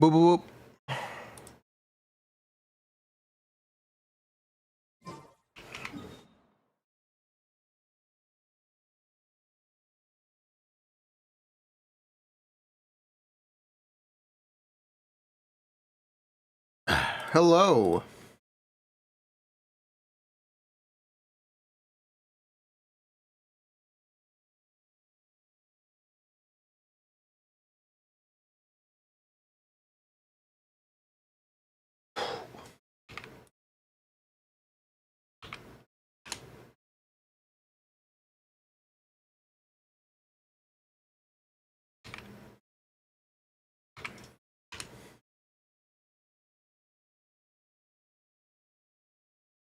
Boop, boop, boop. Hello.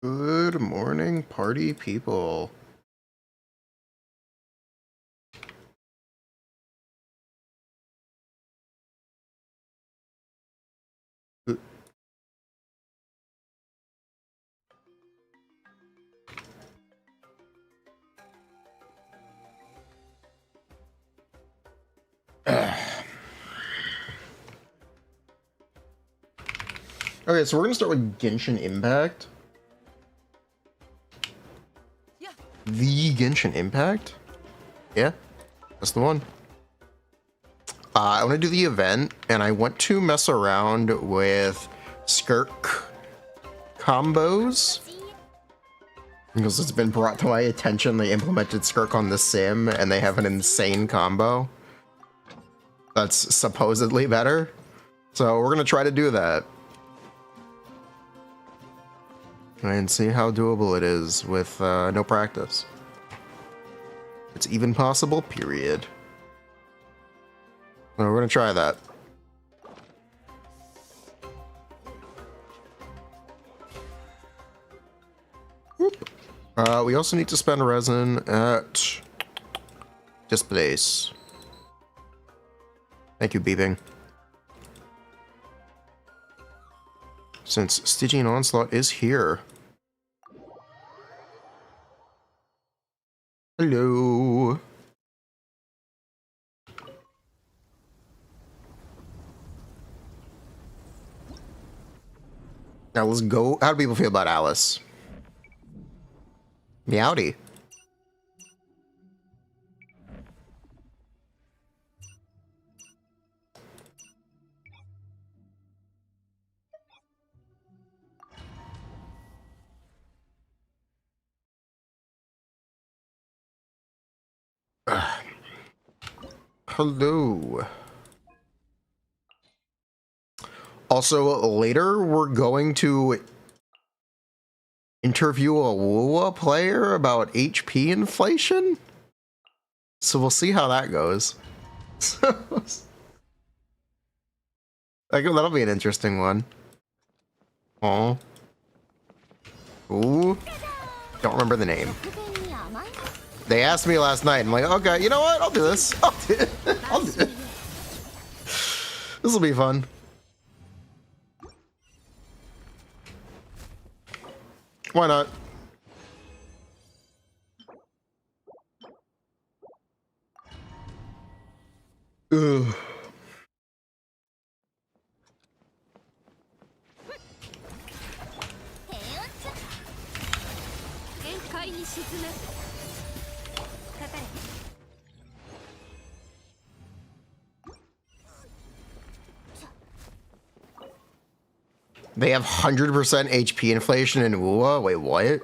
Good morning, party people. Okay, so we're gonna start with Genshin Impact. Yeah. The Genshin Impact? Yeah, that's the one. I want to do the event, and I want to mess around with Skirk combos. Because it's been brought to my attention they implemented Skirk on the sim, and they have an insane combo that's supposedly better. So we're gonna try to do that. And see how doable it is with no practice. It's even possible, period. So we're gonna try that. Whoop. We also need to spend resin at this place. Thank you, beeping. Since Stygian Onslaught is here. Hello. Now let's go. How do people feel about Alice? Meowdy. Hello. Also, later we're going to interview a WoWa player about HP inflation. So we'll see how that goes. That'll be an interesting one. Oh. Ooh. Don't remember the name. They asked me last night. I'm like, okay, you know what? I'll do this. I'll do it. I'll do it. This will be fun. Why not? Ugh. They have 100% HP inflation in WoWa? Wait, what?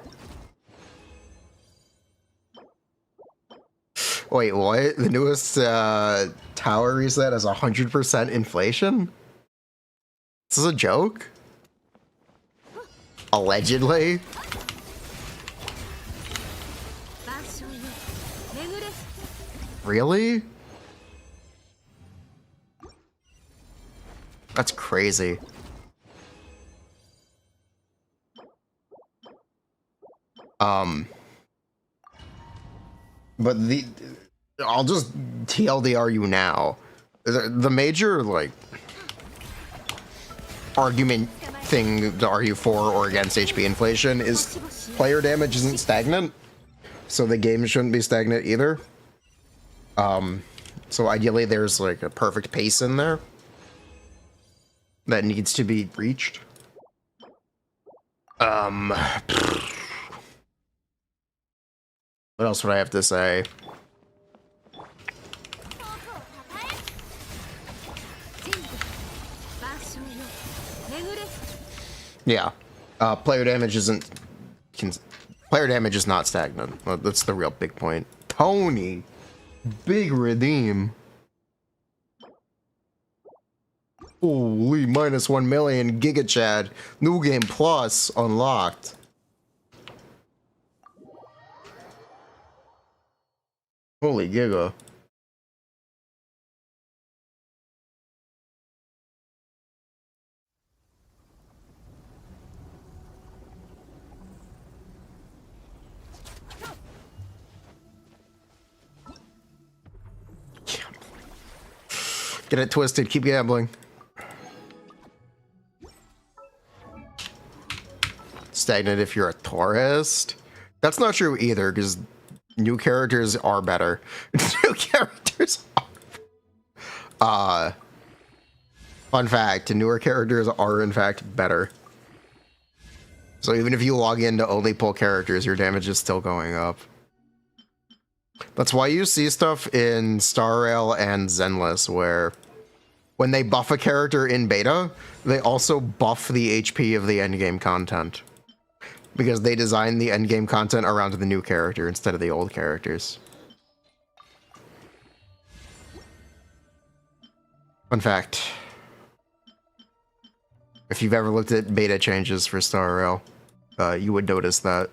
Wait, what? The newest tower reset has 100% inflation? This is a joke? Allegedly? Really? That's crazy. But I'll just TLDR you now. The major, like, argument thing to argue for or against HP inflation is player damage isn't stagnant, so the game shouldn't be stagnant either. So ideally there's like a perfect pace in there. that needs to be reached. What else would I have to say? Yeah, player damage isn't. Player damage is not stagnant. That's the real big point. Tony, big redeem. Holy, minus 1 million Giga Chad. New game plus unlocked. Holy Giga. Get it twisted, keep gambling. Stagnant if you're a tourist. That's not true either, because new characters are better. New characters are. Fun fact, newer characters are in fact better. So even if you log in to only pull characters, your damage is still going up. That's why you see stuff in Star Rail and Zenless where when they buff a character in beta, they also buff the HP of the endgame content. Because they design the endgame content around the new character instead of the old characters. Fun fact. If you've ever looked at beta changes for Star Rail, you would notice that.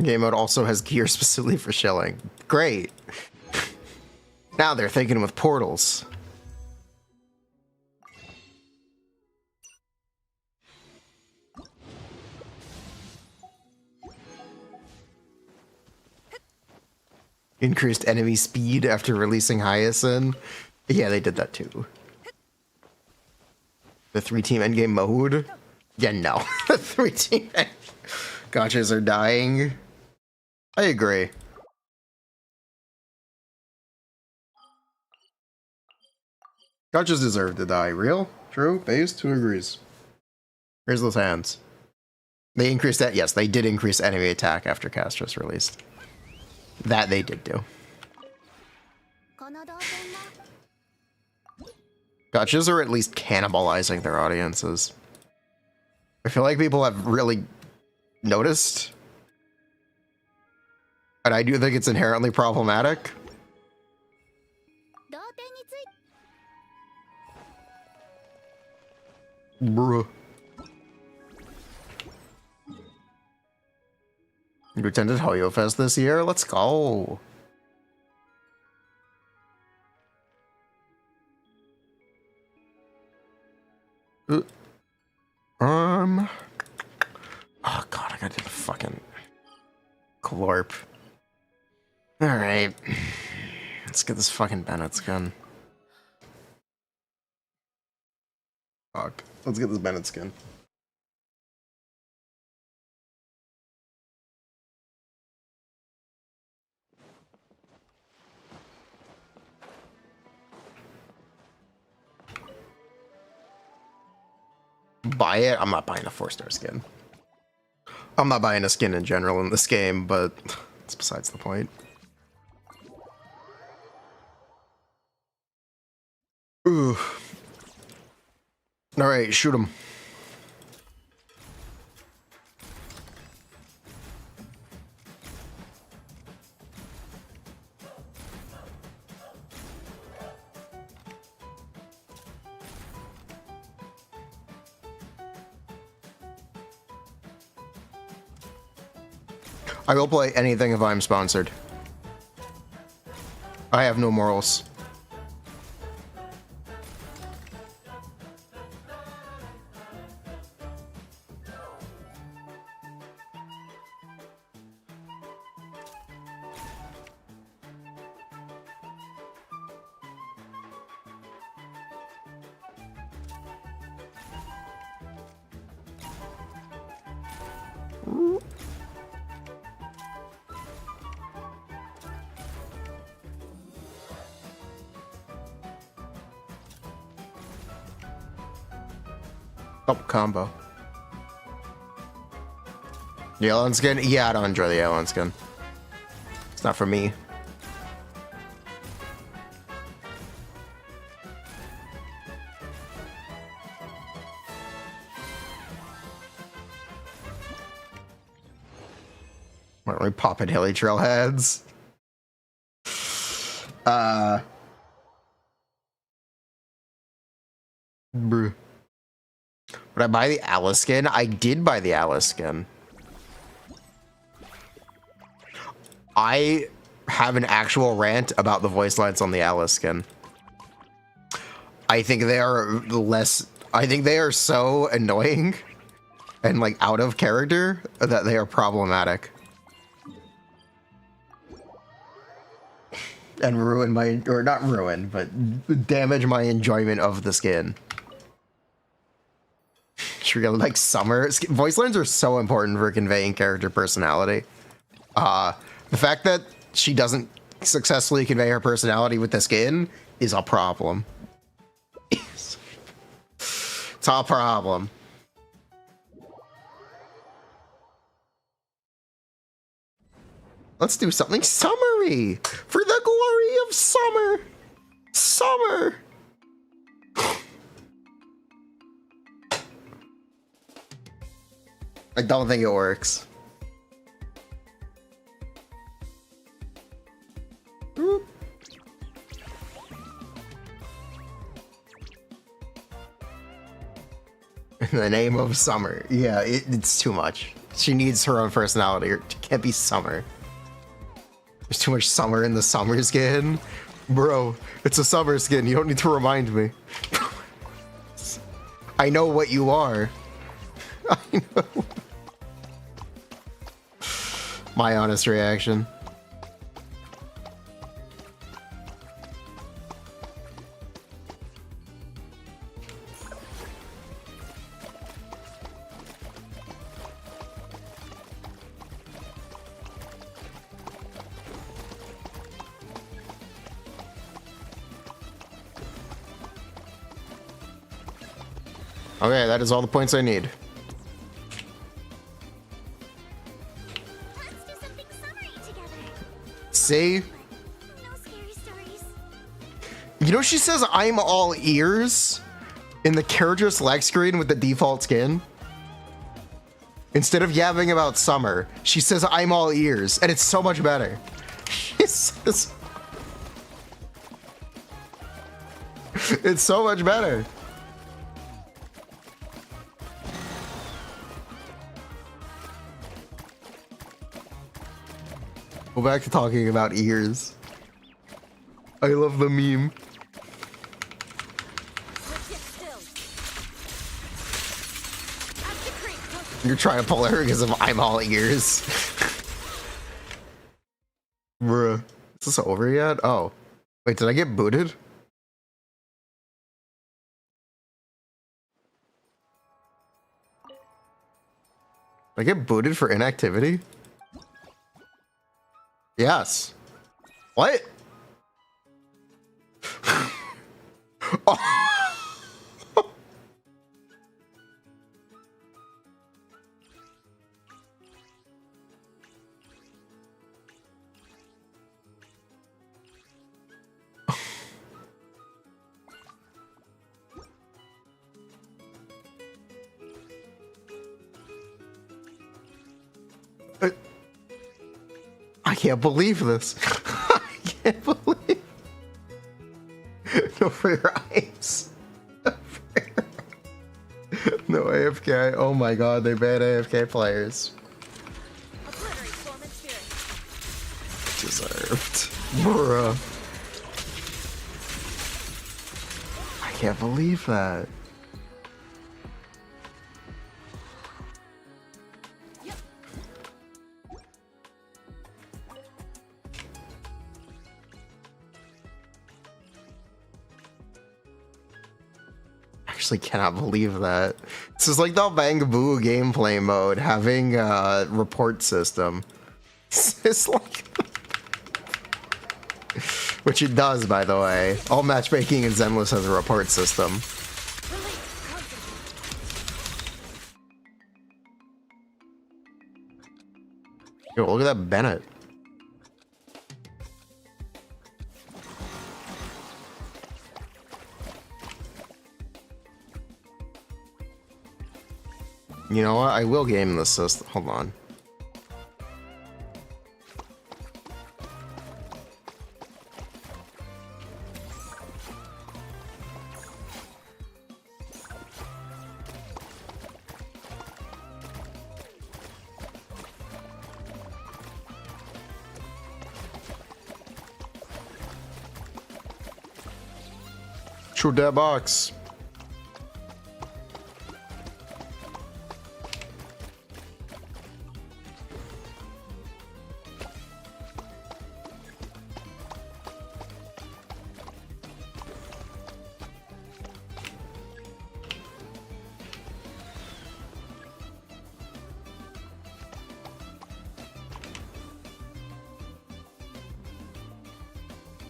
Game mode also has gear specifically for shilling. Great. Now they're thinking with portals. Increased enemy speed after releasing Hyacinth. Yeah, they did that too. The 3-team endgame mode? Yeah, no. The 3-team Gachas are dying. I agree. Gachas deserve to die. Real? True? Based? Who agrees? Here's those hands. They increased that? Yes, they did increase enemy attack after Castra's released. That they did do. Gachas are at least cannibalizing their audiences. I feel like people have really noticed. And I do think it's inherently problematic. Bruh. You attended Hoyo Fest this year? Let's go. Oh god, I gotta do the fucking Glorp. Alright. Let's get this fucking Bennett skin. Fuck. Let's get this Bennett skin. Buy it? I'm not buying a 4-star skin. I'm not buying a skin in general in this game, but it's besides the point. Ooh. Alright, shoot him. I will play anything if I'm sponsored. I have no morals. Oh, combo. The Alien skin? Yeah, I don't enjoy the Alien skin. It's not for me. Why don't we pop in Hilly Trailheads? Bruh. Would I buy the Alice skin? I did buy the Alice skin. I have an actual rant about the voice lines on the Alice skin. I think they are so annoying and like out of character that they are problematic. And ruin my, or not ruin, but damage my enjoyment of the skin. Should we go like Summer? Voice lines are so important for conveying character personality. The fact that she doesn't successfully convey her personality with the skin is a problem. It's a problem. Let's do something summery for the glory of summer. Summer. I don't think it works. Oop. In the name of summer. Yeah, it's too much. She needs her own personality, or it can't be summer. There's too much summer in the summer skin. Bro, it's a summer skin. You don't need to remind me. I know what you are. I know. My honest reaction. Okay, that is all the points I need. Let's do something summery together. See? No scary stories. You know she says I'm all ears in the character select screen with the default skin? Instead of yabbing about summer, she says I'm all ears, and it's so much better. She says... It's so much better. Go back to talking about ears. I love the meme. You're trying to pull her because of I'm all ears. Bruh. Is this over yet? Oh. Wait, did I get booted? Did I get booted for inactivity? Yes. What? Oh. I can't believe this. I can't believe. No for your eyes. No AFK. Oh my god, they banned AFK players. Deserved. Bruh. I can't believe that. seriously cannot believe that. This is like the Bangaboo gameplay mode, having a report system. It's like... Which it does, by the way. All matchmaking in Zenless has a report system. Yo, look at that Bennett. You know what? I will game this system. Hold on. Shoot that box.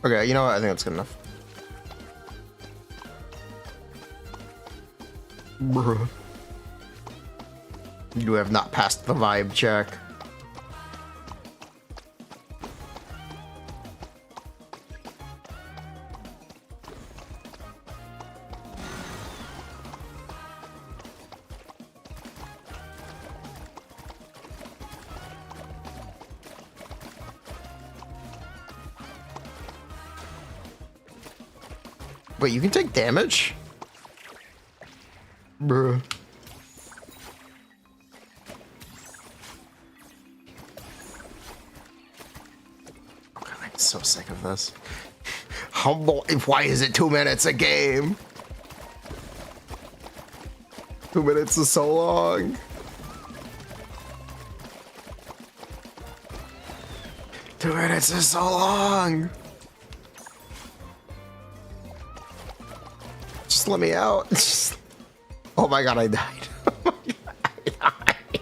Okay, you know what? I think that's good enough. Bruh. You have not passed the vibe check. Wait, you can take damage? Bruh. Okay, I'm so sick of this. Why is it 2 minutes a game? 2 minutes is so long. Two minutes is so long. Just let me out. Just... Oh my god, I died. Oh my god, I died.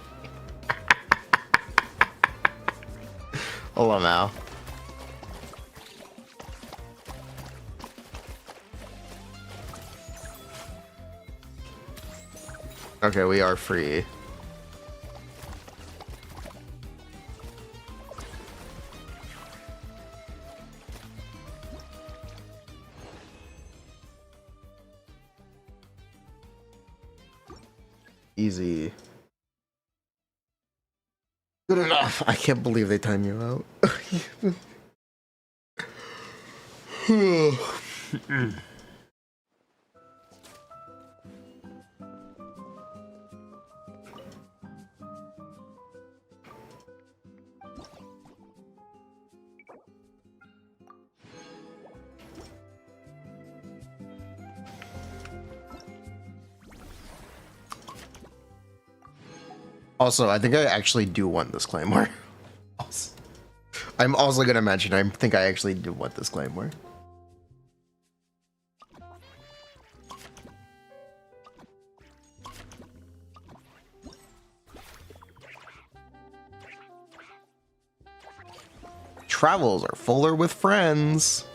Hold on now. Okay, we are free. Easy. Good enough. I can't believe they time you out. Also, I think I actually do want this claymore. I'm also gonna mention I think I actually do want this claymore. Travels are fuller with friends.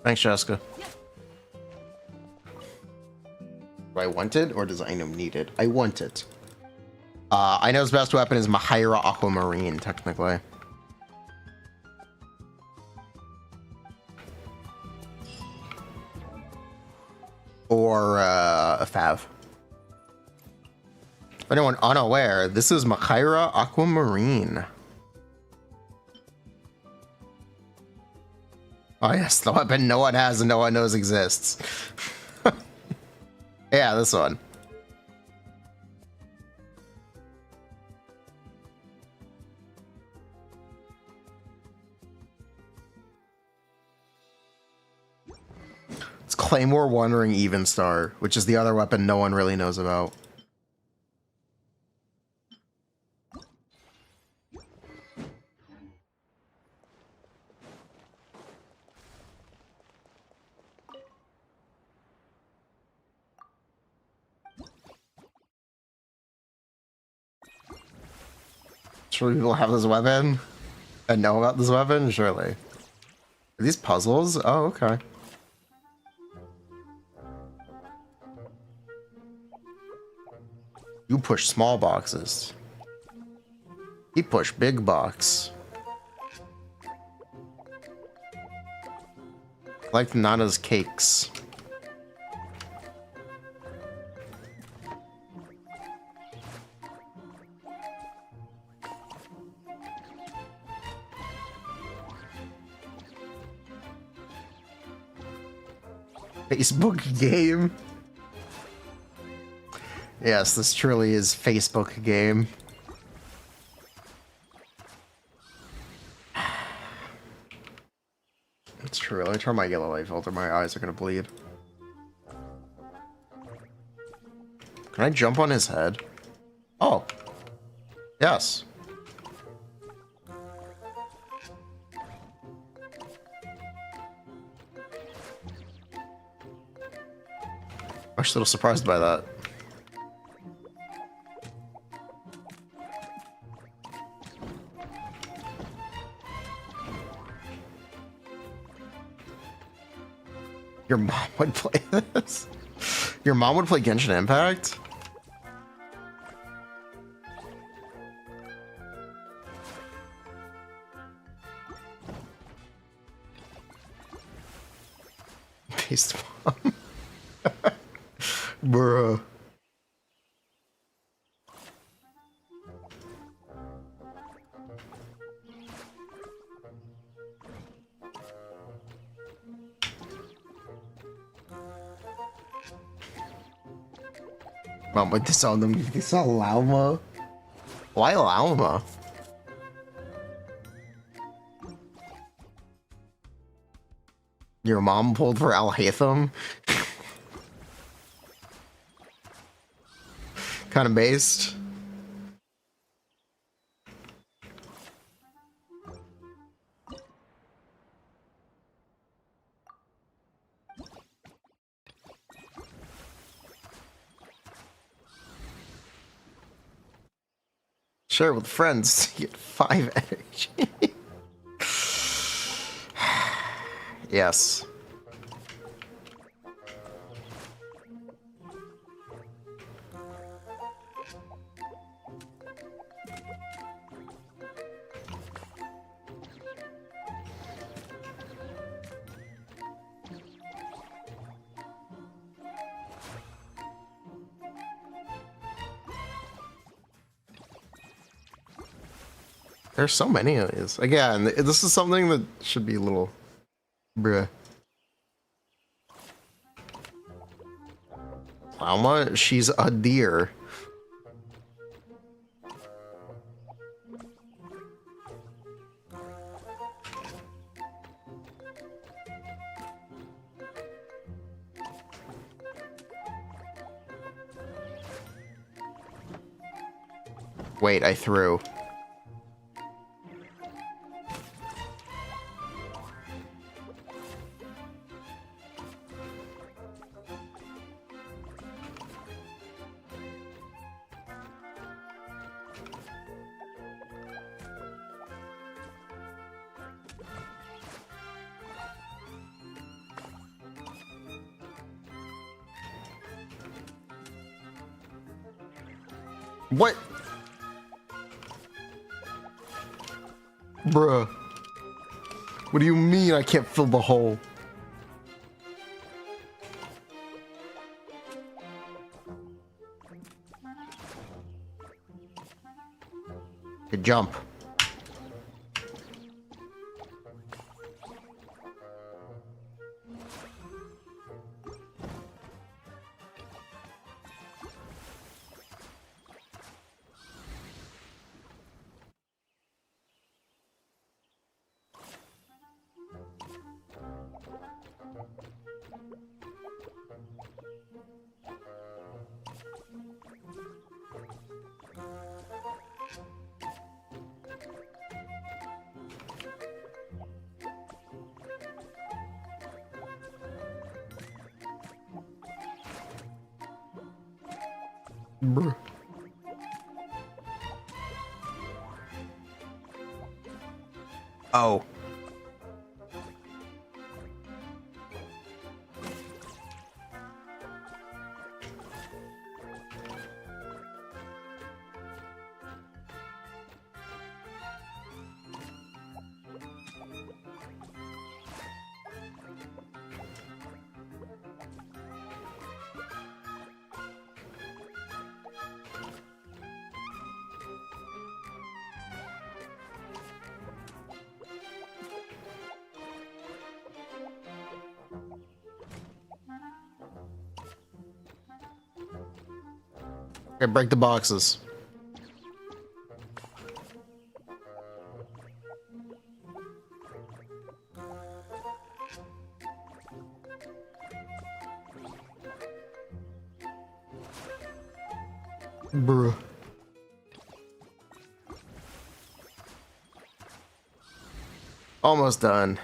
Thanks, Jessica. Do I want it, or does Ino need it? I want it. Ino's best weapon is Mahaira Aquamarine, technically. Or a Fav. If anyone unaware, this is Mahaira Aquamarine. Oh yes, the weapon no one has and no one knows exists. Yeah, this one. It's Claymore Wandering Even Star, which is the other weapon no one really knows about. Surely people have this weapon and know about this weapon. Surely. Are these puzzles? Oh, okay. You push small boxes. He push big box. Like Nana's cakes. Facebook game. Yes, this truly is Facebook game. It's true. Let me turn my yellow light filter. My eyes are gonna bleed. Can I jump on his head? Oh. Yes. I'm just a little surprised by that. Your mom would play this? Your mom would play Genshin Impact? Based mom. Bruh. Mom would disown them. You saw Lauma? Why Lauma? Your mom pulled for Al-Haytham? Kind of based. Share with friends. You get 5 energy. Yes. There's so many of these. Again, this is something that should be a little bruh. Alma, she's a deer. Wait, I threw. What? Bruh. What do you mean I can't fill the hole? Good jump. Bruh. Oh. Okay, break the boxes. Bruh. Almost done.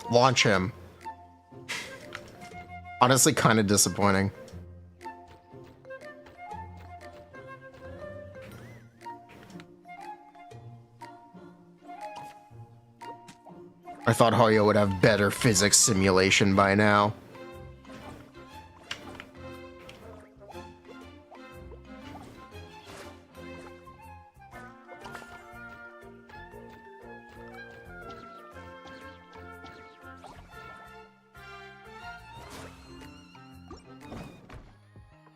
Launch him. Honestly, kind of disappointing. I thought Hoyo would have better physics simulation by now.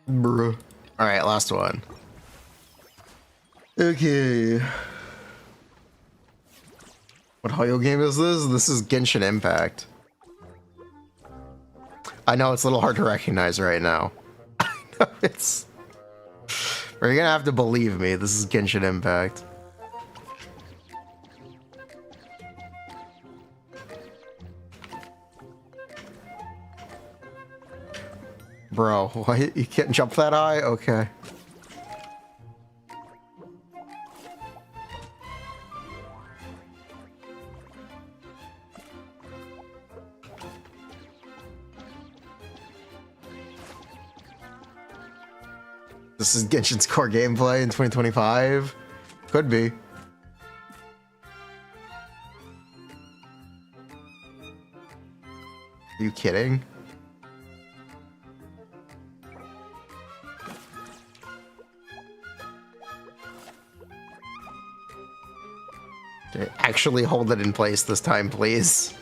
Bruh. Alright, last one. Okay. What Hoyo game is this? This is Genshin Impact. I know it's a little hard to recognize right now. I know it's... You're gonna have to believe me, this is Genshin Impact. Bro, what? You can't jump that high? Okay. This is Genshin's core gameplay in 2025? Could be. Are you kidding? Okay, actually hold it in place this time, please.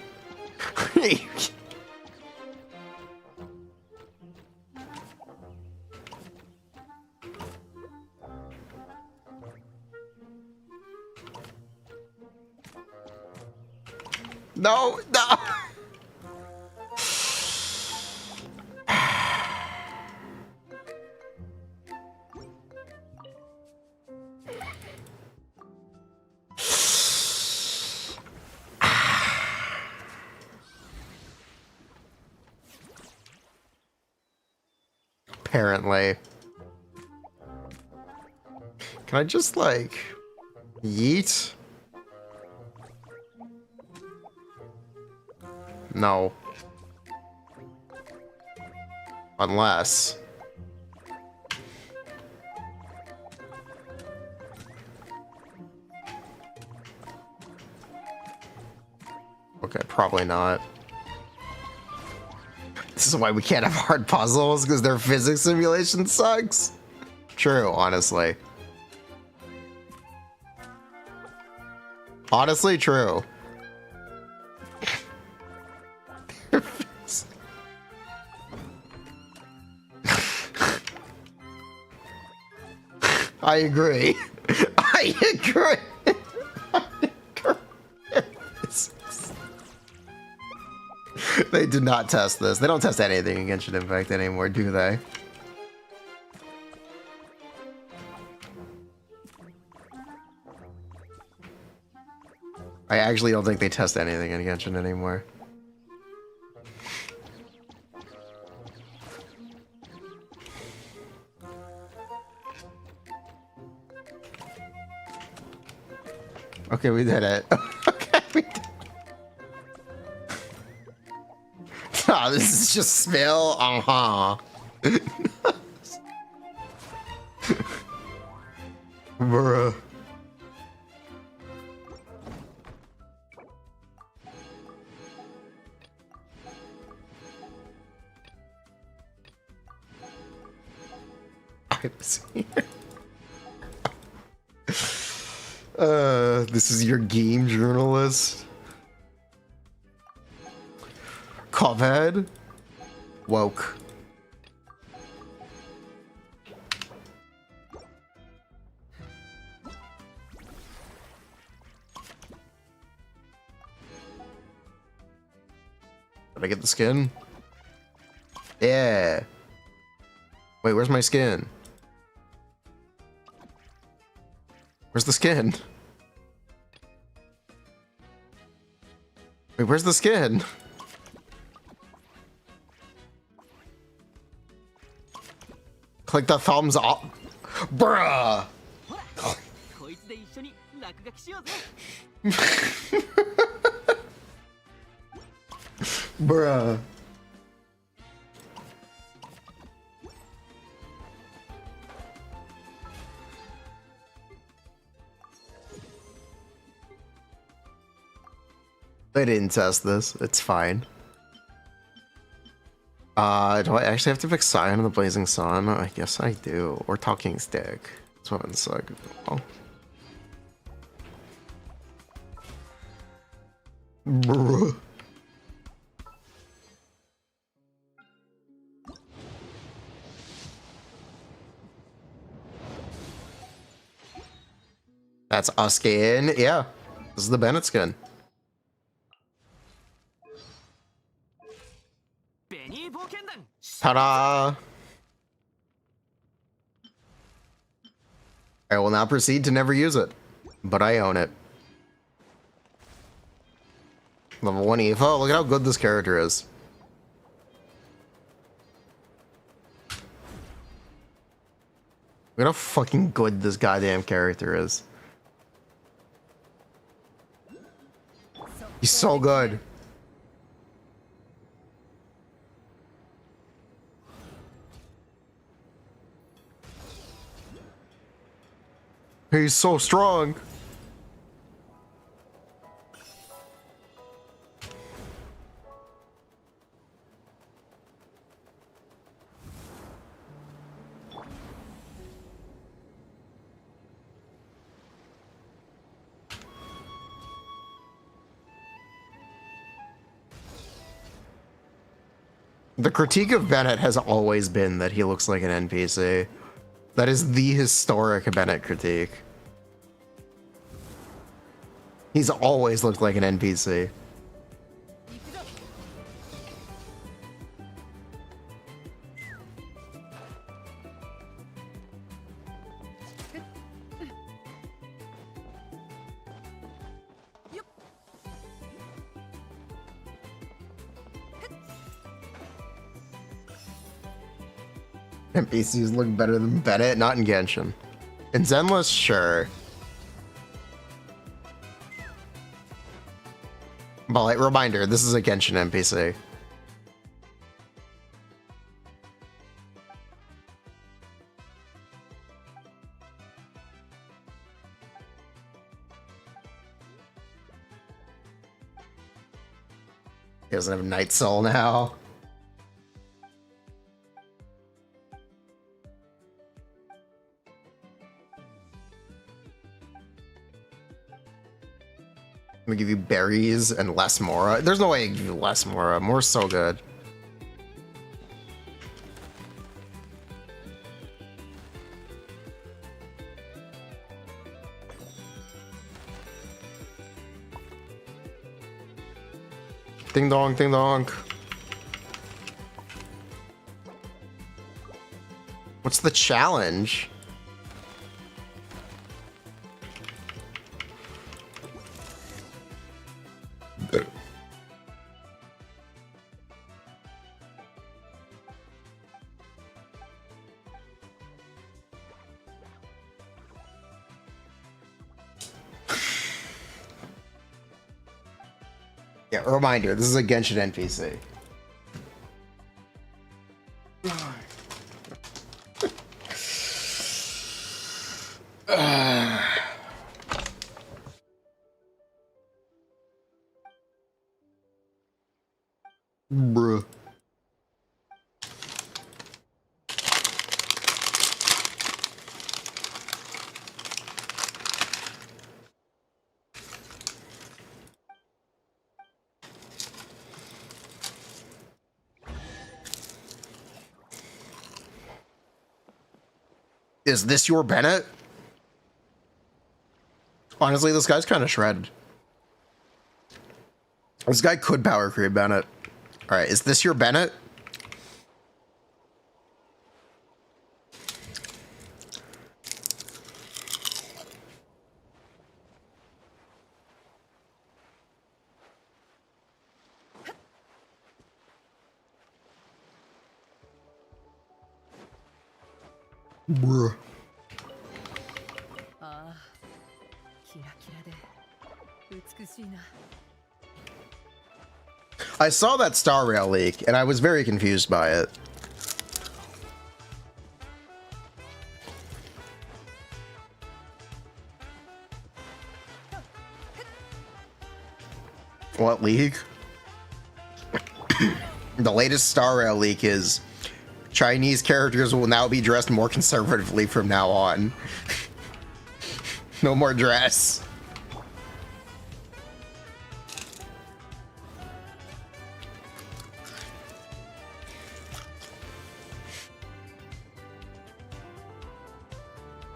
No, no. Apparently. Can I just, like, yeet? No. Unless. Okay, probably not. This is why we can't have hard puzzles, because their physics simulation sucks. True, honestly. Honestly, true. I agree. I agree. They do not test this. They don't test anything in Genshin Impact anymore, do they? I actually don't think they test anything in Genshin anymore. Okay, we did it. Okay, we did it. Bruh, this is just smell. Bruh. I was here. This is your game journalist. Covhead. Woke. Did I get the skin? Yeah. Wait, where's my skin? Where's the skin? Wait, where's the skin? Click the thumbs up. Bruh! Bruh. I didn't test this. It's fine. Do I actually have to pick Scion of the Blazing Sun? I guess I do. Or Talking Stick. This weapon's so good. Oh. Bruh. That's a skin. Yeah. This is the Bennett skin. Ta-da! I will now proceed to never use it, but I own it. Level 1 Eva. Look at how good this character is. Look at how fucking good this goddamn character is. He's so good. He's so strong. The critique of Bennett has always been that he looks like an NPC. That is the historic Bennett critique. He's always looked like an NPC. NPCs look better than Bennett, not in Genshin. In Zenless, sure. But like, reminder, this is a Genshin NPC. He doesn't have Night Soul now. I'm gonna give you berries and less Mora. There's no way I can give you less Mora. Mora's so good. Ding dong, ding dong. What's the challenge? Yeah, a reminder, this is a Genshin NPC. Bruh. Is this your Bennett? Honestly, this guy's kind of shredded. This guy could power creep Bennett. All right, is this your Bennett? Bruh. I saw that Star Rail leak, and I was very confused by it. What leak? The latest Star Rail leak is Chinese characters will now be dressed more conservatively from now on. No more dress.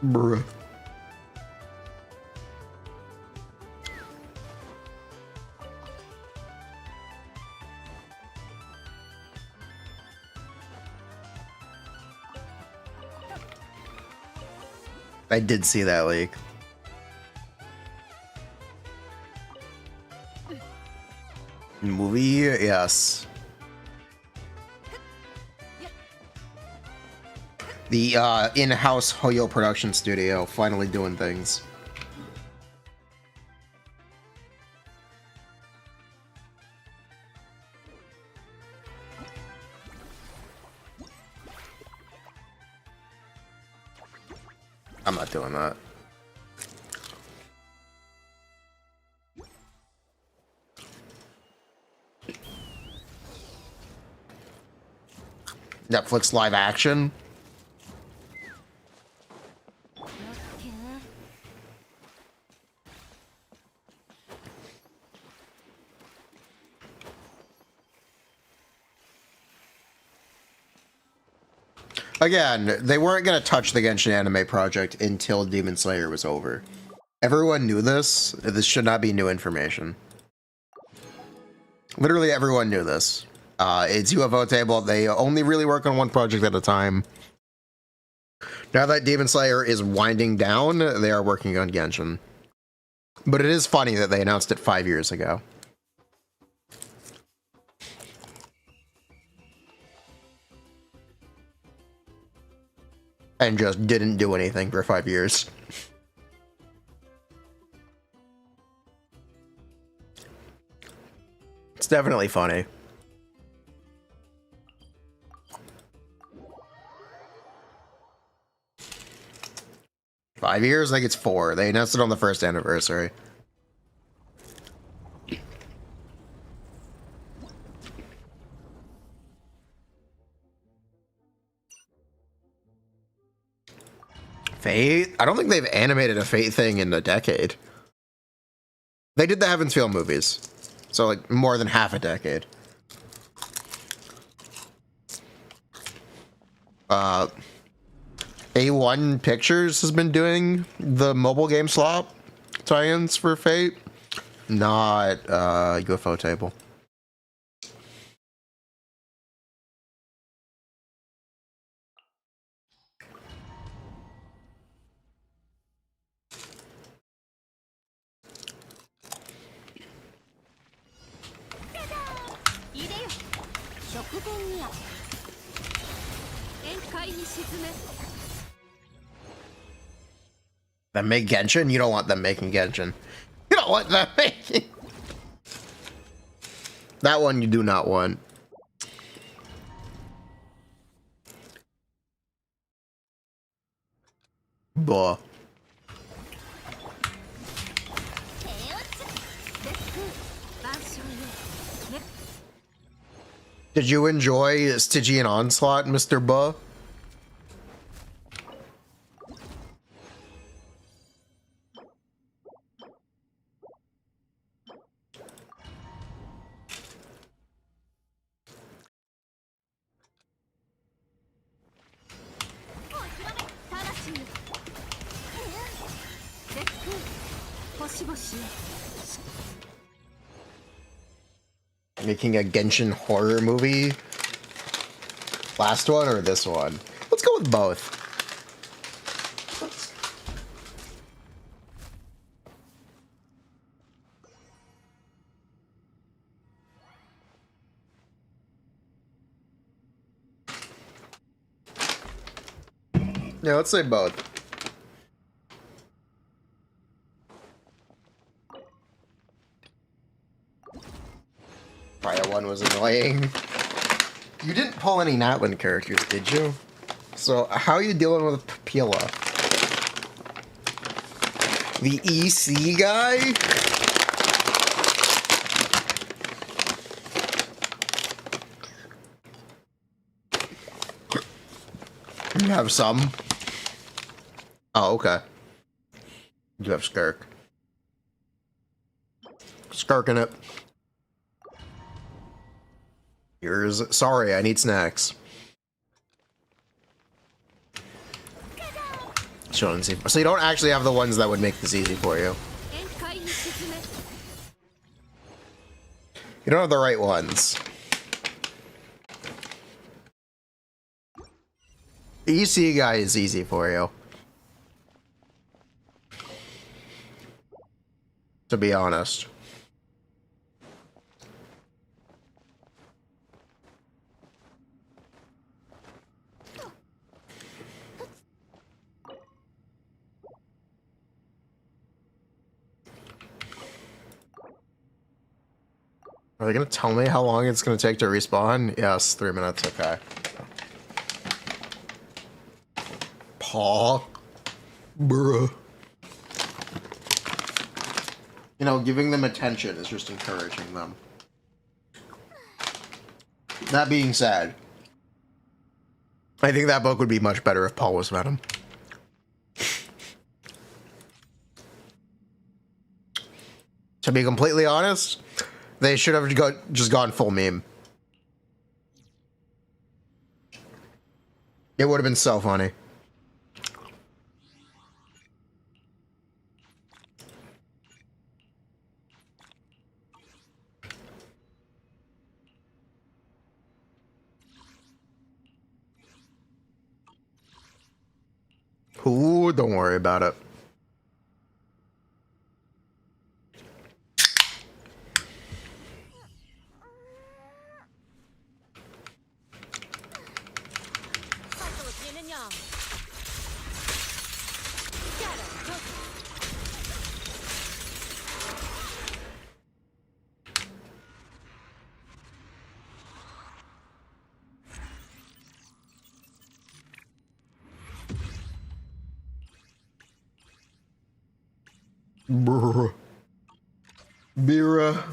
Bruh. I did see that leak. Movie, yes. The in-house Hoyo production studio finally doing things. I'm not doing that. Netflix live action. Again, they weren't going to touch the Genshin anime project until Demon Slayer was over. Everyone knew this. This should not be new information. Literally everyone knew this. It's UFO Table. They only really work on one project at a time. Now that Demon Slayer is winding down, they are working on Genshin. But it is funny that they announced it 5 years ago. And just didn't do anything for 5 years. It's definitely funny. $5 years? I think it's 4. They announced it on the first anniversary. Fate? I don't think they've animated a Fate thing in a decade. They did the Heaven's Feel movies. So, like, more than half a decade. A1 Pictures has been doing the mobile game swap tie-ins for Fate. Not, UFO Table. Them make Genshin? You don't want them making Genshin. You don't want them making... That one you do not want. Buh. Did you enjoy Stygian Onslaught, Mr. Buh? Making a Genshin horror movie? Last one or this one? Let's go with both. Yeah, let's say both. Fire one was annoying. You didn't pull any Natlan characters, did you? So, how are you dealing with Papilla? The EC guy? You have some? Oh, okay. You have Skirk. Skirking it. Here's... Sorry, I need snacks. So you don't actually have the ones that would make this easy for you. You don't have the right ones. The EC guy is easy for you. To be honest. Are they gonna tell me how long it's gonna take to respawn? Yes, 3 minutes, okay. Paw. Bruh. You know, giving them attention is just encouraging them. That being said, I think that book would be much better if Paul was Venom. To be completely honest, they should have just gone full meme. It would have been so funny. Ooh, don't worry about it. Brr. Bira.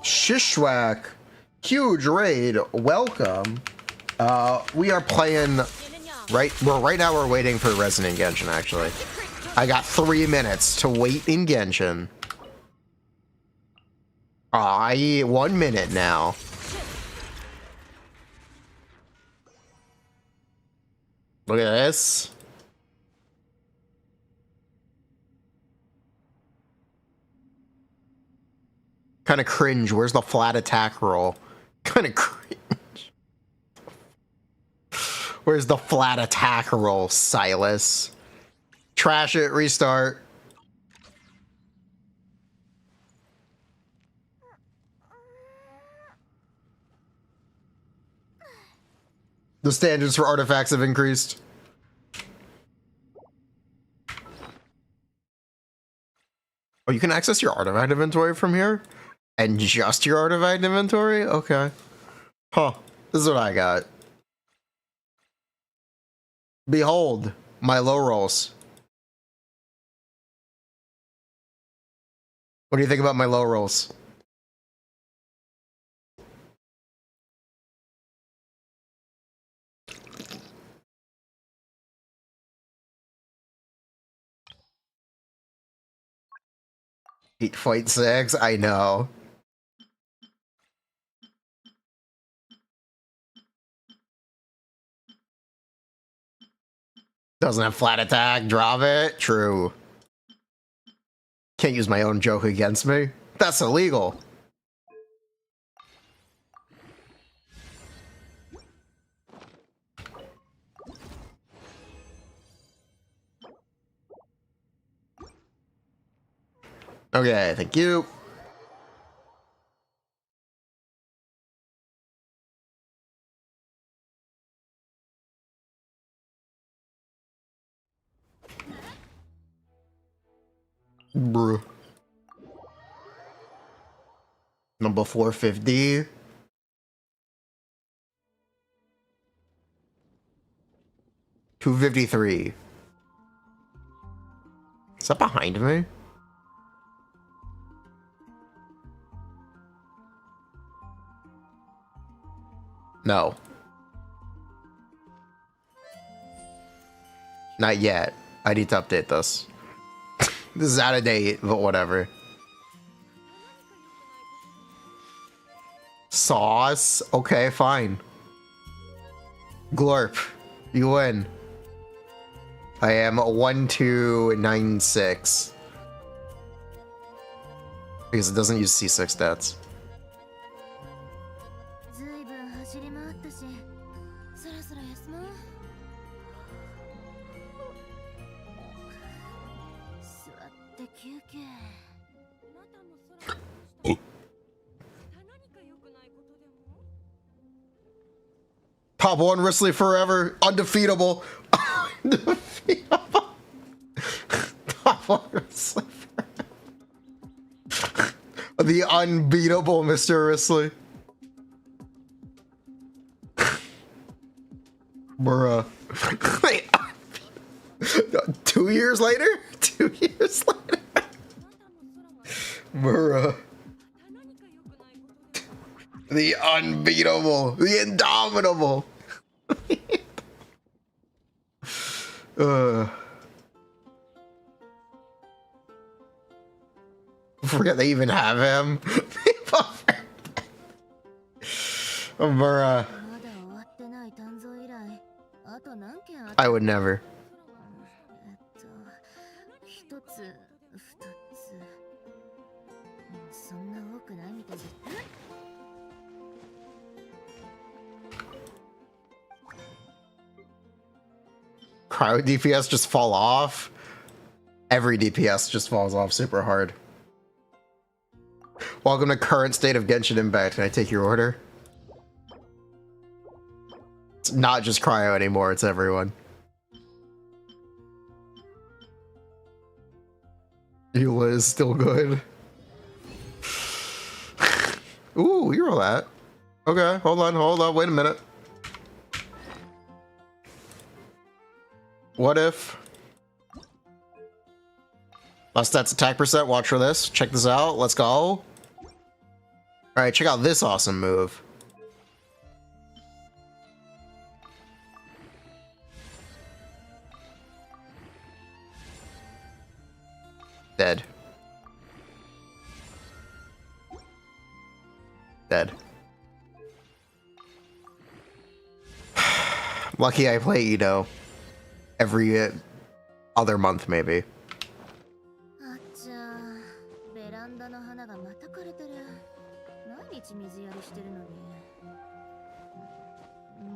Shishwak. Huge raid. Welcome. We are playing right now we're waiting for Resident Genshin actually. I got 3 minutes to wait in Genshin. 1 minute now. Look at this. Kind of cringe. Where's the flat attack roll? Kind of cringe. Where's the flat attack roll, Silas? Trash it, restart. The standards for artifacts have increased. Oh, you can access your artifact inventory from here? And just your artifact inventory? Okay. Huh. This is what I got. Behold, my low rolls. What do you think about my low rolls? Heat fight 6, I know. Doesn't have flat attack, drop it. True. Can't use my own joke against me. That's illegal. Okay, thank you. Bruh. Number 450. $253. Is that behind me? No. Not yet. I need to update this. This is out of date, but whatever. Sauce? Okay, fine. Glorp, you win. I am 1296. Because it doesn't use C6 stats. ずいぶん走り回ったし、そろそろ休もう。座って休憩。またも空を何か良くないことでも？ Top 1 Wrestling forever. Undefeatable. Undefeatable. Top 1 Wrestling forever. The unbeatable Mr. Wrestling. Bruh. Wait. 2 years later? 2 years later? Bruh. The unbeatable. The indomitable. Forget they even have him. Bruh. I would never. Cryo DPS just fall off. Every DPS just falls off super hard. Welcome to current state of Genshin Impact. Can I take your order? It's not just Cryo anymore, it's everyone. Eula is still good. Ooh, you roll that. Okay, hold on, wait a minute. What if? Last stats attack percent, watch for this. Check this out, let's go. Alright, check out this awesome move. Dead. Dead. Lucky I play Edo. Every other month, maybe.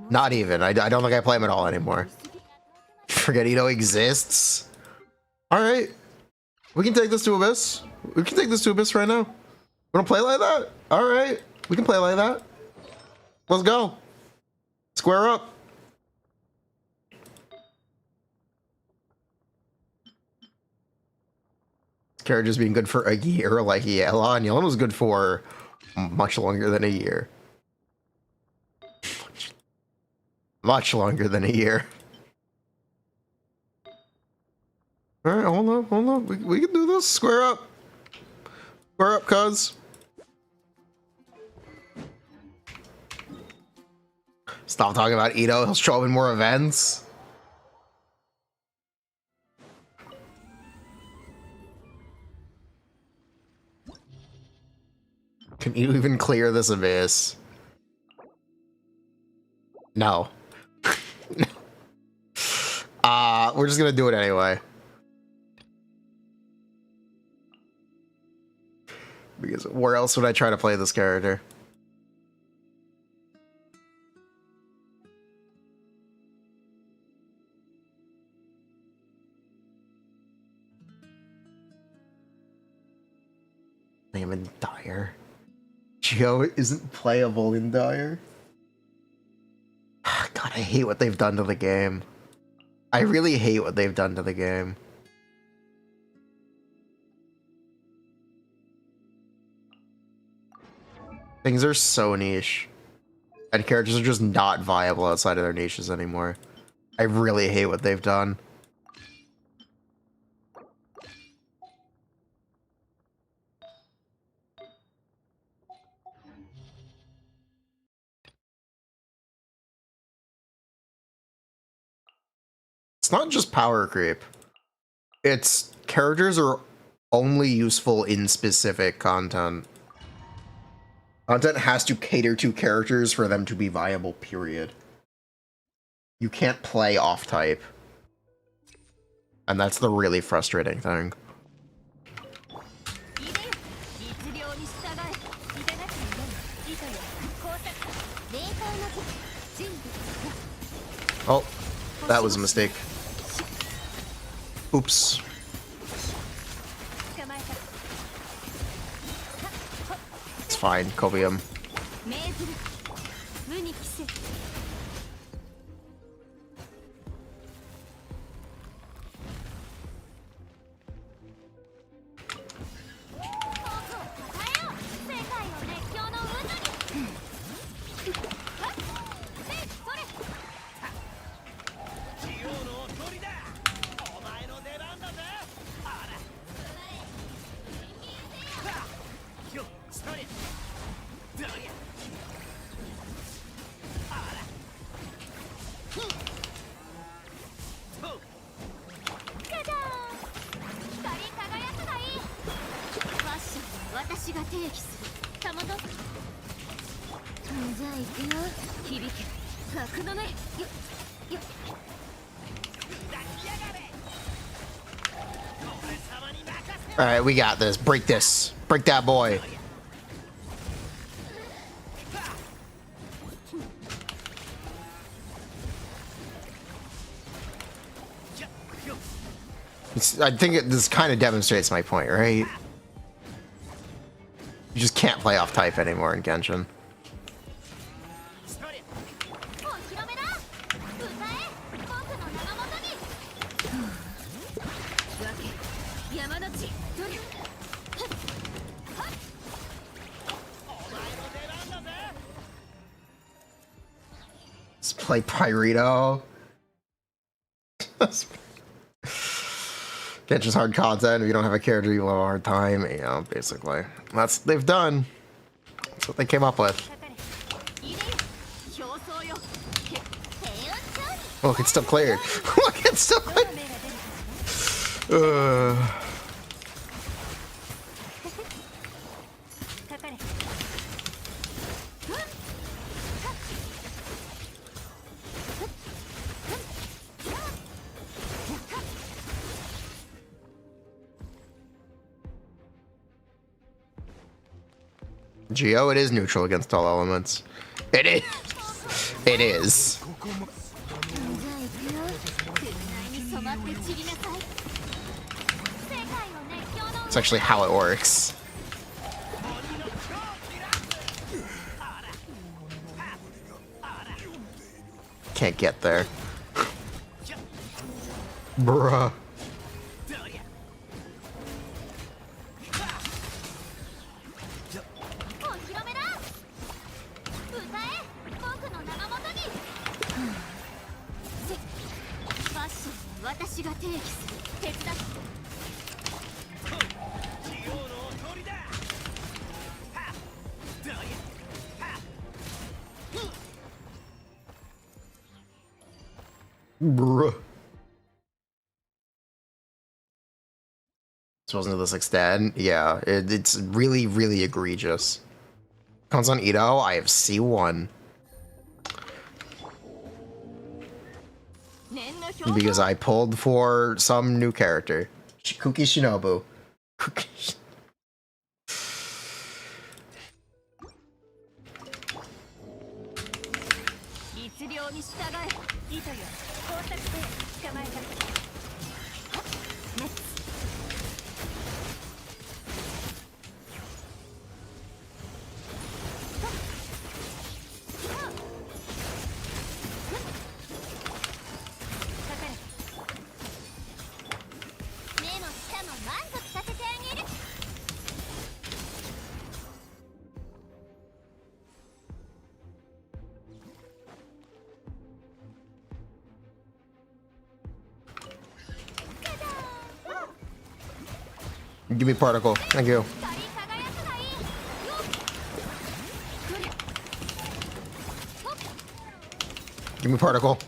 Not even. I don't think I play him at all anymore. Forget Edo exists. Alright. We can take this to Abyss. We can take this to Abyss right now. Wanna play like that? Alright. We can play like that. Let's go. Square up. Carriage's been good for a year, like Yela, and Yela was good for much longer than a year. Much longer than a year. Alright, hold on. We can do this. Square up. Square up, cuz. Stop talking about Ito. He'll show up in more events. Can you even clear this abyss? No. We're just gonna do it anyway. Because where else would I try to play this character? I am in Dire. Geo isn't playable in Dire. God, I hate what they've done to the game. I really hate what they've done to the game. Things are so niche. And characters are just not viable outside of their niches anymore. I really hate what they've done. It's not just power creep. It's characters are only useful in specific content. Content has to cater to characters for them to be viable, period. You can't play off type. And that's the really frustrating thing. Oh, that was a mistake. Oops. It's fine, Cobium. Alright, we got this. Break this. Break that boy. I think this kind of demonstrates my point, right? You just can't play off type anymore in Genshin. Let's play Pyrito. Genshin's hard content. If you don't have a character, you'll have a hard time. You know, basically. That's what they've done. That's what they came up with. Look, it's still cleared. Look, it's still cleared. Geo, it is neutral against all elements. It is. It is. It's actually how it works. Can't get there. Bruh. 私が提起する。手伝って。Bruh. This wasn't to this extent. Yeah, it's really, really egregious. Comes on Ito, I have C1. Because I pulled for some new character. Kuki Shinobu. Kuki. 律令に従え。いとよ。工作せ。捕まえた。ネッツ。目も舌も満足させてあげる。Give me particle. Thank you. Give me particle.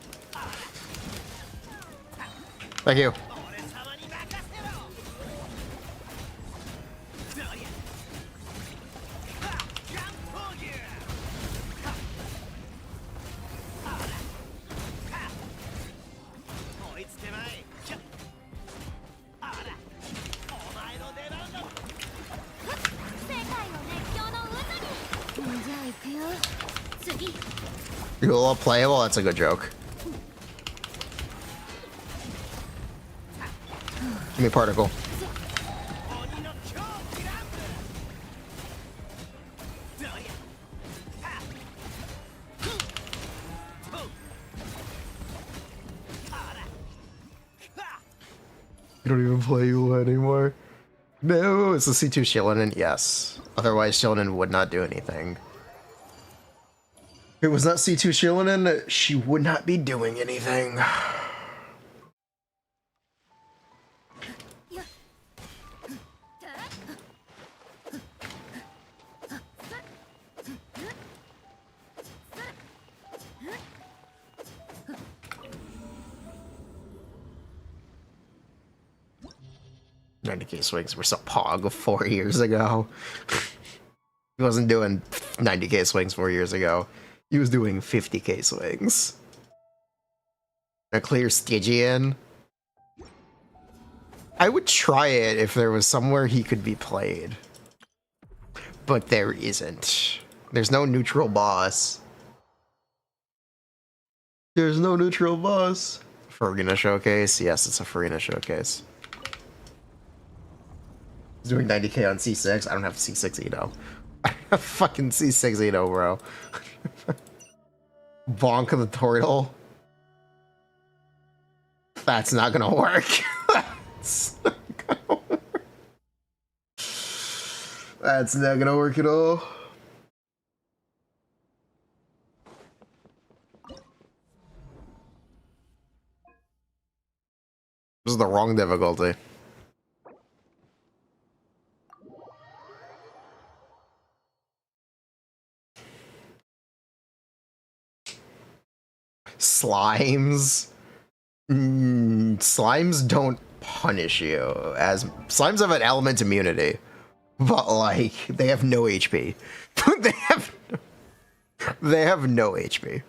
Thank you. You're a little playable? That's a good joke. Give me particle. You don't even play you anymore. No, it's the C2 Shilinen, yes. Otherwise, Shilinen would not do anything. If it was not C2 Shilinen, she would not be doing anything. $90K swings were so pog 4 years ago. He wasn't doing 90K swings 4 years ago. He was doing 50K swings. A clear Stygian. I would try it if there was somewhere he could be played. But there isn't. There's no neutral boss. There's no neutral boss. Furina showcase? Yes, it's a Furina showcase. He's doing 90K on C6. I don't have C6 Ito. I have fucking C6 Ito, bro. Bonk the turtle. That's not gonna work. That's not gonna work. That's not gonna work at all. This is the wrong difficulty. Slimes. Slimes don't punish you. As slimes have an element immunity, but like they have no HP. they have no HP.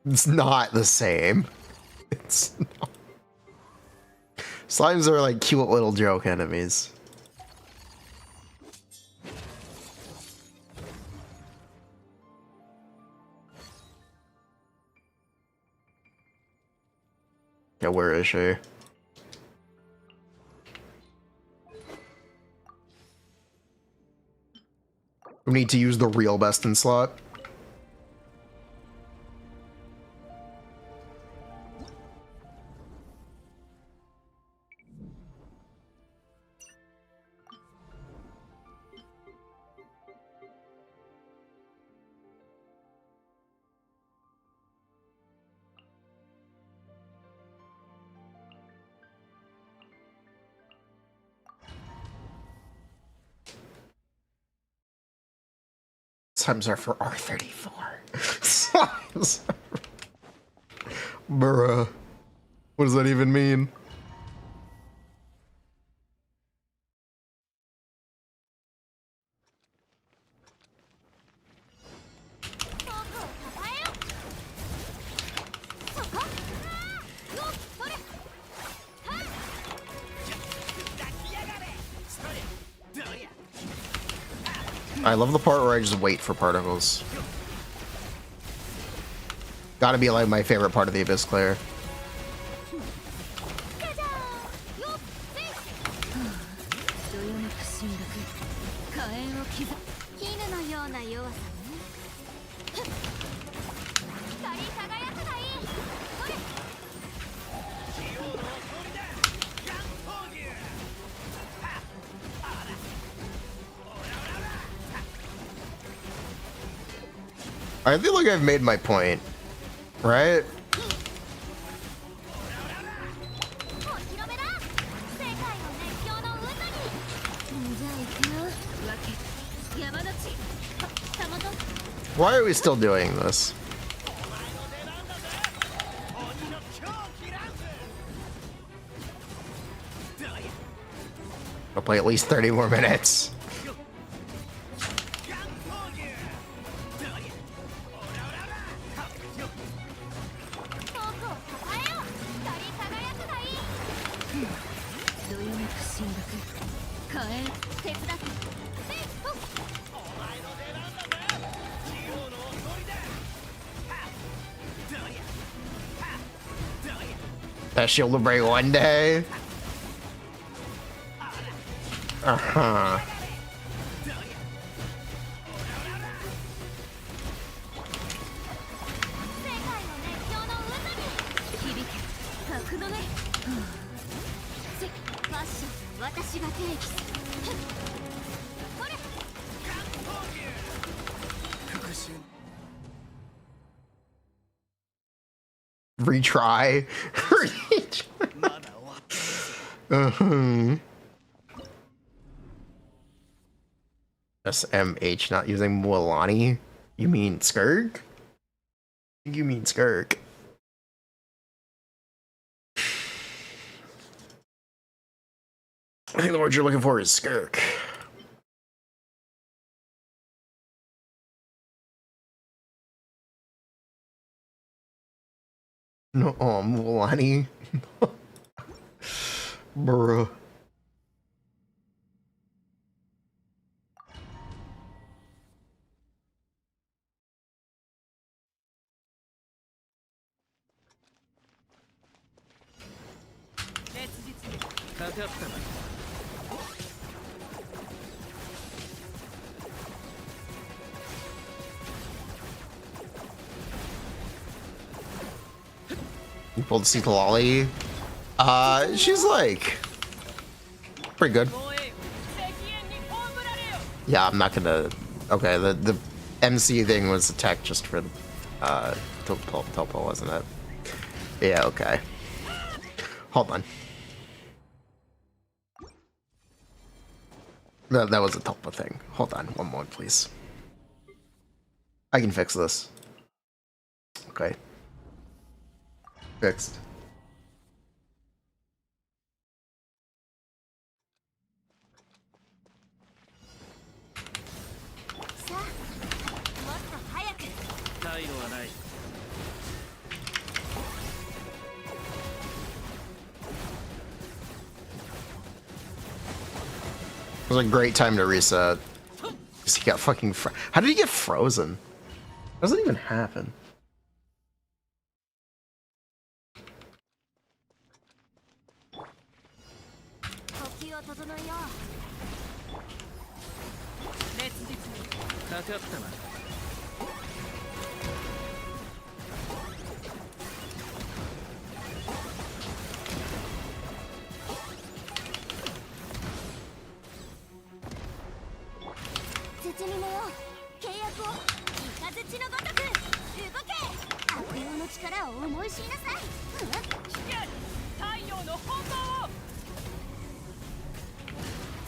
It's not the same. It's not. Slimes are like cute little joke enemies. Yeah, where is she? We need to use the real best in slot. Slime Surfer R34. Slime Surfer. Bruh. What does that even mean? I love the part where I just wait for particles. Gotta be like my favorite part of the Abyss Clear. I feel like I've made my point, right? Why are we still doing this? I'll play at least 30 more minutes. That shield will break one day. Uh-huh. Retry. SMH not using Mualani? You mean Skirk? You mean Skirk. I think the word you're looking for is Skirk. No, Mualani. Bruh. You pulled Lolly. She's like pretty good. Yeah, I'm not gonna. Okay, the MC thing was a tech just for Topo, wasn't it? Yeah, okay. Hold on. That was a Topo thing. Hold on, one moment, please. I can fix this. Okay. Fixed. It was a great time to reset. Because he got fucking how did he get frozen? How does that even happen?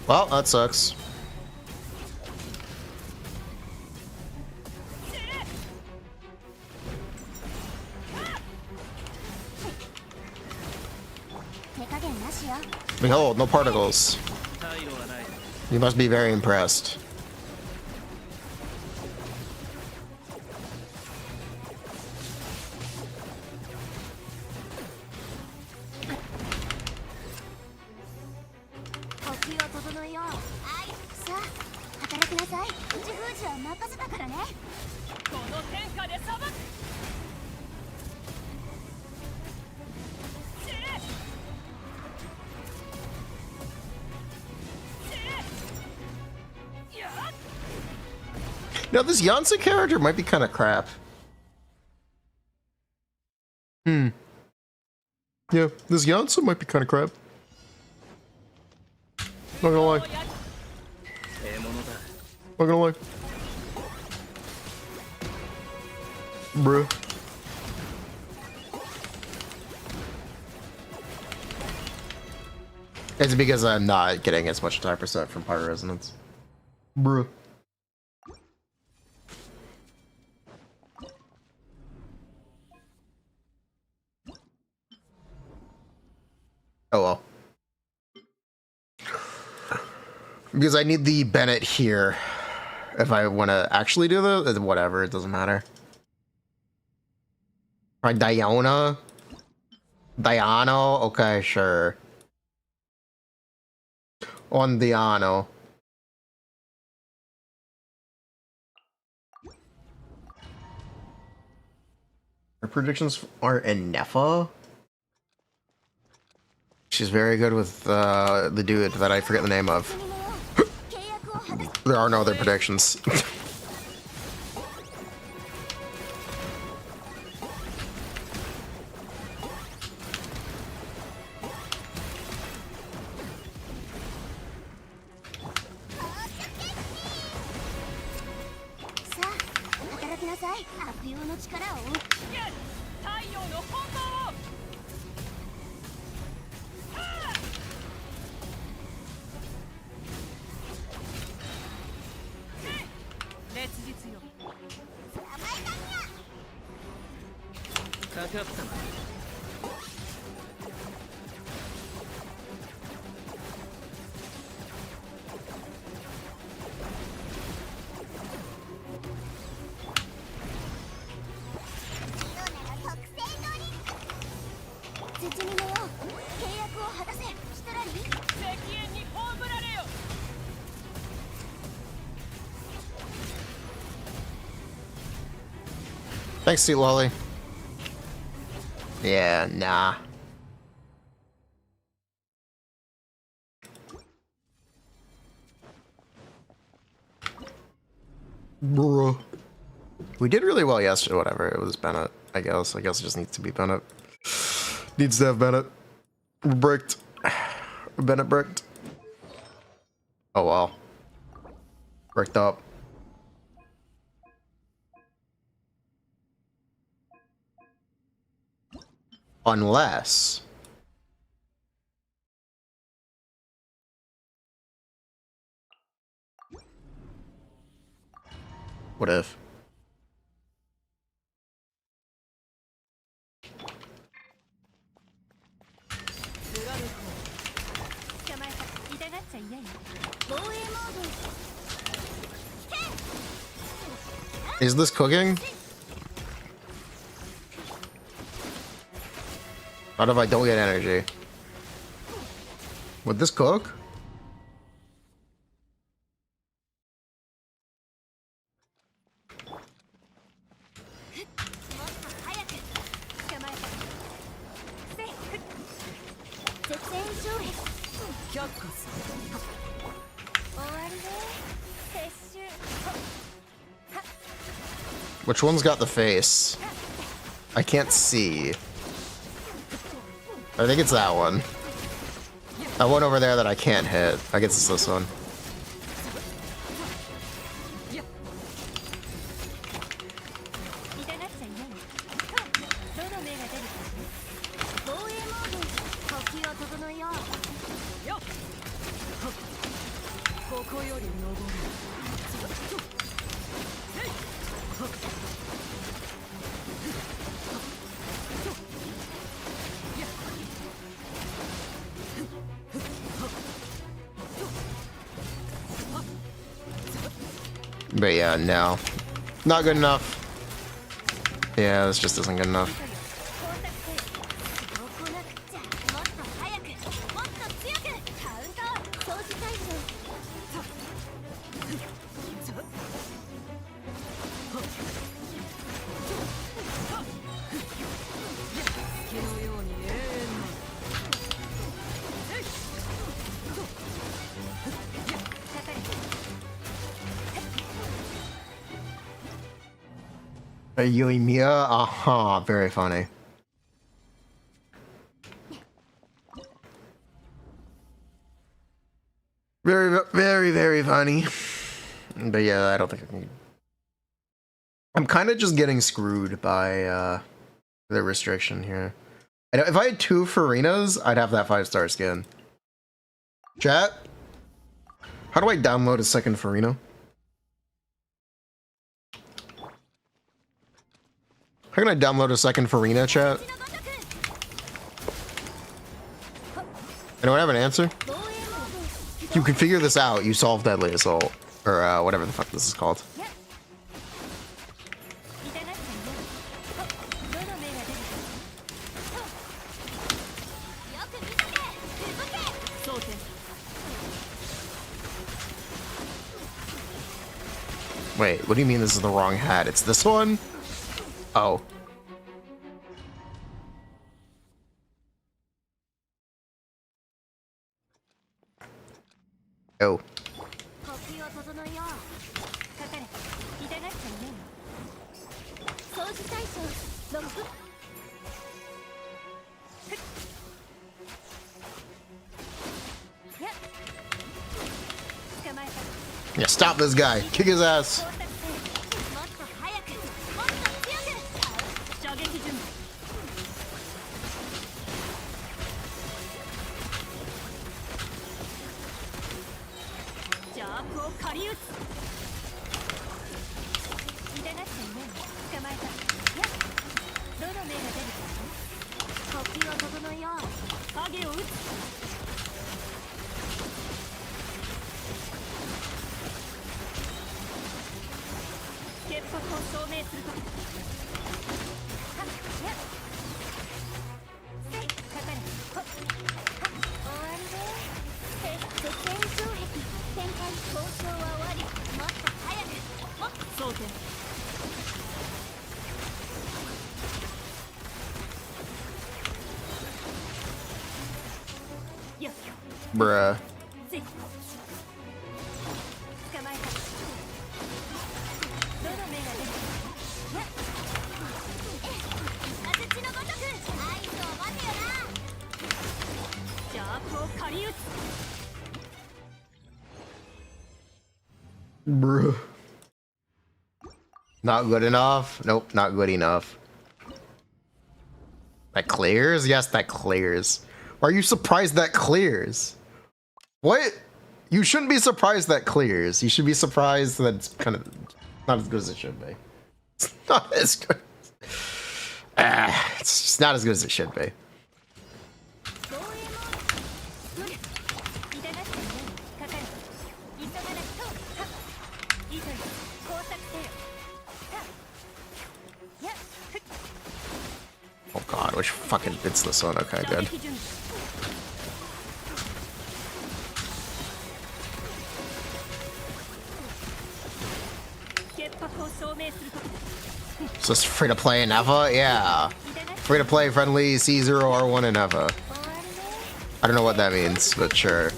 Well, that sucks. Behold, no particles. You must be very impressed. Now, this Yansa character might be kind of crap. Yeah, this Yansa might be kind of crap. Not gonna lie. Not gonna lie. Bruh. It's because I'm not getting as much attack percent from Pyro Resonance. Bruh. Oh well. Because I need the Bennett here. If I want to actually do the whatever, it doesn't matter. Alright, Diana. Diano? Okay, sure. On Diano. Her predictions are in Nefa. She's very good with the dude that I forget the name of. There are no other predictions. Thanks, Sea Lolly. Yeah, nah. Bruh. We did really well yesterday. Whatever, it was Bennett. I guess it just needs to be Bennett. Needs to have Bennett. Bricked. Bennett bricked. Oh well. Bricked up. Unless... What if? Is this cooking? What if I don't get energy? Would this cook? Which one's got the face? I can't see. I think it's that one. That one over there that I can't hit. I guess it's this one. But yeah, no. Not good enough. Yeah, this just isn't good enough. Yoimiya? Aha, very funny. Very, very, very funny. But yeah, I don't think I can. I'm kind of just getting screwed by the restriction here. And if I had 2 Furinas, I'd have that 5-star skin. Chat? How do I download a second Furina? How can I download a second Furina, chat? Anyone have an answer? You can figure this out. You solve Deadly Assault. Or whatever the fuck this is called. Wait, what do you mean this is the wrong hat? It's this one? Oh. Oh. Yeah, stop this guy. Kick his ass. Bruh. Bruh. Not good enough? Nope, not good enough. That clears? Yes, that clears. Are you surprised that clears? What? You shouldn't be surprised that clears. You should be surprised that it's kind of not as good as it should be. It's not as good. It's just not as good as it should be. Oh god, which fucking fits this one? Okay, good. So it's free to play in Eva? Yeah. Free to play friendly C0R1 in Eva. I don't know what that means, but sure.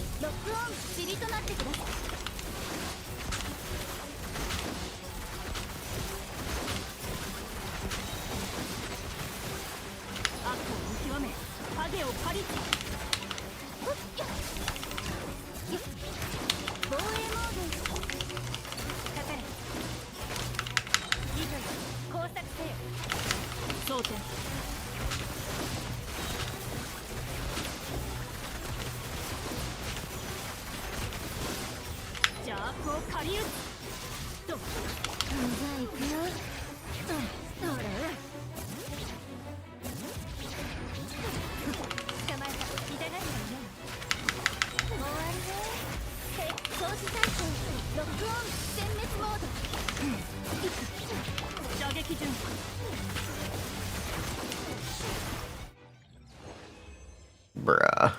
Bruh.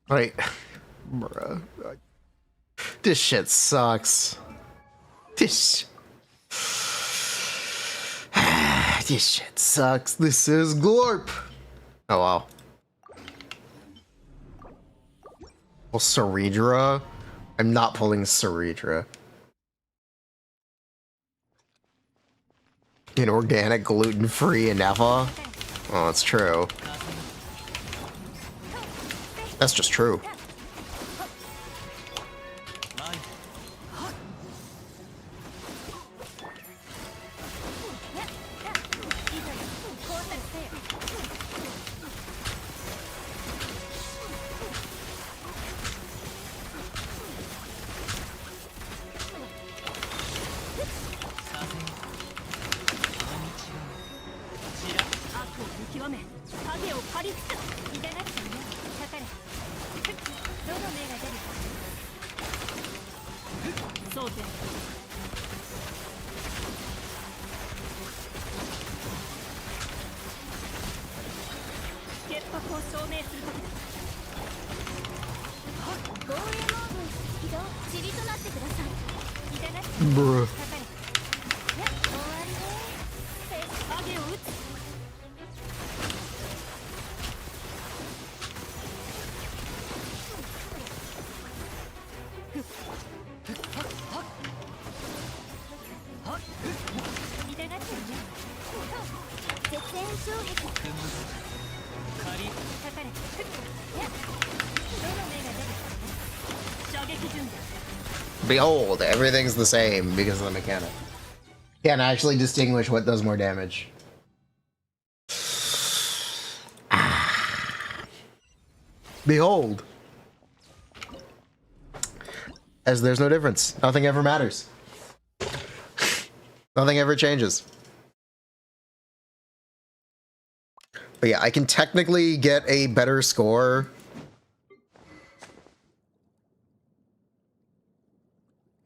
Like, bruh. This shit sucks. This shit sucks. This is glorp. Oh wow. Well, Ceridra? I'm not pulling Ceridra. An organic, gluten-free Aneva? Oh, that's true. That's just true. Bruh. Behold, everything's the same because of the mechanic. Can't actually distinguish what does more damage. Behold. As there's no difference. Nothing ever matters. Nothing ever changes. But yeah, I can technically get a better score.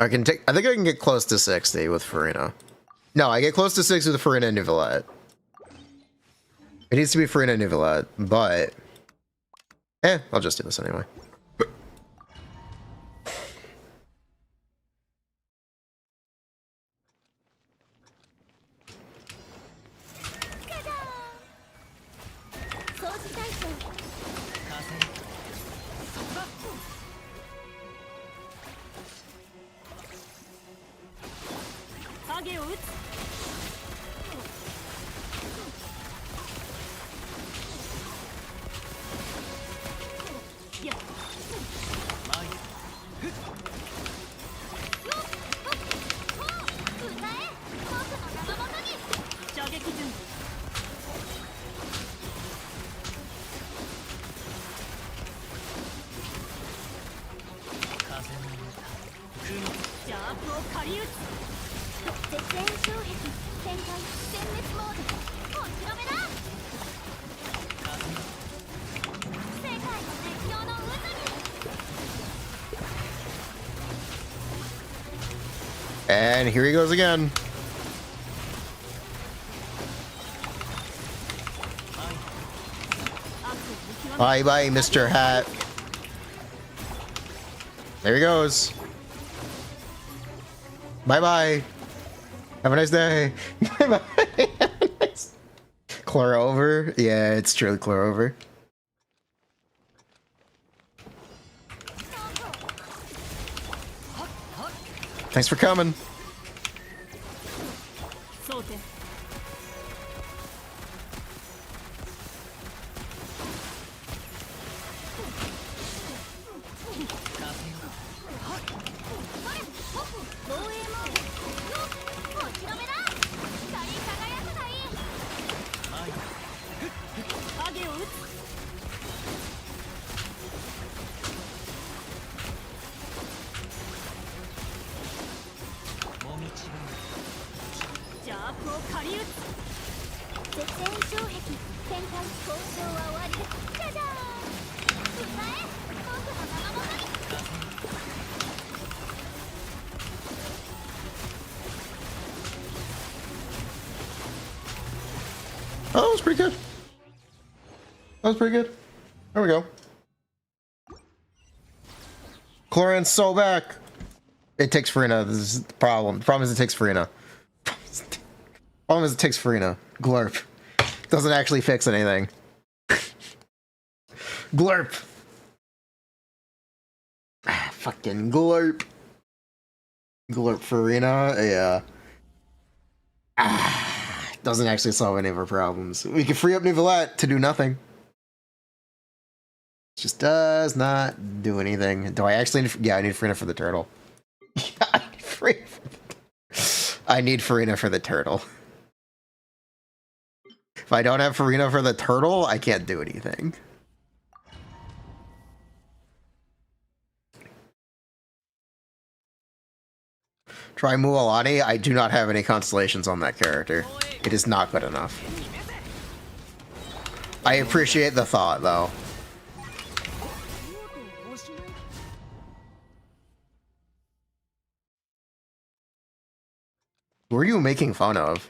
I think I can get close to 60 with Furina. No, I get close to 60 with Furina and Nuvolette. It needs to be Furina and Nuvolette, but I'll just do this anyway. And here he goes again. Bye bye, Mr. Hat. There he goes. Bye bye. Have a nice day. Bye bye. Chlorover? Yeah, it's truly Chlorover. Thanks for coming. Oh, that was pretty good. That was pretty good. There we go. Chlorine's so back. It takes Furina. This is the problem. The problem is it takes Furina. Problem is it takes Furina. Glurp. Doesn't actually fix anything. Glurp. Ah, fucking glurp. Glurp Furina. Yeah. Doesn't actually solve any of our problems. We can free up Nouvellette to do nothing. Just does not do anything. Do I actually need... Yeah, I need Furina for the turtle. Yeah, I need Furina for the turtle. If I don't have Furina for the turtle, I can't do anything. Try Mualani. I do not have any constellations on that character. It is not good enough. I appreciate the thought, though. Who are you making fun of?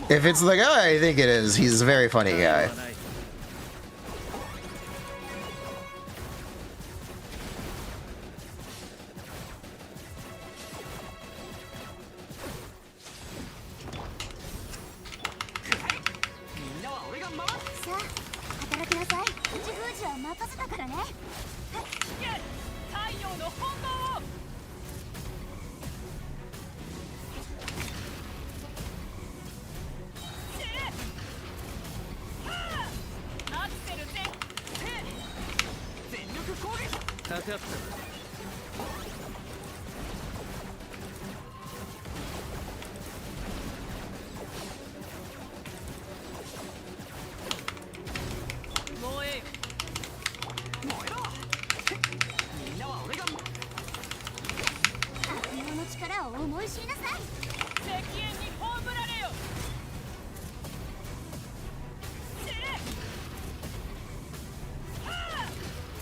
If it's the guy I think it is, he's a very funny guy.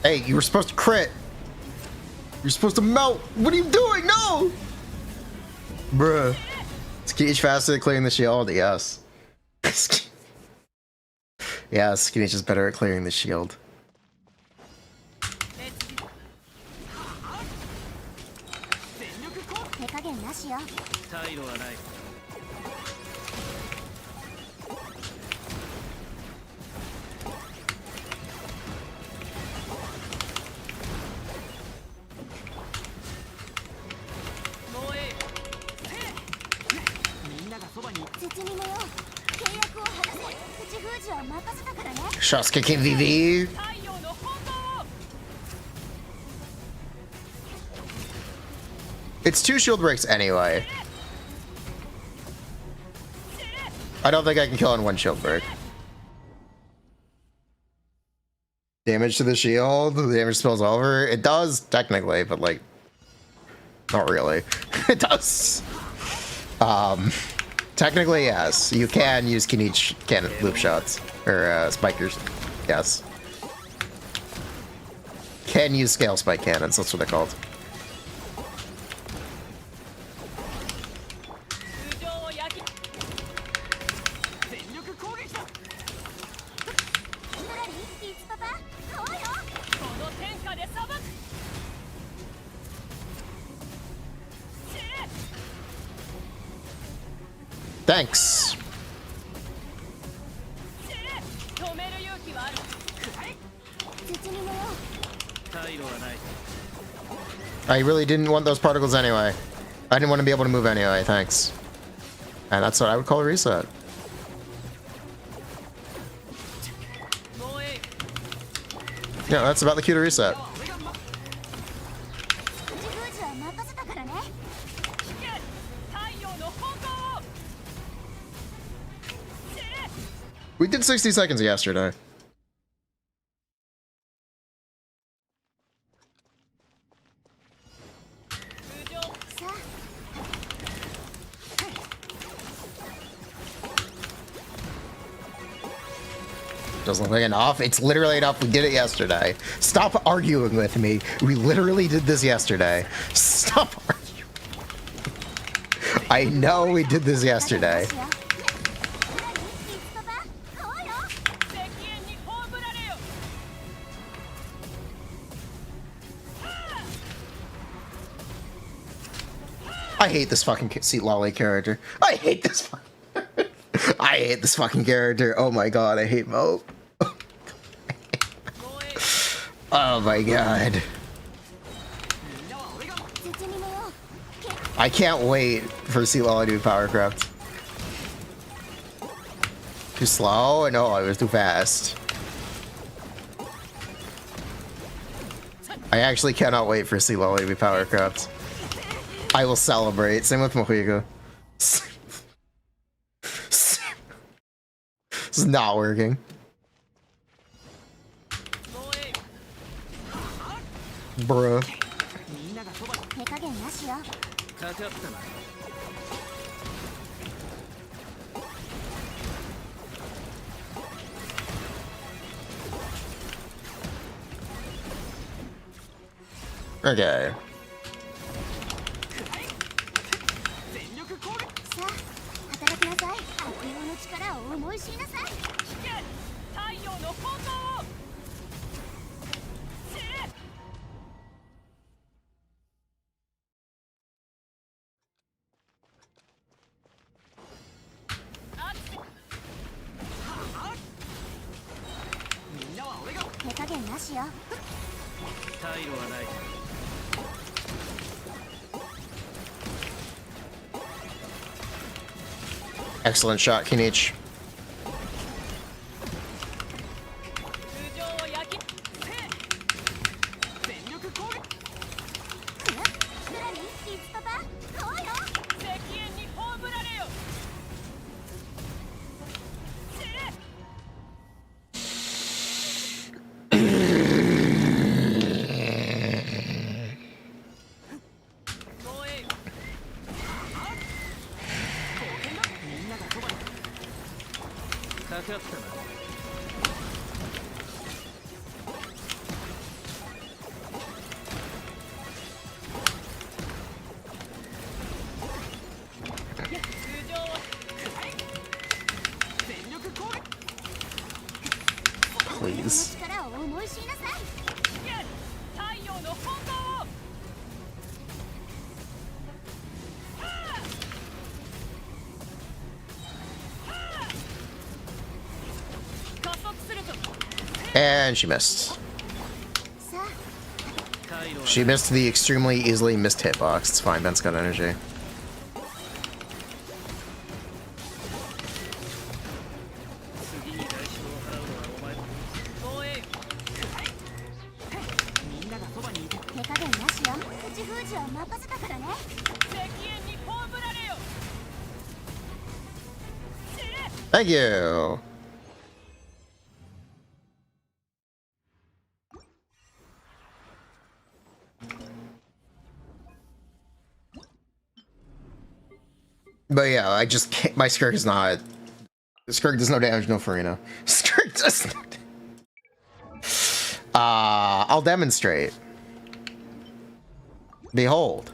Hey, you were supposed to crit. You're supposed to melt. What are you doing? No! Bruh. Is Kinich faster at clearing the shield? Yes. Yes, Kinich is better at clearing the shield. Shasuke KVV. It's 2 shield breaks anyway. I don't think I can kill in 1 shield break. Damage to the shield, the damage spills over. It does, technically, but like, not really. It does. Technically, yes. You can use Kinich cannon loop shots. Or, spikers. Yes. Can use scale spike cannons, that's what they're called. Thanks. I really didn't want those particles anyway. I didn't want to be able to move anyway, thanks. And that's what I would call a reset. Yeah, that's about the cue to reset. We did 60 seconds yesterday. Doesn't look like enough. It's literally enough. We did it yesterday. Stop arguing with me. We literally did this yesterday. Stop arguing. I know we did this yesterday. I hate this fucking Seat Lolly character. I hate this I hate this fucking character. Oh my god, I hate Mo. Oh my god. I can't wait for Seat Lolly to do Powercraft. Too slow? No, I was too fast. I actually cannot wait for Seat Lolly to be Powercraft. I will celebrate. Same with Mohigo. This is not working. Bruh. Okay. Excellent shot, Kinich. Please. And she missed. She missed the extremely easily missed hitbox. It's fine, Ben's got energy. Thank you. But yeah, I just can't. My Skirk is not. Skirk does no damage, no Furina. Skirk does not. I'll demonstrate. Behold.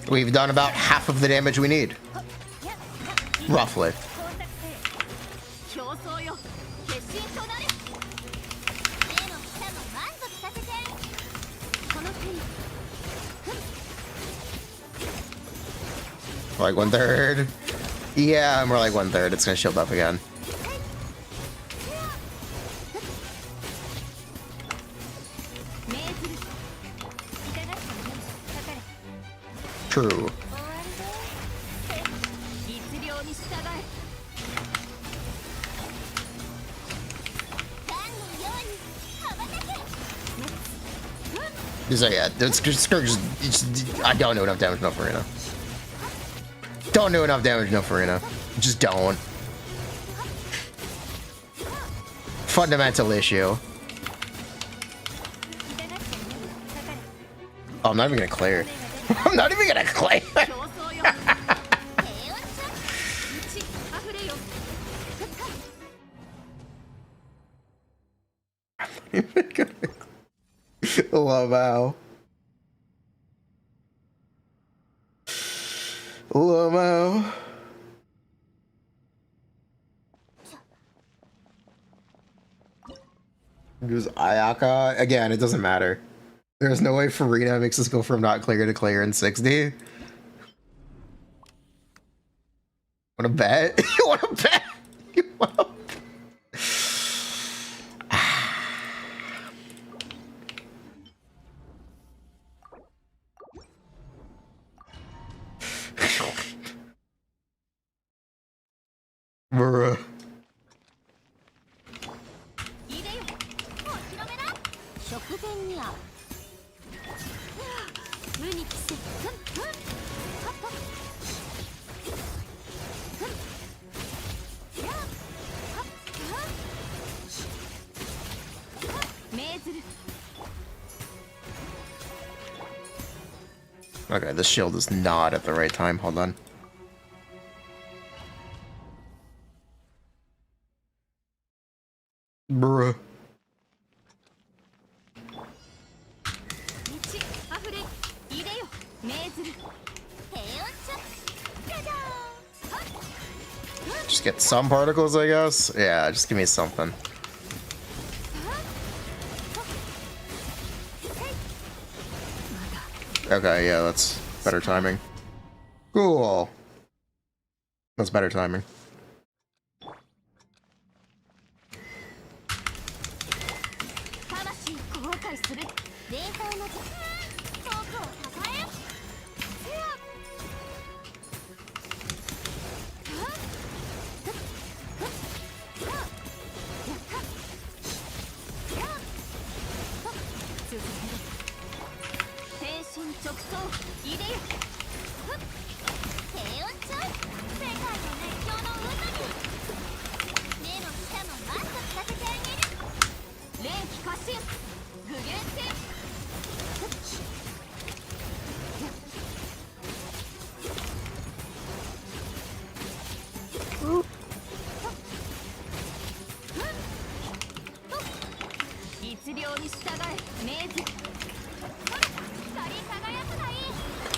We've done about half of the damage we need. Roughly. Like 1/3. Yeah, more like 1/3. It's gonna shield up again. True. So yeah, I don't do enough damage, no Furina. Don't do enough damage, no Furina. Just don't. Fundamental issue. Oh, I'm not even gonna clear. I'm not even gonna clear. Wow. Wow. Just Ayaka. Again, it doesn't matter. There's no way Furina makes us go from not clear to clear in 60. Wanna bet? You wanna bet? You wanna bet? Bruh. Okay, this shield is not at the right time. Hold on. Bruh. Just get some particles, I guess? Yeah, just give me something. Okay, yeah, that's better timing. Cool. That's better timing.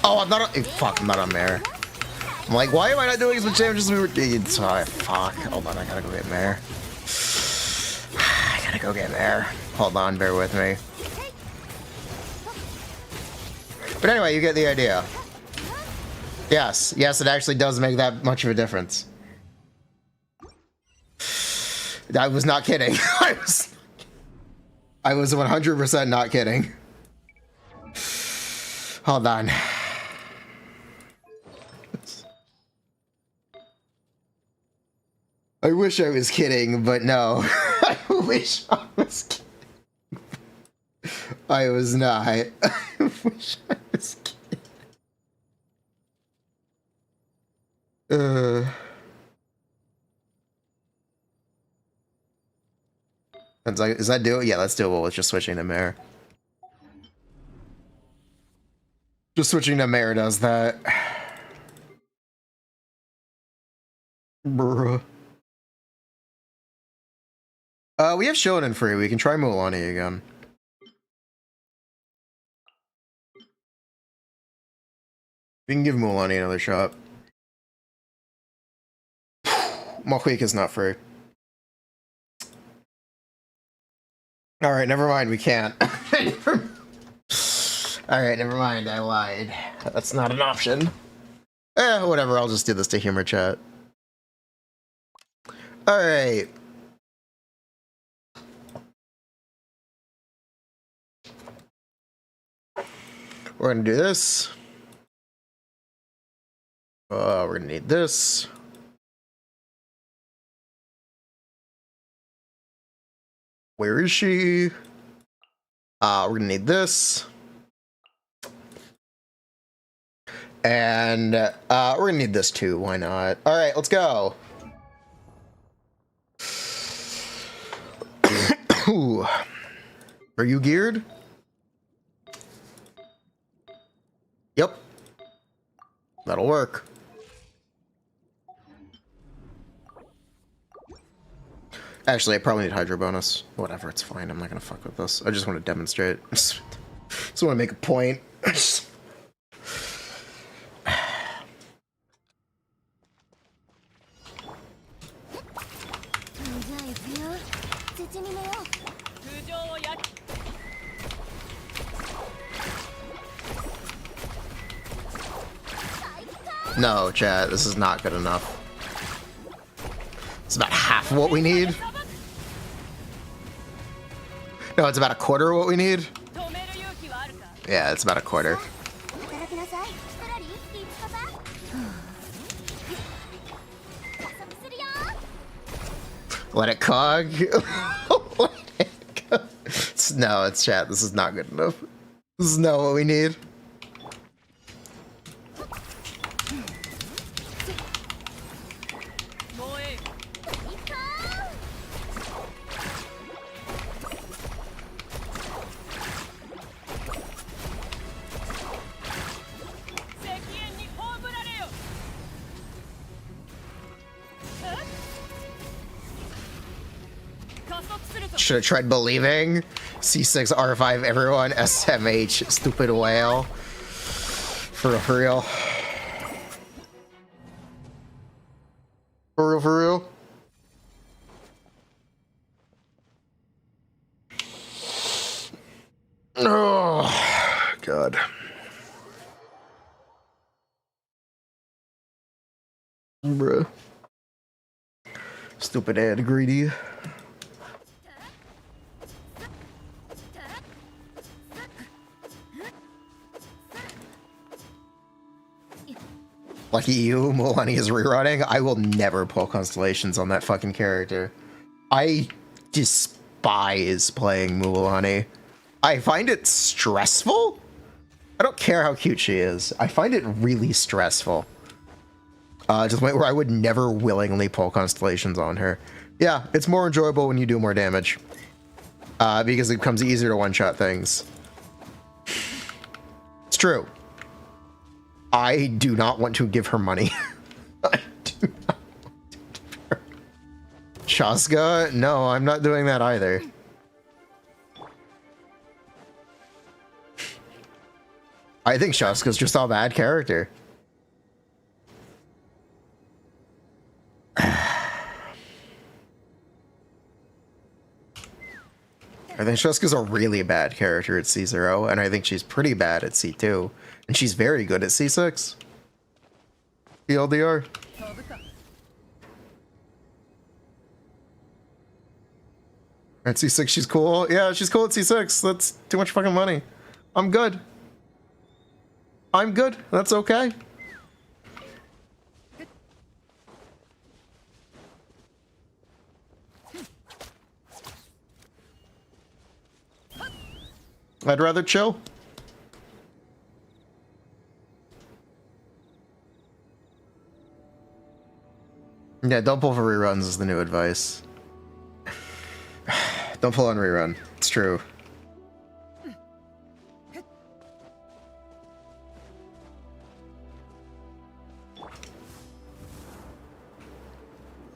Oh, I'm not on. Fuck, I'm not on Mare. I'm like, why am I not doing as much damage as we were doing? Fuck. Hold on, I gotta go get Mare. I gotta go get Mare. Hold on, bear with me. But anyway, you get the idea. Yes, yes, it actually does make that much of a difference. I was not kidding. I was 100% not kidding. Hold on. I wish I was kidding, but no. I wish I was kidding. I was not. I wish I was kidding. Is that doable? Yeah, that's doable with just switching to Mare. Just switching to Mare does that. Bruh. We have Shonen free. We can try Mulaney again. We can give Mulaney another shot. Mokwik is not free. Alright, never mind. We can't. Alright, never mind. I lied. That's not an option. Whatever, I'll just do this to humor chat. Alright. We're gonna do this. We're gonna need this. Where is she? We're gonna need this. And we're gonna need this too, why not? Alright, let's go. Ooh. Are you geared? Yep. That'll work. Actually, I probably need Hydro bonus. Whatever, it's fine. I'm not gonna fuck with this. I just want to demonstrate. Just want to make a point. No, chat, this is not good enough. It's about half what we need. No, it's about a quarter of what we need. Yeah, it's about a quarter. Let it cog. Let it go. No, it's chat. This is not good enough. This is not what we need. Should have tried believing. C6, R5, everyone. SMH, stupid whale. For real, for real. For real, for real. Oh, God. Bruh. Stupid and greedy. Lucky you, Mulaney is rerunning. I will never pull constellations on that fucking character. I despise playing Mulaney. I find it stressful. I don't care how cute she is. I find it really stressful. To the point where I would never willingly pull constellations on her. Yeah, it's more enjoyable when you do more damage. Because it becomes easier to one-shot things. It's true. I do not want to give her money. I do not want to give her. Shaska? No, I'm not doing that either. I think Shaska's just a bad character. I think Shaska's a really bad character at C0, and I think she's pretty bad at C2. And she's very good at C6. TLDR. At C6 she's cool. Yeah, she's cool at C6. That's too much fucking money. I'm good. I'm good. That's okay. I'd rather chill. Yeah, don't pull for reruns is the new advice. Don't pull on rerun. It's true.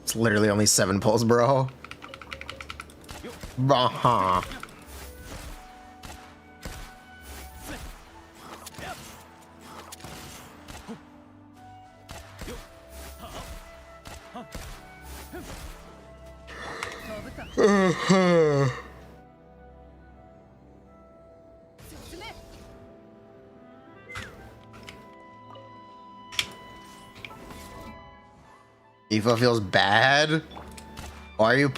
It's literally only 7 pulls, bro. Uh-huh. Aoife feels bad? Why are you...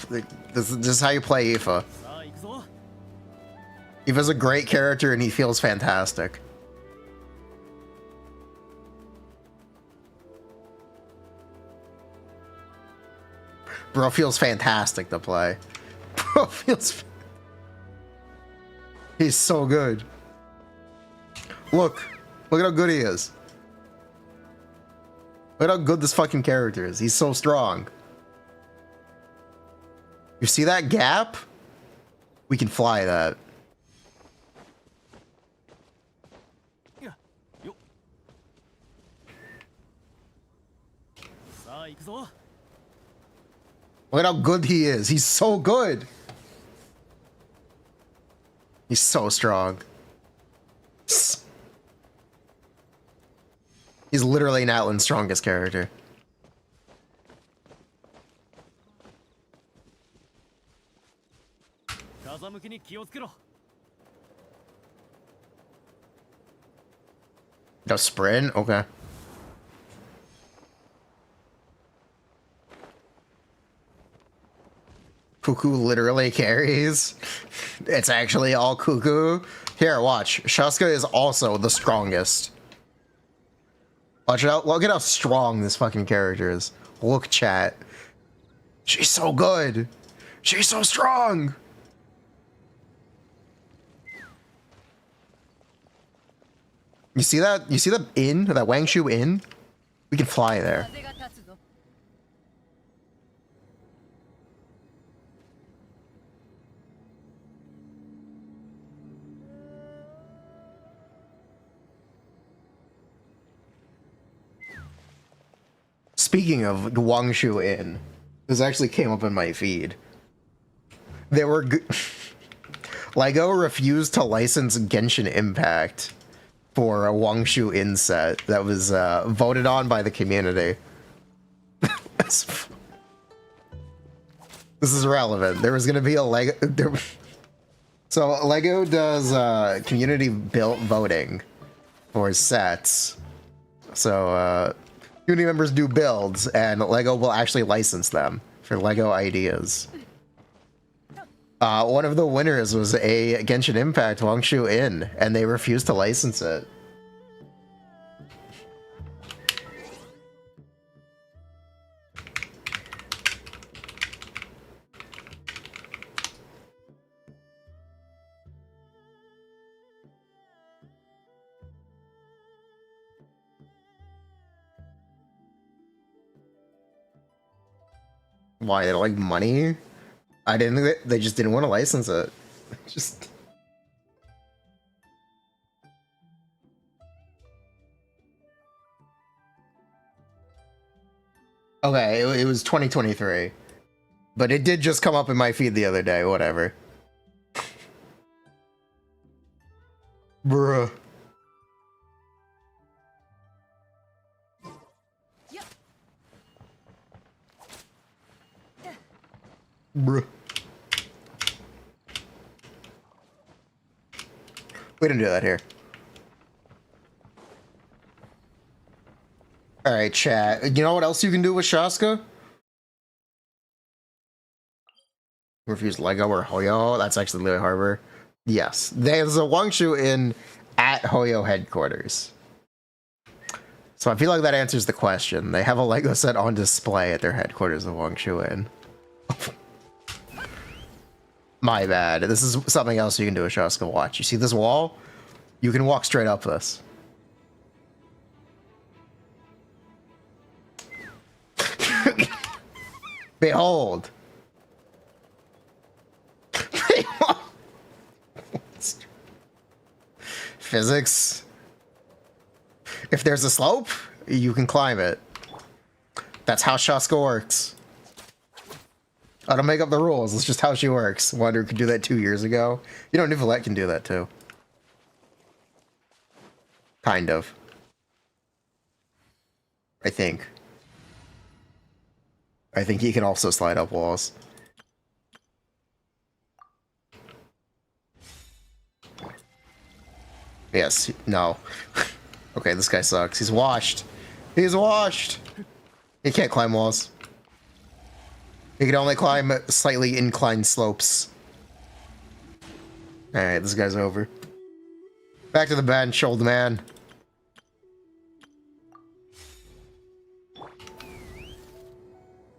This is how you play Aoife. Aoife's a great character and he feels fantastic. Bro feels fantastic to play. Bro feels... He's so good. Look at how good he is. Look at how good this fucking character is. He's so strong. You see that gap? We can fly that. Look at how good he is. He's so good. He's so strong. He's literally Natlan's strongest character. No sprint? Okay. Cuckoo literally carries. It's actually all Cuckoo. Here, watch. Shaska is also the strongest. Watch out. Look at how strong this fucking character is. Look, chat. She's so good. She's so strong. You see that? You see the inn? That Wangshu inn? We can fly there. Speaking of Wangshu Inn, this actually came up in my feed. There were LEGO refused to license Genshin Impact for a Wangshu Inn set that was voted on by the community. This is relevant. There was going to be a LEGO... So LEGO does community built voting for sets. So community members do builds, and LEGO will actually license them for LEGO ideas. One of the winners was a Genshin Impact Wangshu Inn, and they refused to license it. Why? They don't like money? I didn't think they just didn't want to license it. Just... Okay, it was 2023. But it did just come up in my feed the other day, whatever. Bruh. Bruh. We didn't do that here. Alright, chat. You know what else you can do with Shaska? Refuse Lego or Hoyo. That's actually Lily Harbor. Yes. There's a Wangshu Inn at Hoyo headquarters. So I feel like that answers the question. They have a Lego set on display at their headquarters of Wangshu Inn. My bad. This is something else you can do with Shaska. Watch. You see this wall? You can walk straight up this. Behold. Physics. If there's a slope, you can climb it. That's how Shaska works. I don't make up the rules. It's just how she works. Wonder could do that 2 years ago. You know, Nicolette can do that too. Kind of. I think. I think he can also slide up walls. Yes. No. Okay, this guy sucks. He's washed. He's washed. He can't climb walls. You can only climb slightly inclined slopes. Alright, this guy's over. Back to the bench, old man.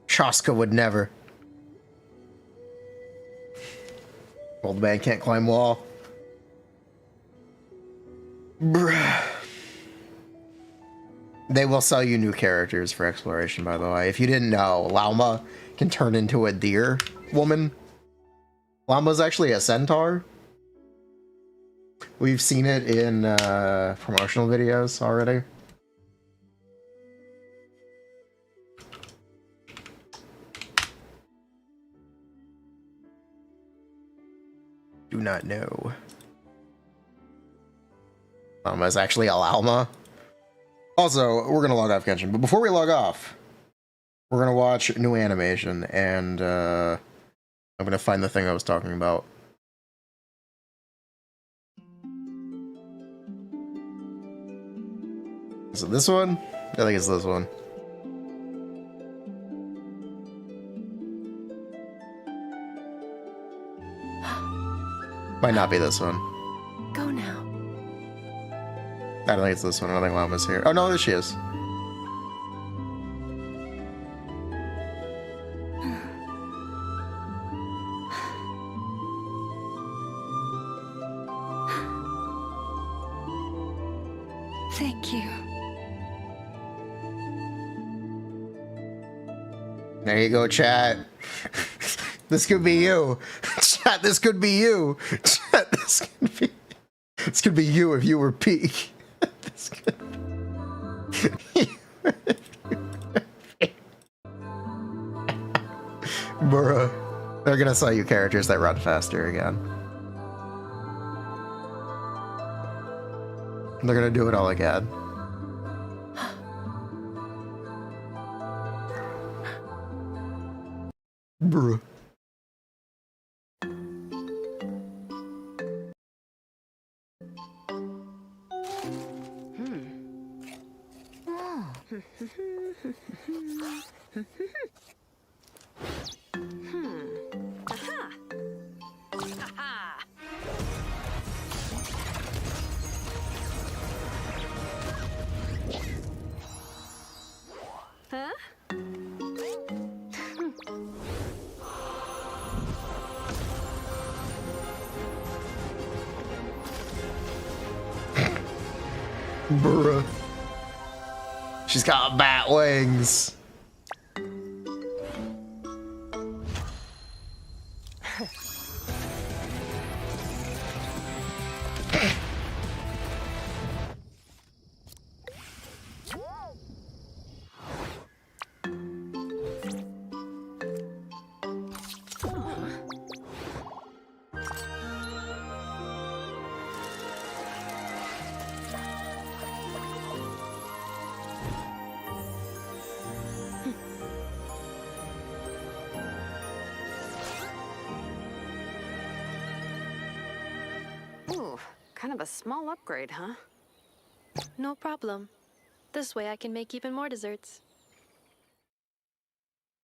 Chaska would never. Old man can't climb wall. Bruh. They will sell you new characters for exploration, by the way. If you didn't know, Lauma can turn into a deer woman. Lauma's actually a centaur. We've seen it in promotional videos already. Do not know. Lauma's actually a Lauma. Also, we're gonna log off Genshin, but before we log off, we're gonna watch new animation, and I'm gonna find the thing I was talking about. Is it this one? I think it's this one. Might not be this one. Go now. I don't think it's this one. I don't think Llama's here. Oh no, there she is. Thank you. There you go, chat. This could be you. Chat, this could be you. Chat, this could be you if you were Peak. This could Bruh. They're gonna sell you characters that run faster again. They're gonna do it all again. Bruh. Bruh. She's got bat wings. Kind of a small upgrade, huh? No problem. This way I can make even more desserts.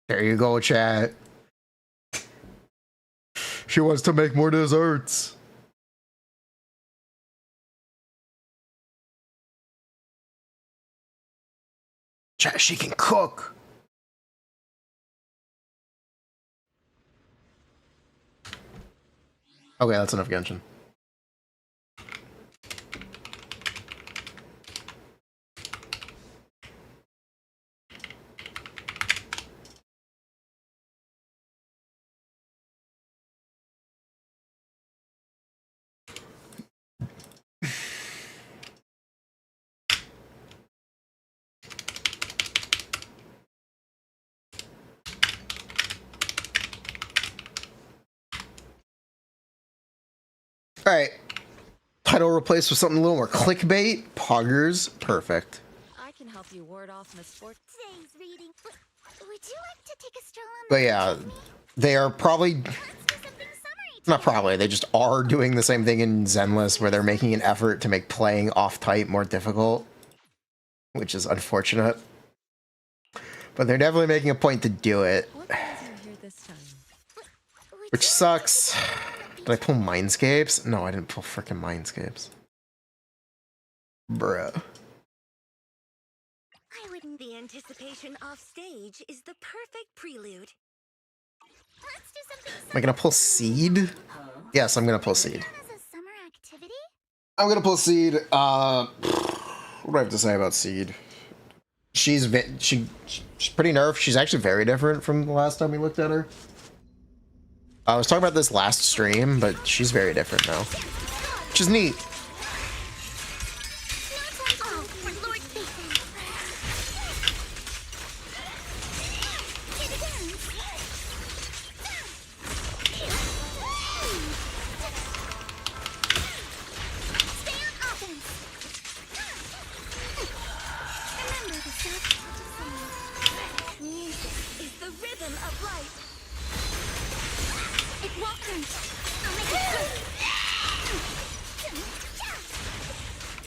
There you go, chat. She wants to make more desserts. Chat, she can cook. Okay, that's enough Genshin. Alright. Title replaced with something a little more clickbait. Poggers. Perfect. I can help you ward off misfortune. Today's reading. Would you like to take a stroll on But yeah, they are probably... Not probably, they just are doing the same thing in Zenless, where they're making an effort to make playing off-type more difficult. Which is unfortunate. But they're definitely making a point to do it. What brings you here Which sucks. Did I pull Mindscapes? No, I didn't pull frickin' Mindscapes. Bruh. I wouldn't. The anticipation off stage is the perfect prelude. Let's do something. Am I gonna pull Seed? Yes, I'm gonna pull Seed. As a summer activity? I'm gonna pull Seed. What do I have to say about Seed? She's pretty nerfed. She's actually very different from the last time we looked at her. I was talking about this last stream, but she's very different now, which is neat.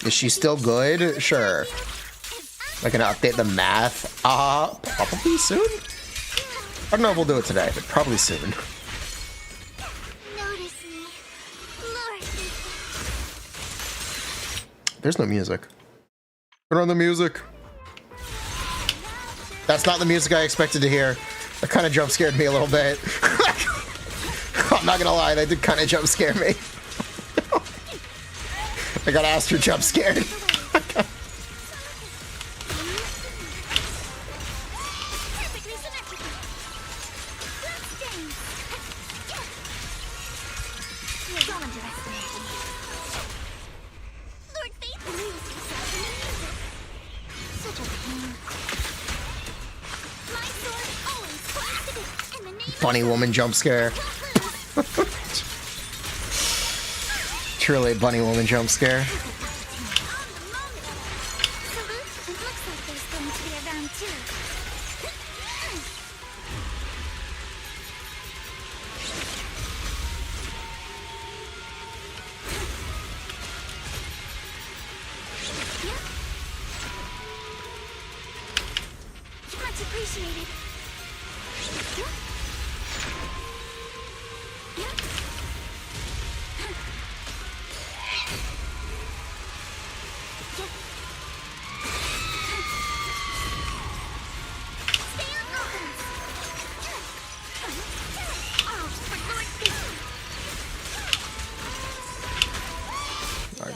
Is she still good? Sure. Am I gonna update the math? Probably soon? I don't know if we'll do it today, but probably soon. There's no music. Turn on the music. That's not the music I expected to hear. That kind of jump scared me a little bit. I'm not gonna lie, that did kind of jump scare me. I got Astro jump scared. Bunny woman jump scare. Truly a bunny woman jump scare.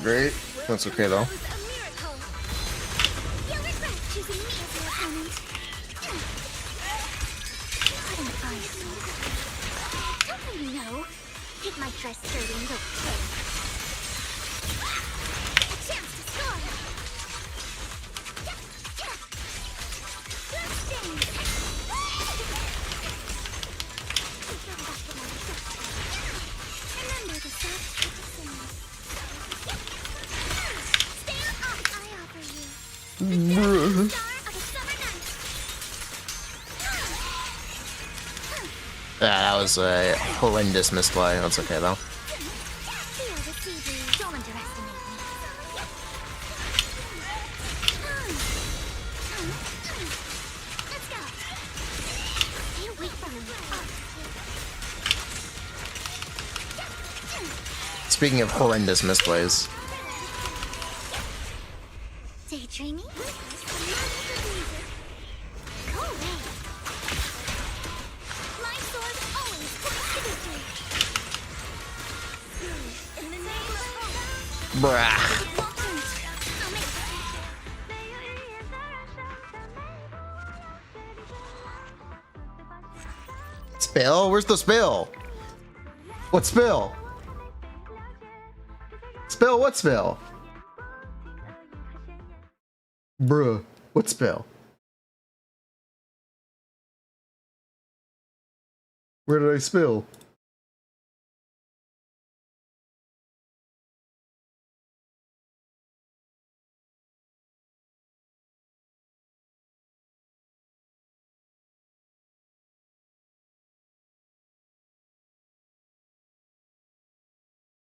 Great. That's okay though. Yeah, that was a horrendous misplay. That's okay though. Speaking of horrendous misplays. Daydreaming? Bruh. Spill? Where's the spill? What spill? Spill? What spill? Bruh. What spill? Where did I spill?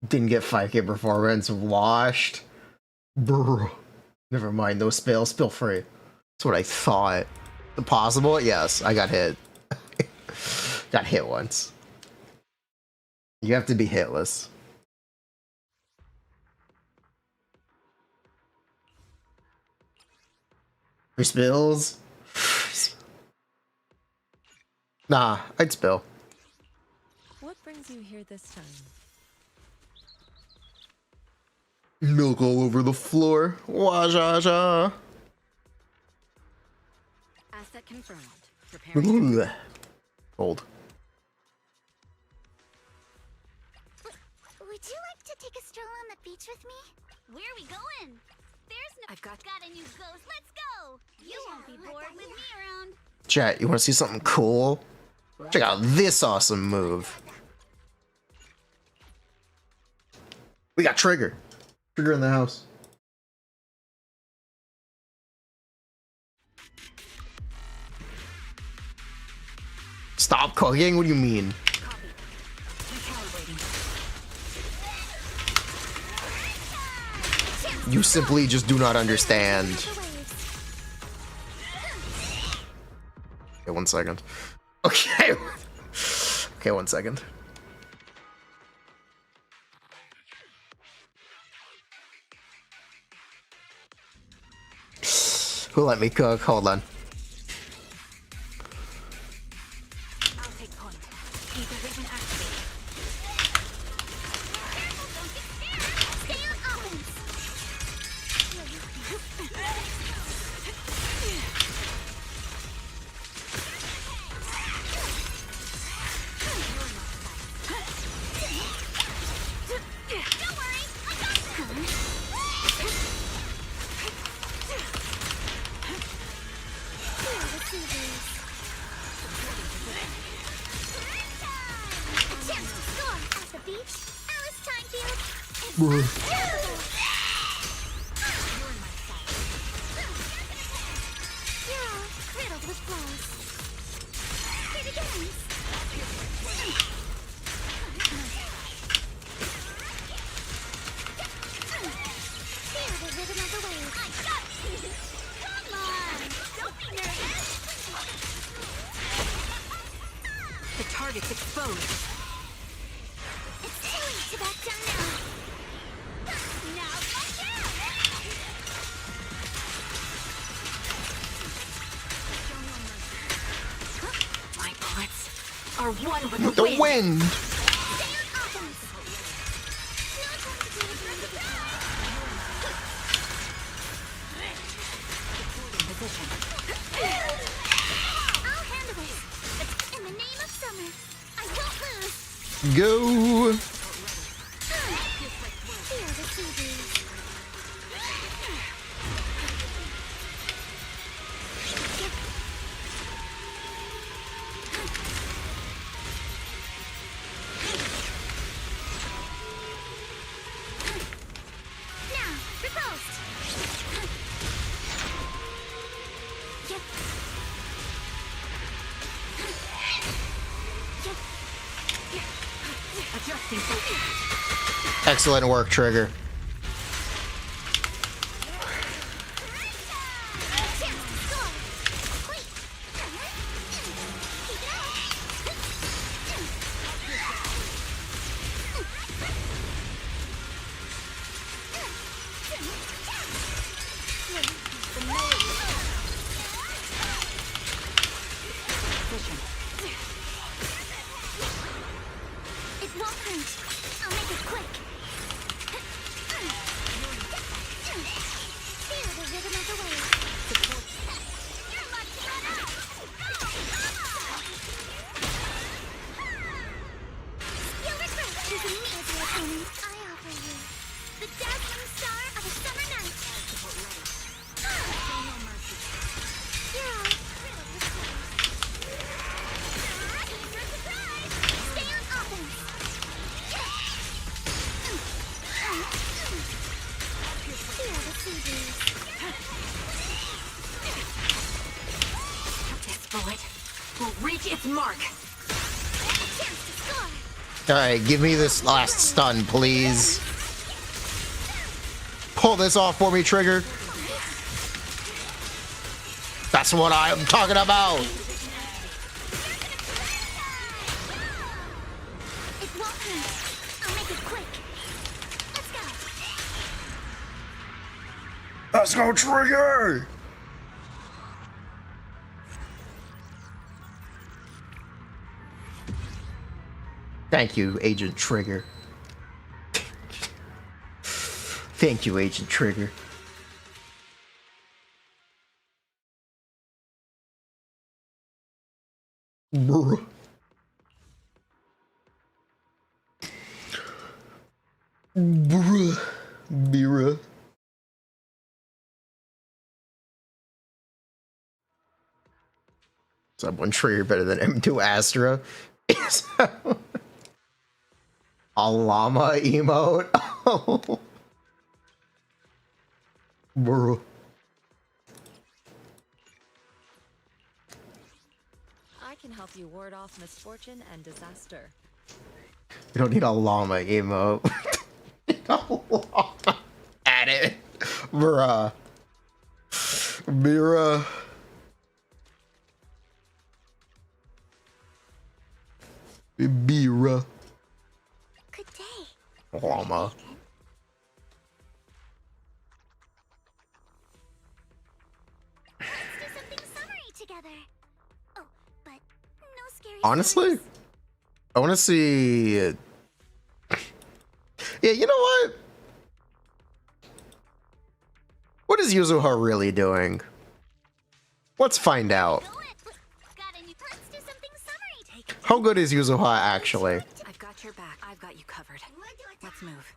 Didn't get 5K performance, washed. Brr. Never mind, no spill, spill free. That's what I thought. Possible? Yes, I got hit. Got hit once. You have to be hitless. For spills? Nah, I'd spill. What brings you here this time? Milk all over the floor. Wajaja. Asset confirmed. Preparing. Old. Would you like to take a stroll on the beach with me? Where are we going? There's no. I've got a new ghost. Let's go. You won't be bored with me around. Chat, you want to see something cool? Check out this awesome move. We got Trigger. Trigger in the house. Stop cooking? What do you mean? You simply just do not understand. Okay, 1 second. Okay. Okay, 1 second. Who let me cook? Hold on. I'll take point. Ether vision activated. Stay on offense. Don't worry, I got this. The target's exposed. It's too late to back down now. Now watch out! My bullets are one with The wind. Stay on offense. No time to do it I'll handle it. In the name of summer, I won't lose. Go. Feel the sea breeze. Now, repulsed. adjusting focus. Excellent work, Trigger. It won't hurt. I'll make it quick. Feel the rhythm of the wave. You're about to run out. Theorycrafter is a measly opponent. I offer you the dazzling star of a summer night. You're all riddled with surprise. Stay on offense. Feel the sea breeze. This bullet will reach its mark. Chance to score. Alright, give me this last stun, please. Pull this off for me, Trigger. That's what I'm talking about. It won't hurt. Let's go, Trigger! Thank you, Agent Trigger. Thank you, Agent Trigger. Bruh. Bruh. Bruh. Is that one trigger better than M2 Astra? A llama emote? Oh. Bruh. I can help you ward off misfortune and disaster. You don't need a llama emote. At it. Bruh. Bruh. Bruh. Good day. Llama. Let's do something summery together. Oh, but no scary Honestly, stories. I want to see. Yeah, you know what? What is Yuzuha really doing? Let's find out. Let's do something summery. How good is Yuzuha actually? I've got your back. I've got you covered. Let's move.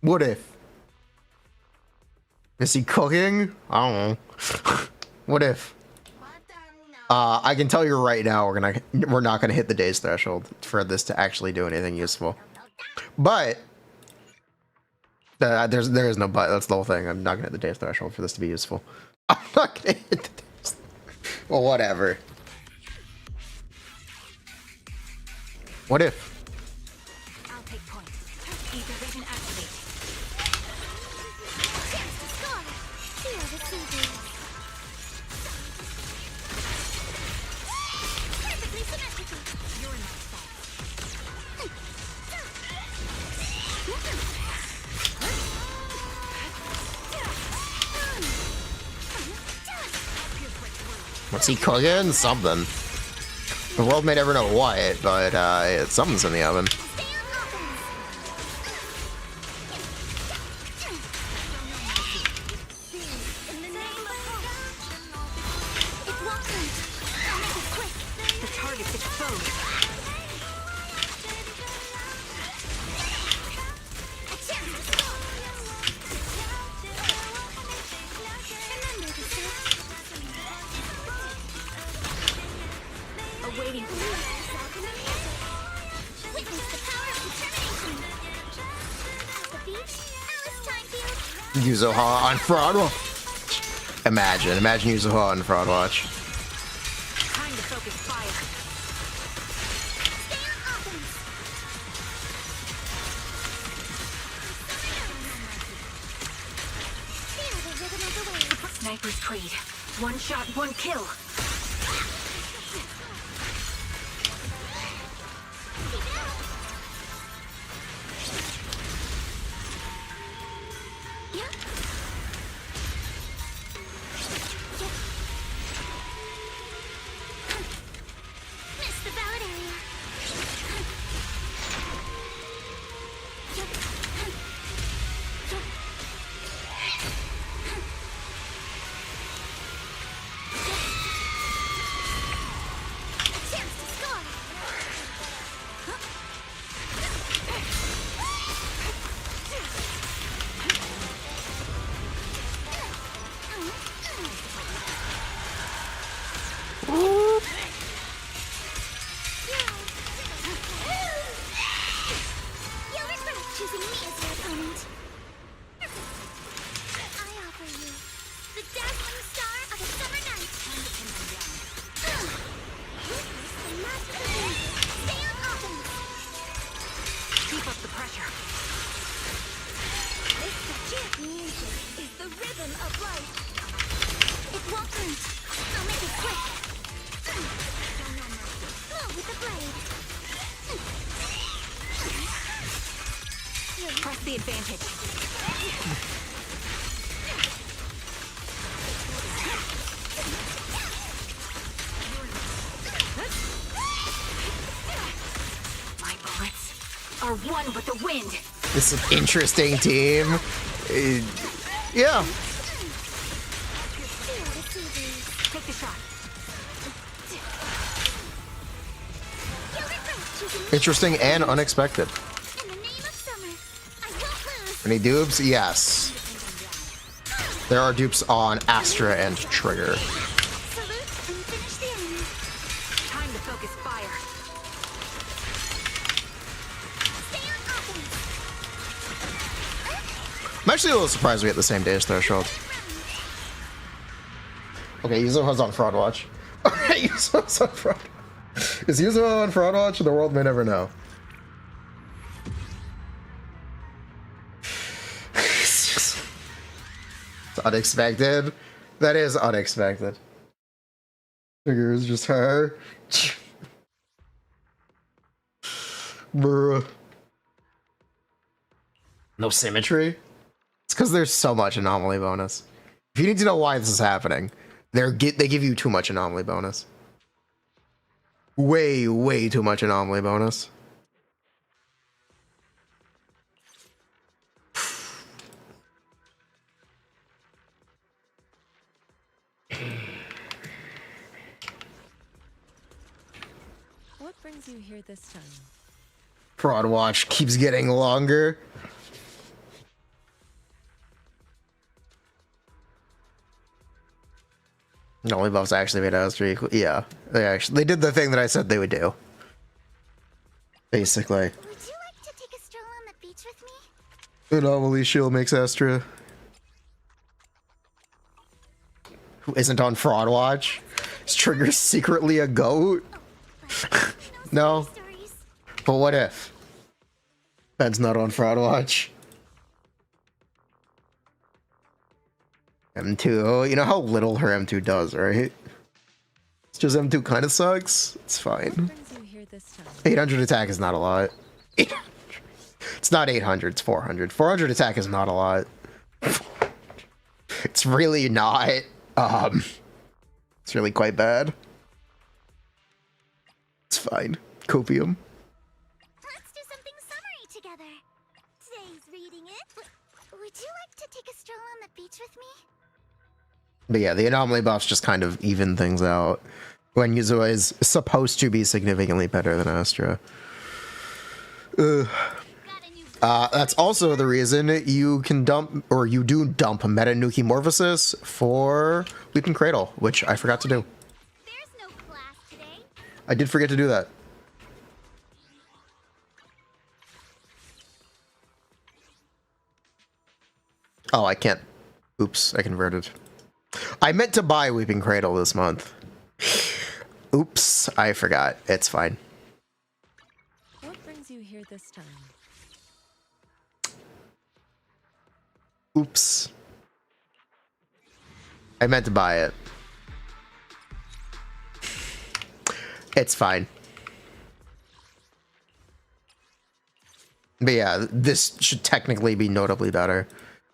What if? Is he cooking? I don't know. What if? I can tell you right now, we're not gonna hit the days threshold for this to actually do anything useful. But there is no but. That's the whole thing. I'm not gonna hit the days threshold for this to be useful. I'm not gonna hit the days. Well, whatever. What if? I'll take point. Ether vision activate. Chance to score. Feel the soothing. Perfectly symmetrical. You're in my sight. What's he cooking? Something. The world may never know what, but something's in the oven. Stay on offense. In the name of hope. It won't hurt. I'll make it quick. The target's exposed. A chance to score. Remember the search. Awaiting. Witness the power of determination. At the beach, Alice Timefield. Yuzuha on Fraud Watch. Imagine Yuzuha on Fraud Watch. Time to focus fire. Stay on offense. Feel the rhythm of the waves. Sniper's Creed. One shot, one kill. Miss the ballot area. A chance to score. You'll regret choosing me as your opponent. I offer you the dazzling star of a summer night. Witness the last of the day. Stay on offense. Keep up the pressure. This magic music is the rhythm of life. It won't hurt. I'll make it quick. Blow with the blade. Press the advantage. are one with the wind. This is an interesting team. Yeah. Take the shot. Interesting and unexpected. In the name of summer, I won't lose. Any dupes? Yes. There are dupes on Astra and Trigger. Salute and finish the enemy. Time to focus fire. Stay on offense. I'm actually a little surprised we hit the same damage threshold. Okay, Yuzuha's on Fraud Watch. Okay, Yuzuha's on Fraud. Is Yuzuha on Fraud Watch? The world may never know. It's unexpected. That is unexpected. Figure is just her. Bruh. No symmetry? It's because there's so much anomaly bonus. If you need to know why this is happening, they give you too much anomaly bonus. Way too much anomaly bonus. What brings you here this time? Fraud Watch keeps getting longer. Only buffs actually made Astra equal. Yeah, they did the thing that I said they would do. Basically. Would you like to take a stroll on the beach with me? Anomaly Shield makes Astra. Who isn't on Fraud Watch? Is Trigger secretly a goat? No. Stories. But what if? Ben's not on Fraud Watch. M2, you know how little her M2 does, right? It's just M2 kind of sucks. It's fine. What brings you here this time? 800 attack is not a lot. 800. It's not 800, it's 400. 400 attack is not a lot. It's really not. It's really quite bad. It's fine. Copium. Let's do something summery together. Today's reading it. Would you like to take a stroll on the beach with me? But yeah, the anomaly buffs just kind of even things out. When Yuzuha is supposed to be significantly better than Astra. That's also the reason you can dump, or you do dump Metanuki Morphosis for Weeping Cradle, which I forgot to do. There's no class today. I did forget to do that. Oh, I can't. Oops, I converted. I meant to buy Weeping Cradle this month. Oops, I forgot. It's fine. What brings you here this time? Oops. I meant to buy it. It's fine. But yeah, this should technically be notably better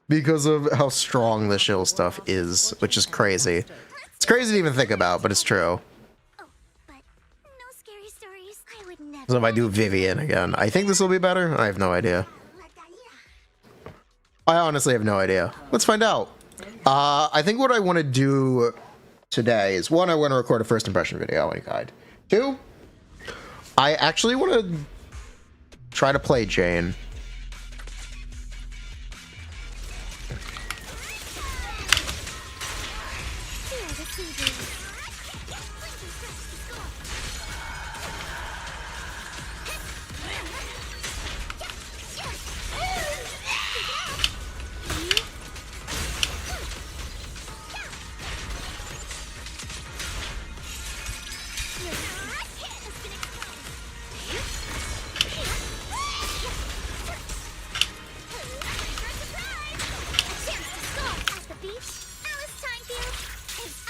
because of how strong the shield stuff is, which is crazy. It's crazy to even think about, but it's true. Oh, but no scary stories. I would never. So if I do Vivian again, I think this will be better. I have no idea. I honestly have no idea. Let's find out. I think what I want to do today is, one, I want to record a first impression video on Honkai. Two, I actually want to try to play Jane.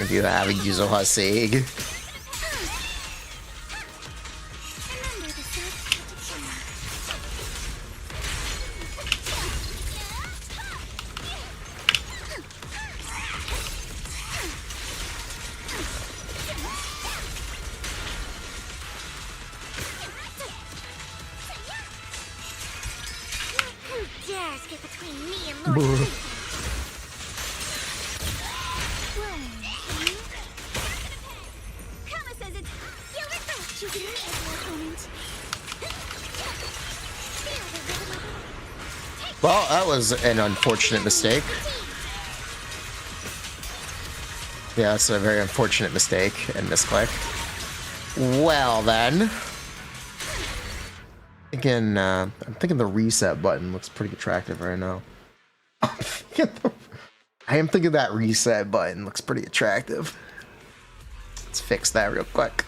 If you have a Yuzuha Sig. dares get between me and Lord Satan? Kama says it's you'll regret choosing me as your opponent. Well, that was an unfortunate mistake. Yeah, it's a very unfortunate mistake and misclick. Well then. Again, I'm thinking the reset button looks pretty attractive right now. I am thinking that reset button looks pretty attractive. Let's fix that real quick.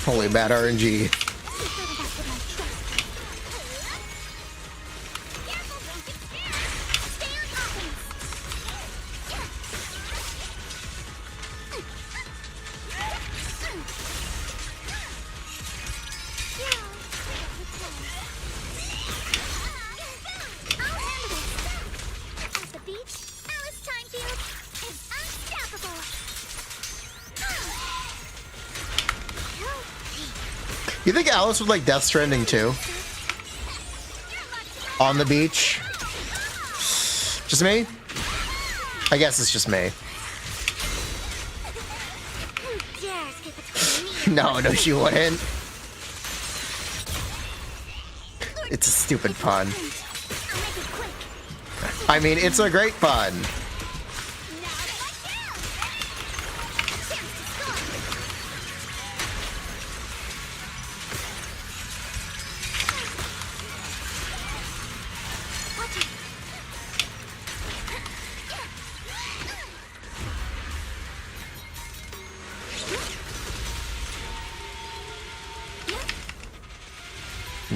Holy bad RNG. You think Alice would like Death Stranding too? On the beach? Just me? I guess it's just me. No, she wouldn't. It's a stupid pun. I mean, it's a great pun.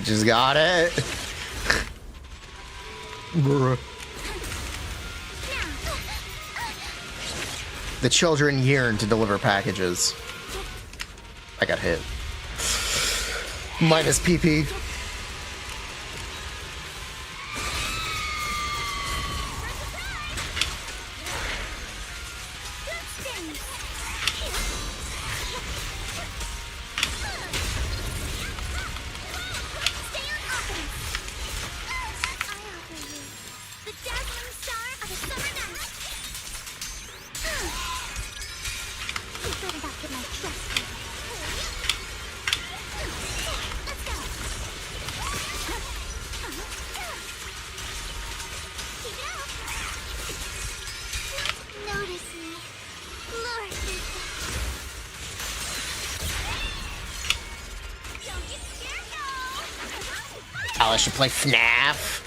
Just got it. The children yearn to deliver packages. I got hit. Minus PP. I should play FNAF.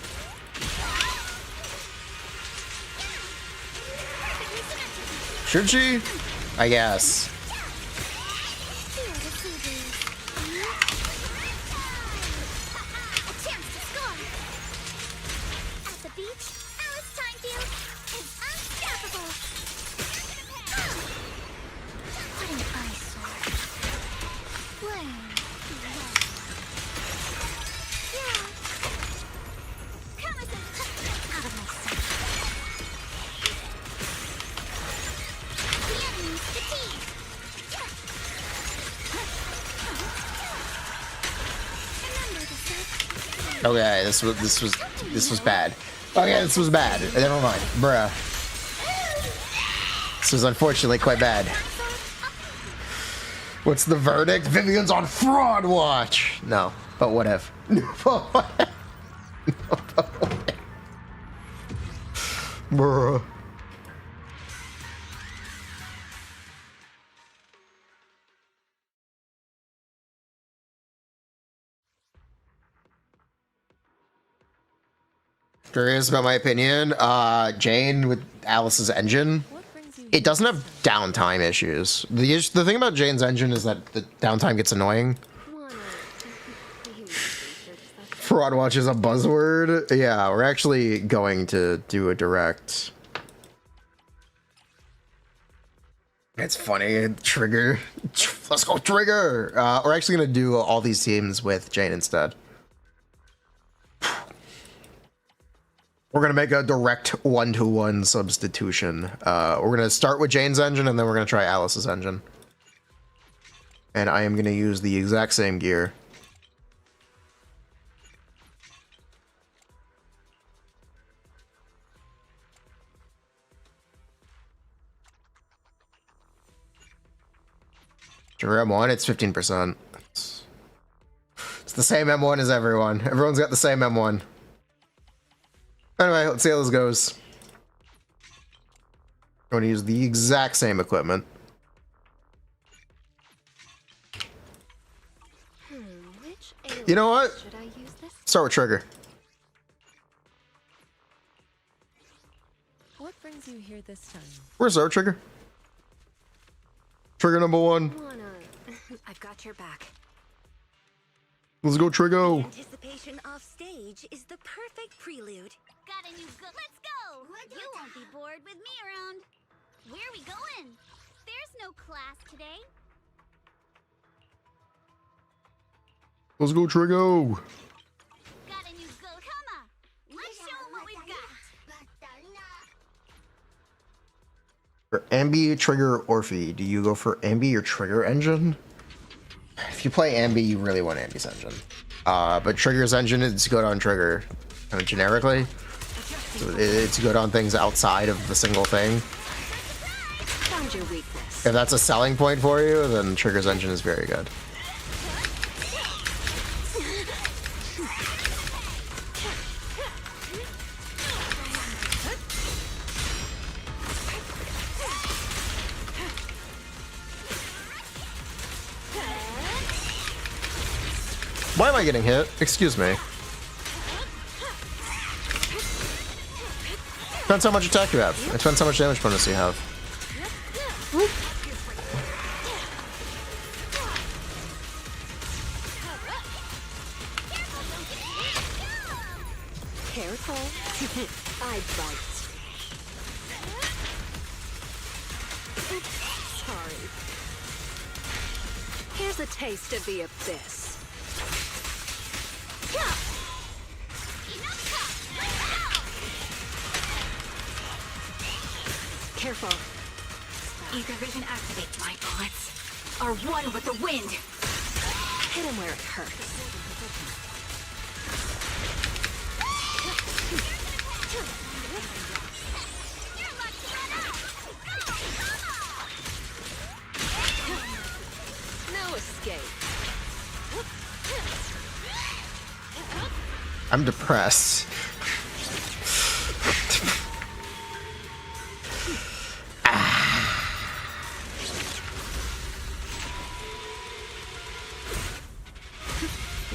Should she? I guess. Okay, this was bad. Okay, this was bad. Never mind, bruh. This was unfortunately quite bad. What's the verdict? Vivian's on fraud watch. No, but whatever. Bruh. Curious about my opinion. Jane with Alice's engine, it doesn't have downtime issues. The thing about Jane's engine is that the downtime gets annoying. Fraud watch is a buzzword. Yeah, we're actually going to do a direct. It's funny. Trigger. Let's go, Trigger. We're actually gonna do all these teams with Jane instead. We're gonna make a direct 1-to-1 substitution. We're gonna start with Jane's engine, and then we're gonna try Alice's engine. And I am gonna use the exact same gear. Trigger M1, it's 15%. It's the same M1 as everyone. Everyone's got the same M1. Anyway, let's see how this goes. I'm going to use the exact same equipment. You know what? Should I use this? Start with Trigger. What brings you here this time? Where's our Trigger? Trigger number 1. I've got your back. Let's go, Trigger. Anticipation off stage is the perfect prelude. Got a new go. Let's go! You won't be bored with me around. Where are we going? There's no class today. Let's go, Trigger. Got a new go. Come on. Let's show 'em what we've got. For Ambi, Trigger, Orphe, do you go for Ambi or Trigger engine? If you play Ambi, you really want Ambi's engine. But Trigger's engine is good on Trigger, kind of generically. So it's good on things outside of the single thing. Found your weakness. If that's a selling point for you, then Trigger's engine is very good. Why am I getting hit? Excuse me. Depends how much attack you have. It depends how much damage bonus you have. Careful. I bite. Oops, sorry. Here's a taste of the abyss. Careful. Ether vision activates. My bullets are one with the wind. Hit him where it hurts. No escape. I'm depressed.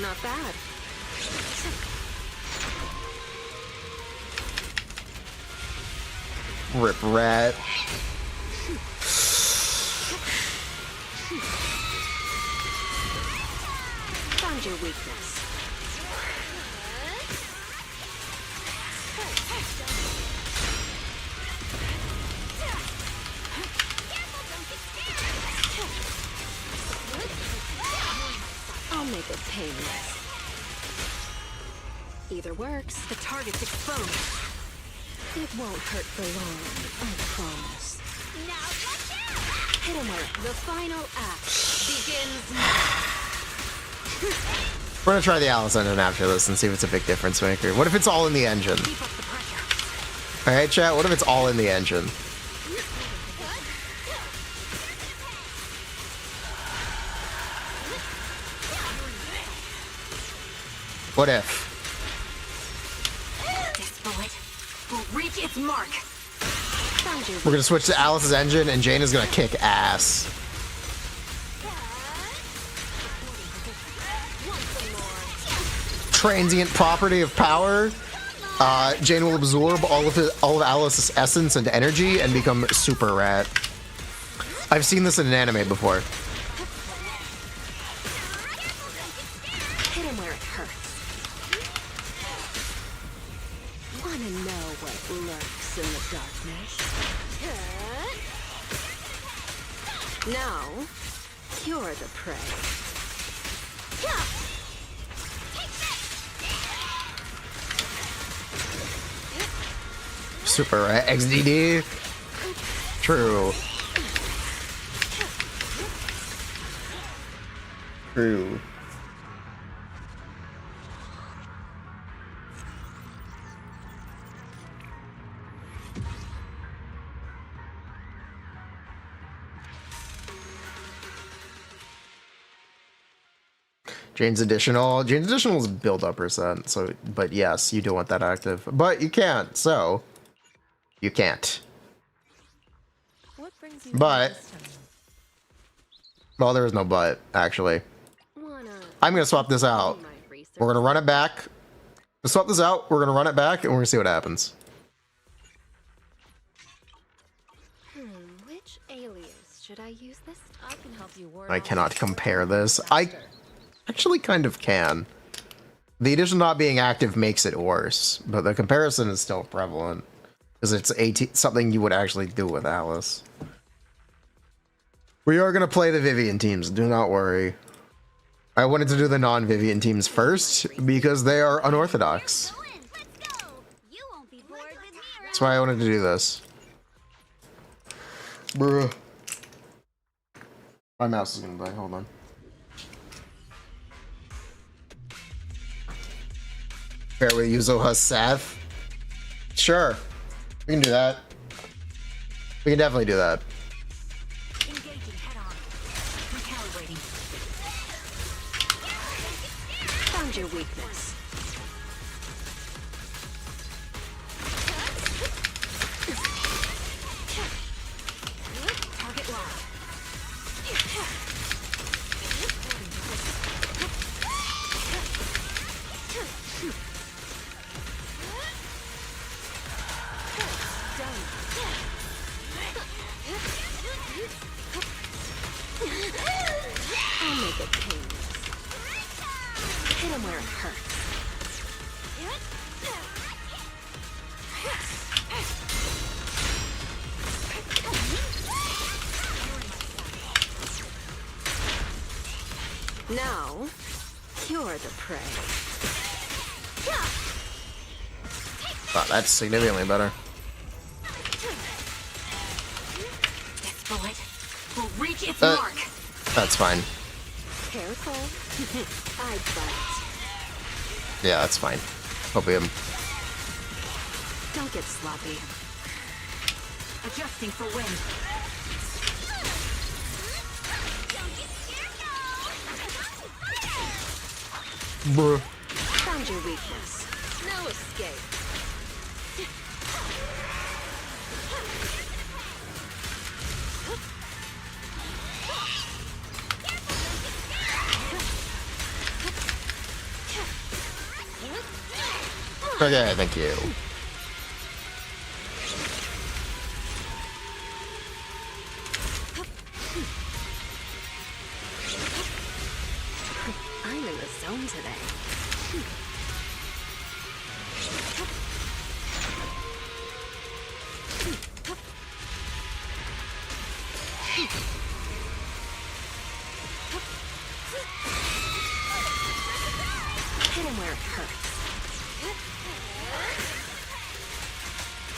Not bad. Rip rat. Found your weakness. I'll make it painless. Either works. The target's exposed. It won't hurt for long, I promise. Now watch out! Hit him where the final act begins now. We're gonna try the Alice engine after this and see if it's a big difference maker. What if it's all in the engine? Keep up the pressure. Alright, chat, what if it's all in the engine? What if? This bullet will reach its mark. Found your We're gonna switch to Alice's engine and Jane is gonna kick ass. Transient property of power. Jane will absorb all of Alice's essence and energy and become super rat. I've seen this in an anime before. hit him where it hurts. Wanna know what lurks in the darkness? Now, you're the prey. Super, right? XDD? True. True. Jane's Additional. Jane's Additional is build up percent, so but yes, you do want that active. But you can't, so you can't. What brings you But this time? well, there is no but, actually. Wanna I'm gonna swap this out. my research? We're gonna run it back. Let's swap this out, we're gonna run it back, and we're gonna see what happens. Which alias should I use this? I can help you ward I off cannot this compare horrible this. I disaster. actually kind of can. The addition not being active makes it worse, but the comparison is still prevalent. Because it's something you would actually do with Alice. We are going to play the Vivian teams, do not worry. I wanted to do the non-Vivian teams first, because they are unorthodox. Let's go. You won't be bored with me around. That's why I wanted to do this. Bruh. My mouse is going to die, hold on. Pair with Yuzo Seth. Sure. We can do that. We can definitely do that. Engaging head on. Recalibrating. Found your weakness. Target locked. I'll make it painless. Hit him where it hurts. Now, you're the prey. Oh, that's significantly better. This bullet will reach its mark. That's fine. Careful. I'd bite. Yeah, that's fine. Hopium. Don't get sloppy. Adjusting for wind. Bruh. Found your weakness. No escape. Okay, thank you. I'm in the zone today. Hit him where it hurts.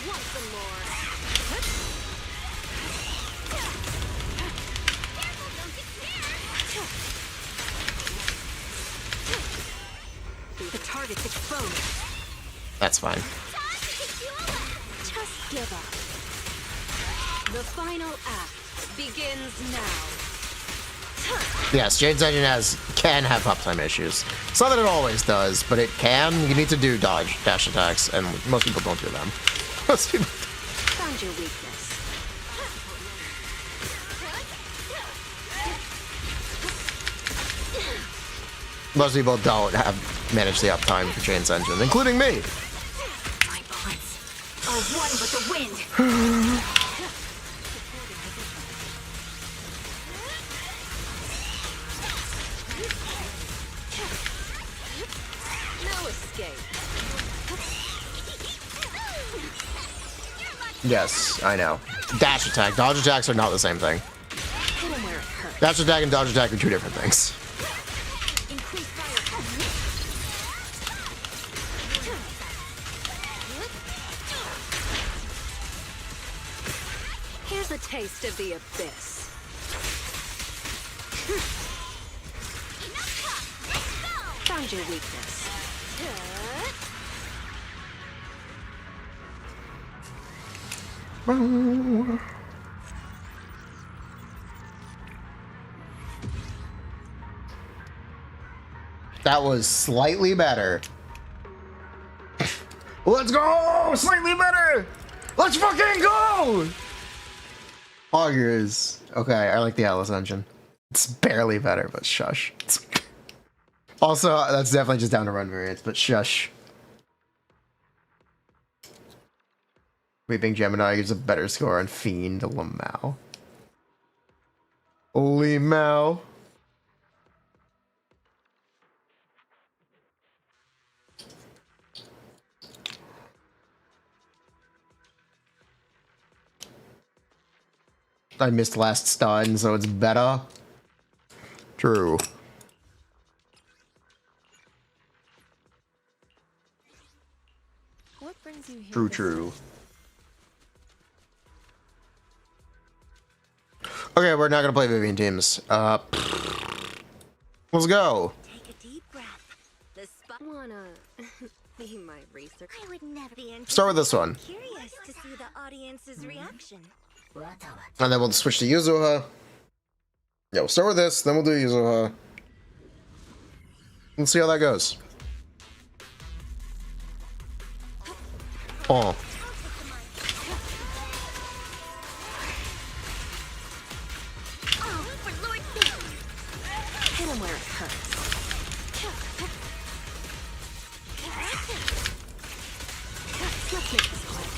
Want some more? The target's exposed. That's fine. Just give up. The final act begins now. Yes, Jane's Engine can have uptime issues. It's not that it always does, but it can. You need to do dash attacks, and most people don't do them. Most people. Found your weakness. Most people don't have managed the uptime for Jane's Engine, including me. My bullets are one with the wind. No escape. Yes, I know. Dash attack. Dodge attacks are not the same thing. Hit him Dash attack and dodge attack are two different things. Increase fire. Here's a taste of the abyss. Found your weakness. That was slightly better. Let's go! Slightly better! Let's fucking go! Augers. Okay, I like the Atlas engine. It's barely better, but shush. Also, that's definitely just down to run variance, but shush. Weeping Gemini gives a better score on Fiend Lamau. Limau. I missed last stun, so it's better. True. What brings you here? True. Okay, we're not gonna play Vivian teams. Let's go. Take a deep breath. The spot wanna be my research. I would never be Start with this one. Curious to see the audience's reaction. And then we'll switch to Yuzuha. Yeah, we'll start with this, then we'll do Yuzuha. Let's see how that goes. Oh. Hit him where it hurts. Let's make this quick.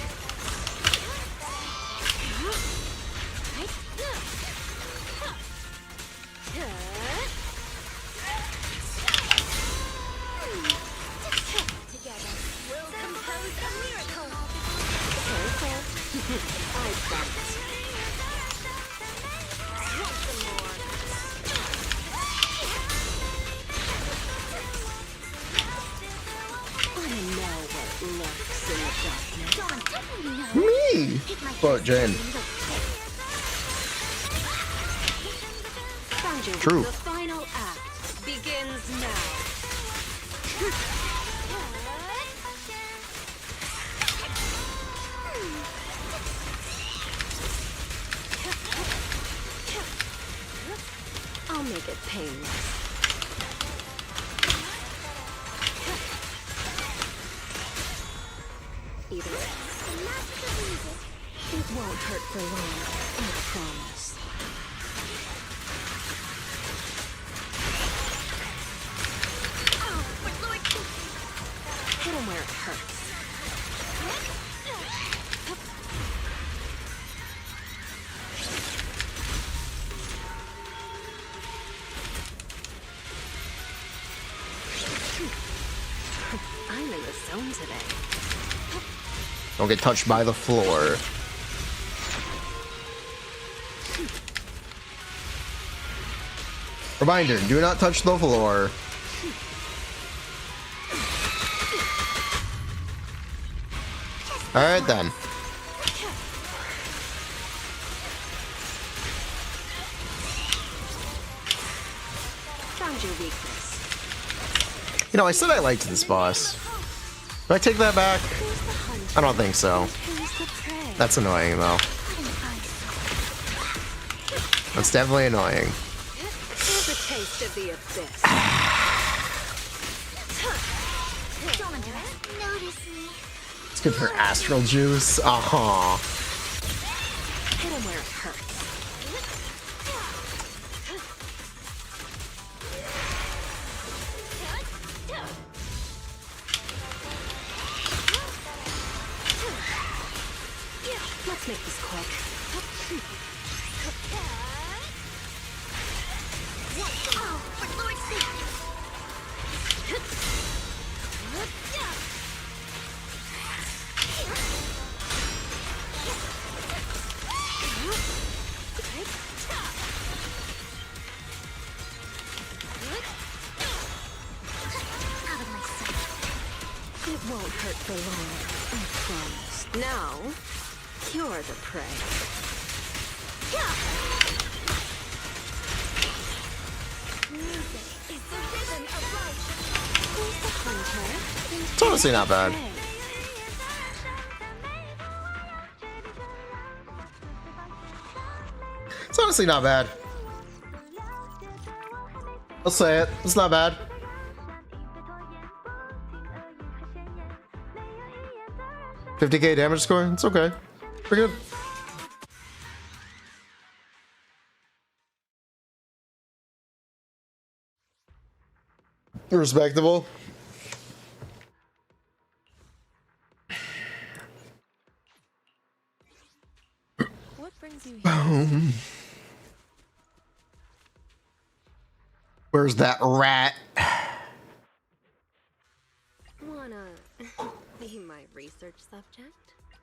Together, we'll compose a miracle. Careful. I got it. Want some more? Wanna know what lurks in the darkness? Don't definitely know. Me! But Jen. Found you. True. The final act begins now. I'll make it painless. Either way, it won't hurt for long, I promise. Hit him where it hurts. I'm in the zone today. Don't get touched by the floor. Reminder, do not touch the floor. Alright then. Found your weakness. You know, I said I liked this boss. Do I take that back? I don't think so. Who's the prey? That's annoying though. That's definitely annoying. Here's a taste of the abyss. Don't notice me. It's good for astral juice. Uh-huh. Hit him where it hurts. Let's make this quick. Oh, for Lord's sake. won't hurt for long, I promise. Now, you're the prey. Music is the rhythm of life. Who's the hunter? It's honestly not bad. It's honestly not bad. I'll say it. It's not bad. $50k damage score. It's okay. Pretty good. Respectable. What brings you here? Where's that rat? Wanna be my research subject?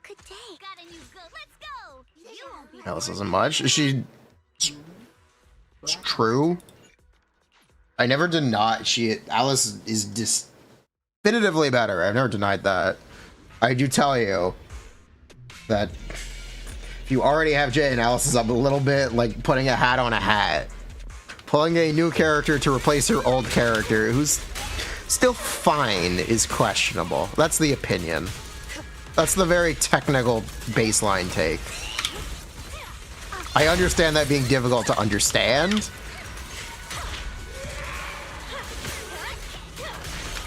Good day. Got a new go. Let's go. You won't be Alice isn't much. She. It's true. I never denied Alice is definitively better. I've never denied that. I do tell you that if you already have Jay and Alice is up a little bit like putting a hat on a hat. Pulling a new character to replace your old character who's still fine is questionable. That's the opinion. That's the very technical baseline take. I understand that being difficult to understand,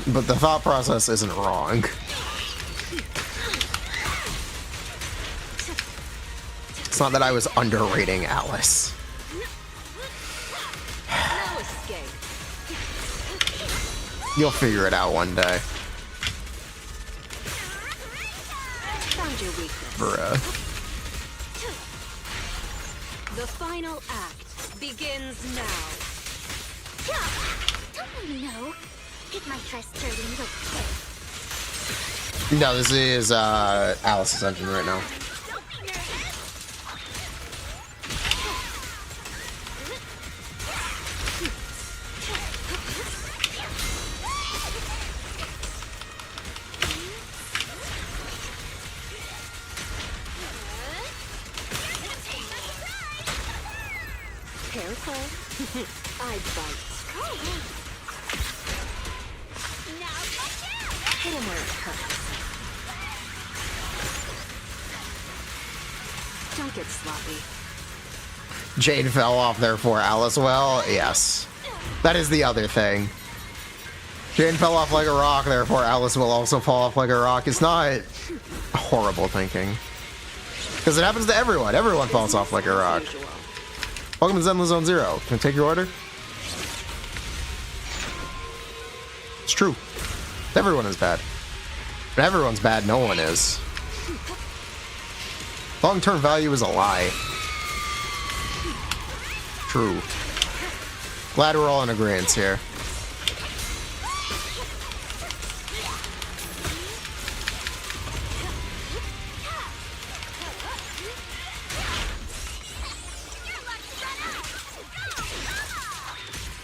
but the thought process isn't wrong. It's not that I was underrating Alice. No escape. You'll figure it out one day. Found your weakness. Bruh. The final act begins now. Don't you know? Pick my first turd and you'll pay. No, this is Alice's engine right now. Don't be nervous. Careful. I bite. Now watch out. Hit him where it hurts. Don't get sloppy. Jade fell off there for Alice. Well, yes. That is the other thing. Jade fell off like a rock, therefore Alice will also fall off like a rock. It's not horrible thinking. Because it happens to everyone. Everyone falls off like a rock. Welcome to Zenless Zone Zero. Can I take your order? It's true. Everyone is bad. When everyone's bad, no one is. Long-term value is a lie. True. Glad we're all in agreement here.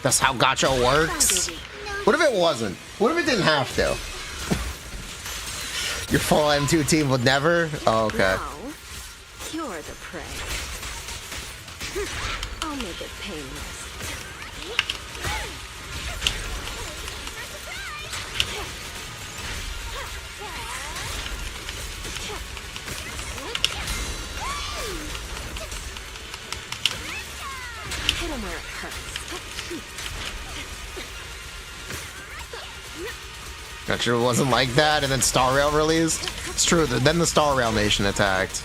That's how Gacha works? What if it wasn't? What if it didn't have to? Your full M2 team would never? Oh, okay. Now, you're the prey. I'll make it painless. Hit him where it hurts. Gotcha, it wasn't like that, and then Star Rail released? It's true, then the Star Rail Nation attacked.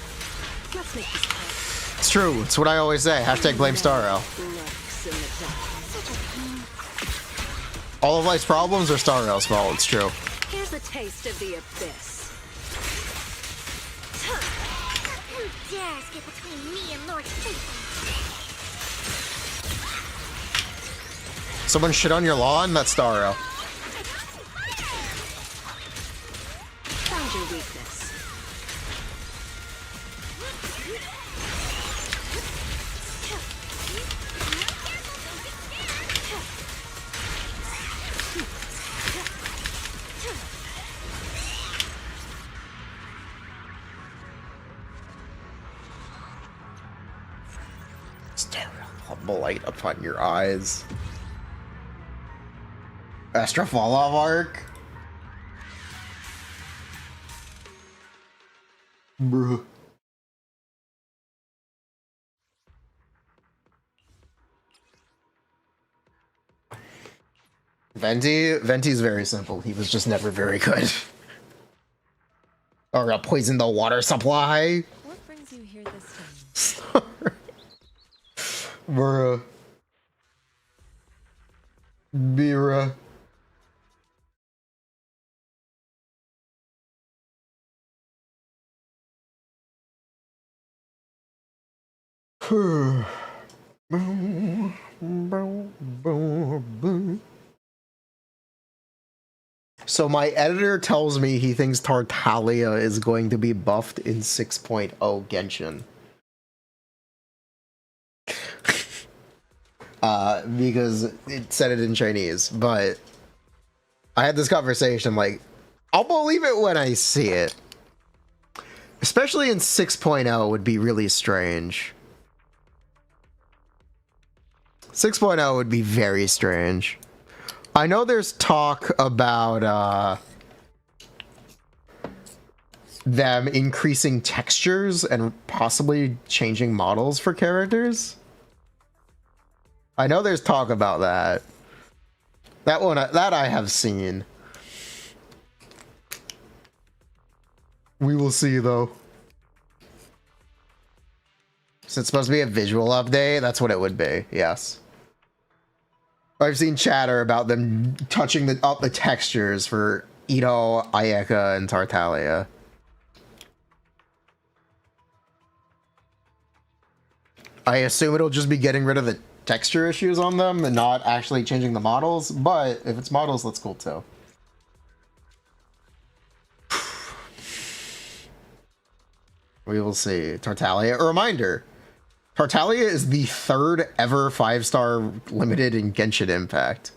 Let's make this quick. It's true, it's what I always say. Hashtag blame Star Rail. Lurks in the dark. All of life's problems are Star Rail's fault, it's true. Here's a taste of the abyss. Who dares get between me and Lord Faithful? Someone shit on your lawn? That's Star Rail. Found your weakness. Blight upon your eyes. Astra Falloff arc? Bruh. Venti's very simple. He was just never very good. Or poison the water supply. What brings you here this time? Bruh. Bira. So my editor tells me he thinks Tartaglia is going to be buffed in 6.0 Genshin. Because it said it in Chinese, but I had this conversation like, I'll believe it when I see it. Especially in 6.0 would be really strange. 6.0 would be very strange. I know there's talk about them increasing textures and possibly changing models for characters. I know there's talk about that. That one, that I have seen. We will see, though. So it's supposed to be a visual update? That's what it would be, yes. I've seen chatter about them touching up the textures for Ito, Ayeka, and Tartaglia. I assume it'll just be getting rid of the texture issues on them and not actually changing the models, but if it's models, that's cool too. We will see. Tartaglia. A reminder. Tartaglia is the 3rd ever 5-star limited in Genshin Impact.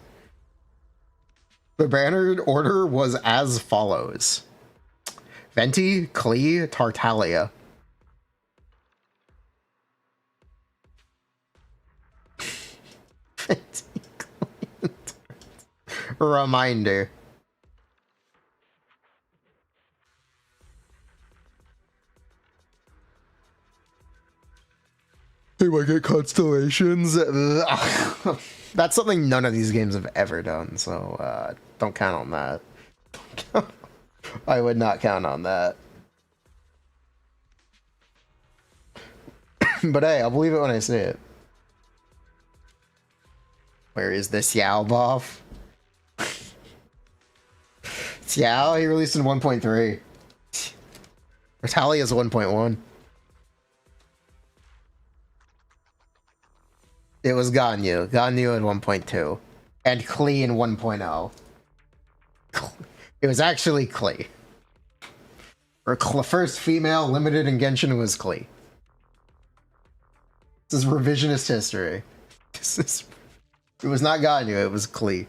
The bannered order was as follows. Venti, Klee, Tartaglia. Reminder. They might get constellations. That's something none of these games have ever done, so don't count on that. I would not count on that. But hey, I'll believe it when I see it. Where is the Xiao buff? Xiao, he released in 1.3. Retali is 1.1. It was Ganyu. Ganyu in 1.2. And Klee in 1.0. It was actually Klee. First female limited in Genshin was Klee. This is revisionist history. It was not Ganyu, it was Klee.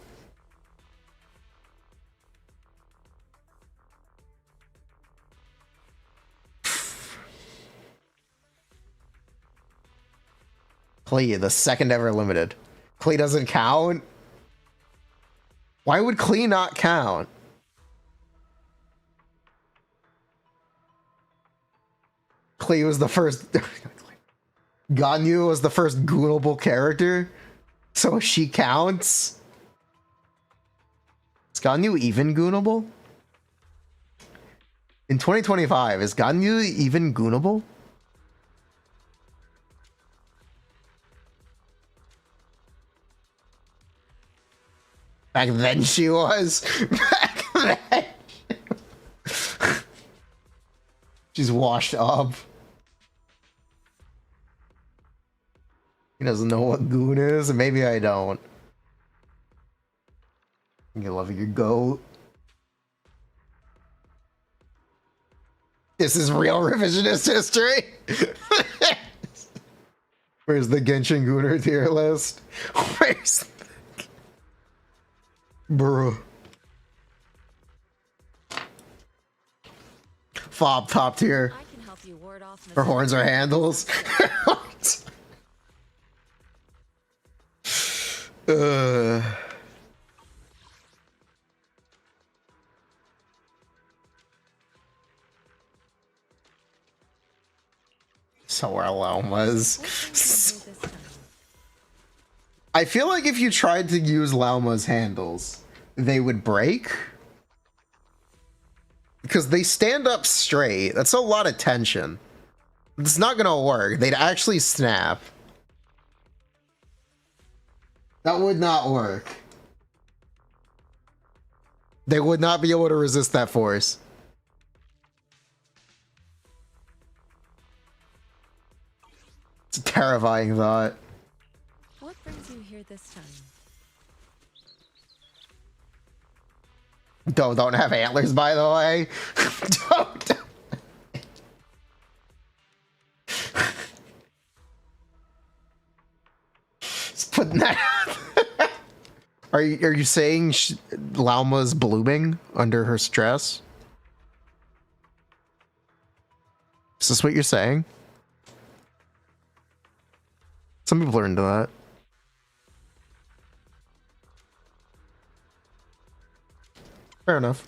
Klee, the 2nd ever limited. Klee doesn't count? Why would Klee not count? Klee was the first... Ganyu was the first goonable character? So she counts? Is Ganyu even goonable? In 2025, is Ganyu even goonable? Back then she was. Back then. She's washed up. He doesn't know what goon is. Maybe I don't. You love your goat. This is real revisionist history. Where's the Genshin Gooner tier list? Where's the... Bro. Fob top tier. I can help you ward off Her horns are handles. Uh. So are llamas. I feel like if you tried to use llama's handles, they would break. Because they stand up straight. That's a lot of tension. It's not gonna work. They'd actually snap. That would not work. They would not be able to resist that force. It's a terrifying thought. What brings you here this time? Don't have antlers, by the way. Don't. Just putting that out. Are you saying Llama's blooming under her stress? Is this what you're saying? Some people are into that. Fair enough.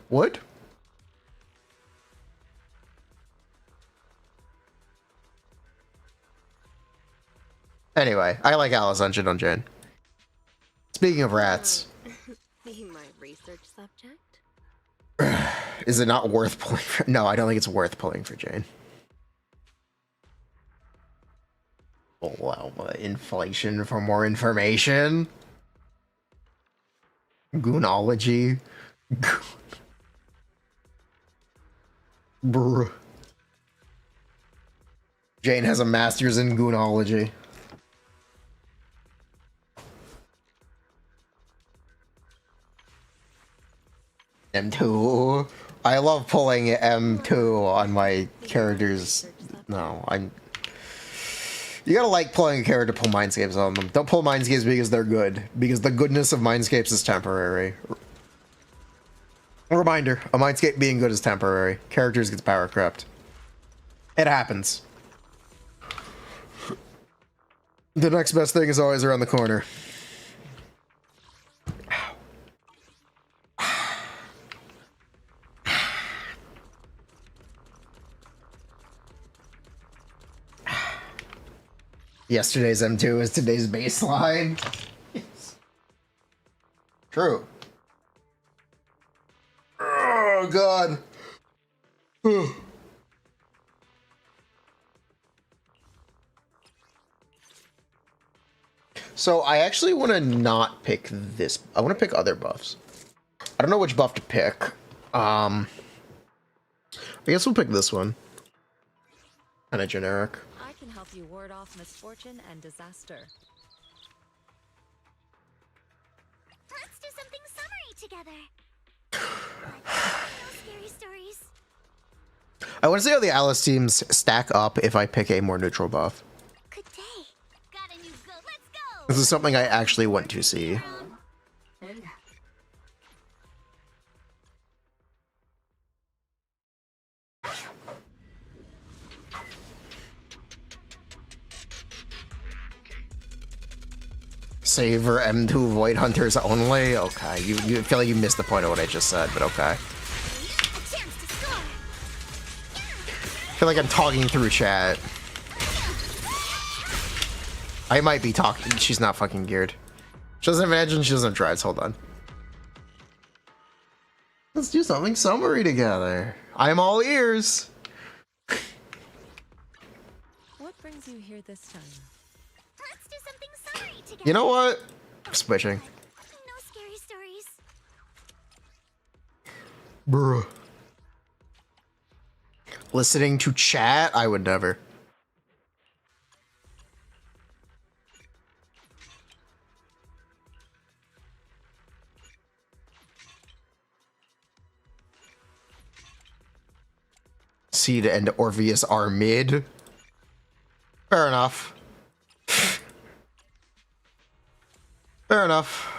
Wood? Anyway, I like Alice Engine on Jane. Speaking of rats. Be my research subject? Is it not worth pulling for? No, I don't think it's worth pulling for Jane. Oh, wow, inflation for more information. Goonology. Brr. Jane has a master's in goonology. M2. I love pulling M2 on my characters. No, you gotta like pulling a character to pull Mindscapes on them. Don't pull Mindscapes because they're good. Because the goodness of Mindscapes is temporary. A reminder, a Mindscape being good is temporary. Characters gets power crept. It happens. The next best thing is always around the corner. Yesterday's M2 is today's baseline. Yes. True. Oh, God. So I actually want to not pick this. I want to pick other buffs. I don't know which buff to pick. I guess we'll pick this one. Kind of generic. I can help you ward off misfortune and disaster. Let's do something summery together. No scary stories. I want to see how the Alice teams stack up if I pick a more neutral buff. Good day. Got a new go. Let's go. This is something I actually want to see. Savor M2 Void Hunters only? Okay, you feel like you missed the point of what I just said, but okay. A chance to score. I feel like I'm talking through chat. I might be talking. She's not fucking geared. She doesn't imagine she doesn't drive. Hold on. Let's do something summary together. I'm all ears. What brings you here this time? Let's do something summery together. You know what? Switching. No scary stories. Bruh. Listening to chat? I would never. Seed and Orpheus are mid. Fair enough. Fair enough.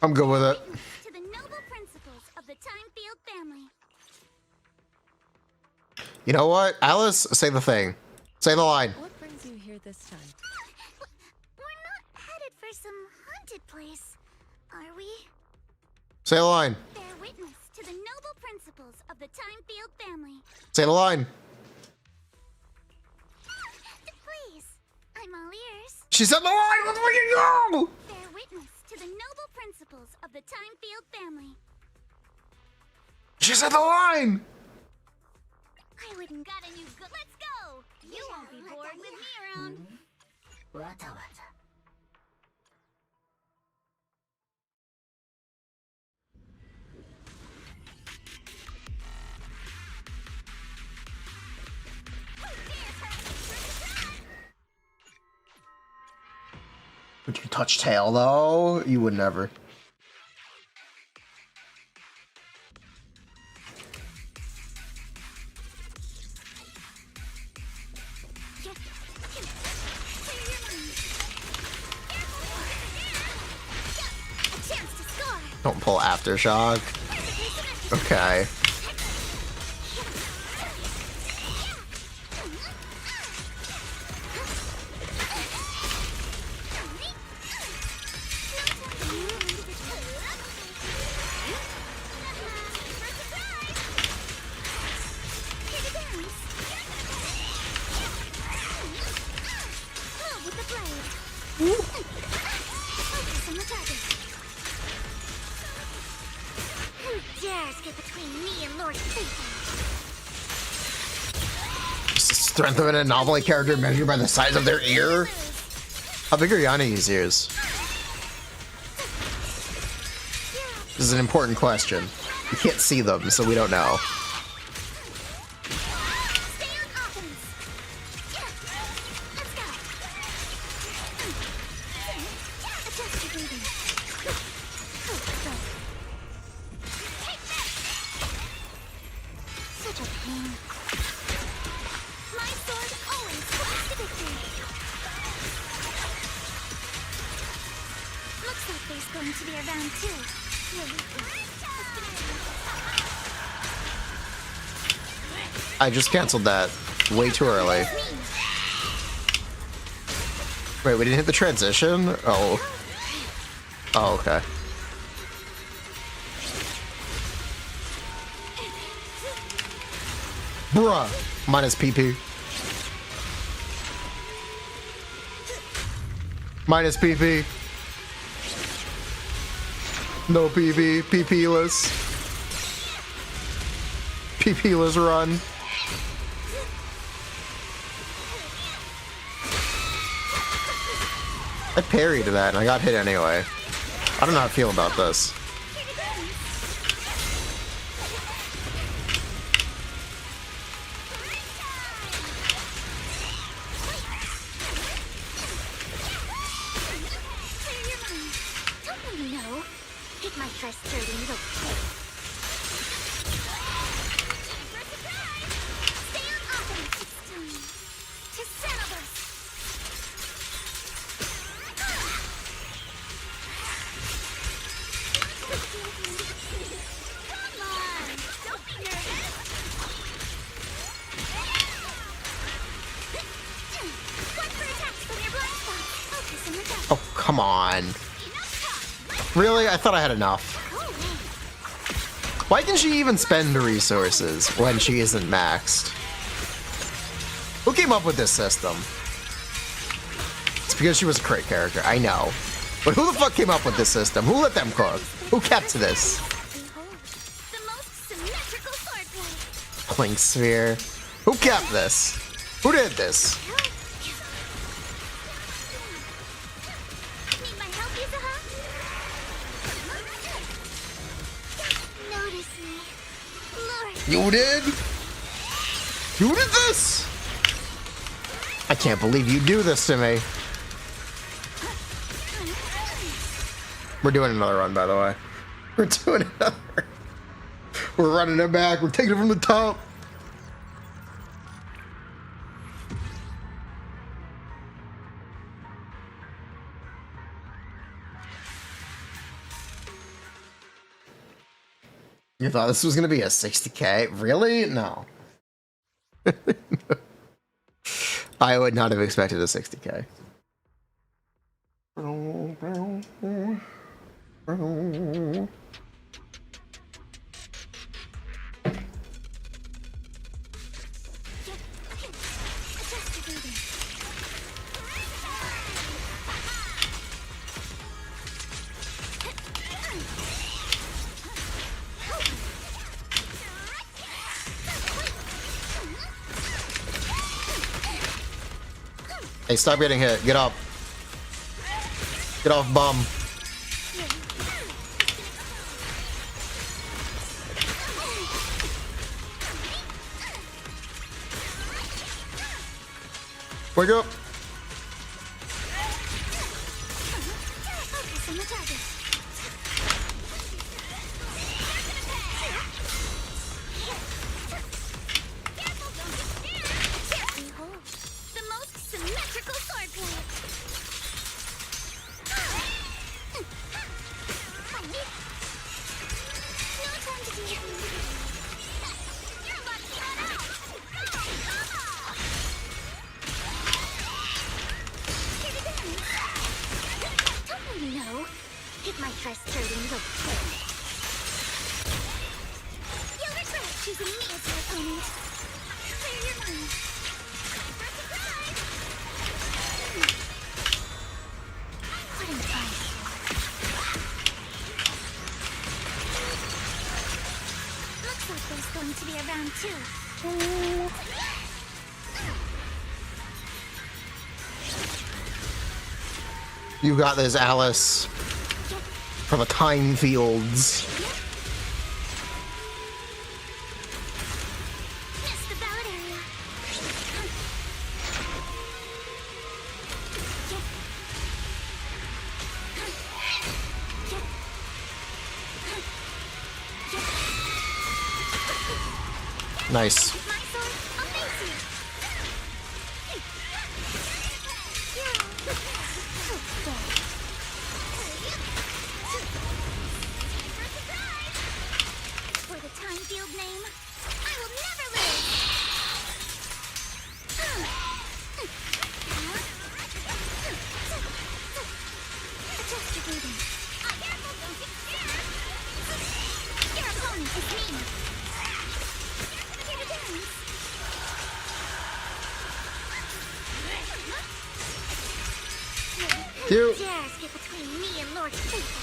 I'm good with it. To the noble principles of the Time Field family. You know what? Alice, say the thing. Say the line. What brings you here this time? We're not headed for some haunted place, are we? Say the line. Bear witness to the noble principles of the Time Field family. Say the line. Please, I'm all ears. She said the line. Let's fucking go. Bear witness to the noble principles of the Time Field family. She said the line. I wouldn't gotten you good. Let's go. You won't be bored with me around. Would you touch tail though? You would never. Don't pull aftershock. Okay. Strength of an anomaly character measured by the size of their ear? How big are Yani's ears? This is an important question. We can't see them, so we don't know. I just canceled that way too early. Wait, we didn't hit the transition? Oh. Oh, okay. Bruh. Minus PP. Minus PP. No PP. PP-less. PP-less run. I parried that and I got hit anyway. I don't know how I feel about this. Oh, come on. Really? I thought I had enough. Why can she even spend resources when she isn't maxed? Who came up with this system? It's because she was a crit character, I know. But who the fuck came up with this system? Who let them cook? Who kept this? Clink Sphere. Who kept this? Who did this? You did? You did this? I can't believe you do this to me. We're doing another run, by the way. We're doing another. We're running it back. We're taking it from the top. You thought this was gonna be a 60k? Really? No. I would not have expected a 60k. Hey, stop getting hit. Get up. Get off, bum. Wake up. The most symmetrical swordplay. No time to be. You're about to cut out. Don't you know? Hit my frustrating look. You'll regret choosing me as your opponent. Clear your mind. Surprise! What am I for? Looks like there's going to be a round 2. You got this, Alice. From the Time Fields. Missed the ballot area. Nice. My sword, I'll face you. For the Time Field name, I will never lose. Adjust your breathing. Careful, don't get scared. Your opponent is me. Here to dance. Cute. Dares get between me and Lord Faithful.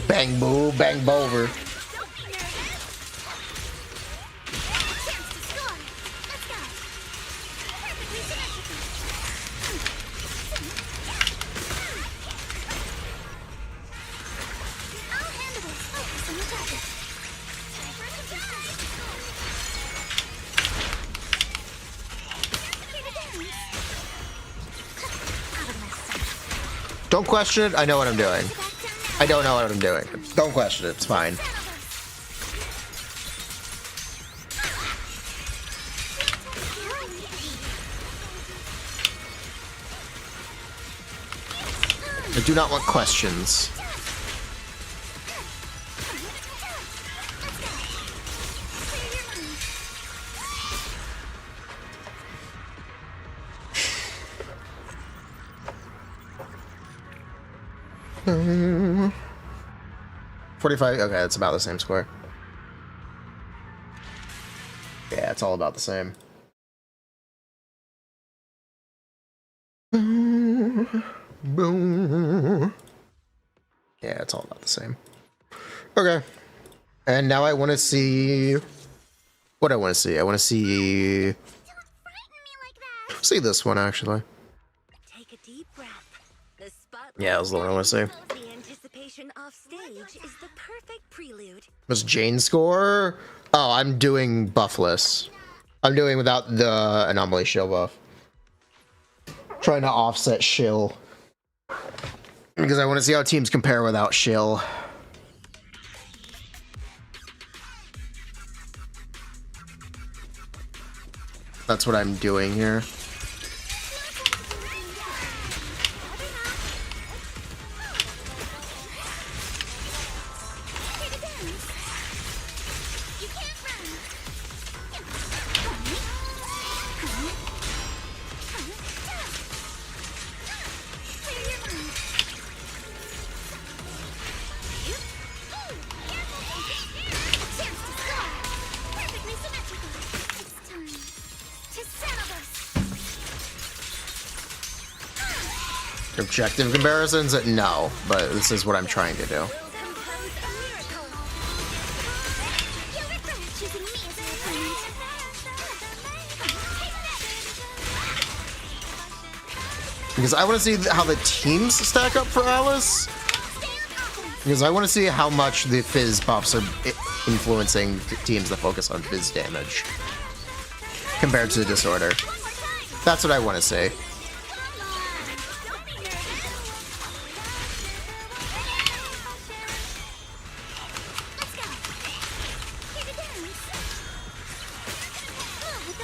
Bang boo, bang bover. Don't be nervous. Chance to score. Let's go. Perfectly symmetrical. I'll handle this. Focus on the target. Time for a surprise. Here to dance. Out of my sight. Don't question it. I know what I'm doing. I don't know what I'm doing. Don't question it. It's fine. I do not want questions. Hmm. 45. Okay, it's about the same square. Yeah, it's all about the same. Boom. Yeah, it's all about the same. Okay. And now I want to see what I want to see. I want to see Don't frighten me like that. see this one actually. Take a deep breath. The spotlight. Yeah, that's the one I want to see. The anticipation off stage is the perfect prelude. Was Jane score? Oh, I'm doing buffless. I'm doing without the anomaly shield buff. Trying to offset shill. Because I want to see how teams compare without shill. That's what I'm doing here. Objective comparisons? No, but this is what I'm trying to do. Because I want to see how the teams stack up for Alice. Because I want to see how much the Fizz buffs are influencing teams that focus on Fizz damage compared to the Disorder. That's what I want to see.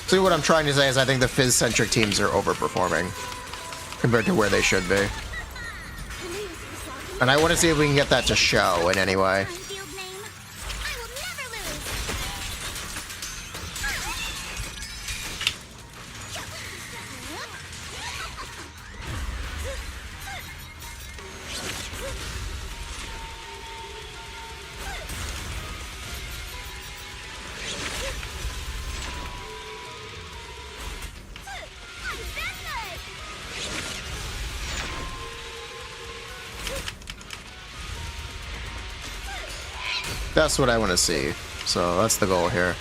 See, what I'm trying to say is I think the Fizz-centric teams are overperforming compared to where they should be. And I want to see if we can get that to show in any way. That's what I want to see. So that's the goal here.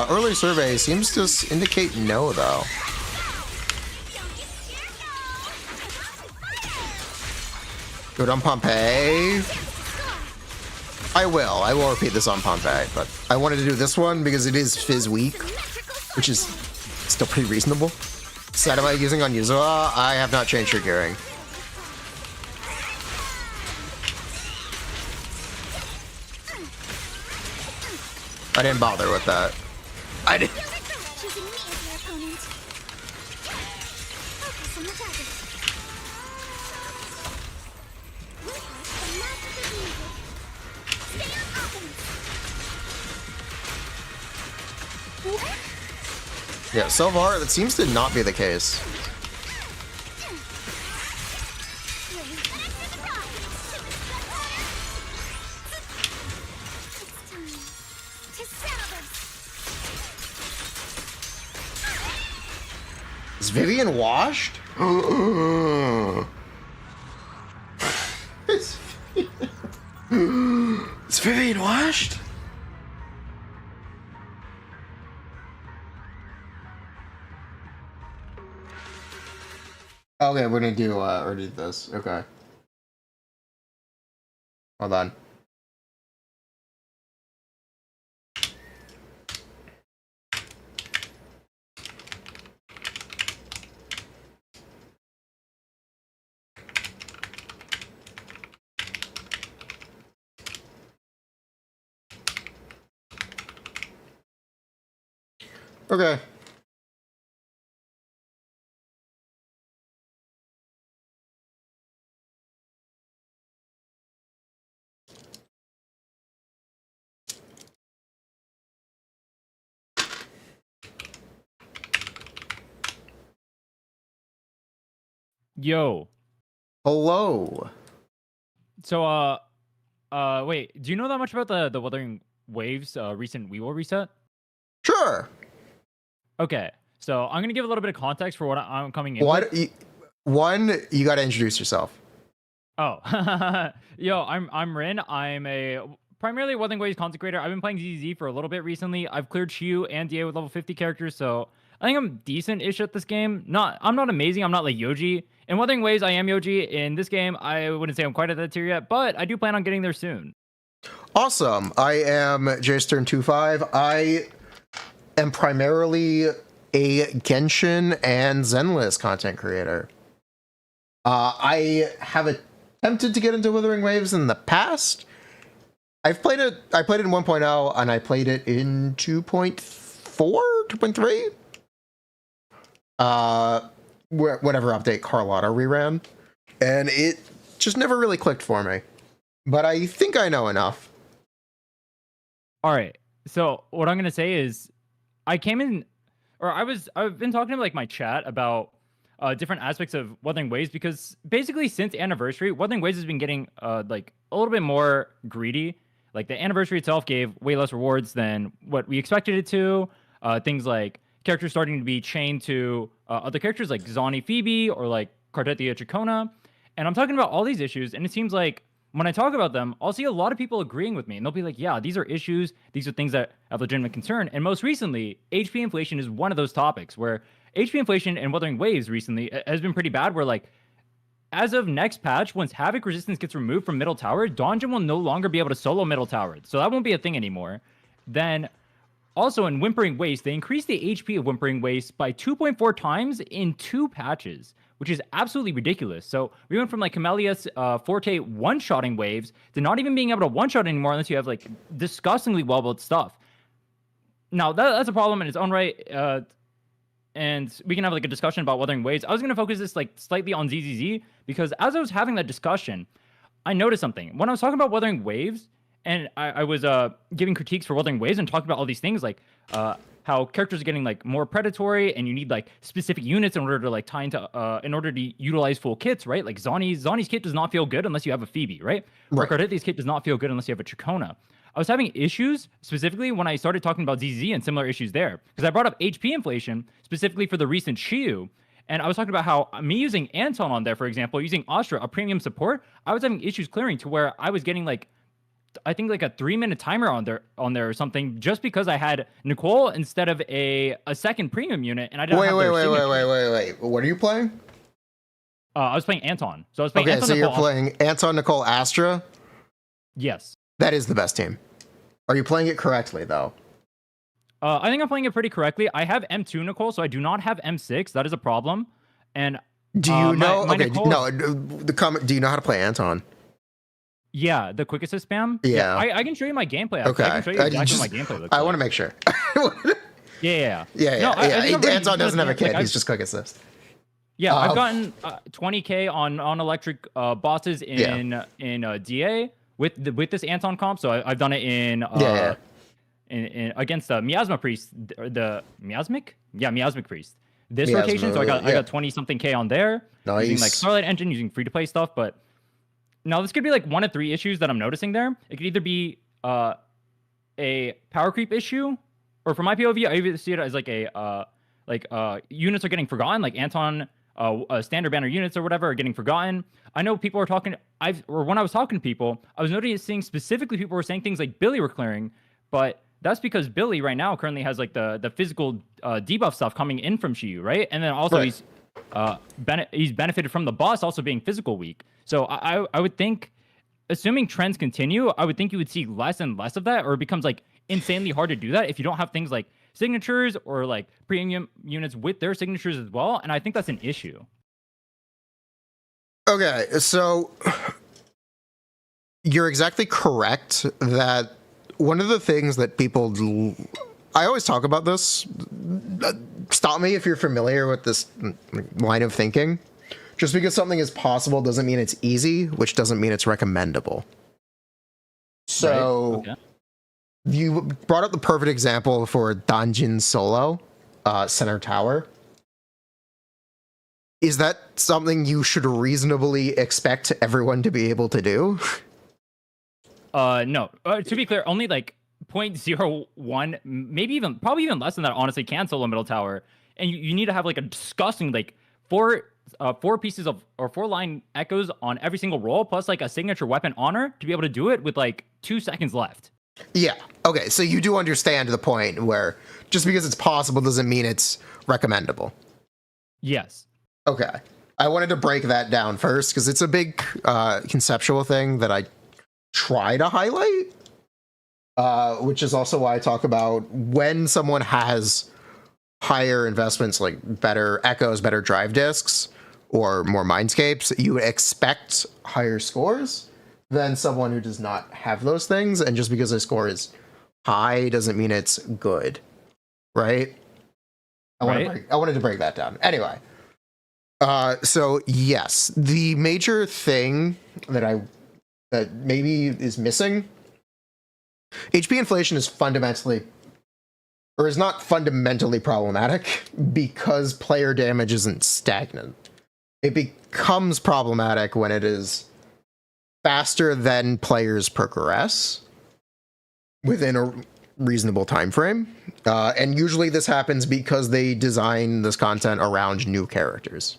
Early survey seems to indicate no, though. Good on Pompeii. I will repeat this on Pompeii, but I wanted to do this one because it is Fizz weak, which is still pretty reasonable. Set am I using on Yuzua? I have not changed your gearing. I didn't bother with that. I didn't. Yeah, so far that seems to not be the case. Is Vivian washed? Is Vivian washed? Okay, we're gonna do already this. Okay. Hold on. Okay. Yo. Hello. So, wait, do you know that much about the Wuthering Waves recent WeWorld reset? Sure. Okay, so I'm gonna give a little bit of context for what I'm coming in. One, you got to introduce yourself. Oh, yo, I'm Rin. I'm a primarily Wuthering Waves content creator. I've been playing ZZ for a little bit recently. I've cleared Shiyu and DA with level 50 characters, so I think I'm decent-ish at this game. I'm not amazing. I'm not like Yoji. In Wuthering Waves, I am Yoji. In this game, I wouldn't say I'm quite at that tier yet, but I do plan on getting there soon. Awesome. I am JStern25. I am primarily a Genshin and Zenless content creator. I have attempted to get into Wuthering Waves in the past. I played it in 1.0 and I played it in 2.4, 2.3. whatever update Carlotta reran, and it just never really clicked for me. But I think I know enough. All right. So what I'm gonna say is, I came in, or I've been talking to like my chat about different aspects of Wuthering Waves, because basically since Anniversary, Wuthering Waves has been getting like a little bit more greedy. Like the Anniversary itself gave way less rewards than what we expected it to. Things like characters starting to be chained to other characters like Zani Phoebe or like Cardetia Chacona. And I'm talking about all these issues, and it seems like when I talk about them, I'll see a lot of people agreeing with me, and they'll be like, yeah, these are issues. These are things that have legitimate concern. And most recently, HP inflation is one of those topics where HP inflation and Wuthering Waves recently has been pretty bad, where like, as of next patch, once Havoc Resistance gets removed from Middle Tower, Donjin will no longer be able to solo Middle Tower. So that won't be a thing anymore. Then also in Whimpering Waste, they increased the HP of Whimpering Waste by 2.4 times in 2 patches, which is absolutely ridiculous. So we went from like Camelia's Forte one-shotting waves to not even being able to one-shot anymore unless you have like disgustingly well-built stuff. Now that's a problem in its own right, and we can have like a discussion about Wuthering Waves. I was going to focus this like slightly on ZZZ, because as I was having that discussion, I noticed something. When I was talking about Wuthering Waves, and I was giving critiques for Wuthering Waves and talking about all these things like how characters are getting like more predatory, and you need like specific units in order to like tie into in order to utilize full kits, right? Like Zani's kit does not feel good unless you have a Phoebe, right? Or Cardetia's kit does not feel good unless you have a Chacona. I was having issues specifically when I started talking about ZZ and similar issues there, because I brought up HP inflation specifically for the recent Shiyu, and I was talking about how me using Anton on there, for example, using Astra, a premium support, I was having issues clearing to where I was getting like, I think like a 3-minute timer on there or something, just because I had Nicole instead of a second premium unit, and I didn't have their signature. Wait. What are you playing? I was playing Anton. So I was playing Anton, so Nicole, you're playing Anton, Nicole, Astra? Yes. That is the best team. Are you playing it correctly, though? I think I'm playing it pretty correctly. I have M2 Nicole, so I do not have M6. That is a problem. And do you know? My Okay, Nicole, no. The comment. Do you know how to play Anton? Yeah, the quick assist spam. Yeah. I can show you my gameplay. Okay. I can show you exactly what my gameplay looks I like. want to make sure. Yeah. No, I think I'm pretty Anton doesn't have a kit. like, He's just quick assist. Yeah, I've gotten 20k on electric bosses in DA with this Anton comp. So I've done it in against the Miasma Priest, the Miasmic? Yeah, Miasmic Priest. This Miasma, rotation, so I got 20 something K on there. Nice. Using like Starlight Engine, using free to play stuff. But now this could be like one of 3 issues that I'm noticing there. It could either be a power creep issue, or from my POV, I either see it as like units are getting forgotten, like Anton standard banner units or whatever are getting forgotten. I know people are talking. When I was talking to people, I was noticing specifically people were saying things like Billy were clearing, but that's because Billy right now currently has like the physical debuff stuff coming in from Shiyu, right? And then also he's benefited from the boss also being physical weak. So I would think, assuming trends continue, I would think you would see less and less of that, or it becomes like insanely hard to do that if you don't have things like signatures or like premium units with their signatures as well. And I think that's an issue. Okay, so you're exactly correct that one of the things that people I always talk about this, stop me if you're familiar with this line of thinking. Just because something is possible doesn't mean it's easy, which doesn't mean it's recommendable. So you brought up the perfect example for Donjin Solo, Center Tower. Is that something you should reasonably expect everyone to be able to do? No. To be clear, only like 0.01, maybe probably even less than that, honestly, can solo middle tower. And you need to have like a disgusting, like 4 pieces of, or 4 line echoes on every single roll, plus like a signature weapon honor to be able to do it with like 2 seconds left. Yeah. Okay. So you do understand the point where just because it's possible doesn't mean it's recommendable. Yes. Okay. I wanted to break that down first because it's a big conceptual thing that I try to highlight, which is also why I talk about when someone has higher investments like better echoes, better drive discs, or more mindscapes, you would expect higher scores than someone who does not have those things. And just because a score is high doesn't mean it's good, right? I wanted to break that down. Anyway, so yes, the major thing that maybe is missing, HP inflation is not fundamentally problematic because player damage isn't stagnant. It becomes problematic when it is faster than players progress within a reasonable time frame. And usually this happens because they design this content around new characters.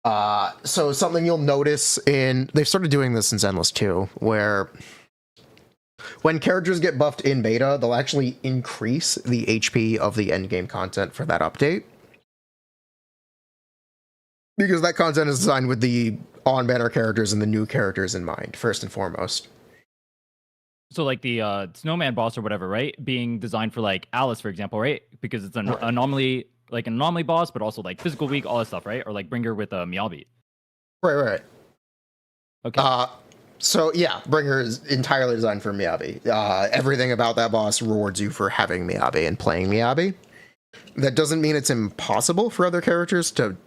So something you'll notice they've started doing this in Zenless too, where when characters get buffed in beta, they'll actually increase the HP of the endgame content for that update. Because that content is designed with the on-banner characters and the new characters in mind, first and foremost. So like the snowman boss or whatever, right? Being designed for like Alice, for example, right? Because it's an anomaly, like an anomaly boss, but also like physical weak, all that stuff, right? Or like Bringer with Miyabi. Right. Okay. So yeah, Bringer is entirely designed for Miyabi. Everything about that boss rewards you for having Miyabi and playing Miyabi. That doesn't mean it's impossible for other characters to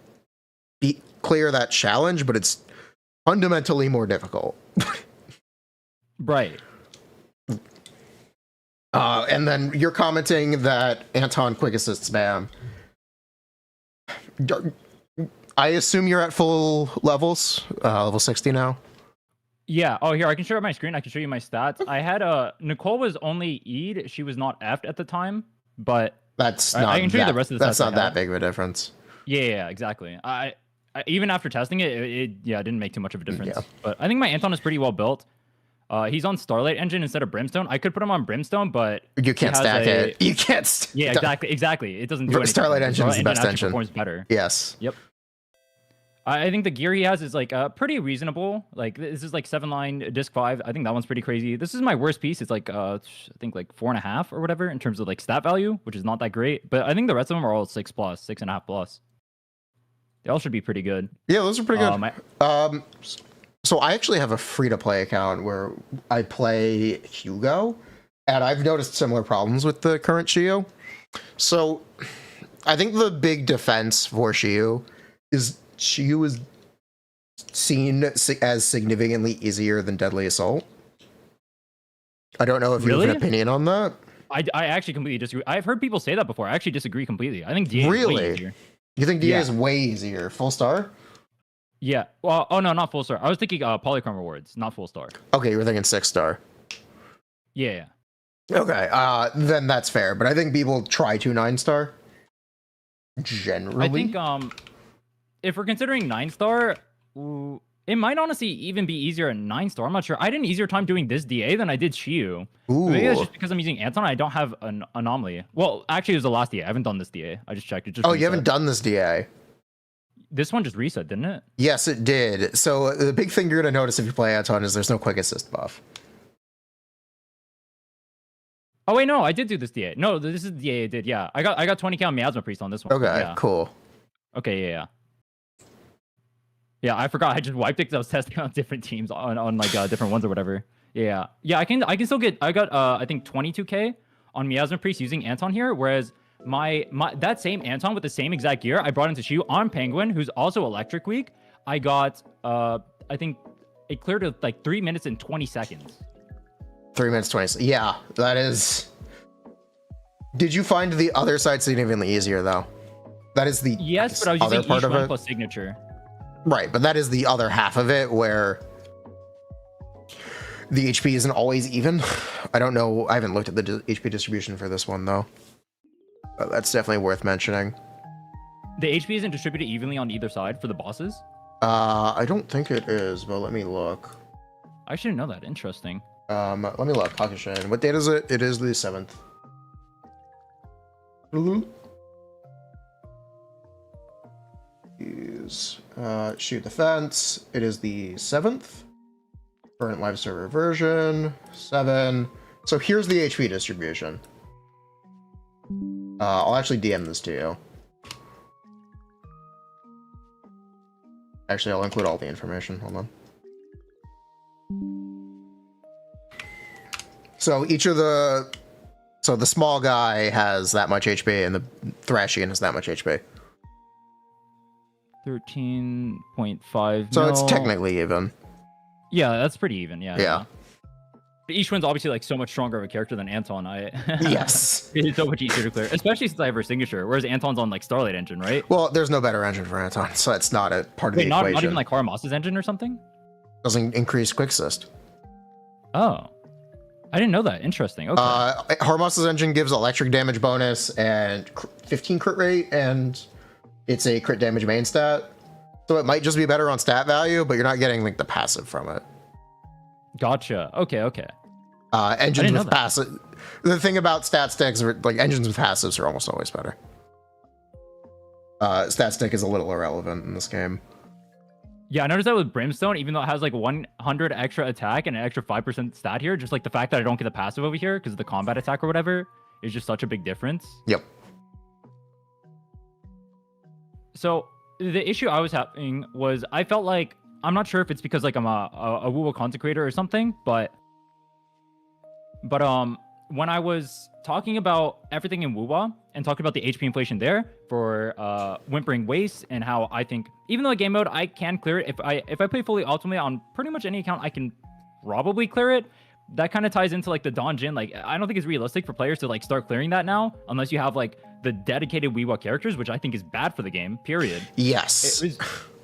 clear that challenge, but it's fundamentally more difficult. Right. And then you're commenting that Anton quick assist spam. I assume you're at full levels, level 60 now. Yeah. Oh, here, I can share my screen. I can show you my stats. I had Nicole was only E'd. She was not F'd at the time, but I can show you the rest of the stats. That's not that big of a difference. Yeah, exactly. I even after testing it didn't make too much of a difference. Yeah. But I think my Anton is pretty well built. He's on Starlight Engine instead of Brimstone. I could put him on Brimstone, but you can't stack it. You can't. Yeah, exactly. It doesn't do anything. Starlight Engine is the best engine. Performs better. Yes. Yep. I think the gear he has is like pretty reasonable. Like this is like 7-line disc 5. I think that one's pretty crazy. This is my worst piece. It's like I think like 4.5 or whatever in terms of like stat value, which is not that great. But I think the rest of them are all 6+, 6.5+. They all should be pretty good. Yeah, those are pretty good. So I actually have a free-to-play account where I play Hugo, and I've noticed similar problems with the current Shiyu. So I think the big defense for Shiyu is seen as significantly easier than Deadly Assault. I don't know if you have an opinion on that. I actually completely disagree. I've heard people say that before. I actually disagree completely. I think DA is way easier. You think DA is way easier? Full star? Yeah. Well, oh no, not full star. I was thinking Polychrome rewards, not full star. Okay, you were thinking 6-star. Yeah. Okay, then that's fair. But I think people try to 9-star. Generally. I think if we're considering 9-star, it might honestly even be easier at 9-star. I'm not sure. I had an easier time doing this DA than I did Shiyu. Maybe that's just because I'm using Anton. I don't have an anomaly. Well, actually, it was the last DA. I haven't done this DA. I just checked. It just reset. You haven't done this DA? This one just reset, didn't it? Yes, it did. So the big thing you're going to notice if you play Anton is there's no quick assist buff. Oh, wait, no. I did do this DA. No, this is the DA I did. Yeah. I got 20k on Miasma Priest on this one. Okay, yeah. Cool. Okay, yeah. Yeah, I forgot. I just wiped it because I was testing on different teams on like different ones or whatever. Yeah. I can still get. I got I think 22k on Miasma Priest using Anton here, whereas my that same Anton with the same exact gear I brought into Shiyu on Penguin, who's also electric weak. I got I think it cleared to like 3 minutes and 20 seconds. 3 minutes 20. Yeah, that is. Did you find the other side significantly easier though? That is the yes, but I was using each one plus signature. Right, but that is the other half of it where the HP isn't always even. I don't know. I haven't looked at the HP distribution for this one though. But that's definitely worth mentioning. The HP isn't distributed evenly on either side for the bosses? I don't think it is, but let me look. I shouldn't know that. Interesting. Let me look. Hakushin. What date is it? It is the 7th. Shoot defense. It is the 7th. Current live server version 7. So here's the HP distribution. I'll actually DM this to you. Actually, I'll include all the information. Hold on. So each of the So the small guy has that much HP, and the Thrashian has that much HP. 13.5. So it's technically even. Yeah, that's pretty even. Yeah. Yeah. But Ishwan's obviously like so much stronger of a character than Anton. Yes. It's so much easier to clear, especially since I have her signature. Whereas Anton's on like Starlight Engine, right? Well, there's no better engine for Anton, so it's not a part of Wait, the not equation. even like Haramas's engine or something? Doesn't increase quick assist. Oh, I didn't know that. Interesting. Okay. Haramas's engine gives electric damage bonus and 15 crit rate, and it's a crit damage main stat. So it might just be better on stat value, but you're not getting like the passive from it. Gotcha. Okay. Okay. Engines with passive. The thing about stat sticks, like engines with passives, are almost always better. Stat stick is a little irrelevant in this game. Yeah, I noticed that with Brimstone, even though it has like 100 extra attack and an extra 5% stat here, just like the fact that I don't get the passive over here because of the combat attack or whatever is just such a big difference. Yep. So the issue I was having was I felt like, I'm not sure if it's because like I'm a Wuwa consecrator or something, but when I was talking about everything in Wuwa and talking about the HP inflation there for Whimpering Waste and how I think, even though game mode I can clear it, if I play fully ultimately on pretty much any account, I can probably clear it. That kind of ties into like the Donjin. Like I don't think it's realistic for players to like start clearing that now unless you have like the dedicated Wuwa characters, which I think is bad for the game. Period. Yes. It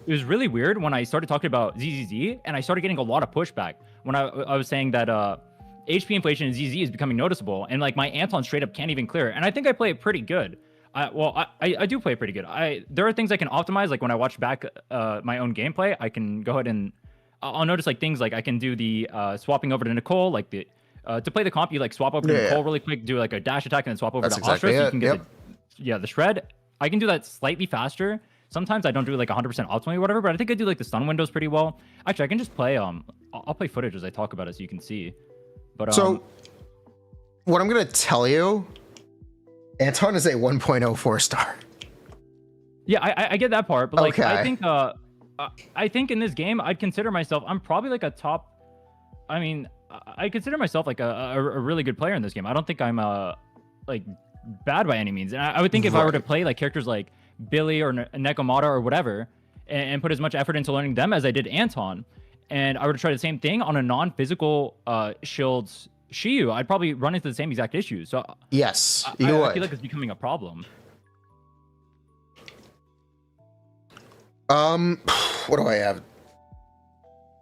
was really weird when I started talking about ZZZ and I started getting a lot of pushback when I was saying that HP inflation in ZZ is becoming noticeable, and like my Anton straight up can't even clear it. And I think I play it pretty good. I do play it pretty good. There are things I can optimize, like when I watch back my own gameplay, I can go ahead and I'll notice like things like I can do the swapping over to Nicole, like the to play the comp, you like swap over to Nicole really quick, do like a dash attack, and then swap over to Astra. So you can get the shred. I can do that slightly faster. Sometimes I don't do like 100% optimally or whatever, but I think I do like the stun windows pretty well. Actually, I can just play I'll play footage as I talk about it so you can see. But so what I'm gonna tell you, Anton is a 1.04 star. Yeah, I get that part, but like okay. I think in this game I'd consider myself, I'm probably like a top, I mean, I consider myself like a really good player in this game. I don't think I'm like bad by any means. And I would think if I were to play like characters like Billy or Nekomata or whatever and put as much effort into learning them as I did Anton, and I were to try the same thing on a non-physical shields Shiyu, I'd probably run into the same exact issues. So yes, I feel like it's becoming a problem. What do I have?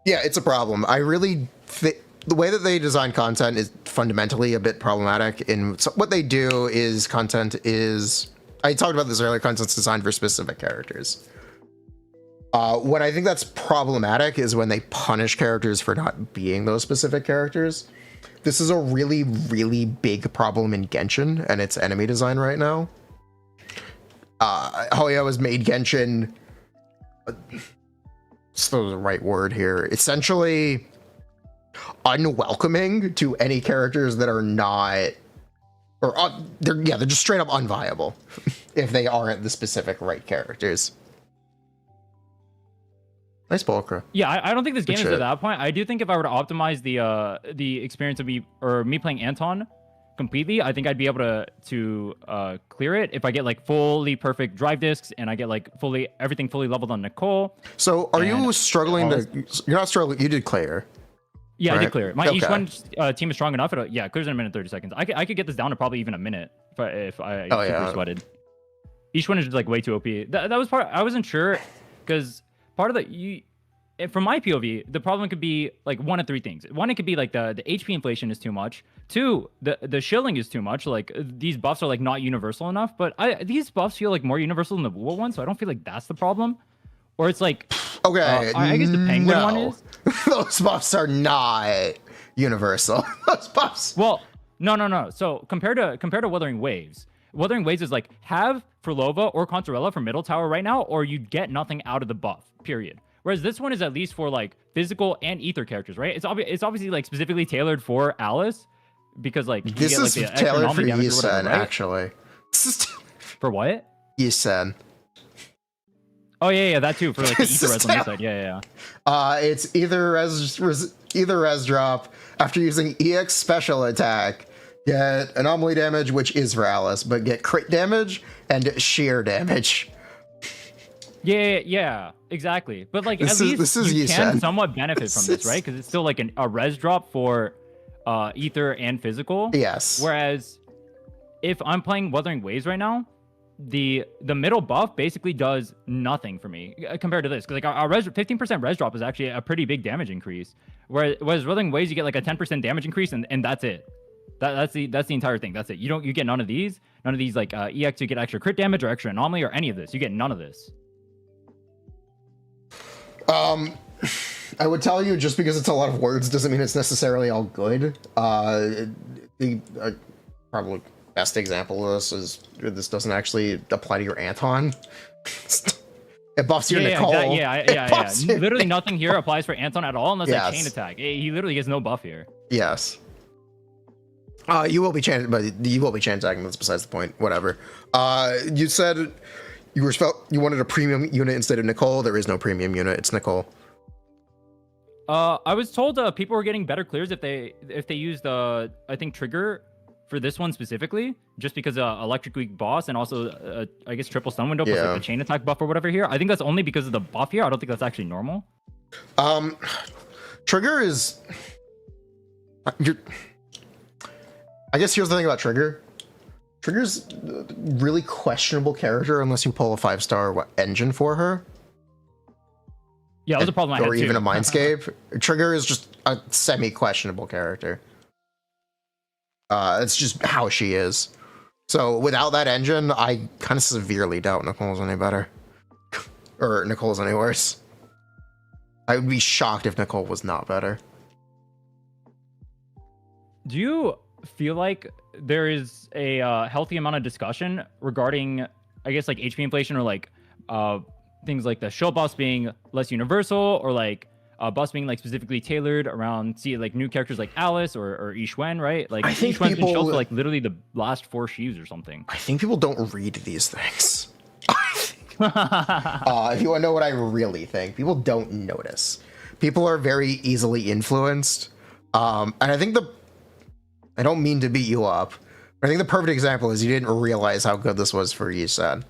Yeah, it's a problem. I really the way that they design content is fundamentally a bit problematic. In so what they do is content is, I talked about this earlier, content's designed for specific characters. When I think that's problematic is when they punish characters for not being those specific characters. This is a really, really big problem in Genshin and its enemy design right now. Hoyo has made Genshin, what's the right word here, essentially unwelcoming to any characters that are not, or they're just straight up unviable if they aren't the specific right characters. Nice Bulkra. Yeah, I don't think this game is at that point. I do think if I were to optimize the experience of me playing Anton completely, I think I'd be able to clear it if I get like fully perfect drive discs and I get like everything fully leveled on Nicole. So are you struggling you're not struggling, you did clear. Yeah, right? I did clear. My H1 team is strong enough. It clears in a minute and 30 seconds. I could get this down to probably even a minute if I super sweated. Each one is just like way too OP. That was part. I wasn't sure because part of from my POV, the problem could be like one of three things. One, it could be like the HP inflation is too much. Two, the shilling is too much. Like these buffs are like not universal enough. But these buffs feel like more universal than the Wuwa one, so I don't feel like that's the problem. Or it's like okay, I guess the penguin one is. Those buffs are not universal. Those buffs. Well, no. So compared to Wuthering Waves is like have Furlova or Contarella for middle tower right now, or you get nothing out of the buff. Period. Whereas this one is at least for like physical and ether characters, right? It's obviously like specifically tailored for Alice because like this get, like, is the tailored for Yisen, right? Actually. For what? Yisen. Oh yeah, that too, for like the ether res on this side. Yeah. It's either res drop after using EX special attack, Get anomaly damage, which is for Alice, but get crit damage and sheer damage. Yeah, exactly. But like This at is- this least is you can Yisen. somewhat benefit from this, right? Because it's still like a res drop for ether and physical. Yes. Whereas if I'm playing Wuthering Waves right now, the middle buff basically does nothing for me compared to this. Because like our 15% res drop is actually a pretty big damage increase. Whereas Wuthering Waves, you get like a 10% damage increase, and that's it. That's the entire thing. That's it. You get none of these like EX to get extra crit damage or extra anomaly or any of this. You get none of this. I would tell you, just because it's a lot of words doesn't mean it's necessarily all good. The probably best example of this is this doesn't actually apply to your Anton. It buffs your Nicole. Yeah. Literally nothing here applies for Anton at all unless Yes. like chain attack. He literally gets no buff here. Yes. You will be chain, but you will be chain attacking. That's besides the point. Whatever. You said you wanted a premium unit instead of Nicole. There is no premium unit. It's Nicole. I was told people were getting better clears if they used I think trigger for this one specifically, just because electric weak boss and also I guess triple stun window plus like the chain attack buff or whatever here. I think that's only because of the buff here. I don't think that's actually normal. Trigger is. I guess here's the thing about Trigger. Trigger's a really questionable character unless you pull a 5-star engine for her. Yeah, that was a problem I had Or even too. a Mindscape. Trigger is just a semi-questionable character. It's just how she is. So without that engine, I kind of severely doubt Nicole's any better. Or Nicole's any worse. I would be shocked if Nicole was not better. Do you feel like there is a healthy amount of discussion regarding, I guess, like HP inflation or like things like the show buffs being less universal or like buffs being like specifically tailored around like new characters like Alice or Ishwen, right? Like I think Ishwen's been people- shown for like literally the last 4 Shiyus or something. I think people don't read these things. If you want to know what I really think, people don't notice. People are very easily influenced. And I think I don't mean to beat you up, but I think the perfect example is you didn't realize how good this was for Yisan.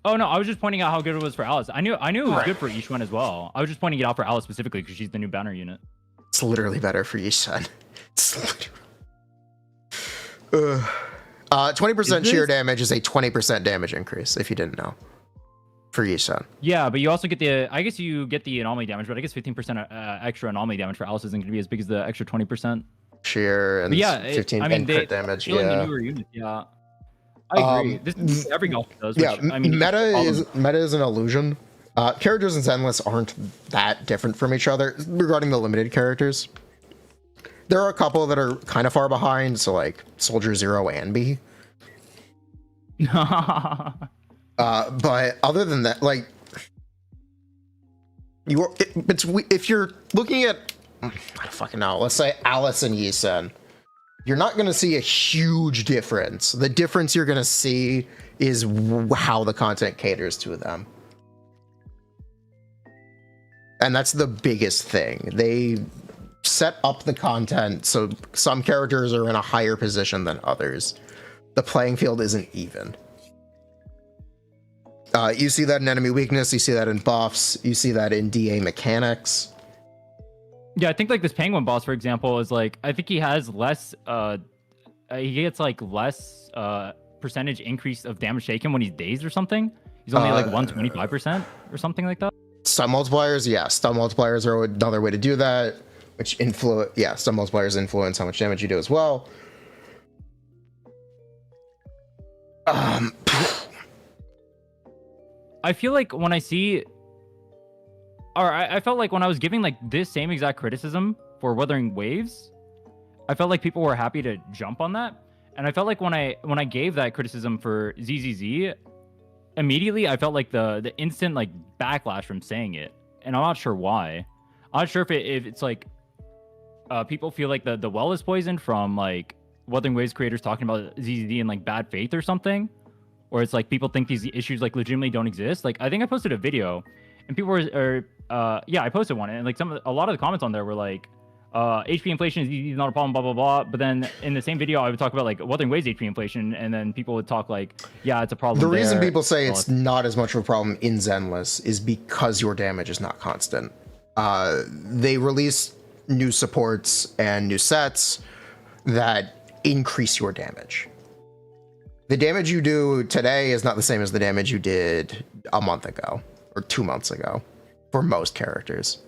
Oh no, I was just pointing out how good it was for Alice. I knew it was Right. good for Ishwen as well. I was just pointing it out for Alice specifically because she's the new banner unit. It's literally better for Yisan. It's literally... 20% sheer damage is a 20% damage increase, if you didn't know. For Yisan. Yeah, but you also get I guess you get the anomaly damage, but I guess 15% extra anomaly damage for Alice isn't going to be as big as the extra 20%. Sheer and But yeah, 15 I mean, and crit damage. killing the Yeah. newer units, yeah. I agree. This is every Gacha does. Which, Yeah, I mean, meta is an illusion. Characters in Zenless aren't that different from each other regarding the limited characters. There are a couple that are kind of far behind, so like Soldier Zero and B. But other than that, like if you're looking at, I don't fucking know, let's say Alice and Yisan, you're not going to see a huge difference. The difference you're going to see is how the content caters to them. And that's the biggest thing. They set up the content so some characters are in a higher position than others. The playing field isn't even. You see that in enemy weakness, you see that in buffs, you see that in DA mechanics. yeah, I think like this Penguin boss, for example, is like I think he has less. He gets like less percentage increase of damage taken when he's dazed or something. He's only like 125% or something like that. Stun multipliers, yeah, stun multipliers are another way to do that, which stun multipliers influence how much damage you do as well. I feel like when I see, or I felt like when I was giving like this same exact criticism for Wuthering Waves, I felt like people were happy to jump on that, and I felt like when I gave that criticism for ZZZ, immediately I felt like the instant like backlash from saying it, and I'm not sure why. I'm not sure if it's like people feel like the well is poisoned from like Wuthering Waves creators talking about ZZZ in like bad faith or something. Or it's like people think these issues like legitimately don't exist. Like I think I posted a video, and people I posted one, and like a lot of the comments on there were like, HP inflation is not a problem, blah blah blah. But then in the same video, I would talk about like Wuthering Waves HP inflation, and then people would talk like, yeah, it's a problem. The reason there. people say it's not as much of a problem in Zenless is because your damage is not constant. They release new supports and new sets that increase your damage. The damage you do today is not the same as the damage you did a month ago or 2 months ago for most characters.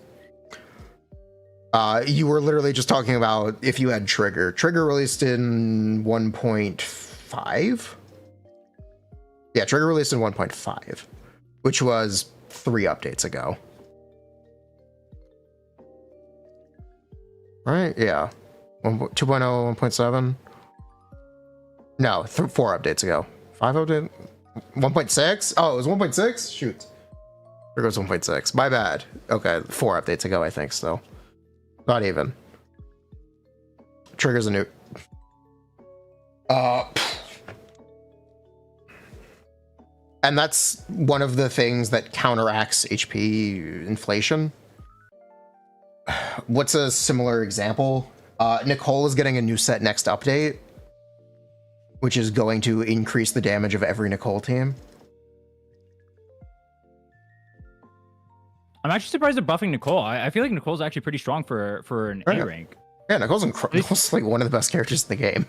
You were literally just talking about if you had Trigger. Trigger released in 1.5? Yeah, Trigger released in 1.5, which was 3 updates ago. Right? Yeah. 2.0, 1.7? No, 4 updates ago. 5 updates? 1.6? Oh, it was 1.6? Shoot. There goes 1.6. My bad. Okay, 4 updates ago, I think, still. Not even. Trigger's a new... And that's one of the things that counteracts HP inflation. What's a similar example? Nicole is getting a new set next update, which is going to increase the damage of every Nicole team. I'm actually surprised they're buffing Nicole. I feel like Nicole's actually pretty strong for an A rank. Yeah, Nicole's like one of the best characters in the game.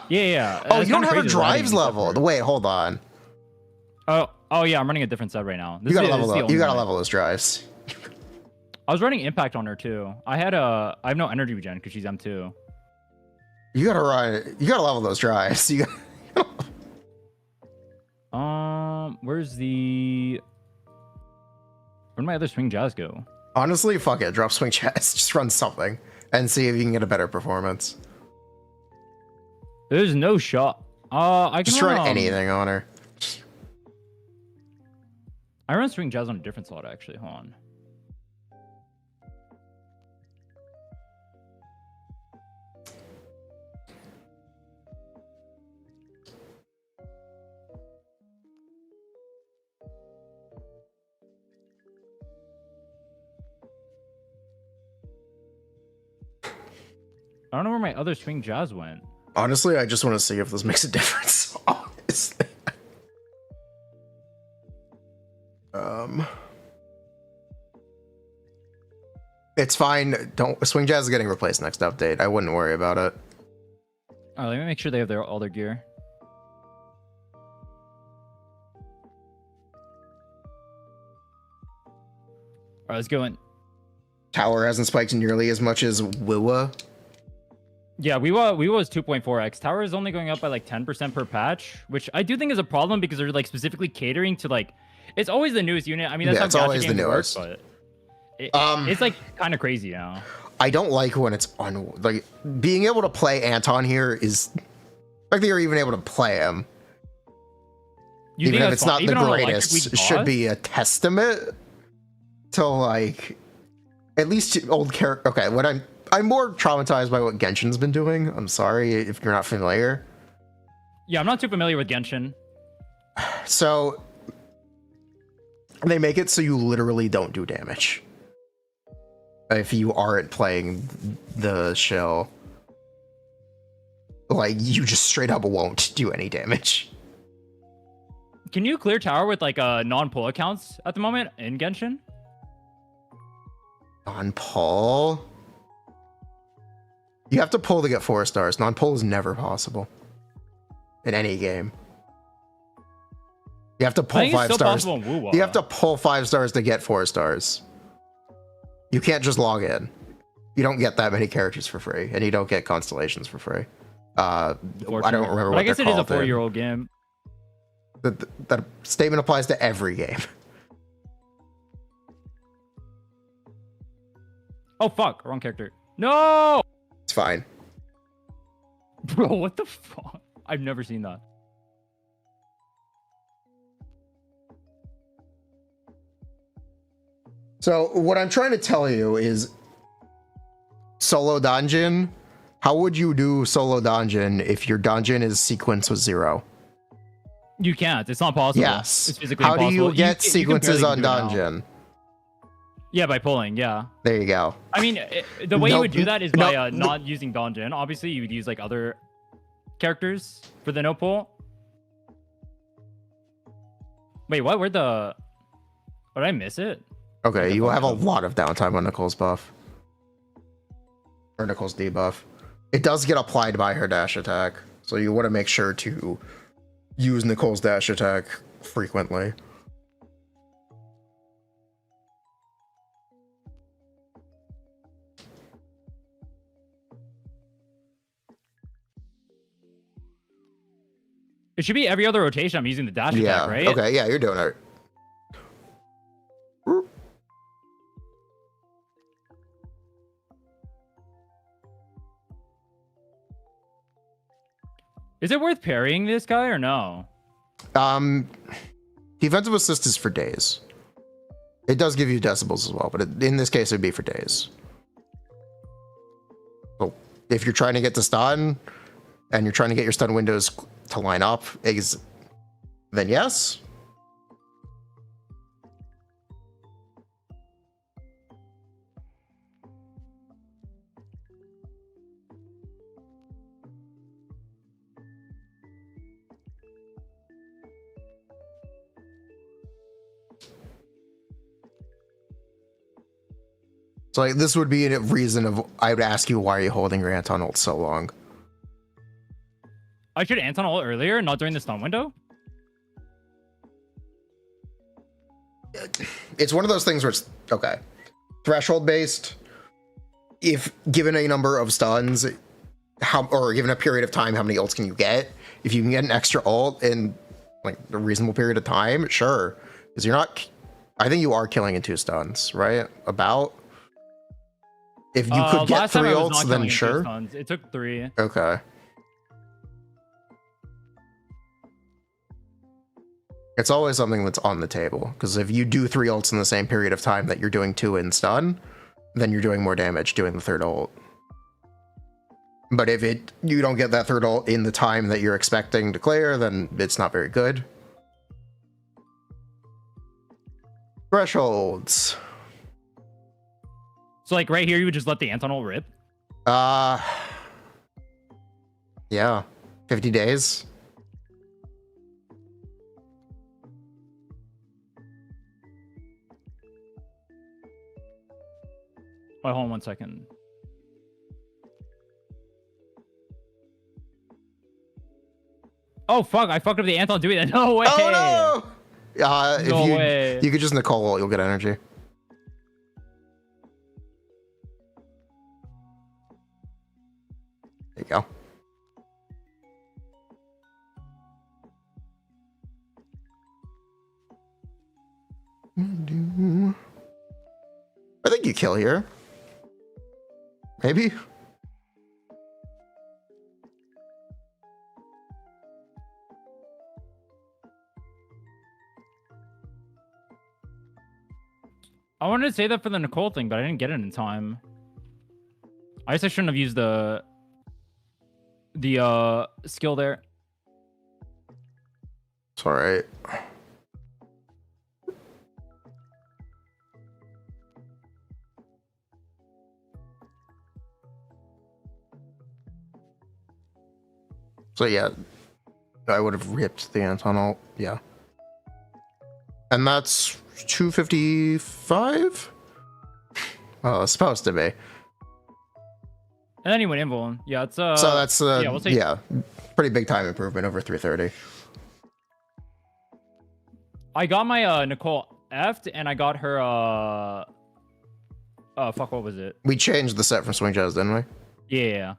Yeah. Oh, you don't have a drives level. Wait, hold on. Oh yeah, I'm running a different set right now. You gotta level those drives. I was running impact on her too. I have no energy regen because she's M2. You gotta level those drives. Where'd my other swing jazz go? Honestly, fuck it. Drop swing jazz. Just run something and see if you can get a better performance. There's no shot. I can just run anything on her. I run swing jazz on a different slot actually. Hold on. I don't know where my other swing jazz went. Honestly, I just want to see if this makes a difference. Honestly. It's fine. Swing jazz is getting replaced next update. I wouldn't worry about it. All right, let me make sure they have all their gear. All right, let's go in. Tower hasn't spiked nearly as much as Wiwa. Yeah, Wiwa is 2.4x. Tower is only going up by like 10% per patch, which I do think is a problem because they're like specifically catering to like, it's always the newest unit. I mean, that's it's how Gacha always the games newest. Work, but it's like kind of crazy now. I don't like when it's on, like, being able to play Anton here is, the fact that you're even able to play him, even if it's not the greatest, should be a testament to like, at least old character. Okay, what I'm more traumatized by what Genshin's been doing. I'm sorry if you're not familiar. Yeah, I'm not too familiar with Genshin. So they make it so you literally don't do damage if you aren't playing the shell. Like, you just straight up won't do any damage. Can you clear tower with like non-pull accounts at the moment in Genshin? Non-pull? You have to pull to get 4 stars. Non-pull is never possible in any game. You have to pull 5 stars. You have to pull 5 stars to get 4 stars. You can't just log in. You don't get that many characters for free, and you don't get constellations for free. I don't remember what I guess they're it is a called. 4-year-old game. That statement applies to every game. Oh fuck, wrong character. No! It's fine. Bro, what the fuck? I've never seen that. So what I'm trying to tell you is solo dungeon. How would you do solo dungeon if your dungeon is sequence with 0? You can't. It's not possible. Yes. It's physically How impossible. do you get you sequences can on barely do it dungeon? Yeah, by pulling. Yeah. There you go. I mean, the way you No, would do that is no, by not using Donjin. Obviously, you would use like other characters for the no pull. Wait, what? Where'd the? Did I miss it? Okay, you will have a lot of downtime on Nicole's buff. Or Nicole's debuff. It does get applied by her dash attack, so you want to make sure to use Nicole's dash attack frequently. It should be every other rotation. I'm using the dash Yeah. attack, right? Okay. Yeah, you're doing it. Is it worth parrying this guy or no? Defensive assist is for days. It does give you decibels as well, but in this case, it'd be for days. So if you're trying to get to stun, and you're trying to get your stun windows to line up, then yes. So like, this would be a reason of I would ask you, why are you holding your Anton ult so long? I should Anton ult earlier, not during the stun window. It's one of those things where it's okay, threshold based. If given a number of stuns, or given a period of time, how many ults can you get? If you can get an extra ult in like a reasonable period of time, sure. Because you're not. I think you are killing in 2 stuns, right? About. If you could get last time 3 I was ults, not then killing in 2 sure. stuns. It took 3. Okay. It's always something that's on the table, because if you do 3 ults in the same period of time that you're doing 2 in stun, then you're doing more damage doing the 3rd ult. But if you don't get that 3rd ult in the time that you're expecting to clear, then it's not very good. Thresholds. So like right here, you would just let the Anton ult rip. Yeah, 50 days. Wait, hold on 1 second. Oh fuck! I fucked up the Anton doing that. No way. Oh no! If No way. you could just Nicole, you'll get energy. There you go. I think you kill here. Maybe. I wanted to say that for the Nicole thing, but I didn't get it in time. I guess I shouldn't have used the skill there. It's all right. So yeah, I would have ripped the Anton ult. Yeah. And that's 255? Oh, it's supposed to be. And then he went invuln. Yeah, it's So that's yeah, we'll take pretty big time improvement over 330. I got my Nicole F'd and I got her fuck, what was it? We changed the set from Swing Jazz, didn't we? Yeah.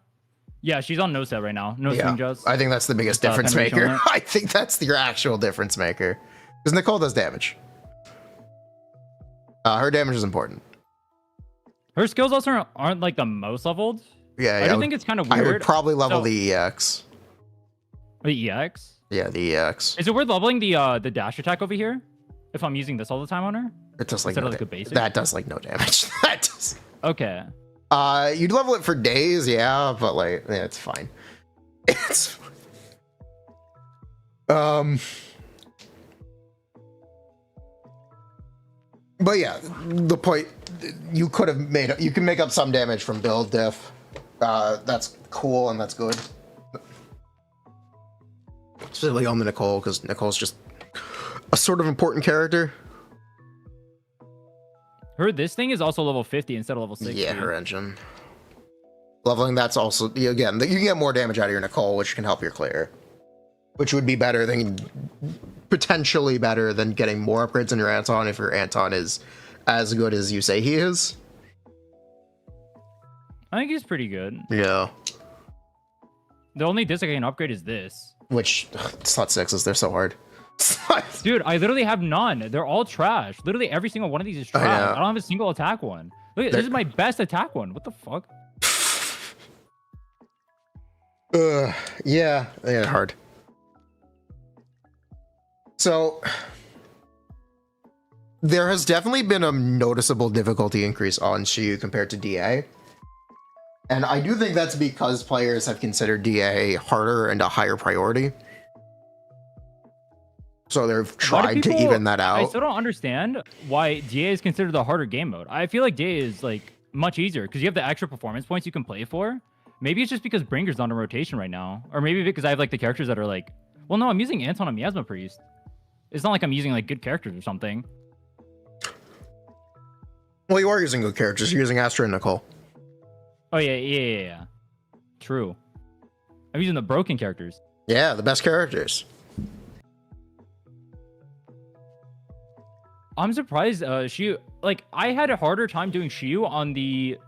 Yeah, she's on no set right now. No swing jazz. I think that's the biggest Just, difference penetration on maker. it. I think that's your actual difference maker. Because Nicole does damage. Her damage is important. Her skills also aren't like the most leveled. Yeah, I do think it's kind of I weird. would probably level So- the EX. The EX? Yeah, the EX. Is it worth leveling the dash attack over here? If I'm using this all the time on her? It does like Instead no of like a da- basic? that does like no damage. That does. Okay. You'd level it for days, yeah, but like, yeah, it's fine. It's but yeah, the point you could have made you can make up some damage from build diff. That's cool and that's good. Specifically on the Nicole, because Nicole's just a sort of important character. This thing is also level 50 instead of level 60. Yeah, her engine. Leveling that's also, again, you can get more damage out of your Nicole, which can help your clear. Which would be better than, potentially better than getting more upgrades in your Anton if your Anton is as good as you say he is. I think he's pretty good. Yeah. The only disc I can upgrade is this. Which, slot 6s, they're so hard. Dude, I literally have none. They're all trash. Literally every single one of these is trash. I don't have a single attack one. Look, this is my best attack one. What the fuck? Yeah, hard. So, there has definitely been a noticeable difficulty increase on Shiyu compared to DA. And I do think that's because players have considered DA harder and a higher priority. So they've tried to even that out. I still don't understand why DA is considered the harder game mode. I feel like DA is like much easier because you have the extra performance points you can play for. Maybe it's just because Bringer's not in rotation right now. Or maybe because I have like the characters that are like, well, no, I'm using Anton and Miasma Priest. It's not like I'm using like good characters or something. Well, you are using good characters. You're using Astra and Nicole. Oh, yeah. True. I'm using the broken characters. Yeah, the best characters. I'm surprised Shiyu, like, I had a harder time doing Shiyu on the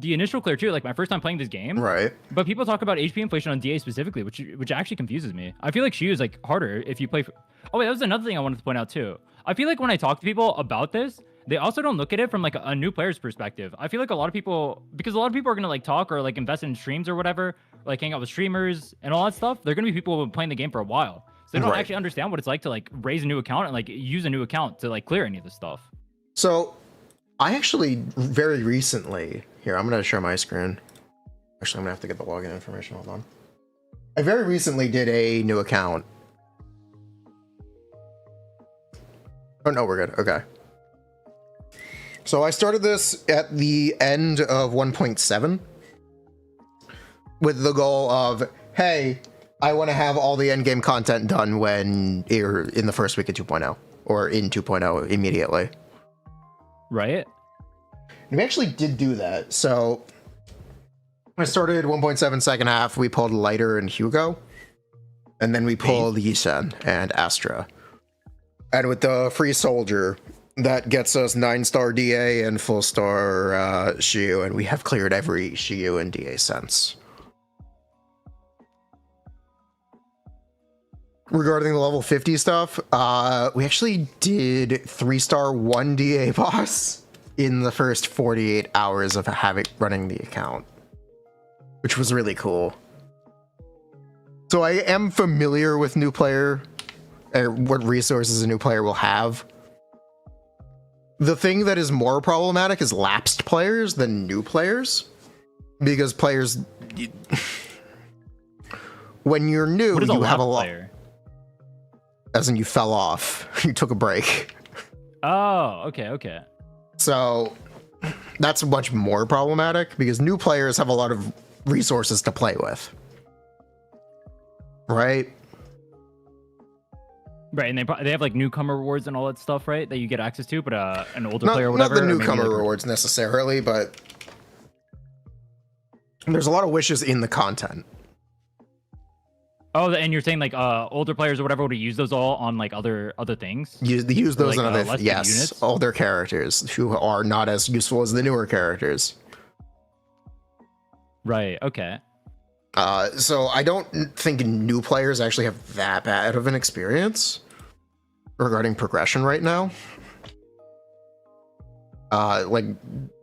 initial clear too, like my first time playing this game. Right. But people talk about HP inflation on DA specifically, which actually confuses me. I feel like Shiyu is like harder if you play Oh wait, that was another thing I wanted to point out too. I feel like when I talk to people about this, they also don't look at it from like a new player's perspective. I feel like a lot of people, because a lot of people are gonna like talk or like invest in streams or whatever, or, like hang out with streamers and all that stuff. They're gonna be people who have been playing the game for a while. So they don't actually understand what it's like to like raise a new account and like use a new account to like clear any of this stuff. So I actually very recently, here, I'm going to share my screen. Actually, I'm going to have to get the login information. Hold on. I very recently did a new account. Oh, no, we're good. Okay. So I started this at the end of 1.7 with the goal of, hey, I want to have all the endgame content done when you're in the first week of 2.0 or in 2.0 immediately. Right. And we actually did do that. So I started 1.7 second half. We pulled Lighter and Hugo. And then we pulled Yisen and Astra. And with the free soldier, that gets us 9-star DA and full star Shiyu. And we have cleared every Shiyu and DA since. Regarding the level 50 stuff, we actually did 3-star 1 DA boss in the first 48 hours of running the account, which was really cool. So I am familiar with new player, or what resources a new player will have. The thing that is more problematic is lapsed players than new players, because players, when you're new, you have a lot. As in you fell off, you took a break. Oh, okay. So that's much more problematic because new players have a lot of resources to play with. Right? Right, and they have like newcomer rewards and all that stuff, right? That you get access to, but an older player or whatever. Not the newcomer rewards necessarily, but there's a lot of wishes in the content. Oh, and you're saying like older players or whatever would use those all on like other things? Use those on other yes, units? Older characters who are not as useful as the newer characters. Right, okay. So I don't think new players actually have that bad of an experience regarding progression right now. Like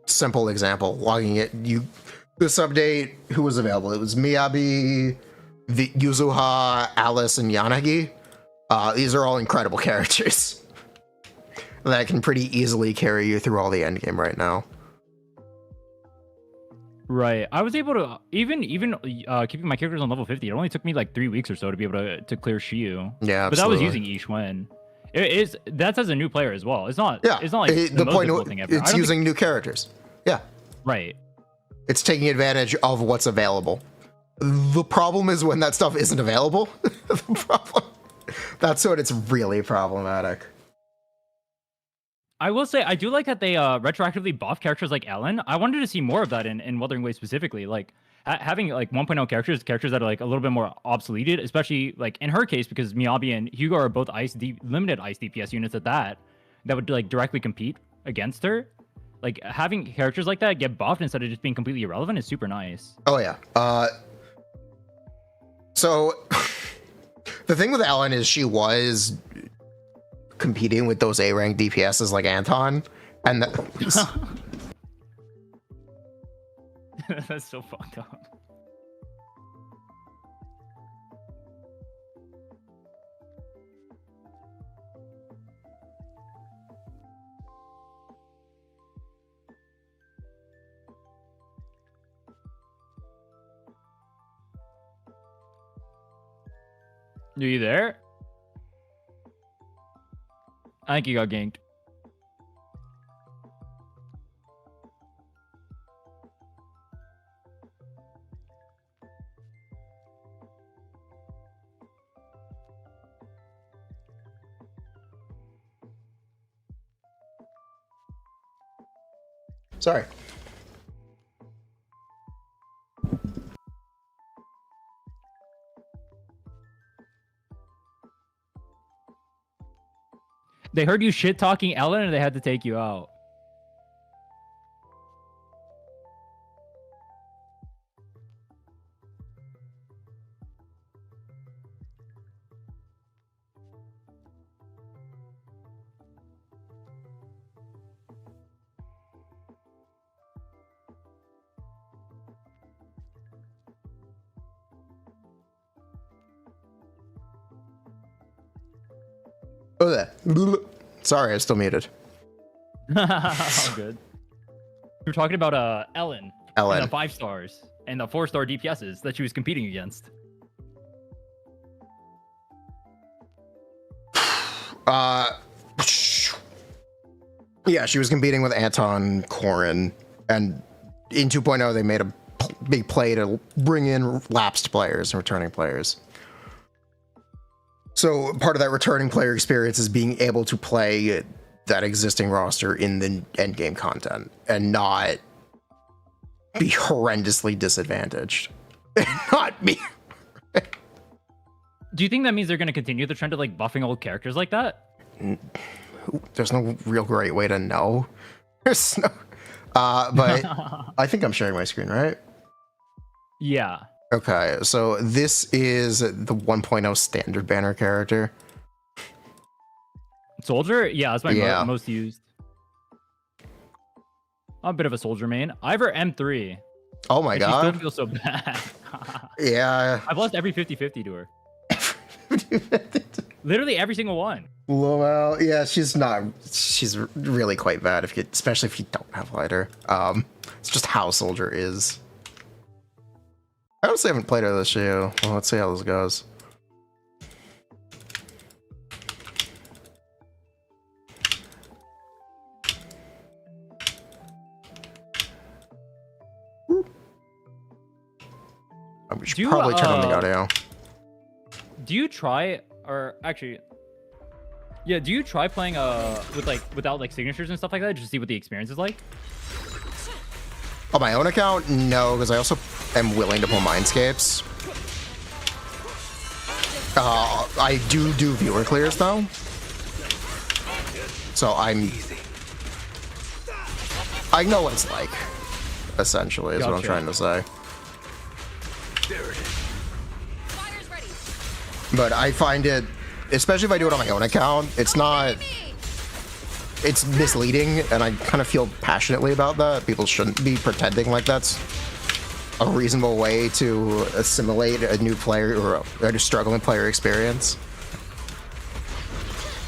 simple example, logging it, this update, who was available? It was Miyabi, Yuzuha, Alice, and Yanagi. These are all incredible characters that can pretty easily carry you through all the endgame right now. Right. I was able to even keeping my characters on level 50. It only took me like 3 weeks or so to be able to clear Shiyu. Yeah, but that was using Ishwen. That's as a new player as well. It's not. Yeah, It's not like the most difficult thing ever. I it's don't using new characters. Yeah, right. it's taking advantage of what's available. The problem is when that stuff isn't available. The problem. That's when it's really problematic. I will say I do like that they retroactively buff characters like Ellen. I wanted to see more of that in Wuthering Waves specifically. Like having like 1.0 characters that are like a little bit more obsoleted, especially like in her case because Miyabi and Hugo are both limited ice DPS units at that would like directly compete against her. Like having characters like that get buffed instead of just being completely irrelevant is super nice. Oh yeah. So the thing with Ellen is she was competing with those A-rank DPSs like Anton, and That's so fucked up. Are you there? I think you got ganked. sorry. They heard you shit talking Ellen and they had to take you out. Oh, there. Sorry, I still muted. All good. We were talking about Ellen. Ellen. And the 5 stars and the 4-star DPSs that she was competing against. Yeah, she was competing with Anton, Corrin, and in 2.0 they made a big play to bring in lapsed players and returning players. So part of that returning player experience is being able to play that existing roster in the endgame content and not be horrendously disadvantaged. Not be. Do you think that means they're going to continue the trend of like buffing old characters like that? There's no real great way to know. There's no, but I think I'm sharing my screen, right? Yeah. Okay, so this is the 1.0 standard banner character. Soldier? Yeah, that's my most used. I'm a bit of a soldier main. Ivor M3. Oh my god. She still feels so bad. Yeah. I've lost every 50-50 to her. Literally every single one. Well, yeah, she's really quite bad especially if you don't have lighter. It's just how soldier is. I honestly haven't played her this year. Well, let's see how this goes. We should probably turn on the audio. Do you try, or actually, yeah, do you try playing without like signatures and stuff like that just to see what the experience is like? On my own account, no, because I also am willing to pull mindscapes. I do viewer clears though, so I know what it's like. Essentially, is what I'm trying to say. But I find it, especially if I do it on my own account, it's misleading, and I kind of feel passionately about that. People shouldn't be pretending like that's a reasonable way to assimilate a new player or a struggling player experience.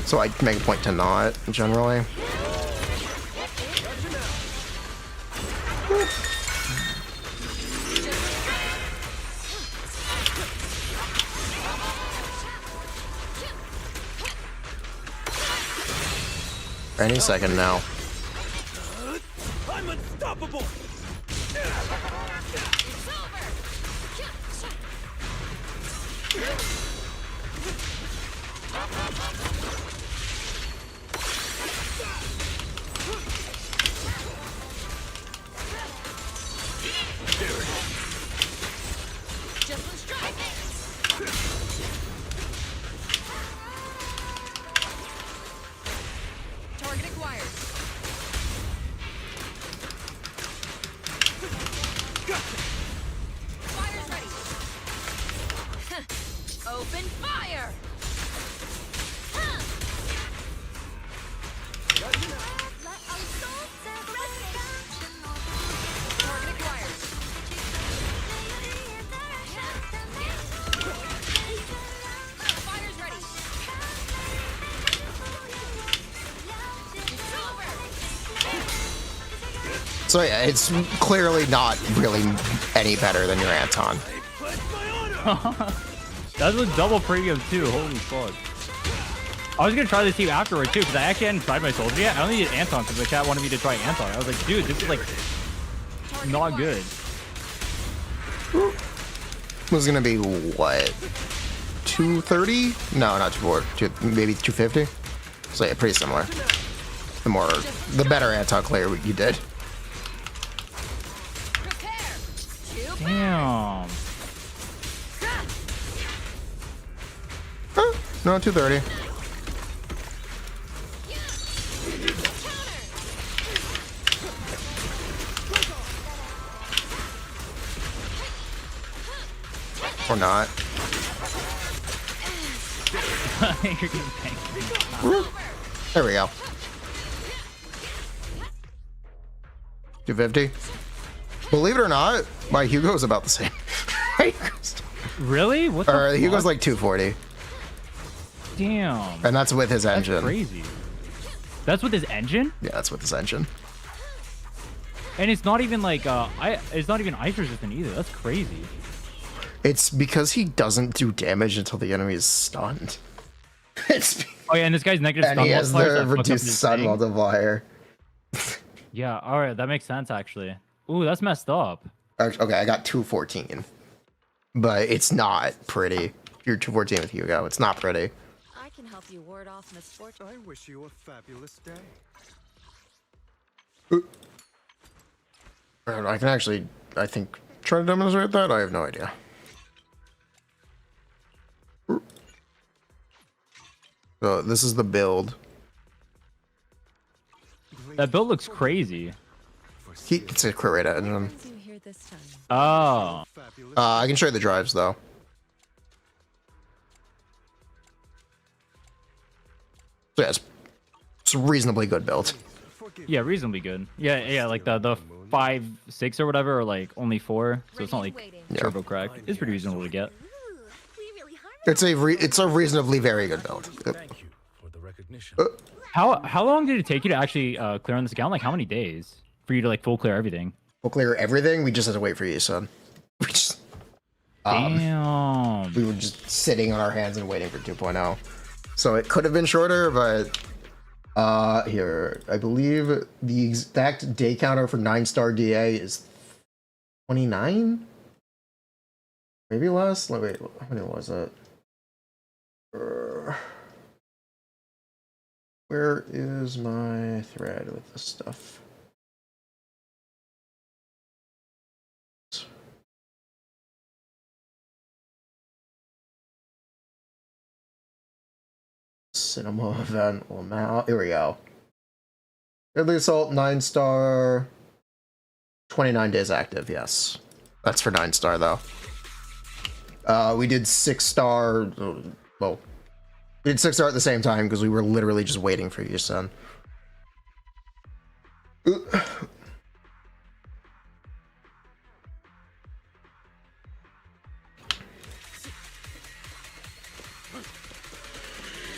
So I make a point to not, generally. Any second now. I'm unstoppable. Just one strike. Target acquired. Fire's ready. Open fire. Target acquired. Fire's ready. It's over. So yeah, it's clearly not really any better than your Anton. That was a double premium too. Holy fuck. I was gonna try this team afterward too, because I actually hadn't tried my soldier yet. I only did Anton because the chat wanted me to try Anton. I was like, dude, this is like not good. It was gonna be what? 230? No, not 240. Maybe 250. So yeah, pretty similar. The better Anton clear you did. Prepare. Damn. Huh, no, 230. Or not. You're getting tanked. There we go. 250. Believe it or not, my Hugo's about the same. Really? What the Or Hugo's fuck? like 240. Damn. And that's with his That's engine. crazy. That's with his engine? Yeah, that's with his engine. And it's not even like it's not even ice resistant either. That's crazy. It's because he doesn't do damage until the enemy is stunned. It's Oh yeah, and this guy's negative and stun he has multiplier, so the that fucks up reduced his stun thing. multiplier. Yeah, alright, that makes sense actually. Ooh, that's messed up. Okay, I got 214. But it's not pretty. You're 214 with Hugo. It's not pretty. I can help you ward off misfortune. I wish you a fabulous day. I can actually, I think, try to demonstrate that. I have no idea. So this is the build. That build looks crazy. It's a crit rate engine. You here this time. Oh. Fabulous. I can show you the drives though. So yeah, it's a reasonably good build. Yeah, reasonably good. Yeah, like the 5, 6 or whatever, or like only 4. So it's not like turbo crack. It's pretty reasonable to get. It's a reasonably very good build. Thank you for the recognition. How long did it take you to actually clear on this account? Like how many days for you to like full clear everything? We'll clear everything. We just had to wait for you, son. We just, Damn. we were just sitting on our hands and waiting for 2.0. So it could have been shorter, but here, I believe the exact day counter for 9-star DA is 29? Maybe less? Wait, how many was it? Where is my thread with this stuff? Cinema event Lamau. Here we go. Deadly Assault 9-star. 29 days active, yes. That's for 9-star though. We did 6-star. Well, we did 6-star at the same time because we were literally just waiting for you, son.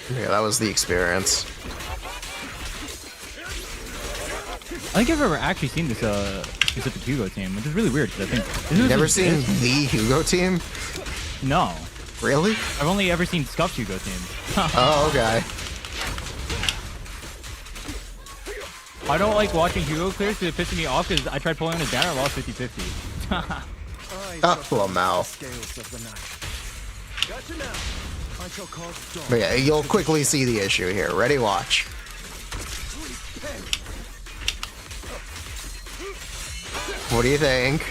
Yeah, that was the experience. I think I've ever actually seen this specific Hugo team, which is really weird because I think this is Never seen the Hugo team? No, Really? I've only ever seen Scuffed Hugo teams. Oh, okay. I don't like watching hero clears because it pisses me off because I tried pulling on his banner and lost 50-50. Well, Mal. Scales of the night. Gotcha now. I shall cause dawn. But yeah, you'll quickly see the issue here. Ready, watch. What do you think?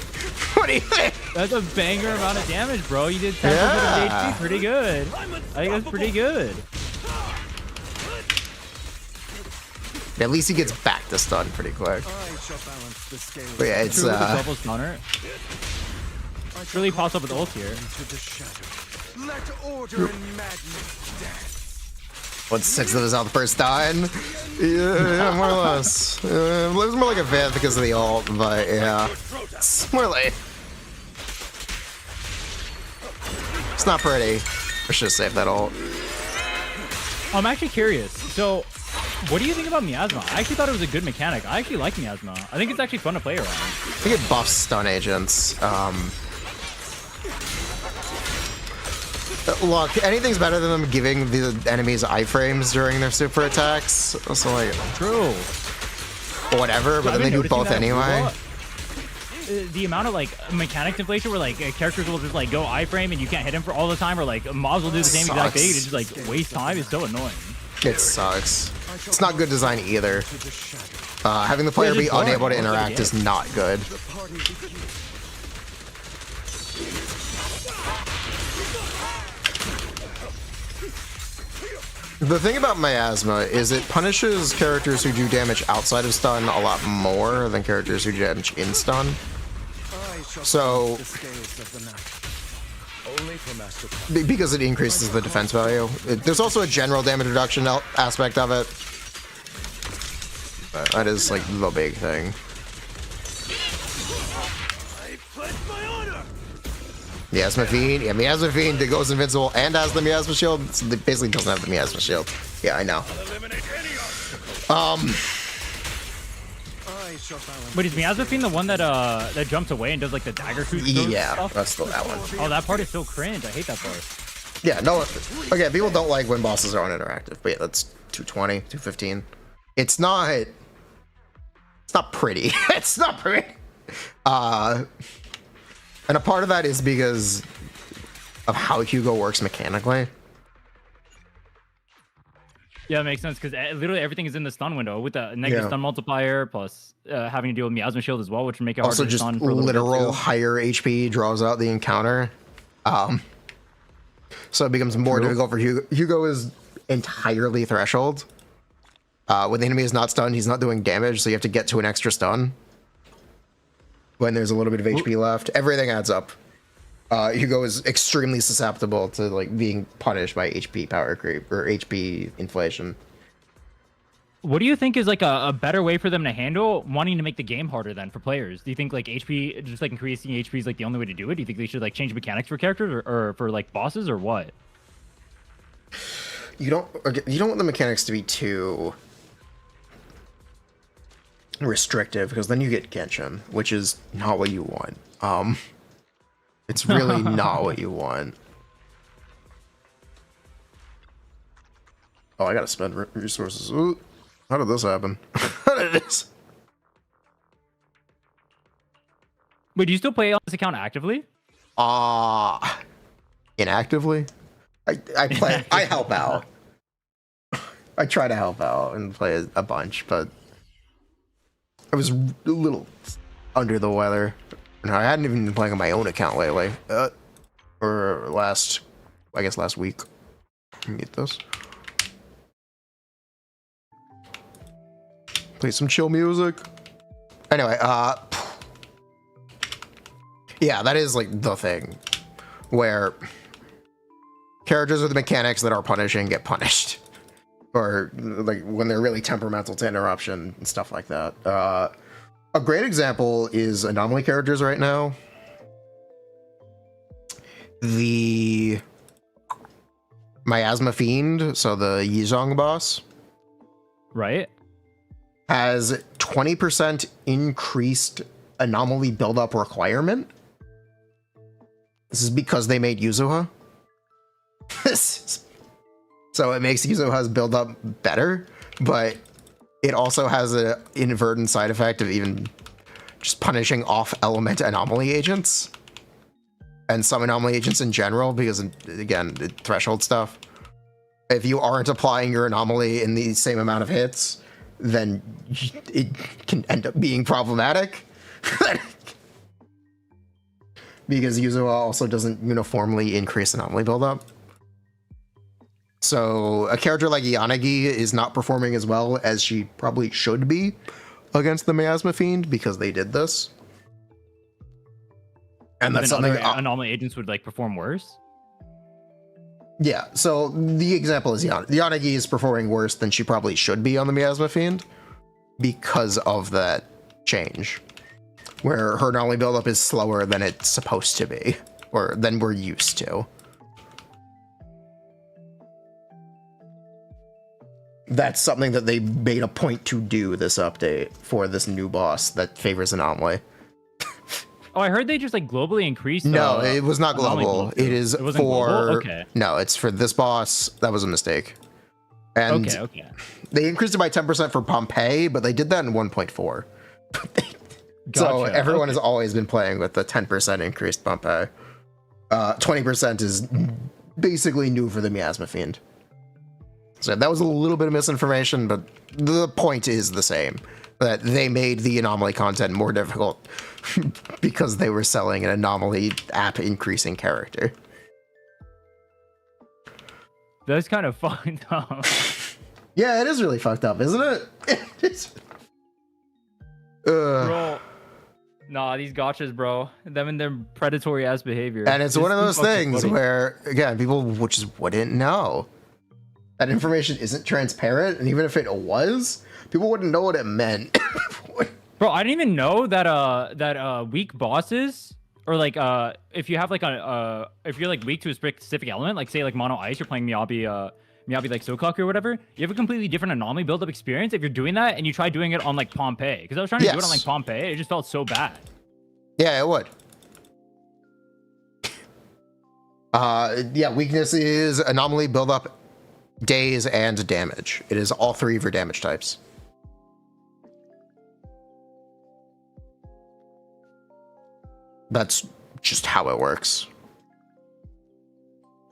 What do you think? That's a banger amount of damage, bro. You did 10% Yeah. of HP. Pretty good. I think that's pretty good. At least he gets back to stun pretty quick. I shall balance the scales. But yeah, it's True with the double stunner. Really pops up with ult here. Into the shadow. Let order and madness dance. 1/6 of his health per stun. Yeah, more or less. It was more like a fifth because of the ult, but yeah. It's more like... It's not pretty. I should have saved that ult. I'm actually curious. So, what do you think about Miasma? I actually thought it was a good mechanic. I actually like Miasma. I think it's actually fun to play around. I think it buffs stun agents. Look, anything's better than them giving the enemies iframes during their super attacks. So like, True. whatever, but then they do both anyway. The amount of like mechanics inflation where like characters will just like go iframe and you can't hit him for all the time, or like mobs will do the same exact thing and just like waste time is so annoying. It sucks. It's not good design either. Having the player be unable to interact is not good. The thing about Miasma is it punishes characters who do damage outside of stun a lot more than characters who do damage in stun. So, because it increases the defense value. There's also a general damage reduction aspect of it. But that is like the big thing. Miasma Fiend, yeah, Miasma Fiend that goes invincible and has the Miasma Shield. So it basically doesn't have the Miasma Shield. Yeah, I know. Wait, is Miasma Fiend the one that that jumps away and does like the dagger shoot? Yeah, stuff? that's still that one. Oh, that part is so cringe. I hate that part. Yeah, no. Okay, people don't like when bosses are uninteractive, but yeah, that's 220, 215. It's not pretty. It's not pretty. And a part of that is because of how Hugo works mechanically. Yeah, it makes sense because literally everything is in the stun window with the negative stun multiplier plus having to deal with Miasma Shield as well, which would make it hard Also, to just stun for a little literal bit too. higher HP draws out the encounter. So it becomes more difficult for Hugo. Hugo is entirely threshold. When the enemy is not stunned, he's not doing damage, so you have to get to an extra stun. When there's a little bit of HP left, everything adds up. Hugo is extremely susceptible to like being punished by HP power creep or HP inflation. What do you think is like a better way for them to handle wanting to make the game harder then for players? Do you think like HP, just like increasing HP is like the only way to do it? Do you think they should like change mechanics for characters or for like bosses or what? You don't want the mechanics to be too restrictive because then you get Genshin, which is not what you want. It's really not what you want. Oh, I gotta spend resources. Ooh, how did this happen? How did this? Wait, do you still play on this account actively? Inactively? I play. I help out. I try to help out and play a bunch, but I was a little under the weather. No, I hadn't even been playing on my own account lately. Or last week. Let me get this. Play some chill music. Anyway, yeah, that is like the thing where characters with mechanics that are punishing get punished. Or like when they're really temperamental to interruption and stuff like that. A great example is anomaly characters right now. The Miasma Fiend, so the Yizhong boss, Right? has 20% increased anomaly buildup requirement. This is because they made Yuzuha. So it makes Yuzuha's buildup better, but it also has an inadvertent side effect of even just punishing off-element anomaly agents. And some anomaly agents in general, because, again, the threshold stuff. If you aren't applying your anomaly in the same amount of hits, then it can end up being problematic. Because Yuzuha also doesn't uniformly increase anomaly buildup. So a character like Yanagi is not performing as well as she probably should be against the Miasma Fiend because they did this. And that's Even something other anomaly agents would like perform worse. Yeah, so the example is Yanagi is performing worse than she probably should be on the Miasma Fiend because of that change, where her anomaly buildup is slower than it's supposed to be, or than we're used to. That's something that they made a point to do this update for this new boss that favors anomaly. Oh, I heard they just like globally increased. No, it was not anomaly global. buildup. It is It wasn't for global? Okay. No, it's for this boss. That was a mistake. And Okay. they increased it by 10% for Pompeii, but they did that in 1.4. So Gotcha, everyone okay. has always been playing with the 10% increased Pompeii. 20% is basically new for the Miasma Fiend. So that was a little bit of misinformation, but the point is the same. That they made the anomaly content more difficult because they were selling an anomaly app increasing character. That's kind of fucked up. Yeah, it is really fucked up, isn't it? It's... Bro. Nah, these gachas, bro. Them and their predatory ass behavior. And it's one of those things funny. where, again, people just wouldn't know. That information isn't transparent, and even if it was, people wouldn't know what it meant. Bro, I didn't even know that weak bosses, or like if you have like if you're like weak to a specific element, like say like mono ice, you're playing Miyabi like Sokaku or whatever, you have a completely different anomaly build-up experience if you're doing that and you try doing it on like Pompeii. Because I was trying to do it on like Pompeii, it just felt so bad. Yeah, it would. Yeah, weakness is anomaly build-up, days, and damage. It is all three of your damage types. That's just how it works.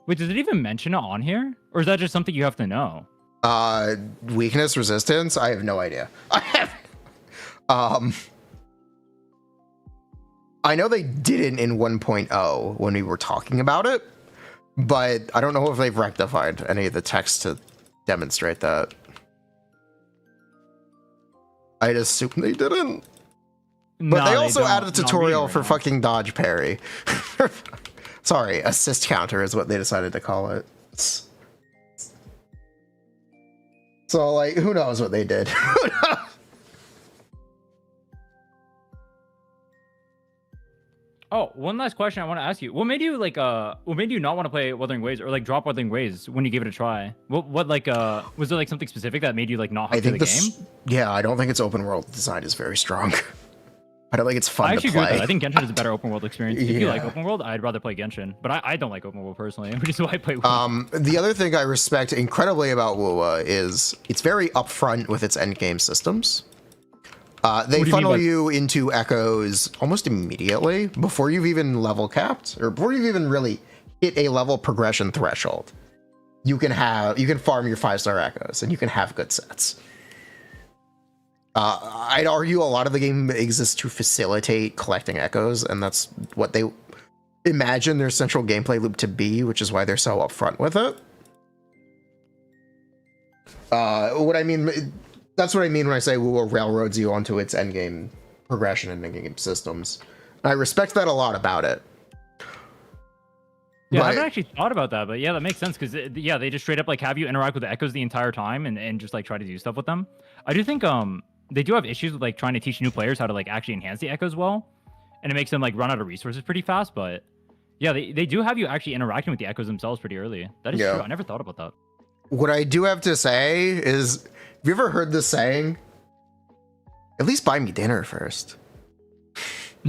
Wait, does it even mention it on here? Or is that just something you have to know? Weakness, resistance, I have no idea. I know they didn't in 1.0 when we were talking about it, but I don't know if they've rectified any of the text to demonstrate that. I'd assume they didn't. But Nah, they also don't. added a No, I'm reading tutorial right for now. fucking dodge parry. Sorry, assist counter is what they decided to call it. So, like, who knows what they did? Who knows? Oh, one last question I want to ask you. What made you like what made you not want to play Wuthering Waves or like drop Wuthering Waves when you gave it a try? What like was there like something specific that made you like not I hook to think the this. game? Yeah, I don't think its open world design is very strong. I don't think it's fun I actually to agree with play. that. I think Genshin is a better open world experience. If you like Yeah. open world, I'd rather play Genshin. But I don't like open world personally, which is why I play WoW. The other thing I respect incredibly about WoWa is it's very upfront with its endgame systems. They What do you mean funnel by- you into echoes almost immediately before you've even level capped or before you've even really hit a level progression threshold. You can farm your 5-star echoes and you can have good sets. I'd argue a lot of the game exists to facilitate collecting echoes, and that's what they imagine their central gameplay loop to be, which is why they're so upfront with it. What I mean, that's what I mean when I say WoW railroads you onto its endgame progression and endgame systems. And I respect that a lot about it. Yeah, I But- haven't actually thought about that, but yeah, that makes sense because yeah, they just straight up like have you interact with the echoes the entire time and just like try to do stuff with them. I do think they do have issues with like trying to teach new players how to like actually enhance the echoes well, and it makes them like run out of resources pretty fast. But yeah, they do have you actually interacting with the echoes themselves pretty early. That is Yeah. true. I never thought about that. What I do have to say is, have you ever heard this saying? At least buy me dinner first.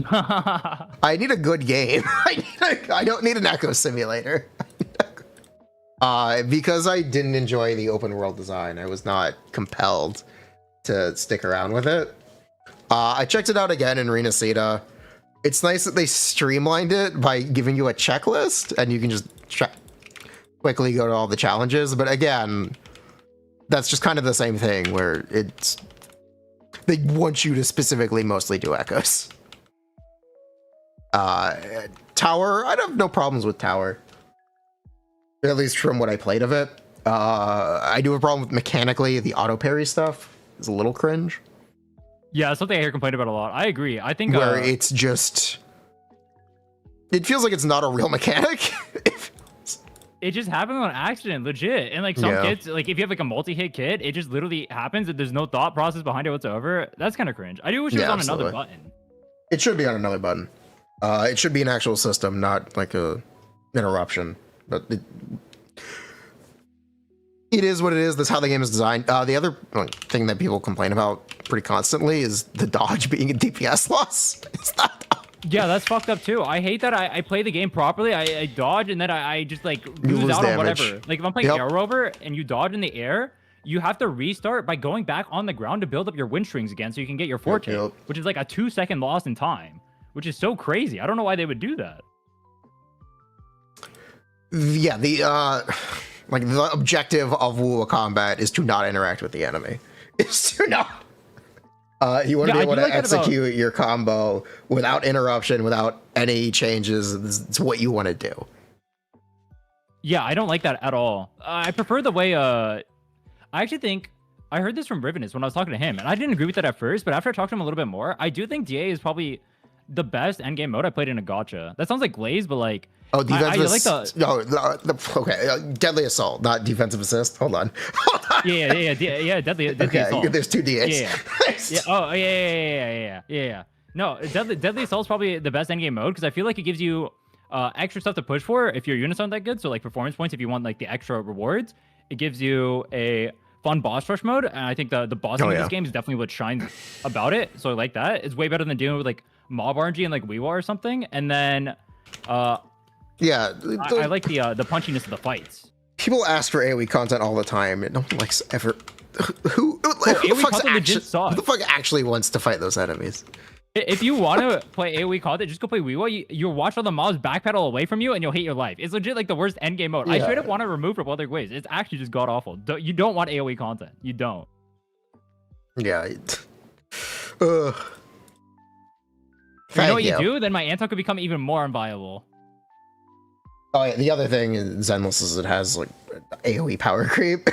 I need a good game. I don't need an echo simulator. Because I didn't enjoy the open world design, I was not compelled to stick around with it. I checked it out again in Renacida. It's nice that they streamlined it by giving you a checklist, and you can just quickly go to all the challenges. But again, that's just kind of the same thing, where they want you to specifically mostly do echoes. Tower, I'd have no problems with Tower. At least from what I played of it. I do have a problem with mechanically the auto parry stuff. It's a little cringe. Yeah, something I hear complained about a lot. I agree. I think where it's just, it feels like it's not a real mechanic. It just happened on accident, legit. And like some kids, like if you have like a multi-hit kit, it just literally happens and there's no thought process behind it whatsoever. That's kind of cringe. I do wish it was on another button. It should be on another button. It should be an actual system, not like a interruption. But it is what it is. That's how the game is designed. The other thing that people complain about pretty constantly is the dodge being a DPS loss. It's not. Yeah, that's fucked up too. I hate that I play the game properly. I dodge and then I just like lose out on whatever. Like if I'm playing Air Rover and you dodge in the air, you have to restart by going back on the ground to build up your wind strings again so you can get your forte, which is like a 2-second loss in time, which is so crazy. I don't know why they would do that. Yeah, the objective of Wuwa combat is to not interact with the enemy. It's to not. You want to be able to execute your combo without interruption, without any changes. It's what you want to do. Yeah, I don't like that at all. I prefer the way. I actually think I heard this from Rivenus when I was talking to him, and I didn't agree with that at first. But after I talked to him a little bit more, I do think DA is probably the best endgame mode I played in a gacha. That sounds like Glaze, but like. Oh, defensive no, Deadly Assault, not defensive assist. Hold on. Yeah, Deadly Assault. There's 2 DAs. Yeah. No, Deadly Assault is probably the best endgame mode because I feel like it gives you extra stuff to push for if your units aren't that good. So like performance points if you want like the extra rewards. It gives you a fun boss rush mode, and I think the bossing of this game is definitely what shines about it. So I like that. It's way better than dealing with like mob RNG and like Weewa or something. And then yeah, I like the punchiness of the fights. People ask for AoE content all the time, and no one likes ever. Who the fuck actually wants to fight those enemies? If you want to play AoE content, just go play Weewa. You'll watch all the mobs backpedal away from you, and you'll hate your life. It's legit like the worst endgame mode. I straight up want to remove from other ways. It's actually just god awful. You don't want AoE content. You don't. Yeah. You know what you do? Then my Anton could become even more unviable. Oh, yeah, the other thing in Zenless is it has like AoE power creep.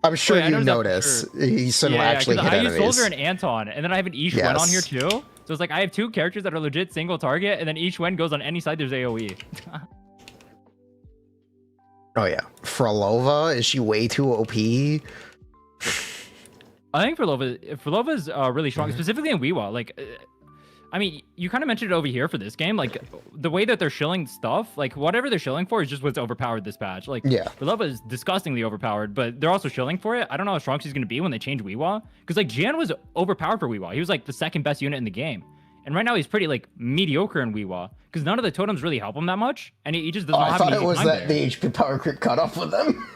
I'm sure you notice. He still actually hit enemies. I use Soldier and Anton, and then I have an Ish Wen on here too. So it's like I have 2 characters that are legit single target, and then each Wen goes on any side there's AoE. Oh yeah, Frolova, is she way too OP? I think Frolova's really strong, specifically in Weewa. Like, I mean, you kind of mentioned it over here for this game. Like, the way that they're shilling stuff, like, whatever they're shilling for is just what's overpowered this patch. Like, Frolova is disgustingly overpowered, but they're also shilling for it. I don't know how strong she's going to be when they change Weewa. Because, like, Jian was overpowered for Weewa. He was, like, the 2nd best unit in the game. And right now, he's pretty, like, mediocre in Weewa. Because none of the totems really help him that much. And he just does not have I thought it was that the HP power creep cut off with them.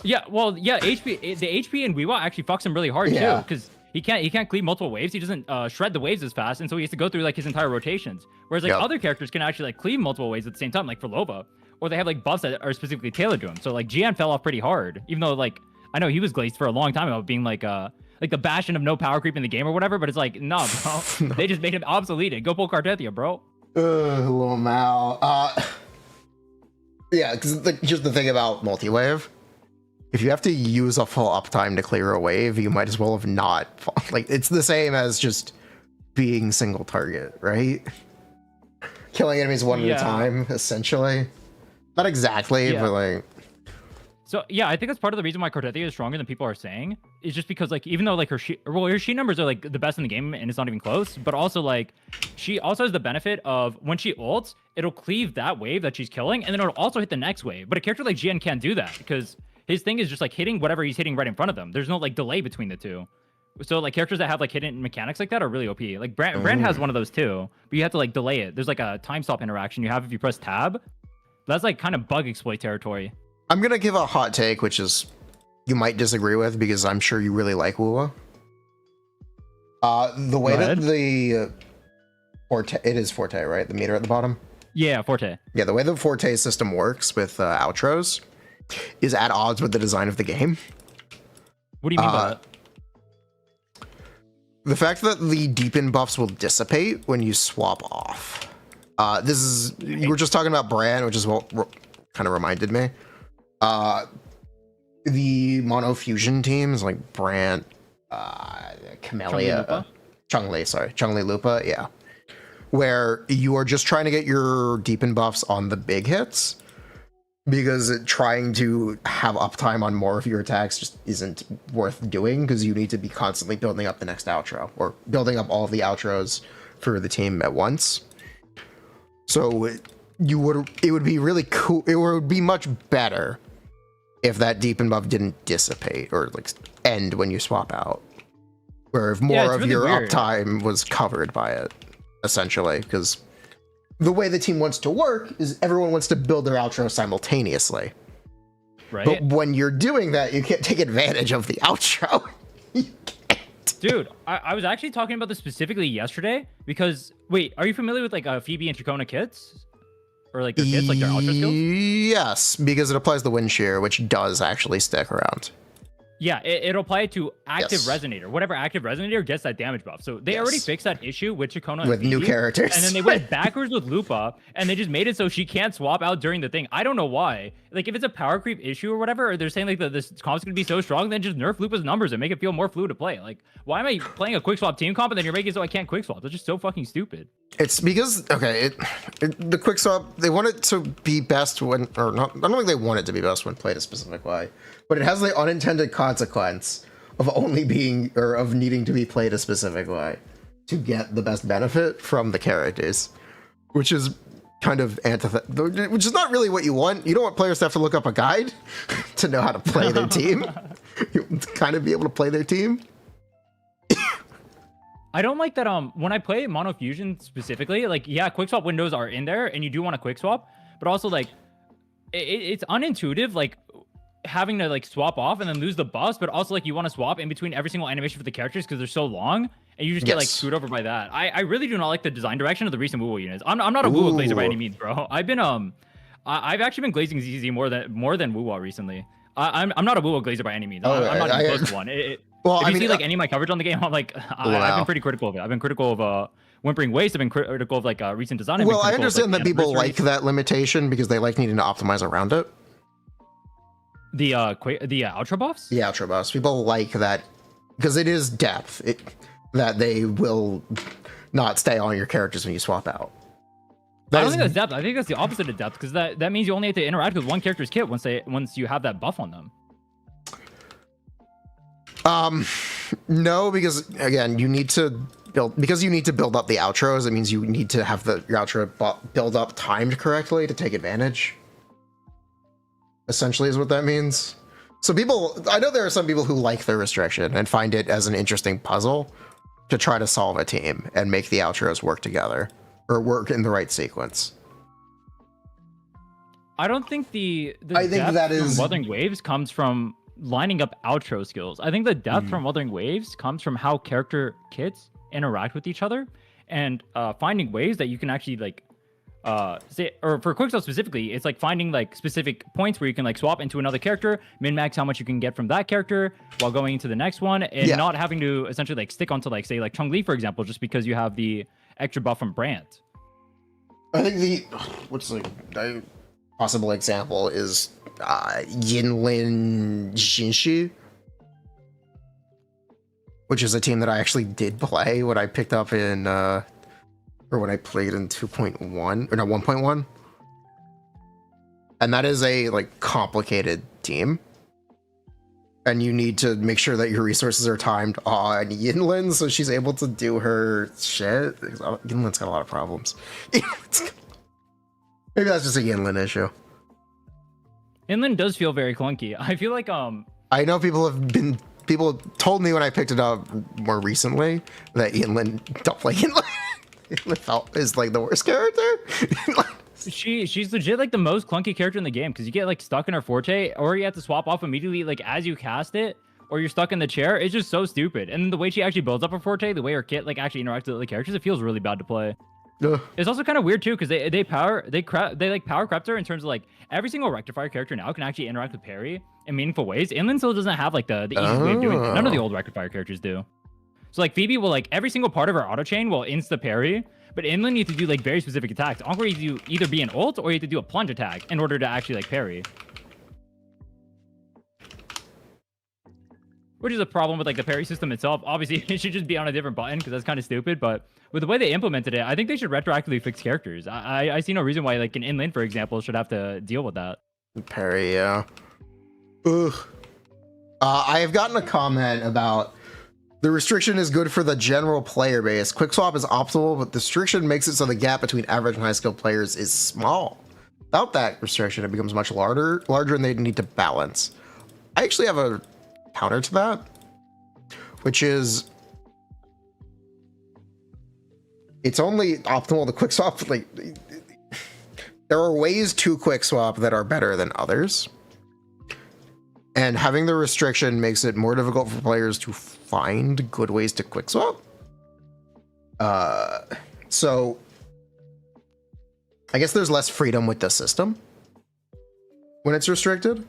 Yeah, well, yeah, the HP in Weewa actually fucks him really hard, too. Because he can't cleave multiple waves. He doesn't shred the waves as fast, and so he has to go through like his entire rotations. Whereas like other characters can actually like cleave multiple waves at the same time, like for Lova, or they have like buffs that are specifically tailored to him. So like Jian fell off pretty hard, even though like I know he was glazed for a long time about being like the bastion of no power creep in the game or whatever. But it's like no, bro, they just made him obsolete. Go pull Cartethia, bro. Little Mal. Yeah, because just the thing about multi-wave. If you have to use a full uptime to clear a wave, you might as well have not. Like, it's the same as just being single target, right? Killing enemies one at a time, essentially. Not exactly, but like... So, yeah, I think that's part of the reason why Cartethia is stronger than people are saying. Is just because, like, even though, like, her sheet numbers are, like, the best in the game and it's not even close, but also, like, she also has the benefit of when she ults, it'll cleave that wave that she's killing, and then it'll also hit the next wave. But a character like Jian can't do that because his thing is just, like, hitting whatever he's hitting right in front of them. There's no, like, delay between the two. So, like, characters that have, like, hidden mechanics like that are really OP. Like, Brand has one of those, too, but you have to, like, delay it. There's, like, a time stop interaction you have if you press tab. That's, like, kind of bug exploit territory. I'm gonna give a hot take, which is you might disagree with because I'm sure you really like Wuwa. The way that the Forte, it is Forte, right? The meter at the bottom? Yeah, Forte. Yeah, the way the Forte system works with outros is at odds with the design of the game. What do you mean by that? The fact that the deepen buffs will dissipate when you swap off. This is, you were just talking about Bran, which is what kind of reminded me. The mono fusion teams like Bran, Camellia, Chun-Li Lupa, yeah. Where you are just trying to get your deepen buffs on the big hits, because trying to have uptime on more of your attacks just isn't worth doing, because you need to be constantly building up the next outro, or building up all of the outros for the team at once. So it would be really cool, it would be much better if that deepen buff didn't dissipate or like end when you swap out, where if more of your uptime was covered by it, essentially, because the way the team wants to work is everyone wants to build their outro simultaneously. Right. But when you're doing that, you can't take advantage of the outro. You can't. Dude, I was actually talking about this specifically yesterday because, wait, are you familiar with like Phoebe and Trachona kits? Or like their kits, like their outro skills? Yes, because it applies the wind shear, which does actually stick around. Yeah, it'll apply to active resonator. Whatever active resonator gets that damage buff. So they already fixed that issue with Chacona with new characters. And then they went backwards with Lupa, and they just made it so she can't swap out during the thing. I don't know why. Like, if it's a power creep issue or whatever, or they're saying like this comp's gonna be so strong, then just nerf Lupa's numbers and make it feel more fluid to play. Like, why am I playing a quick swap team comp and then you're making it so I can't quick swap? That's just so fucking stupid. It's because, okay, the quick swap, they want it to be best when, or not, I don't think they want it to be best when played a specific way, but it has the unintended consequence of only being, or of needing to be played a specific way to get the best benefit from the characters, which is kind of which is not really what you want. You don't want players to have to look up a guide to know how to play their team. You want to kind of be able to play their team. I don't like that when I play Mono Fusion specifically, like, yeah, quick swap windows are in there and you do want to quick swap, but also like it's unintuitive, like having to like swap off and then lose the buffs, but also like you want to swap in between every single animation for the characters because they're so long and you just get like screwed over by that. I really do not like the design direction of the recent Wuwa units. I'm not a Wuwa glazer by any means, bro. I've actually been glazing ZZ more than Wuwa recently. I'm not a Wuwa glazer by any means. I'm not even close to one. Well, if you see like any of my coverage on the game, I'm like, I've been pretty critical of it. I've been critical of Whimpering Waste. I've been critical of like recent design. Well, I understand that people like that limitation because they like needing to optimize around it. The outro buffs? Yeah, outro buffs. People like that because it is depth. That they will not stay on your characters when you swap out. I don't think that's depth. I think that's the opposite of depth because that means you only have to interact with one character's kit once you have that buff on them. No, because again, you need to build up the outros. It means you need to have your outro build up timed correctly to take advantage. Essentially is what that means. So I know there are some people who like the restriction and find it as an interesting puzzle to try to solve a team and make the outros work together or work in the right sequence. I don't think I think that is Wuthering Waves comes from lining up outro skills. I think the depth from Wuthering Waves comes from how character kits interact with each other and finding ways that you can actually like or for quick swap specifically, it's like finding like specific points where you can like swap into another character, min-max how much you can get from that character while going into the next one, and not having to essentially like stick onto like say like Chun-Li for example, just because you have the extra buff from Brandt. I think what's the possible example is Yinlin Xinshi, which is a team that I actually did play when I picked up in or when I played in 2.1 or no 1.1, and that is a like complicated team, and you need to make sure that your resources are timed on Yinlin so she's able to do her shit. Yinlin's got a lot of problems. Maybe that's just a Yinlin issue. Yinlin does feel very clunky. I feel like I know people told me when I picked it up more recently that Yinlin don't play Yinlin. Yinlin is like the worst character. She's legit like the most clunky character in the game because you get like stuck in her forte, or you have to swap off immediately like as you cast it, or you're stuck in the chair. It's just so stupid. And then the way she actually builds up her forte, the way her kit like actually interacts with other characters, it feels really bad to play. It's also kind of weird too because they like power craft her in terms of like every single rectifier character now can actually interact with parry in meaningful ways. Inland still doesn't have like the easy way of doing it. None of the old rectifier characters do. So like Phoebe will like every single part of her auto chain will insta parry, but Inland you have to do like very specific attacks. Encore you have to either be an ult or you have to do a plunge attack in order to actually like parry. Which is a problem with like the parry system itself. Obviously, it should just be on a different button because that's kind of stupid. But with the way they implemented it, I think they should retroactively fix characters. I see no reason why like an Inland, for example, should have to deal with that. Parry, yeah. Ugh. I have gotten a comment about the restriction is good for the general player base. Quickswap is optimal, but the restriction makes it so the gap between average and high skill players is small. Without that restriction, it becomes much larger, and they need to balance. I actually have a counter to that, which is it's only optimal to quick swap. Like there are ways to quick swap that are better than others, and having the restriction makes it more difficult for players to find good ways to quick swap. So I guess there's less freedom with the system when it's restricted.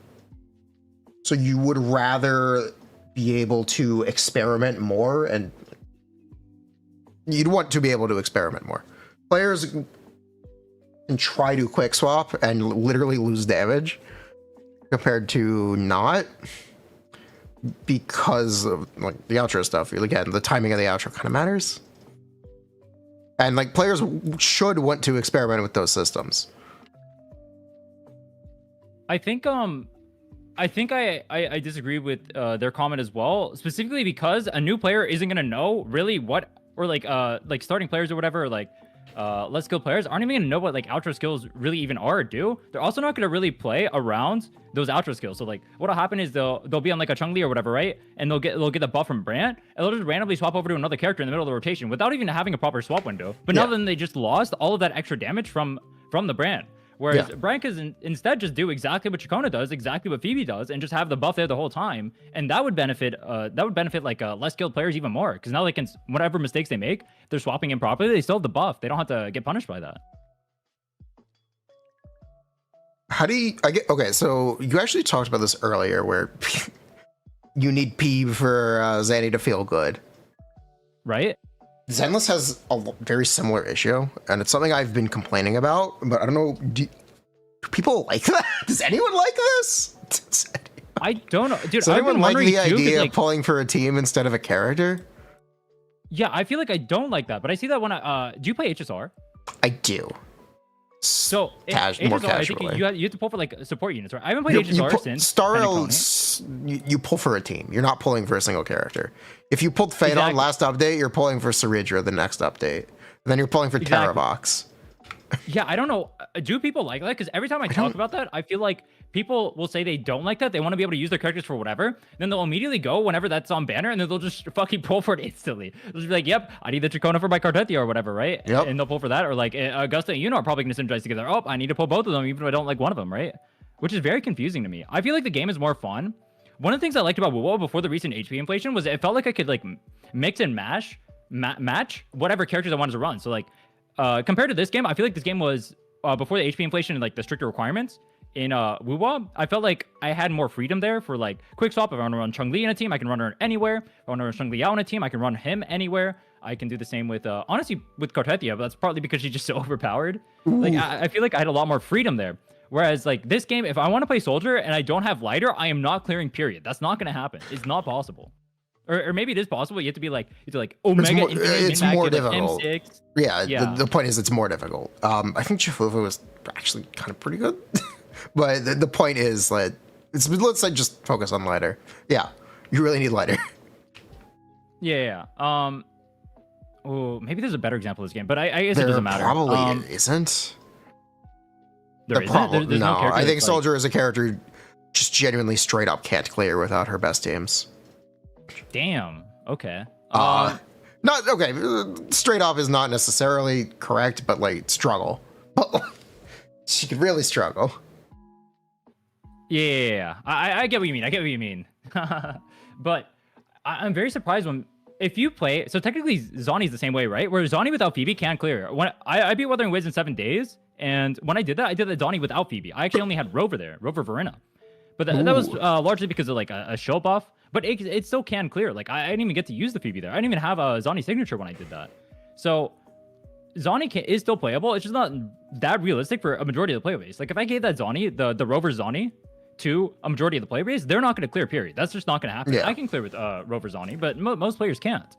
So you would rather be able to experiment more, and you'd want to be able to experiment more. Players can try to quick swap and literally lose damage compared to not, because of like the outro stuff. Again, the timing of the outro kind of matters. And like players should want to experiment with those systems. I think I disagree with their comment as well, specifically because a new player isn't gonna know really what, or like starting players or whatever, or like less skilled players aren't even gonna know what like outro skills really even are or do. They're also not gonna really play around those outro skills. So like what'll happen is they'll be on like a Chun-Li or whatever, right? And they'll get the buff from Brand, and they'll just randomly swap over to another character in the middle of the rotation without even having a proper swap window. But now then they just lost all of that extra damage from the Brand. Whereas Brian can instead just do exactly what Chacona does, exactly what Phoebe does, and just have the buff there the whole time, and that would benefit like less skilled players even more, because now they can, whatever mistakes they make, if they're swapping in properly, they still have the buff. They don't have to get punished by that. How do you? Okay, so you actually talked about this earlier, where you need Peeb for Zanny to feel good, right? Zenless has a very similar issue, and it's something I've been complaining about, but I don't know, do people like that? Does anyone like this? I don't know, dude. Does anyone like the idea like, of pulling for a team instead of a character? Yeah, I feel like I don't like that, but I see that when do you play HSR? I do. So HSR, more casually. I think you have to pull for like support units, right? I haven't played HSR since Star Rails. You pull for a team. You're not pulling for a single character. If you pulled Phaedon last update, you're pulling for Ceridra the next update. Then you're pulling for Terravox. Yeah, I don't know. Do people like that? Because every time I talk about that, I feel like people will say they don't like that. They want to be able to use their characters for whatever. Then they'll immediately go whenever that's on banner, and then they'll just fucking pull for it instantly. They'll just be like, yep, I need the Chacona for my Cartetia or whatever, right? Yep. And they'll pull for that. Or like Augusta and Yuno are probably going to synergize together. Oh, I need to pull both of them, even if I don't like one of them, right? Which is very confusing to me. I feel like the game is more fun. One of the things I liked about WoW before the recent HP inflation was it felt like I could like mix and match whatever characters I wanted to run. So like compared to this game, I feel like this game was before the HP inflation and like the stricter requirements in WoW, I felt like I had more freedom there for like quick swap. If I want to run Chun-Li in a team, I can run her anywhere. If I want to run Chun-Li out in a team, I can run him anywhere. I can do the same with honestly with Cartetia, but that's partly because she's just so overpowered. Ooh. Like I feel like I had a lot more freedom there. Whereas like this game, if I want to play soldier and I don't have lighter, I am not clearing, period. That's not going to happen. It's not possible. Or maybe it is possible. You have to be like, Omega. It's more difficult. M6. Yeah. The point is it's more difficult. I think Chifufu was actually kind of pretty good. But the point is like, let's like just focus on lighter. Yeah. You really need lighter. Yeah. Oh, maybe there's a better example of this game, but I guess there it doesn't matter. Probably isn't. There's no I think Soldier is a character who just genuinely straight up can't clear without her best teams. Damn. Okay. Not okay. Straight up is not necessarily correct, but like struggle. she could really struggle. Yeah. I get what you mean. I get what you mean. But I'm very surprised when if you play. So technically, Zani's the same way, right? Where Zani without Phoebe can't clear. When I beat Wuthering Waves in 7 days, and when I did that Zani without Phoebe. I actually only had Rover there, Rover Furina. But that was largely because of like a show buff. But it still can clear. Like I didn't even get to use the Phoebe there. I didn't even have a Zani signature when I did that. So Zani is still playable. It's just not that realistic for a majority of the player base. Like if I gave that Zani, the Rover Zani, to a majority of the player base, they're not going to clear, period. That's just not going to happen. Yeah. I can clear with Rover Zani, but most players can't.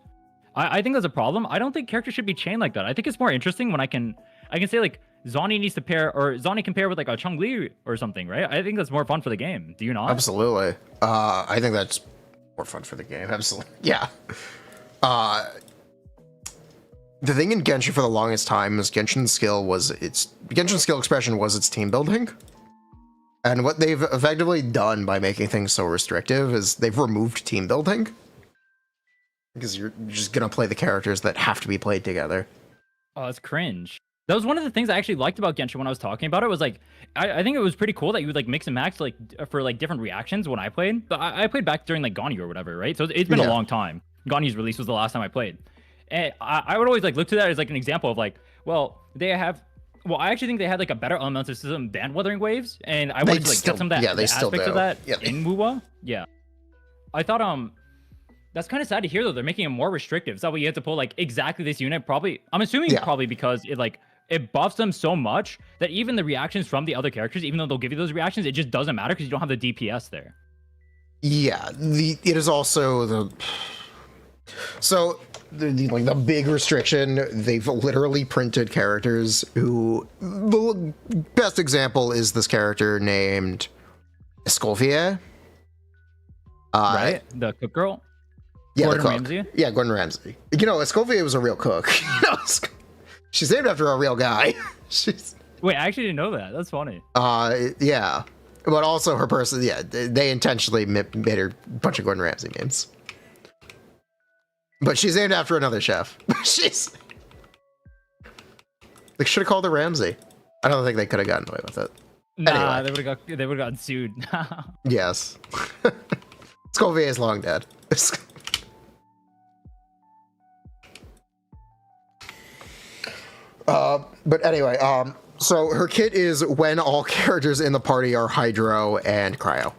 I think that's a problem. I don't think characters should be chained like that. I think it's more interesting when I can say like Zani needs to pair, or Zani can pair with like a Chun-Li or something, right? I think that's more fun for the game. Do you not? Absolutely. I think that's more fun for the game. Absolutely. Yeah. The thing in Genshin for the longest time is Genshin's skill expression was its team building. And what they've effectively done by making things so restrictive is they've removed team building. Because you're just going to play the characters that have to be played together. Oh, that's cringe. That was one of the things I actually liked about Genshin when I was talking about it. Was like, I think it was pretty cool that you would like mix and match like for like different reactions when I played. But I played back during like Gani or whatever, right? So it's been a long time. Gani's release was the last time I played. And I would always like look to that as like an example of like, well, they have... Well, I actually think they had like a better elemental system than Wuthering Waves, and I wanted to like get some of that aspects of that in Wuwa. Yeah, I thought that's kind of sad to hear though. They're making it more restrictive. So you have to pull like exactly this unit. Probably, I'm assuming probably because it buffs them so much that even the reactions from the other characters, even though they'll give you those reactions, it just doesn't matter because you don't have the DPS there. Yeah, it is also the big restriction. They've literally printed characters who, the best example is this character named Escoffier. Right, the cook girl. Yeah, Gordon the cook. Ramsay. Yeah, Gordon Ramsay. You know, Escoffier was a real cook. She's named after a real guy. Wait, I actually didn't know that. That's funny. Yeah, but also her person. Yeah, they intentionally made her a bunch of Gordon Ramsay names. But she's named after another chef. They should have called her Ramsay. I don't think they could have gotten away with it. Nah, anyway. they would have gotten sued. Yes. Scovia is long dead. But anyway, so her kit is when all characters in the party are Hydro and Cryo.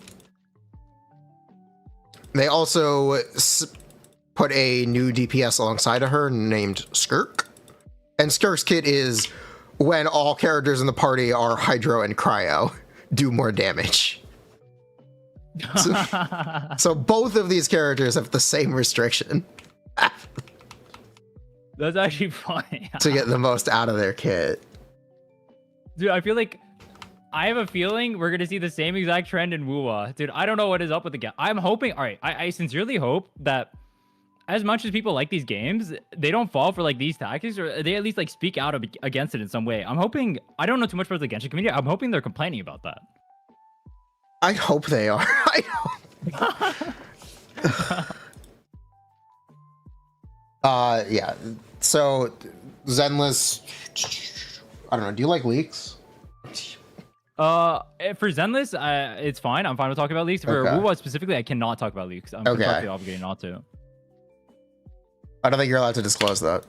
They also put a new DPS alongside of her named Skirk. And Skirk's kit is when all characters in the party are Hydro and Cryo, do more damage. So both of these characters have the same restriction. That's actually funny. To get the most out of their kit. Dude, I have a feeling we're gonna see the same exact trend in Wuwa. Dude, I don't know what is up with the game. I'm hoping, all right, I sincerely hope that as much as people like these games, they don't fall for like these tactics, or they at least like speak out against it in some way. I'm hoping, I don't know too much about the Genshin community. I'm hoping they're complaining about that. I hope they are. Yeah. So Zenless, I don't know. Do you like leaks? For Zenless, it's fine. I'm fine with talking about leaks. For Wuwa specifically, I cannot talk about leaks. I'm contractually obligated not to. I don't think you're allowed to disclose that.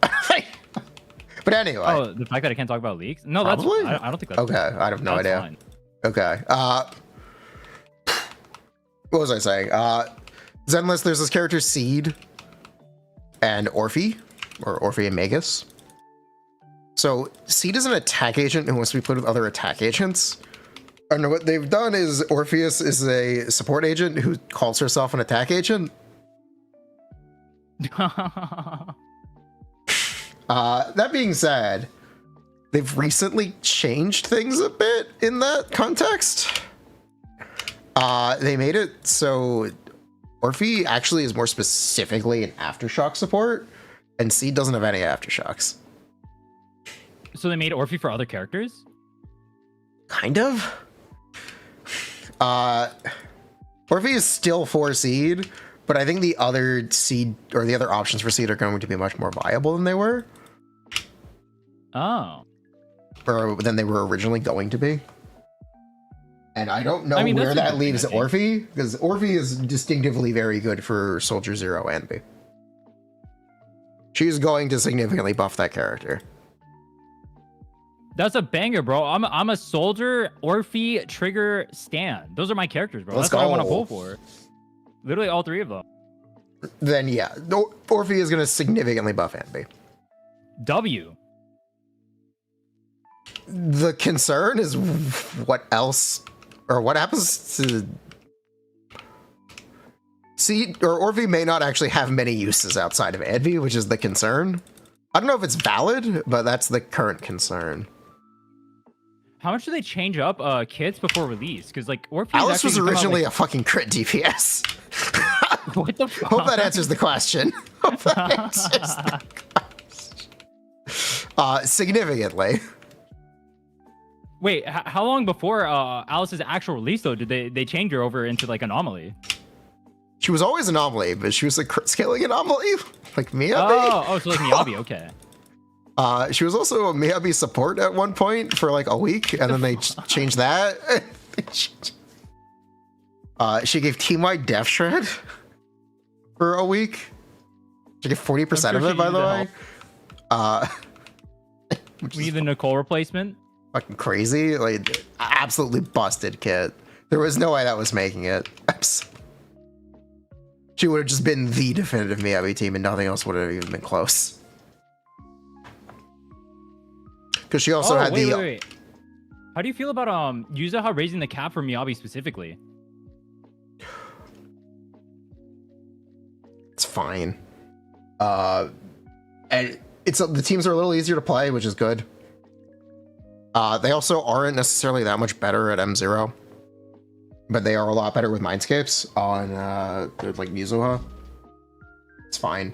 But anyway. Oh, the fact that I can't talk about leaks? No, Probably? that's. I don't think that's. Okay, I have no idea. Fine. Okay. What was I saying? Zenless, there's this character Seed and Orphe, or Orphe and Magus. So Seed is an attack agent who wants to be played with other attack agents. And what they've done is Orpheus is a support agent who calls herself an attack agent. That being said, they've recently changed things a bit in that context. They made it so Orphe actually is more specifically an aftershock support, and Seed doesn't have any aftershocks. So they made Orphe for other characters? Kind of. Orphe is still for Seed, but I think the other Seed, or the other options for Seed, are going to be much more viable than they were. Oh. or than they were originally going to be. And I don't know I mean, where that's a that good leaves thing, I think. Orphe, because Orphe is distinctively very good for Soldier Zero and B. She's going to significantly buff that character. That's a banger, bro. I'm a soldier, Orphe, Trigger, Stan. Those are my characters, bro. Let's That's what I want to go. pull for. Literally all three of them. Then yeah, Orphe is going to significantly buff Anby. W. The concern is what else, or what happens to... See, or Orphe may not actually have many uses outside of Envy, which is the concern. I don't know if it's valid, but that's the current concern. How much do they change up kits before release? Because like Orphe Alice was actually come out, originally like, a fucking crit DPS. what the fuck? Hope that answers the question. Hope that answers the question. Significantly. Wait, how long before Alice's actual release though did they change her over into like Anomaly? She was always Anomaly, but she was a crit scaling Anomaly, like Miyabi. Oh, so like Miyabi, okay. She was also a Miyabi support at one point for like a week, and then they changed that. She gave team-wide Death Shred for a week. She gave 40% of it, by the way. We need the Nicole replacement. Fucking crazy. Like, absolutely busted kit. There was no way that was making it. She would have just been the definitive Miyabi team, and nothing else would have even been close. Because she also had wait. How do you feel about Yuzuha raising the cap for Miyabi specifically? It's fine. And the teams are a little easier to play, which is good. They also aren't necessarily that much better at M0, but they are a lot better with Mindscapes on like Yuzuha. It's fine.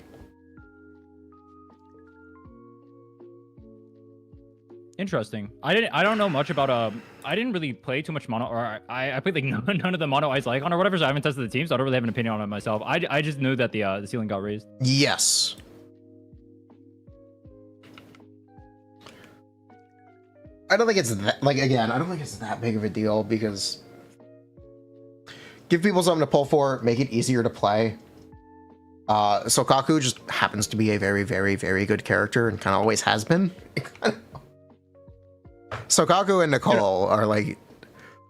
Interesting. I don't know much about I didn't really play too much mono, or I played like none of the mono Ice Icon or whatever, so I haven't tested the team, so I don't really have an opinion on it myself. I just knew that the ceiling got raised. Yes. I don't think it's that, like, again, I don't think it's that big of a deal, because give people something to pull for, make it easier to play. Sokaku just happens to be a very, very, very good character and kind of always has been. Sokaku and Nicole are like,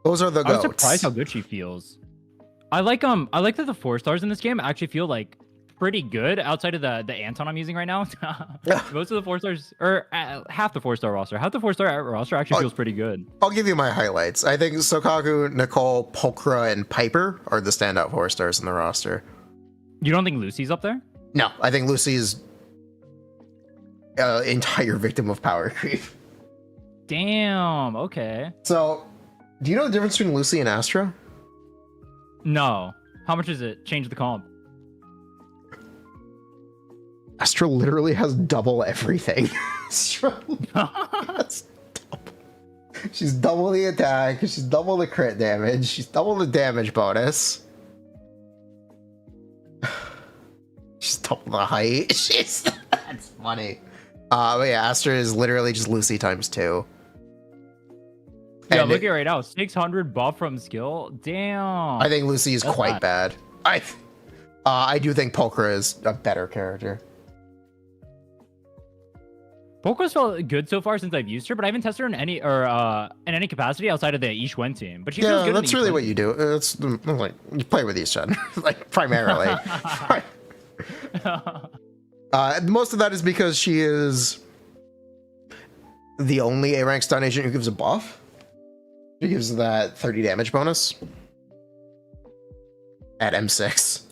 those are the goats. I'm surprised how good she feels. I like that the 4-stars in this game actually feel like pretty good outside of the Anton I'm using right now. Most of the 4-stars, or half the 4-star roster, half the 4-star roster actually feels pretty good. I'll give you my highlights. I think Sokaku, Nicole, Pulchra, and Piper are the standout 4-stars in the roster. You don't think Lucy's up there? No, I think Lucy's entire victim of power creep. Damn, okay. So, do you know the difference between Lucy and Astra? No. How much is it? Change the comp. Astra literally has double everything. That's double. She's double the attack, she's double the crit damage, she's double the damage bonus. She's double the height. That's funny. But yeah, Astra is literally just Lucy times 2. Yeah, And look at it right now. 600 buff from skill. Damn. I think Lucy is That's quite bad. I do think Pulchra is a better character. Pulchra's felt good so far since I've used her, but I haven't tested her in any capacity outside of the Ishwen team. But she feels good. That's really what you do. It's like you play with Ishwen, like primarily. Most of that is because she is the only A-rank stun agent who gives a buff. She gives that 30 damage bonus at M6.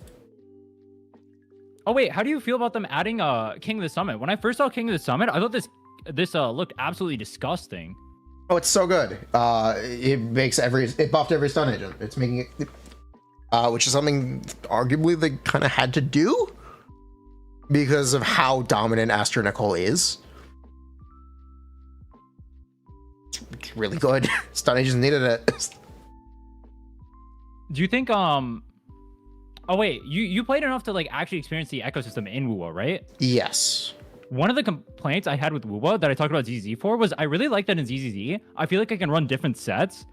Oh wait, how do you feel about them adding King of the Summit? When I first saw King of the Summit, I thought this looked absolutely disgusting. Oh, it's so good. It buffed every stun agent. It's making it, which is something arguably they kind of had to do because of how dominant Astra Nicole is. It's really good. Stun agents needed it. Do you think oh wait, you played enough to like actually experience the ecosystem in WoW, right? Yes. one of the complaints I had with Wuwa that I talked about ZZ for was I really like that in ZZZ. I feel like I can run different sets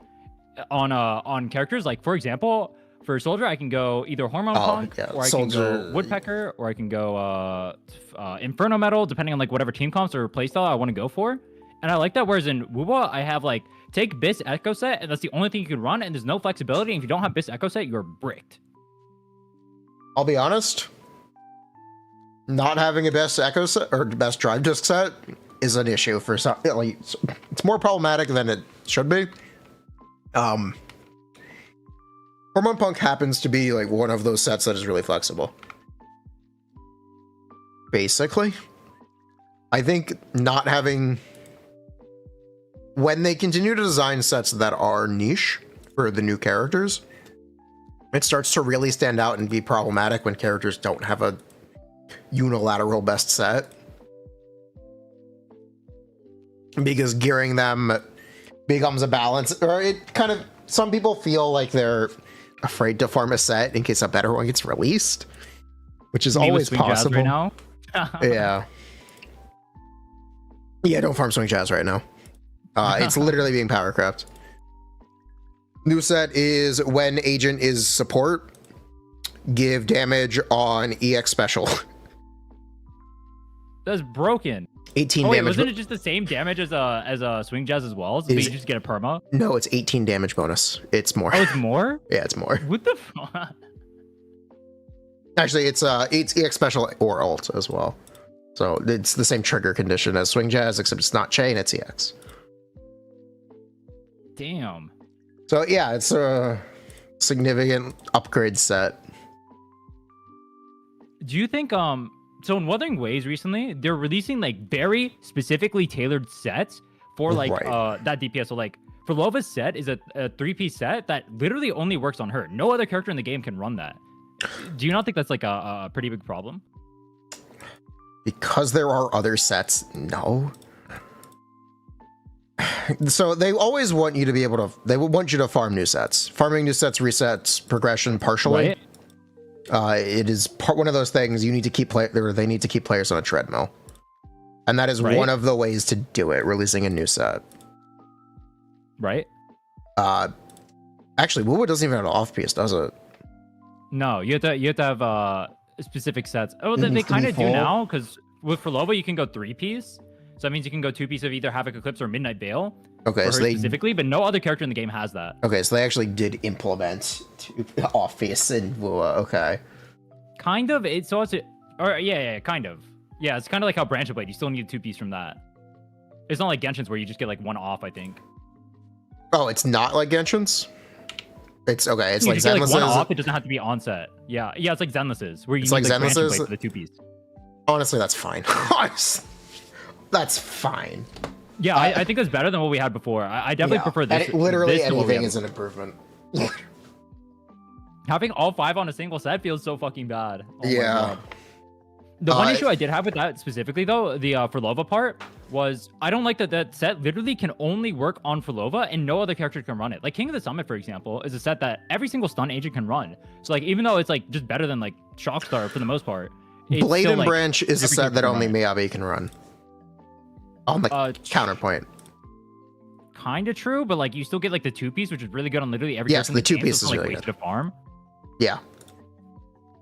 on characters. Like, for example, for Soldier, I can go either Hormone Punk, or I can go Woodpecker, or I can go Inferno Metal, depending on like whatever team comps or playstyle I want to go for. And I like that. Whereas in Wuwa, I have like take Bis Echo Set, and that's the only thing you can run, and there's no flexibility. And if you don't have Bis Echo Set, you're bricked. I'll be honest. Not having a best Echo Set or best Drive Disc set is an issue for some. Like, it's more problematic than it should be. Hormone Punk happens to be like one of those sets that is really flexible. Basically, I think not having, when they continue to design sets that are niche for the new characters, it starts to really stand out and be problematic when characters don't have a unilateral best set. Because gearing them becomes a balance, or it kind of, some people feel like they're afraid to farm a set in case a better one gets released, which is always possible. Right now? Yeah, don't farm Swing Jazz right now. It's literally being power crept. New set is when agent is support, give damage on EX special. That's broken. 18 wait, damage. Wasn't it just the same damage as a Swing Jazz as well? So you just get a perma? No, it's 18 damage bonus. It's more. Oh, it's more? Yeah, it's more. What the fuck? Actually, it's EX special or ult as well. So it's the same trigger condition as Swing Jazz, except it's not chain, it's EX. Damn. So yeah, it's a significant upgrade set. Do you think so in Wuthering Waves recently, they're releasing like very specifically tailored sets for like that DPS. So like for Lova's set is a 3-piece set that literally only works on her. No other character in the game can run that. Do you not think that's like a pretty big problem? Because there are other sets, no. So they always want you to be able to, they want you to farm new sets. Farming new sets resets progression partially. Right. It is one of those things you need to keep they need to keep players on a treadmill. And that is one of the ways to do it, releasing a new set. Right. Actually, Wuwa doesn't even have an off-piece, does it? No, you have to have specific sets. Oh, they kind of do now, because for Loba you can go 3-piece. So that means you can go 2-piece of either Havoc Eclipse or Midnight Veil. Okay, so they specifically, but no other character in the game has that. Okay, so they actually did implement off-piece in Wuwa. Okay. Kind of. It's also, or yeah, kind of. Yeah, it's kind of like how Branch of Blade. You still need a 2-piece from that. It's not like Genshin's where you just get like one off, I think. Oh, it's not like Genshin's? It's okay. It's you like Zenless. Like one is. off, it doesn't have to be on set. Yeah, it's like Zenless's where you it's need like Branch of Blade Zenless's for the 2-piece. Honestly, that's fine. That's fine. Yeah, I think that's better than what we had before. I definitely prefer this. And literally this anything is an improvement. Having all 5 on a single set feels so fucking bad. Oh yeah. The one issue I did have with that specifically, though, the Furlova part, was I don't like that set literally can only work on Furlova and no other character can run it. Like King of the Summit, for example, is a set that every single stun agent can run. So like even though it's like just better than like Shockstar for the most part, Blade still, and like, Branch is a set that only Miyabi can run. On the counterpoint. Kind of true, but like you still get like the 2-piece, which is really good on literally every. Yes, the 2-piece is really good. To farm. Yeah.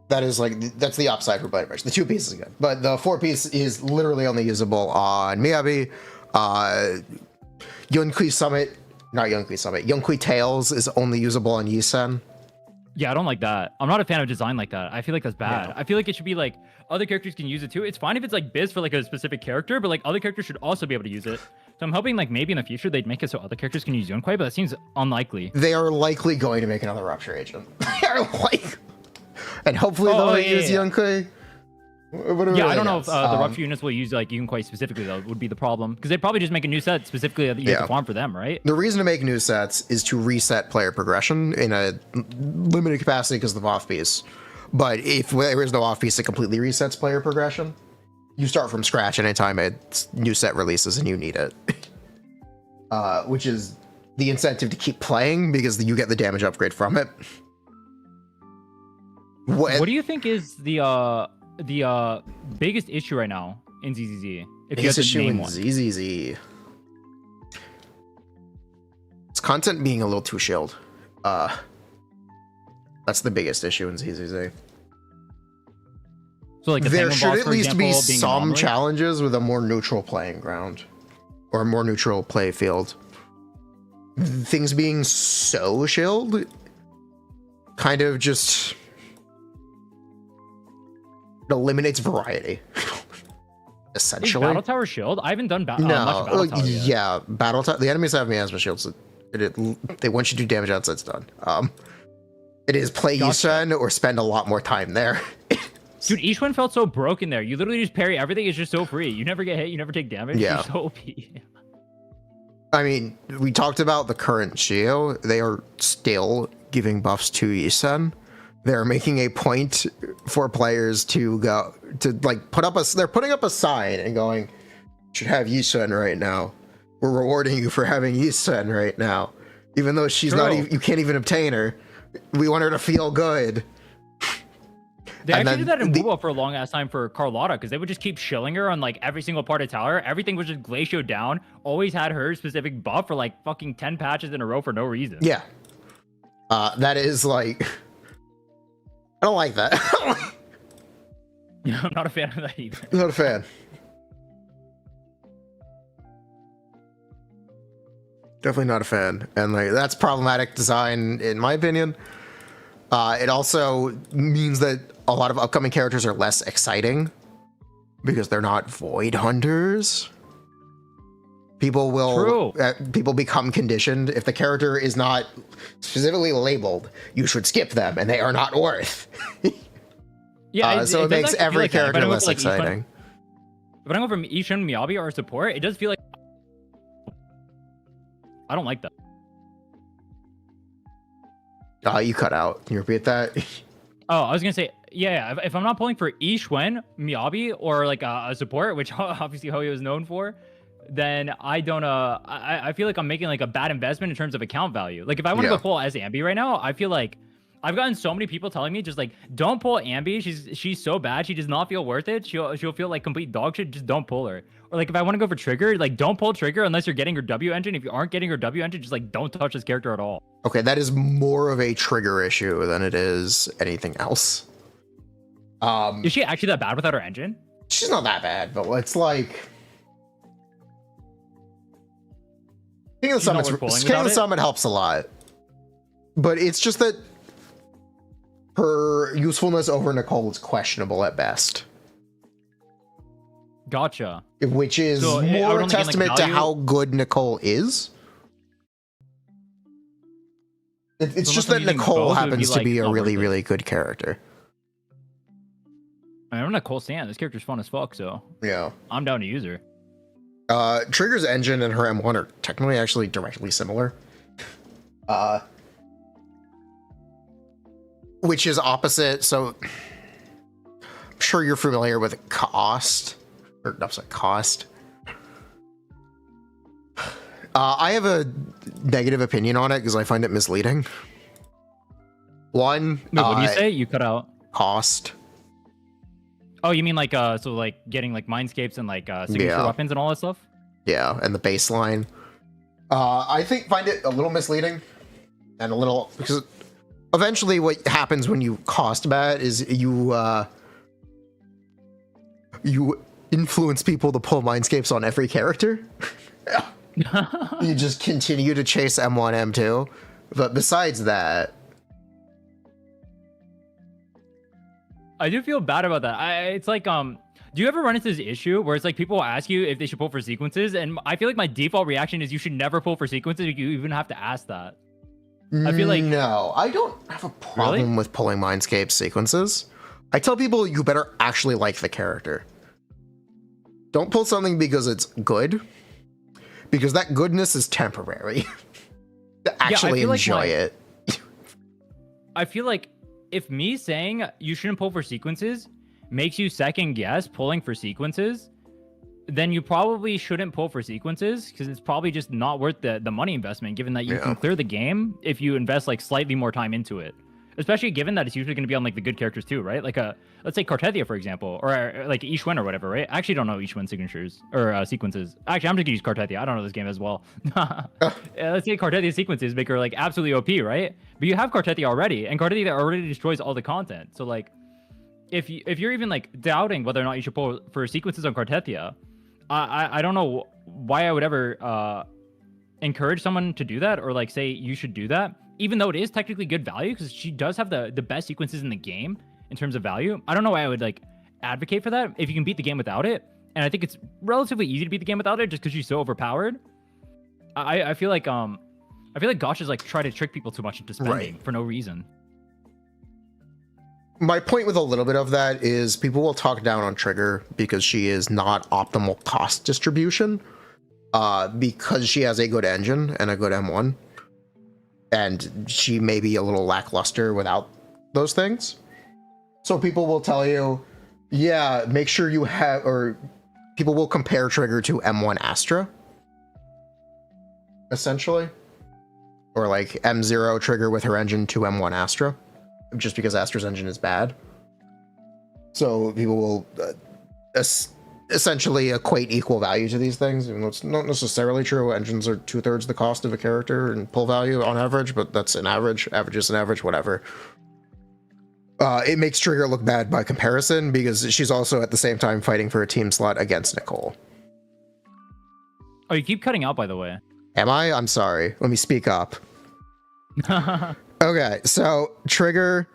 That is like, that's the upside for Blade Branch. The 2-piece is good, but the 4-piece is literally only usable on Miyabi. Yonkui Summit, not Yonkui Summit, Yonkui Tails is only usable on Yisen. Yeah, I don't like that. I'm not a fan of design like that. I feel like that's bad. Yeah. I feel like it should be like other characters can use it too. It's fine if it's like Biz for like a specific character, but like other characters should also be able to use it. So I'm hoping like maybe in the future they'd make it so other characters can use Yonquai, but that seems unlikely. They are likely going to make another Rupture Agent. They are like, and hopefully they'll use Yonquai. Yeah, I don't know if the Rupture units will use like Yonquai specifically though, would be the problem. Because they'd probably just make a new set specifically that you have to farm for them, right? The reason to make new sets is to reset player progression in a limited capacity because of the off-piece. But if there is no off-piece, it completely resets player progression. You start from scratch anytime a new set releases and you need it. Which is the incentive to keep playing because you get the damage upgrade from it. What do you think is the biggest issue right now in ZZZ? If you had Biggest to issue name in one. ZZZ. It's content being a little too shilled. That's the biggest issue in ZZZ. So like the There penguin should boss, at for least be example, being some anomaly? challenges with a more neutral playing ground. Or a more neutral play field. Things being so shilled kind of just eliminates variety. Is Essentially. Battle Tower shield? I haven't done much No, Battle Tower yet. yeah, Battle Tower. The enemies have miasma shields. They once you do damage outside, it's done. It is play Gotcha. Yusen or spend a lot more time there. Dude, Ishwan felt so broken there. You literally just parry everything. Is just so free. You never get hit. You never take damage. Yeah. You're so OP. I mean, we talked about the current Shiyu. They are still giving buffs to Yusen. They're making a point for players to go to like put up a. They're putting up a sign and going, "Should have Yusen right now. We're rewarding you for having Yusen right now, even though she's not. True. You can't even obtain her. We want her to feel good." They And actually did then that in the- WoW for a long ass time for Carlotta because they would just keep shilling her on like every single part of tower. Everything was just glacioed down. Always had her specific buff for like fucking 10 patches in a row for no reason. Yeah. That is like. I don't like that. I'm not a fan of that either. Not a fan. Definitely not a fan, and like that's problematic design in my opinion. It also means that a lot of upcoming characters are less exciting because they're not void hunters. People will people become conditioned if the character is not specifically labeled. You should skip them, and they are not worth. Yeah, So it does makes actually feel every like that. If I character don't go less for, like, Ishun- exciting. If I don't go from Ishun, Miyabi, or support, it does feel like I don't like that. You cut out. Can you repeat that? Oh, I was gonna say, yeah. If I'm not pulling for Ishwen, Miyabi, or like a support, which obviously Hoyo is known for, then I don't. I feel like I'm making like a bad investment in terms of account value. Like if I want to Yeah. go pull as Ambi right now, I feel like I've gotten so many people telling me just like don't pull Ambi. She's so bad. She does not feel worth it. She'll feel like complete dog shit. Just don't pull her. Or like if I want to go for Trigger, like don't pull Trigger unless you're getting her W engine. If you aren't getting her W engine, just like don't touch this character at all. Okay, that is more of a trigger issue than it is anything else. Is she actually that bad without her engine? She's not that bad, but it's like King of the She's not Summit. worth pulling King of without the it? Summit helps a lot, but it's just that her usefulness over Nicole is questionable at best, Gotcha. which is So, I would more only a gain, like, testament to value? how good Nicole is. It's So just unless that I'm using Nicole both, it would happens be, to like, be a not really, worth it. really good character. I mean, I'm not Cole Stan. This character's fun as fuck, so Yeah. I'm down to use her. Trigger's engine and her M1 are technically actually directly similar. Which is opposite, so I'm sure you're familiar with cost. Or no, sorry, cost. I have a negative opinion on it because I find it misleading. One, Wait, what do you say? You cut out. cost. Oh, you mean like so like getting like mindscapes and like signature Yeah. weapons and all that stuff? Yeah, and the baseline. I find it a little misleading and a little because eventually what happens when you cost bat is you influence people to pull mindscapes on every character. You just continue to chase M1, M2. But besides that, I do feel bad about that. It's like do you ever run into this issue where it's like people will ask you if they should pull for sequences, and I feel like my default reaction is you should never pull for sequences. You even have to ask that. I feel like no, I don't have a problem Really? with pulling mindscape sequences. I tell people you better actually like the character. Don't pull something because it's good, because that goodness is temporary. To actually feel like enjoy it. I feel like if me saying you shouldn't pull for sequences makes you second guess pulling for sequences, then you probably shouldn't pull for sequences because it's probably just not worth the money investment, given that you Yeah. can clear the game if you invest like slightly more time into it. especially given that it's usually going to be on like the good characters too, right? Like let's say Cartethia, for example, or like Ishwen or whatever, right? I actually don't know Ishwen signatures or sequences. Actually, I'm just gonna use Cartethia. I don't know this game as well. Let's say Cartethia sequences make her like absolutely OP, right? But you have Cartethia already, and Cartethia already destroys all the content. So like, if you're even like doubting whether or not you should pull for sequences on Cartethia, I don't know why I would ever encourage someone to do that or like say you should do that, even though it is technically good value because she does have the best sequences in the game in terms of value. I don't know why I would like advocate for that if you can beat the game without it. And I think it's relatively easy to beat the game without it just because she's so overpowered. I feel like Gacha's like try to trick people too much into spending for no reason. My point with a little bit of that is people will talk down on Trigger because she is not optimal cost distribution. Because she has a good engine and a good M1, and she may be a little lackluster without those things. So people will tell you, yeah, make sure you have, or people will compare Trigger to M1 Astra, essentially. Or like M0 Trigger with her engine to M1 Astra, just because Astra's engine is bad. So people will essentially equate equal value to these things, even though it's not necessarily true. Engines are 2/3 the cost of a character in pull value on average, but that's an average. Average is an average, whatever. It makes Trigger look bad by comparison because she's also at the same time fighting for a team slot against Nicole. Oh, you keep cutting out, by the way. Am I? I'm sorry. Let me speak up. Okay, so Trigger,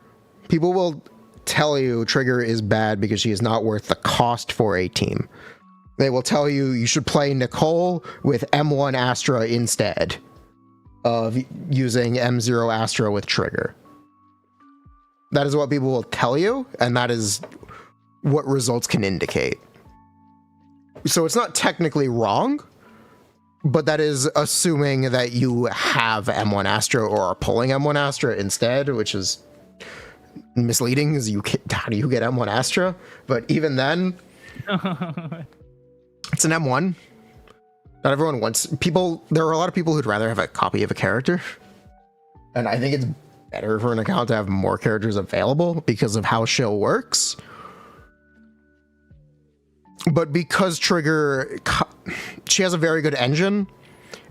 people will tell you Trigger is bad because she is not worth the cost for a team. They will tell you you should play Nicole with M1 Astra instead of using M0 Astra with Trigger. That is what people will tell you, and that is what results can indicate. So it's not technically wrong, but that is assuming that you have M1 Astra or are pulling M1 Astra instead, which is misleading because how do you get M1 Astra? But even then, it's an M1. Not everyone wants people. There are a lot of people who'd rather have a copy of a character, and I think it's better for an account to have more characters available because of how Shill works. But because Trigger, she has a very good engine,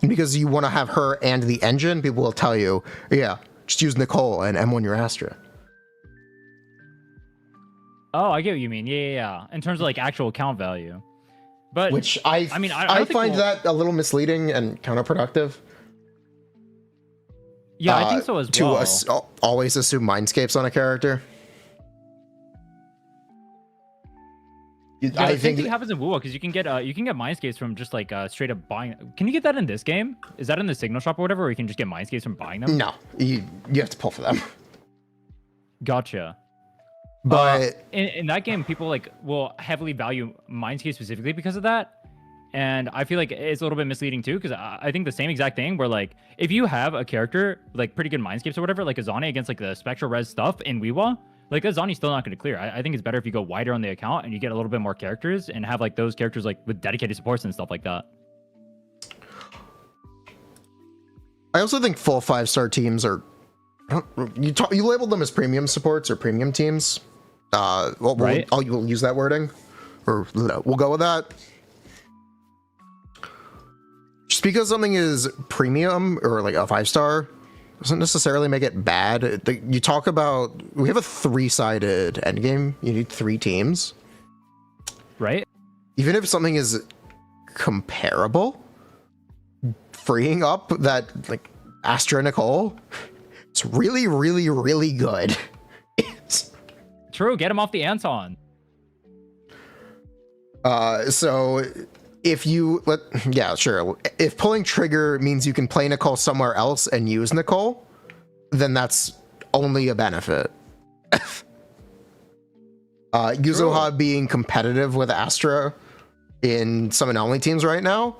and because you want to have her and the engine, people will tell you, yeah, just use Nicole and M1 your Astra. Oh, I get what you mean. Yeah. In terms of like actual account value, but which I find that a little misleading and counterproductive. Yeah, I think so as well. To always assume mindscapes on a character. Yeah, I think it happens in WoW because you can get mindscapes from just like straight up buying. Can you get that in this game? Is that in the signal shop or whatever, or you can just get mindscapes from buying them? No, you have to pull for them. Gotcha. But in that game, people like will heavily value mindscape specifically because of that, and I feel like it's a little bit misleading too because I think the same exact thing where like if you have a character like pretty good mindscapes or whatever, like Azani against like the spectral res stuff in Weewa, like Azani's still not going to clear. I think it's better if you go wider on the account and you get a little bit more characters and have like those characters like with dedicated supports and stuff like that. I also think full 5-star teams are you labeled them as premium supports or premium teams. Right. We'll use that wording, or we'll go with that. Just because something is premium or like a 5-star doesn't necessarily make it bad. You talk about, we have a 3-sided endgame. You need 3 teams. Right. Even if something is comparable, freeing up that like Astra Nicole, it's really, really, really good. True, get him off the Anton. So if you if pulling Trigger means you can play Nicole somewhere else and use Nicole, then that's only a benefit. Yuzuha being competitive with Astra in summon only teams right now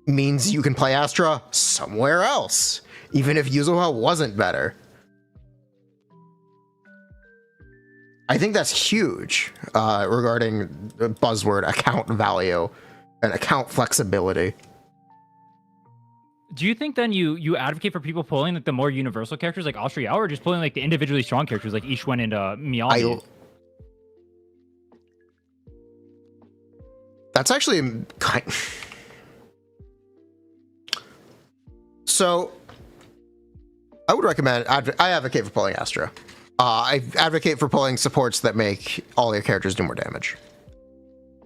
means you can play Astra somewhere else, even if Yuzuha wasn't better. I think that's huge regarding the buzzword account value and account flexibility. Do you think then you advocate for people pulling like the more universal characters like Austria, or just pulling like the individually strong characters like Ishwen and Miyabi? That's actually kind. So, I would recommend. I advocate for pulling Astra. I advocate for pulling supports that make all your characters do more damage.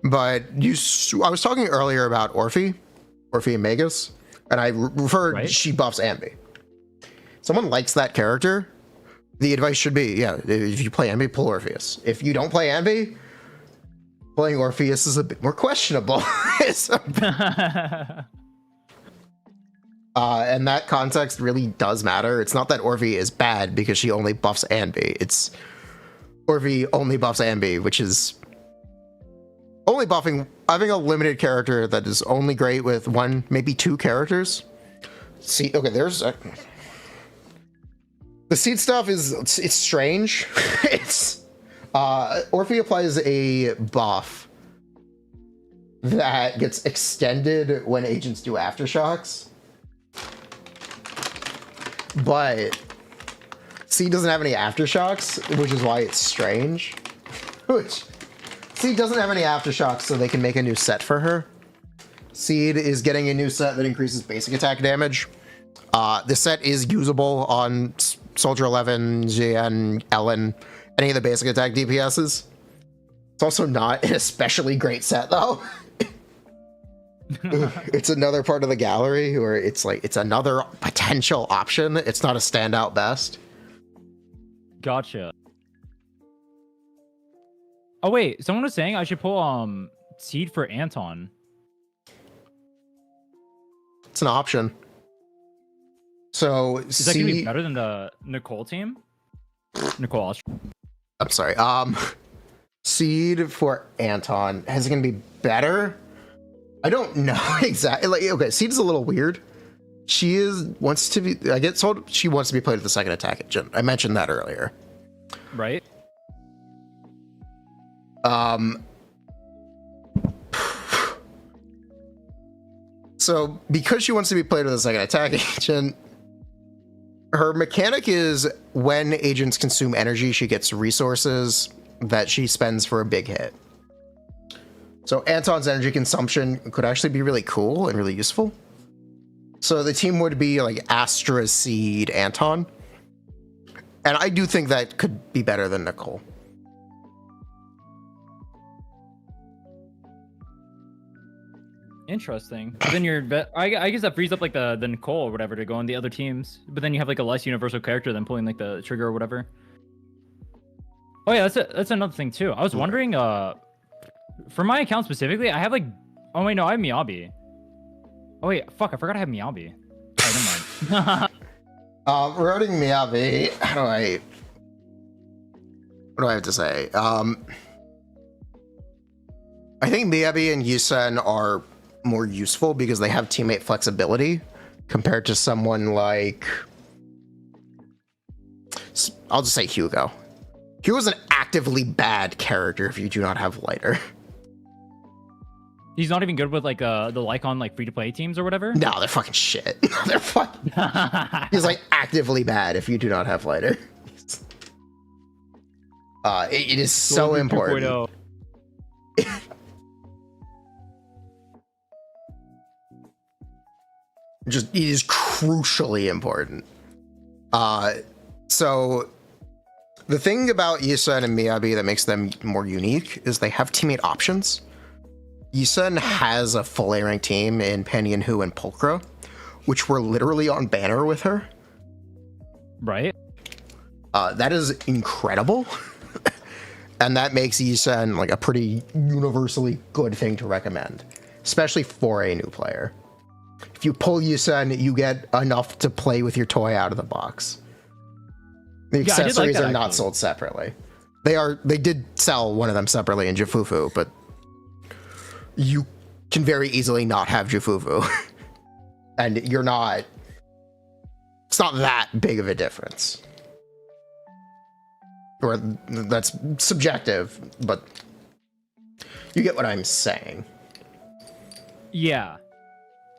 But I was talking earlier about Orphe and Magus, and I referred she buffs Ambi. Someone likes that character. The advice should be, yeah, if you play Ambi, pull Orpheus. If you don't play Ambi, playing Orpheus is a bit more questionable. And that context really does matter. It's not that Orphe is bad because she only buffs Ambi. It's Orphe only buffs Ambi, which is only buffing, having a limited character that is only great with one, maybe two characters. See, okay, there's the seed stuff it's strange. It's Orphe applies a buff that gets extended when agents do aftershocks. But Seed doesn't have any aftershocks, which is why it's strange. Which Seed doesn't have any aftershocks, so they can make a new set for her. Seed is getting a new set that increases basic attack damage. The set is usable on Soldier 11, Jian, Ellen, any of the basic attack DPSs. It's also not an especially great set, though. It's another part of the gallery where it's like it's another potential option. It's not a standout best. Gotcha. Oh wait, someone was saying I should pull Seed for Anton. It's an option. So is that gonna be better than the Nicole team? Nicole. I'm sorry. Seed for Anton is it gonna be better? I don't know exactly. Like, okay, Seed is a little weird. She wants to be. I get told she wants to be played with the second attack engine. I mentioned that earlier. Right. So because she wants to be played with a second attack agent, her mechanic is when agents consume energy, she gets resources that she spends for a big hit. So Anton's energy consumption could actually be really cool and really useful. So the team would be like Astra, Seed, Anton. And I do think that could be better than Nicole. Interesting. Then I guess that frees up like the Nicole or whatever to go on the other teams. But then you have like a less universal character than pulling like the trigger or whatever. Oh yeah, that's another thing too. I was wondering, for my account specifically, I have like, oh wait, no, I have Miyabi. Oh wait, fuck, I forgot I have Miyabi. Oh, never mind. Regarding Miyabi, what do I have to say? I think Miyabi and Yusen are more useful because they have teammate flexibility compared to someone like, I'll just say Hugo. Hugo's an actively bad character if you do not have lighter. He's not even good with like the Lycon like free to play teams or whatever. No, they're fucking shit. They're fucking. He's like actively bad if you do not have lighter. It is so important. Just it is crucially important. So the thing about Yusen and Miyabi that makes them more unique is they have teammate options. Yusen has a full A rank team in Penny Hu and Pulchra, which were literally on banner with her. Right. That is incredible. And that makes Yusen like a pretty universally good thing to recommend, especially for a new player. If you pull Yusen, you get enough to play with your toy out of the box. The accessories are not sold separately. They did sell one of them separately in Jufufu, but you can very easily not have Jufufu. And it's not that big of a difference. Or that's subjective, but you get what I'm saying. Yeah.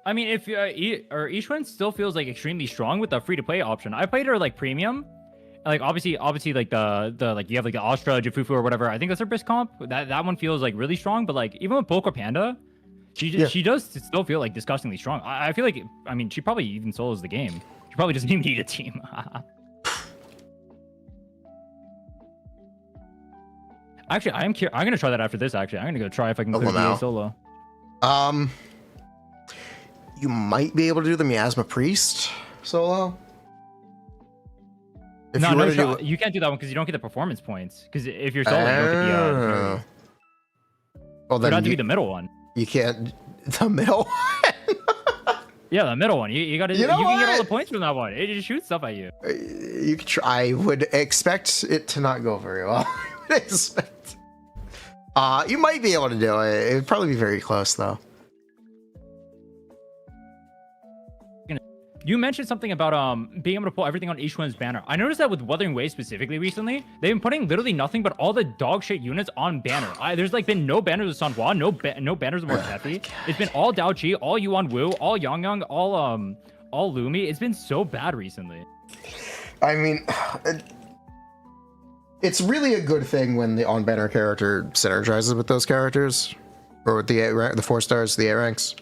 I mean, if Ishwen still feels like extremely strong with the free to play option. I played her like premium, and, like obviously like the like you have like the Astra, Jufufu or whatever. I think that's her best comp. That one feels like really strong. But like even with Poco Panda, she does still feel like disgustingly strong. I feel like I mean she probably even solos the game. She probably doesn't even need a team. Actually, I'm gonna try that after this. Actually, I'm gonna go try if I can clear DA solo. You might be able to do the Miasma Priest solo. If No, you were to no, you can't do that one because you don't get the performance points. Because if you're solo, you don't get the. Well, then you have to be the middle one. You can't. The middle one? Yeah, the middle one. You gotta. You can get all the points from that one. It just shoots stuff at you. You could try. I would expect it to not go very well. I would expect. You might be able to do it. It would probably be very close though. You mentioned something about being able to pull everything on each one's banner. I noticed that with Wuthering Waves specifically recently, they've been putting literally nothing but all the dog shit units on banner. There's like been no banners with Sanhua, no banners with Mortefi. It's been all Dao Chi, all Yuan Wu, all Yang, all Lumi. It's been so bad recently. I mean, it's really a good thing when the on-banner character synergizes with those characters, or with the 4 stars, the A ranks.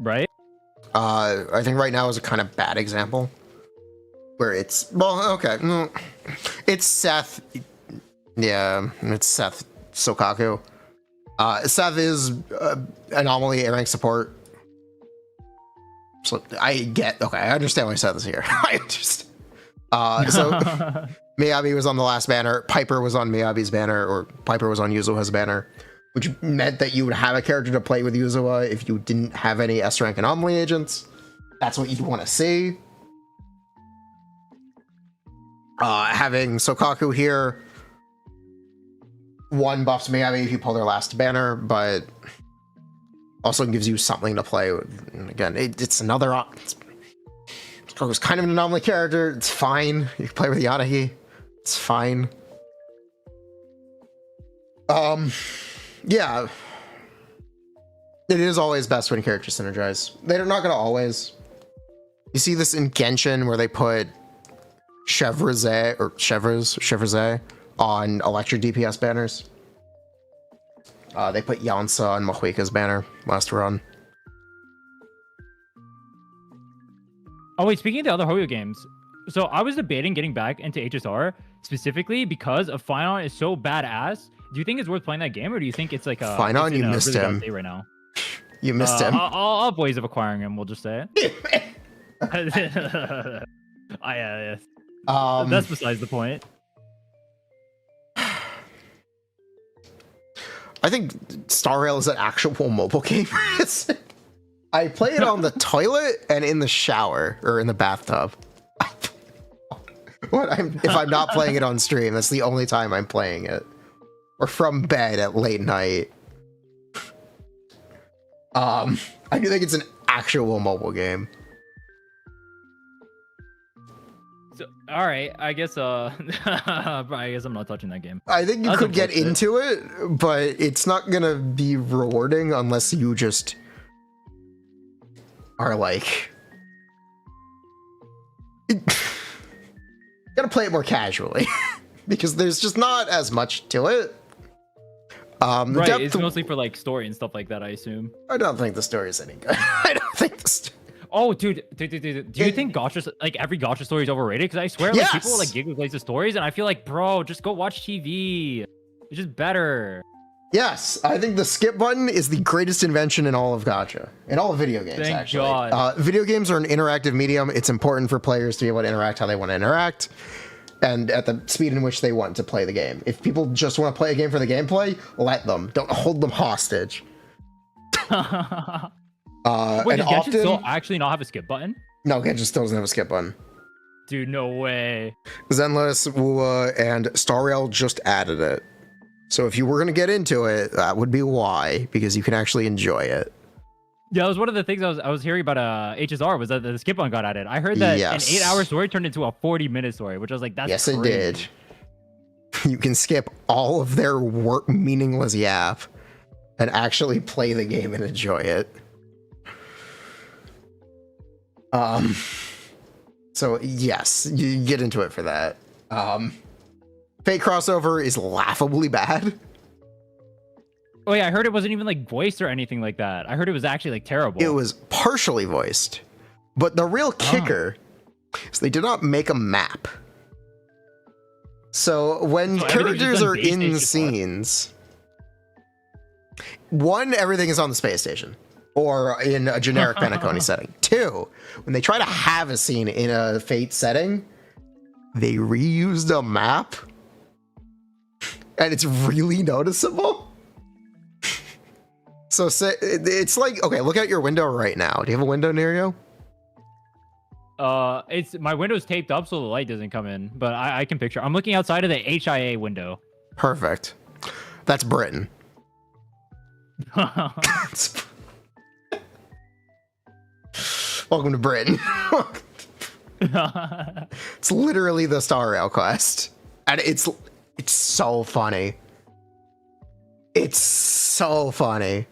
Right. I think right now is a kind of bad example where it's, well, okay, no, it's Seth. Yeah, it's Seth Sokaku. Seth is anomaly A rank support. So I understand why Seth is here. I understand. So Miyabi was on the last banner. Piper was on Miyabi's banner, or Piper was on Yuzuha's banner, which meant that you would have a character to play with Yuzuha if you didn't have any S-rank anomaly agents. That's what you'd want to see. Having Sokaku here, one buffs Miyabi if you pull their last banner, but also gives you something to play with. And again, it's another... Sokaku's kind of an anomaly character. It's fine. You can play with Yanagi. It's fine. Yeah. It is always best when characters synergize. They're not gonna always. You see this in Genshin where they put Chevroze on electric DPS banners. They put Yansa on Mahuika's banner last run. Oh wait, speaking of the other Hoyo games, so I was debating getting back into HSR specifically because of Finon is so badass. Do you think it's worth playing that game, or do you think it's like a Finon? You missed really him right now. You missed him. I'll have ways of acquiring him. We'll just say it. Yes. That's besides the point. I think Star Rail is an actual mobile game. I play it on the toilet and in the shower or in the bathtub. If I'm not playing it on stream, that's the only time I'm playing it. Or from bed at late night. I do think it's an actual mobile game. So, all right, I guess I guess I'm not touching that game. I think you could get into it, but it's not gonna be rewarding unless you just are like gotta play it more casually because there's just not as much to it. Right, it's mostly for like story and stuff like that, I assume. I don't think the story is any good. I don't think the story. Oh, dude, do you think Gacha, like every Gacha story is overrated? Because I swear, like people like gig with the stories, and I feel like, bro, just go watch TV. It's just better. Yes, I think the skip button is the greatest invention in all of Gacha, in all of video games. Thank actually. God. Video games are an interactive medium. It's important for players to be able to interact how they want to interact, and at the speed in which they want to play the game. If people just want to play a game for the gameplay, let them. Don't hold them hostage. Wait, does Genshin still actually not have a skip button? No, Genshin still doesn't have a skip button. Dude, no way. Zenless, Wua, and Star Rail just added it. So if you were going to get into it, that would be why, because you can actually enjoy it. Yeah, that was one of the things I was hearing about HSR was that the skip button got added. I heard that an 8-hour story turned into a 40-minute story, which I was like, that's crazy. It did. You can skip all of their meaningless yap and actually play the game and enjoy it. So yes, you get into it for that. Fate crossover is laughably bad. Oh yeah, I heard it wasn't even like voiced or anything like that. I heard it was actually like terrible. It was partially voiced, but the real kicker is they did not make a map. So when characters are in scenes, one, everything is on the space station or in a generic Benaconi setting. Two, when they try to have a scene in a Fate setting, they reused a map, and it's really noticeable. So it's like, okay, look out your window right now. Do you have a window near you? It's my window's taped up so the light doesn't come in, but I can picture. I'm looking outside of the HIA window. Perfect. That's Britain. Welcome to Britain. It's literally the Star Rail quest, and it's so funny. It's so funny.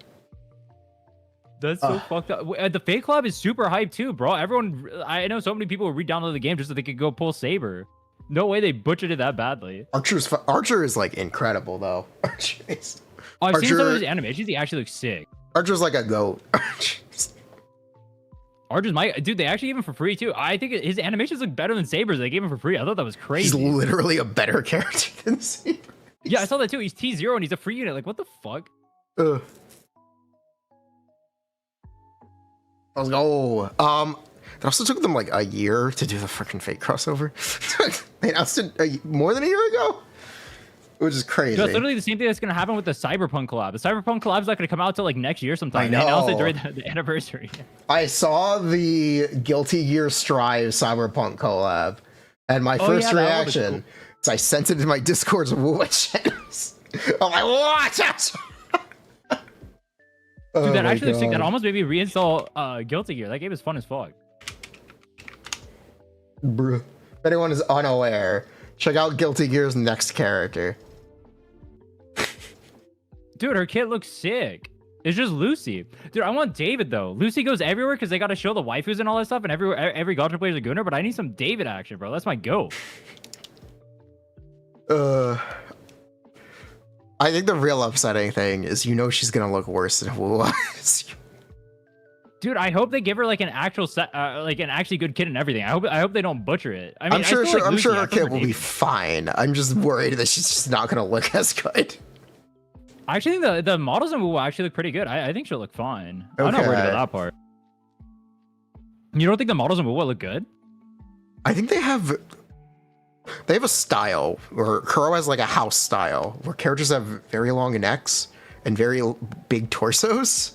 That's so fucked up. The Fate Club is super hyped too, bro. Everyone, I know so many people re-download the game just so they could go pull Saber. No way they butchered it that badly. Archer is like incredible though. I've seen some of his animations. He actually looks sick. Archer's like a goat. Archer's my dude. They actually gave him for free too. I think his animations look better than Saber's. They gave him for free. I thought that was crazy. He's literally a better character than Saber. Yeah, I saw that too. He's T0 and he's a free unit. Like, what the fuck? I was like, oh, it also took them like a year to do the freaking Fate crossover. They announced it more than a year ago, which is crazy. Dude, it's literally the same thing that's gonna happen with the Cyberpunk collab. The Cyberpunk collab's not gonna come out till like next year sometime. I know. They announced it during the anniversary. I saw the Guilty Gear Strive Cyberpunk collab, and my first reaction is I sent it in my Discord's Woo channels. I'm like, what? Dude, that actually looks sick. That almost made me reinstall Guilty Gear. That game is fun as fuck. Bruh. If anyone is unaware, check out Guilty Gear's next character. Dude, her kit looks sick. It's just Lucy. Dude, I want David though. Lucy goes everywhere because they got to show the waifus and all that stuff, and every Gacha player is a gooner, but I need some David action, bro. That's my goat. I think the real upsetting thing is, you know, she's gonna look worse than Wu. Dude, I hope they give her like an actual set, like an actually good kit and everything. I hope they don't butcher it. I mean, I'm sure her kit will be fine. I'm just worried that she's just not gonna look as good. I actually think the models in Wu actually look pretty good. I think she'll look fine. Okay. I'm not worried about that part. You don't think the models in Wu look good? I think they have a style, or Kuro has like a house style, where characters have very long necks and very big torsos.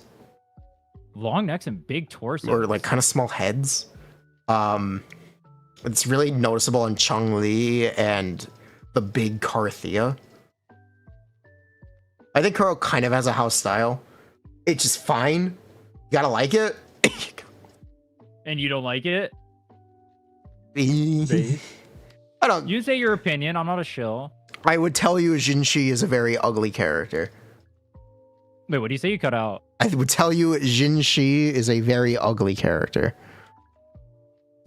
Long necks and big torsos. Or like kind of small heads. It's really noticeable in Chun-Li and the big Carthea. I think Kuro kind of has a house style. It's just fine. You gotta like it. And you don't like it? I don't. You say your opinion. I'm not a shill. I would tell you Jinshi is a very ugly character. Wait, what do you say? You cut out. I would tell you Jinshi is a very ugly character.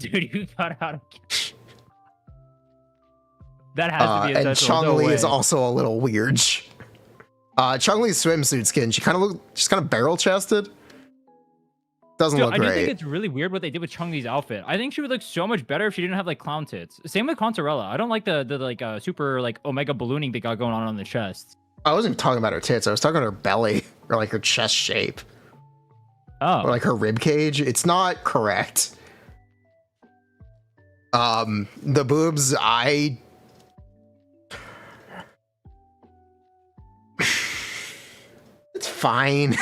Dude, you cut out. That has to be a and Chun-Li is also a little weird. Chun-Li's swimsuit skin, she's kind of barrel chested. Doesn't look great. I do think it's really weird what they did with Chun-Li's outfit. I think she would look so much better if she didn't have like clown tits. Same with Contarella. I don't like the like super like omega ballooning they got going on the chest. I wasn't talking about her tits. I was talking about her belly or like her chest shape. Oh. Or like her rib cage. It's not correct. The boobs, it's fine.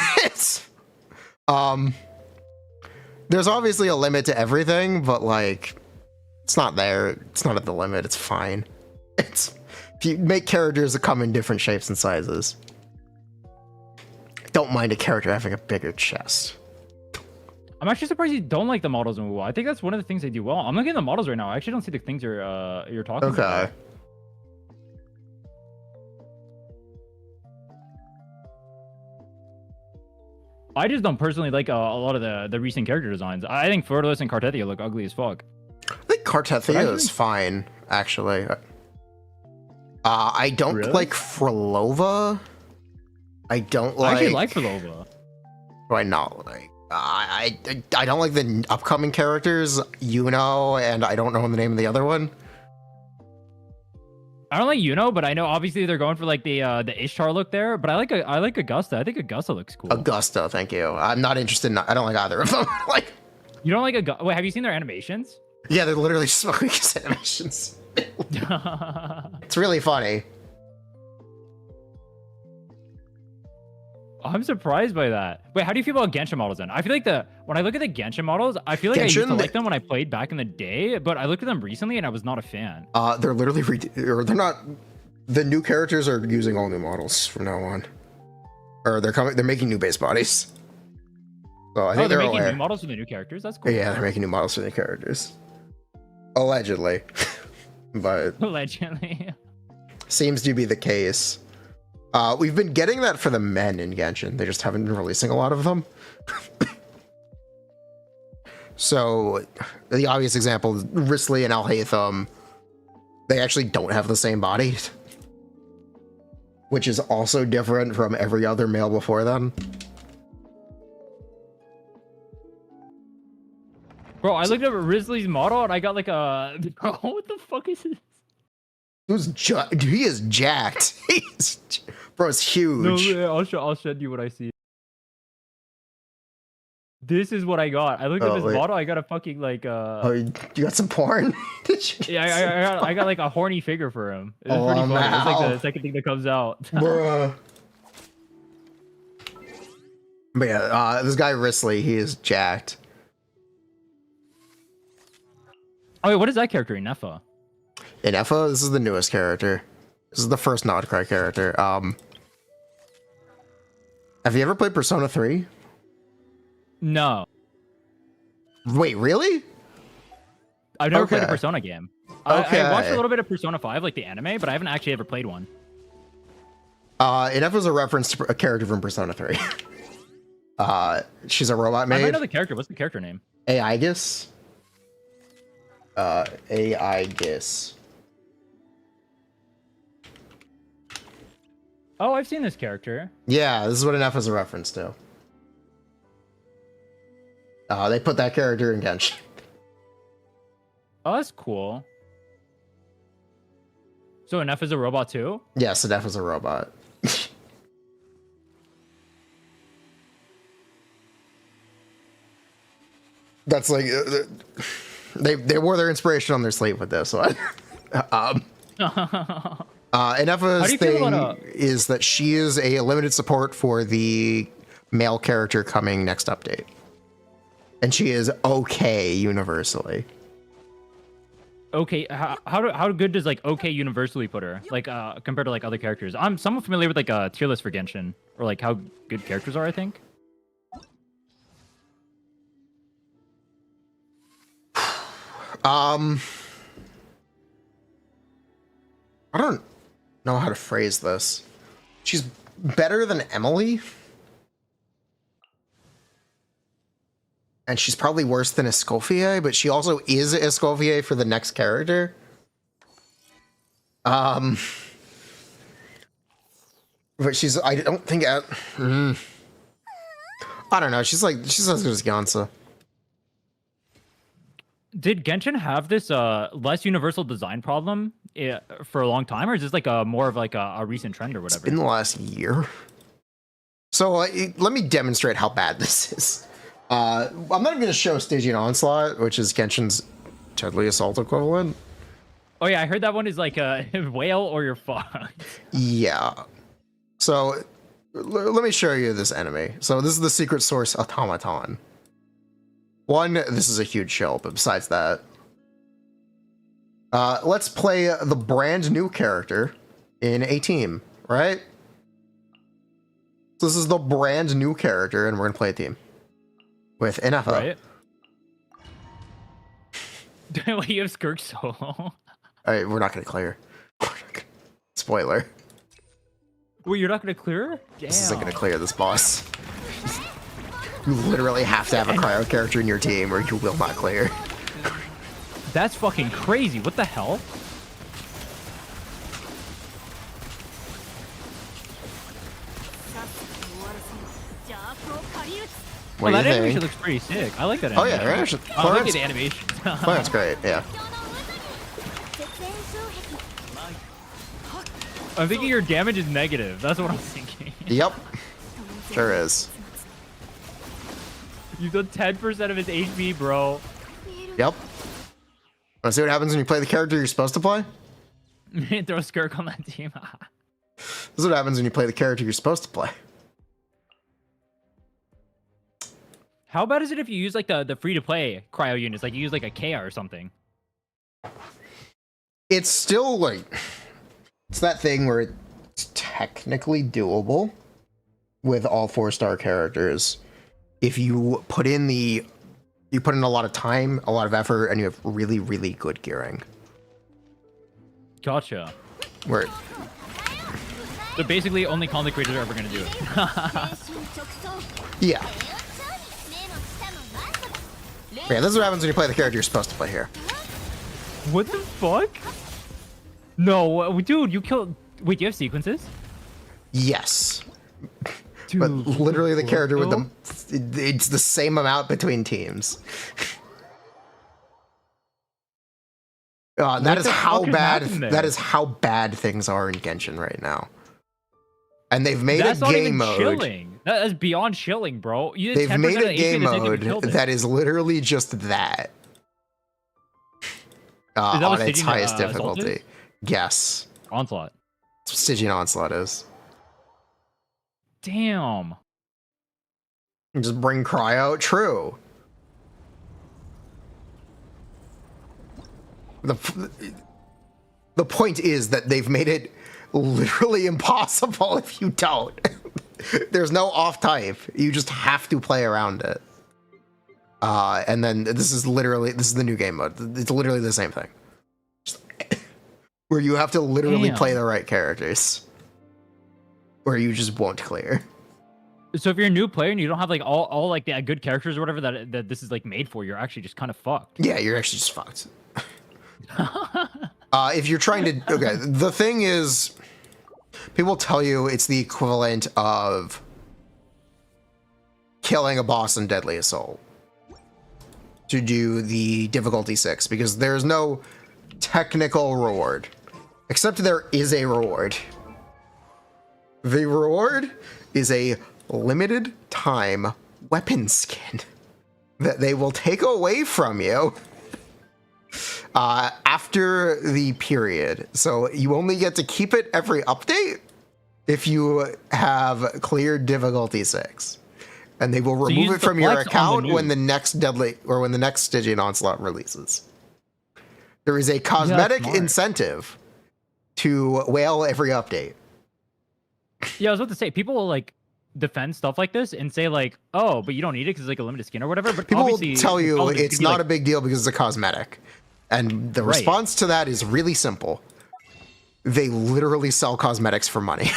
There's obviously a limit to everything, but like, it's not there. It's not at the limit. It's fine. If you make characters that come in different shapes and sizes, don't mind a character having a bigger chest. I'm actually surprised you don't like the models in WoW. I think that's one of the things they do well. I'm looking at the models right now. I actually don't see the things you're talking about. Okay. I just don't personally like a lot of the recent character designs. I think Flirtless and Cartethia look ugly as fuck. I think Cartethia is fine, actually. I don't like Frolova. I don't like... I actually like Frolova. Do I not like? I don't like the upcoming characters, Yuno, and I don't know the name of the other one. I don't like Yuno, but I know obviously they're going for like the Ishtar look there. But I like Augusta. I think Augusta looks cool. Augusta, thank you. I'm not interested in... I don't like either of them. Like, you don't like Augusta? Wait, have you seen their animations? yeah, they're literally just fucking animations. It's really funny. I'm surprised by that. Wait, how do you feel about Genshin models then? I feel like when I look at the Genshin models, I feel like I used to like them when I played back in the day, but I looked at them recently and I was not a fan. They're literally or they're not. The new characters are using all new models from now on, or they're making new base bodies. So I think they're making new models for the new characters. That's cool. Yeah, they're making new models for the characters. Allegedly, but allegedly seems to be the case. We've been getting that for the men in Genshin. They just haven't been releasing a lot of them. So, the obvious example, Risley and Alhaitham, they actually don't have the same body. Which is also different from every other male before them. Bro, I looked up at Risley's model and I got like a... Bro, what the fuck is this? Dude, he is jacked. Bro, it's huge. No, I'll send you what I see. This is what I got. I looked at this model. I got a fucking like. Oh, you got some porn? Yeah, I got like a horny figure for him. It was pretty funny. It's like the second thing that comes out. Bruh. But yeah, this guy Risley, he is jacked. Oh wait, what is that character in Nefa? In Nefa, this is the newest character. This is the first Nodcry character. Have you ever played Persona 3? No. Wait, really? I've never played a Persona game. I watched a little bit of Persona 5, like the anime, but I haven't actually ever played one. Enough was a reference to a character from Persona 3. She's a robot maid. I might know the character. What's the character name? Aigis. Aigis. Oh, I've seen this character. Yeah, this is what Enough is a reference to. They put that character in Genshin. Oh, that's cool. So Enough is a robot too? Yes, Enough is a robot. That's like they wore their inspiration on their sleeve with this one. Enefa's thing is that she is a limited support for the male character coming next update. And she is okay universally. Okay, how good does like okay universally put her? Like compared to like other characters? I'm somewhat familiar with like tier list for Genshin, or like how good characters are, I think. I don't know how to phrase this. She's better than Emily. And she's probably worse than Escoffier, but she also is Escoffier for the next character. But she's, I don't think, I don't know, she's as good as Gansa. Did Genshin have this less universal design problem for a long time, or is this like more of like a recent trend or whatever? In the last year. So let me demonstrate how bad this is. I'm not even going to show Stygian Onslaught, which is Genshin's Deadly Assault equivalent. Oh yeah, I heard that one is like a whale or you're fucked. Yeah. So let me show you this enemy. So this is the secret source automaton. One, this is a huge shell, but besides that, let's play the brand new character in a team, right? So this is the brand new character, and we're gonna play a team with Enefa. Right. Wait, you have Skirk solo? All right, we're not gonna clear. Spoiler. Wait, you're not gonna clear? Damn. This isn't gonna clear this boss. You literally have to have a cryo character in your team or you will not clear. That's fucking crazy. What the hell? What Well, do that you animation think? looks pretty sick. I like that Oh yeah, animation. animation. I like the animation. That's great. Yeah. I'm thinking your damage is negative. That's what I'm thinking. Yep. Sure is. You've done 10% of his HP, bro. Yep. Want to see what happens when you play the character you're supposed to play? Throw Skirk on that team. This is what happens when you play the character you're supposed to play. How bad is it if you use like the free-to-play cryo units? Like you use like a KR or something? It's still like... It's that thing where it's technically doable with all 4-star characters. If you put in a lot of time, a lot of effort, and you have really, really good gearing. Gotcha. Where So basically only content creators are ever going to do it. yeah. Yeah, this is what happens when you play the character you're supposed to play here. What the fuck? No, dude, you killed... Wait, do you have sequences? Yes. Dude, But literally the character with them, it's the same amount between teams. That is the how fuck is bad happening there? that is how bad things are in Genshin right now. And they've made That's a not game even mode. chilling. That is beyond chilling, bro. You did They've 10% made of a the game HP that didn't even mode kill it. that is literally just that. that On what its Stygian, highest Assault difficulty. is? Yes. Onslaught. That's what Stygian Onslaught is. Damn. Just bring cryo. True. The point is that they've made it literally impossible if you don't. There's no off type. You just have to play around it. And then this is the new game mode. It's literally the same thing. Just, where you have to literally play the right characters. Or you just won't clear. So if you're a new player and you don't have like all like the good characters or whatever that this is like made for, you're actually just kind of fucked. Yeah, you're actually just fucked. If you're trying to... Okay, the thing is... People tell you it's the equivalent of killing a boss in Deadly Assault to do the difficulty 6, because there's no technical reward. Except there is a reward. The reward is a limited time weapon skin that they will take away from you after the period. So you only get to keep it every update if you have cleared difficulty 6. And they will remove it from your account when the next Stygian Onslaught releases. There is a cosmetic incentive to whale every update. Yeah, I was about to say, people will like defend stuff like this and say like, oh, but you don't need it because it's like a limited skin or whatever. But People will obviously, tell you it's not like, a big deal because it's a cosmetic. And the response to that is really simple. They literally sell cosmetics for money.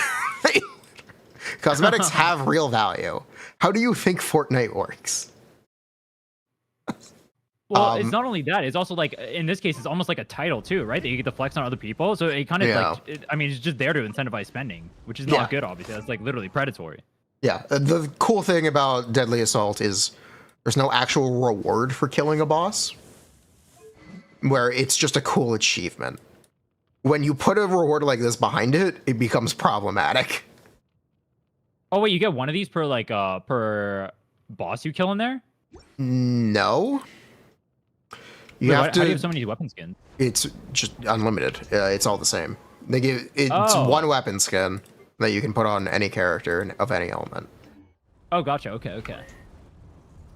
Cosmetics have real value. How do you think Fortnite works? Well, it's not only that. It's also like, in this case, it's almost like a title too, right? That you get to flex on other people. So it kind of like, I mean, it's just there to incentivize spending, which is not good, obviously. That's like literally predatory. Yeah. The cool thing about Deadly Assault is there's no actual reward for killing a boss, where it's just a cool achievement. When you put a reward like this behind it, it becomes problematic. Oh, wait, you get one of these per like, per boss you kill in there? No. How do you have so many weapon skins? It's just unlimited. It's all the same. It's one weapon skin that you can put on any character of any element. Oh, gotcha. Okay.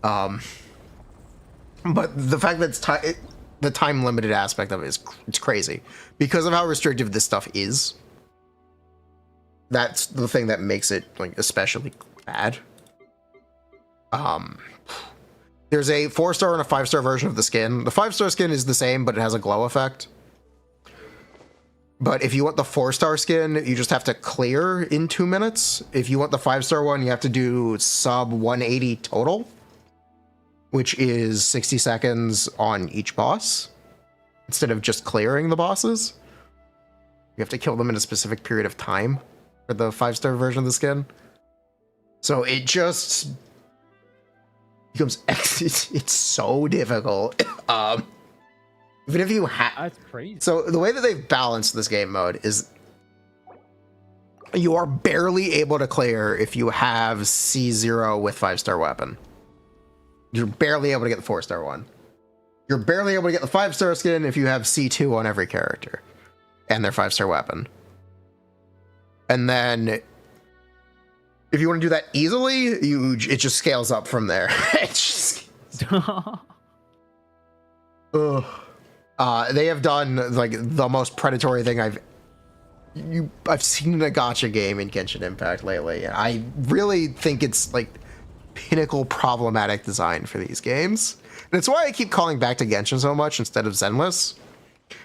But the fact that the time limited aspect of it it's crazy because of how restrictive this stuff is. That's the thing that makes it like especially bad. There's a 4-star and a 5-star version of the skin. The 5-star skin is the same, but it has a glow effect. But if you want the 4-star skin, you just have to clear in 2 minutes. If you want the 5-star one, you have to do sub 180 total, which is 60 seconds on each boss, instead of just clearing the bosses. You have to kill them in a specific period of time for the 5-star version of the skin. So it just becomes it's so difficult. Even if you have, That's crazy. so the way that they've balanced this game mode is you are barely able to clear if you have C0 with 5-star weapon. You're barely able to get the 4-star one. You're barely able to get the 5-star skin if you have C2 on every character and their 5-star weapon. And then if you want to do that easily, it just scales up from there. It's just, ugh. They have done like the most predatory thing I've seen in a gacha game in Genshin Impact lately. I really think it's like pinnacle problematic design for these games. And it's why I keep calling back to Genshin so much instead of Zenless.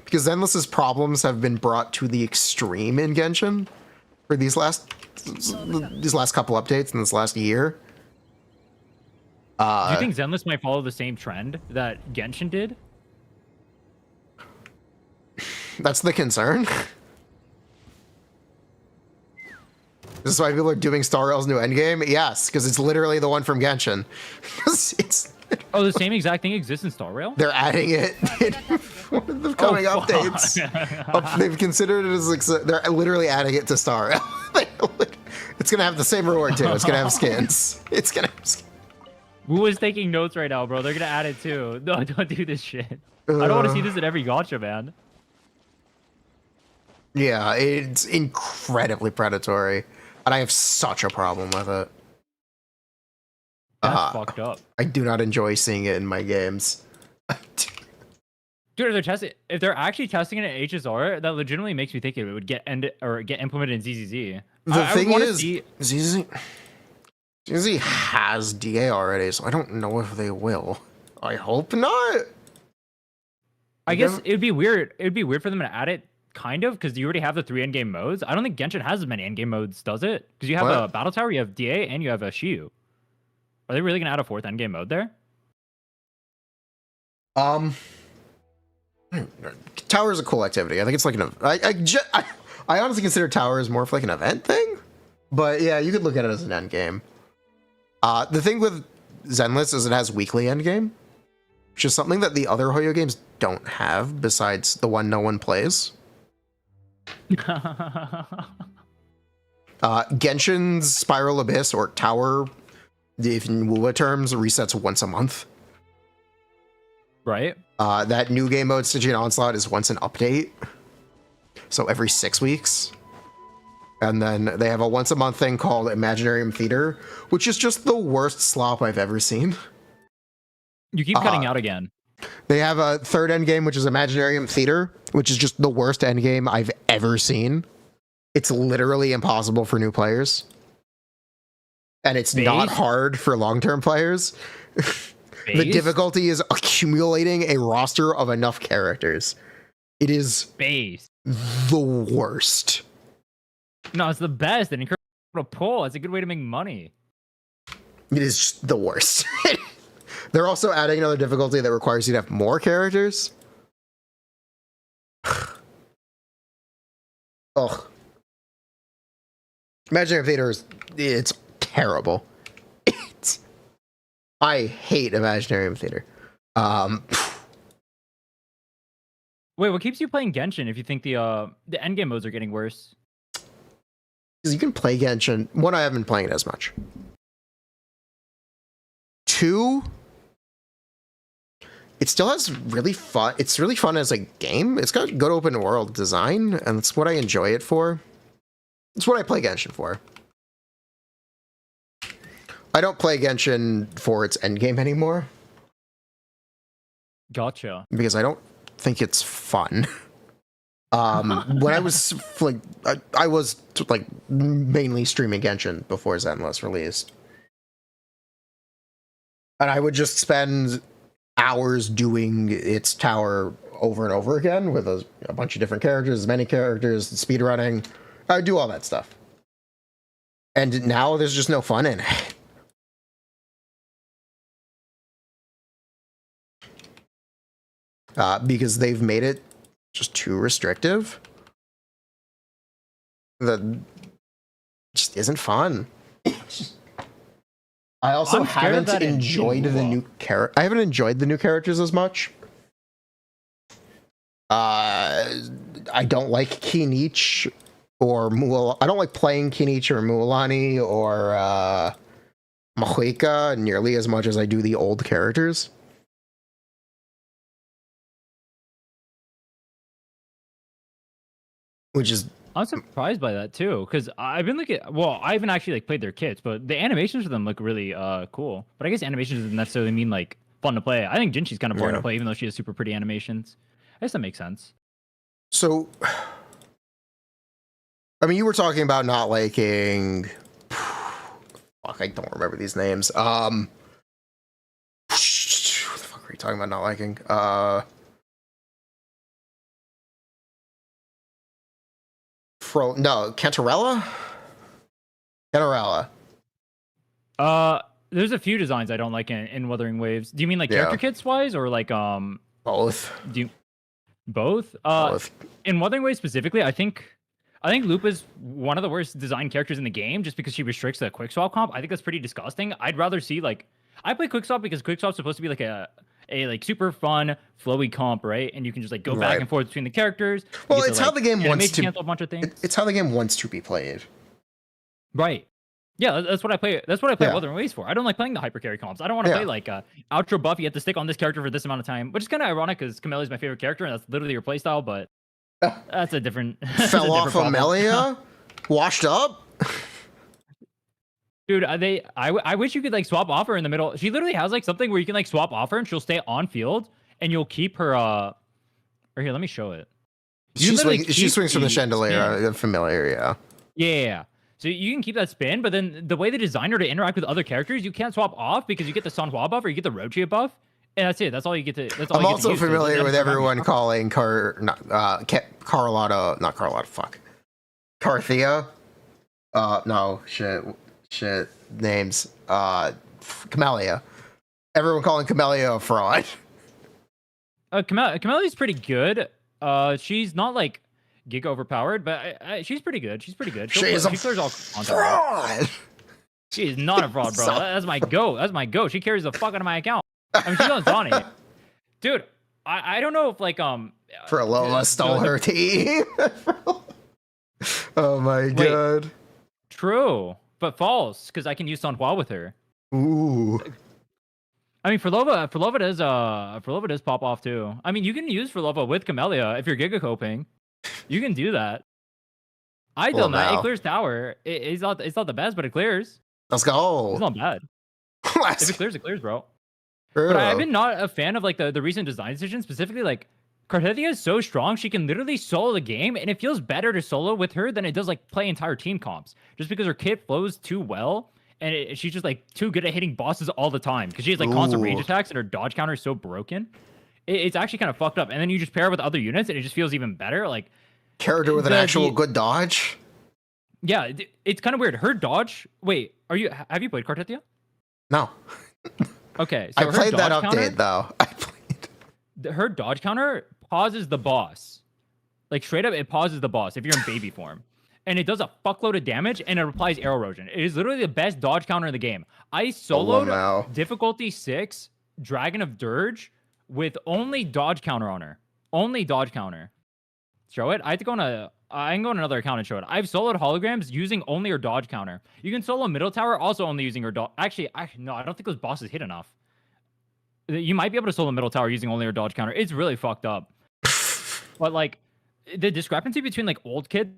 Because Zenless's problems have been brought to the extreme in Genshin for these last couple updates in this last year. Do you think Zenless might follow the same trend that Genshin did? That's the concern. This is why people are doing Star Rail's new Endgame? Yes, because it's literally the one from Genshin. it's Oh, the same exact thing exists in Star Rail? They're adding it in one of the coming updates. They've considered it as they're literally adding it to Star Rail. It's gonna have the same reward too. It's gonna have skins. It's gonna have skins. Who is taking notes right now, bro? They're gonna add it too. No, don't do this shit. I don't want to see this in every gacha, man. Yeah, it's incredibly predatory, and I have such a problem with it. That's fucked up. I do not enjoy seeing it in my games. Dude, if they're actually testing it at HSR, that legitimately makes me think it would get implemented in ZZZ. The thing is, ZZZ has DA already, so I don't know if they will. I hope not. I guess it'd be weird. It'd be weird for them to add it, kind of, because you already have the 3 endgame modes. I don't think Genshin has as many endgame modes, does it? Because you have a battle tower, you have DA, and you have a Shiyu. Are they really gonna add a 4th endgame mode there? Tower is a cool activity. I think it's like I honestly consider Tower as more of like an event thing, but yeah, you could look at it as an end game. The thing with Zenless is it has weekly end game, which is something that the other Hoyo games don't have, besides the one no one plays. Genshin's Spiral Abyss or Tower, if in WUA terms, resets once a month. Right. That new game mode, Stygian Onslaught, is once an update. So every 6 weeks. And then they have a once a month thing called Imaginarium Theater, which is just the worst slop I've ever seen. You keep cutting out again. They have a 3rd endgame, which is Imaginarium Theater, which is just the worst endgame I've ever seen. It's literally impossible for new players. And it's not hard for long-term players. The difficulty is accumulating a roster of enough characters. It is the worst. No, it's the best. And incredible pull. It's a good way to make money. It is just the worst. They're also adding another difficulty that requires you to have more characters. Ugh. Imaginary Theater it's terrible. I hate Imaginarium Theater. Wait, what keeps you playing Genshin if you think the endgame modes are getting worse? Because you can play Genshin. 1, I haven't been playing it as much. 2, it still has really fun. It's really fun as a game. It's got good open world design, and it's what I enjoy it for. It's what I play Genshin for. I don't play Genshin for its endgame anymore. Gotcha. Because I don't think it's fun. When I was like, I was like mainly streaming Genshin before Zenless released, and I would just spend hours doing its tower over and over again with a bunch of different characters, as many characters, speedrunning. I would do all that stuff. And now there's just no fun in it. Because they've made it just too restrictive. That just isn't fun. I also haven't enjoyed the new I haven't enjoyed the new characters as much. I don't like Kinich or Mual. I don't like playing Kinich or Mualani or Mahuika nearly as much as I do the old characters. Which is I'm surprised by that too, because I've been looking. Well, I haven't actually like played their kits, but the animations for them look really cool. But I guess animations doesn't necessarily mean like fun to play. I think Genshin's kind of boring to play, even though she has super pretty animations. I guess that makes sense. So, I mean, you were talking about not liking. Fuck, I don't remember these names. What the fuck are you talking about not liking? No, Cantarella? Cantarella. There's a few designs I don't like in Wuthering Waves. Do you mean like character kits wise, or like both? Both? Both. In Wuthering Waves specifically, I think Loop is one of the worst designed characters in the game, just because she restricts the quick swap comp. I think that's pretty disgusting. I'd rather see like I play quick swap because quick swap's supposed to be like a like super fun flowy comp, right? And you can just like go back and forth between the characters. Well, it's how the game wants to. Cancel a bunch of things. It's how the game wants to be played. Right. Yeah, that's what I play. That's what I play Wuthering Waves for. I don't like playing the hyper carry comps. I don't want to play like outro buff. You have to stick on this character for this amount of time, which is kind of ironic because Camellia is my favorite character, and that's literally your playstyle. But that's a different. Fell off Amelia, washed up. Dude, I wish you could like swap off her in the middle. She literally has like something where you can like swap off her and she'll stay on field and you'll keep her or here, let me show it. She swings from the chandelier, familiar, yeah. So you can keep that spin, but then the way they designed her to interact with other characters, you can't swap off because you get the Sanhua buff or you get the Roche buff. And that's it. That's all you get to. That's all I'm you also get to familiar with everyone calling Carlotta. Fuck. Carthea. No shit. Names. Camellia. Everyone calling Camellia a fraud. Camellia's pretty good. She's not like giga overpowered, but she's pretty good. She clears all fraud. She is not a fraud, bro. That's my go. She carries the fuck out of my account. I mean, she's on Donnie. Dude, I don't know if like Fralola stole her team. Oh my god. True, but false, because I can use Sanhua with her. Ooh. I mean, Frolova does pop off too. I mean, you can use Frolova with Camellia if you're giga coping. You can do that. I don't know. It clears tower. It's not the best, but it clears. Let's go. It's not bad. If it clears, bro. But I've been not a fan of like the recent design decisions, specifically like Carthethia is so strong she can literally solo the game, and it feels better to solo with her than it does like play entire team comps, just because her kit flows too well, and she's just like too good at hitting bosses all the time because she has like constant range attacks and her dodge counter is so broken. It's actually kind of fucked up, and then you just pair her with other units and it just feels even better. Like character with an actual good dodge. Yeah, it's kind of weird. Her dodge. Wait, have you played Carthethia? No. Okay, so I played that update though. Her dodge counter pauses the boss. Like straight up, it pauses the boss if you're in baby form. And it does a fuckload of damage and it applies arrow erosion. It is literally the best dodge counter in the game. I soloed difficulty 6, Dragon of Dirge, with only dodge counter on her. Only dodge counter. Show it? I can go on another account and show it. I've soloed holograms using only her dodge counter. You can solo middle tower also only using her dodge. Actually, no, I don't think those bosses hit enough. You might be able to solo middle tower using only her dodge counter. It's really fucked up. But like the discrepancy between like old kids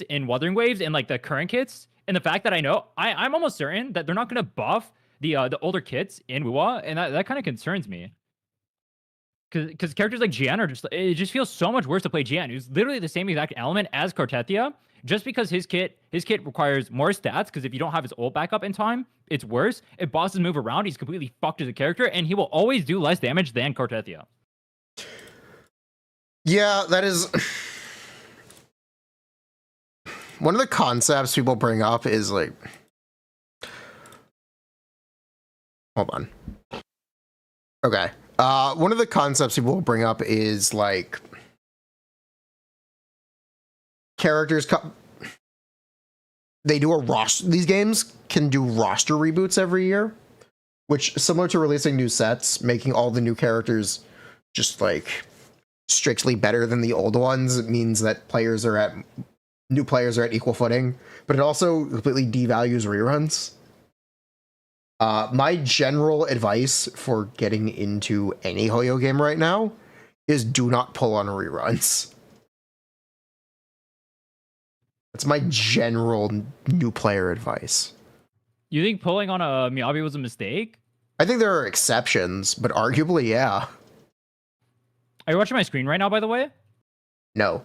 in Wuthering Waves and like the current kits, and the fact that I'm almost certain that they're not going to buff the older kits in WoW, and that kind of concerns me. Because characters like Jian it just feels so much worse to play Jian, who's literally the same exact element as Carthethia, just because his kit requires more stats, because if you don't have his ult backup in time, it's worse. If bosses move around, he's completely fucked as a character, and he will always do less damage than Carthethia. Yeah, that is one of the concepts people bring up is like, hold on. Okay. One of the concepts people bring up is like characters. They do a roster. These games can do roster reboots every year, which similar to releasing new sets, making all the new characters just like strictly better than the old ones. It means that new players are at equal footing, but it also completely devalues reruns. My general advice for getting into any Hoyo game right now is do not pull on reruns. That's my general new player advice. You think pulling on a Miyabi was a mistake? I think there are exceptions, but arguably, yeah. Are you watching my screen right now, by the way? No. All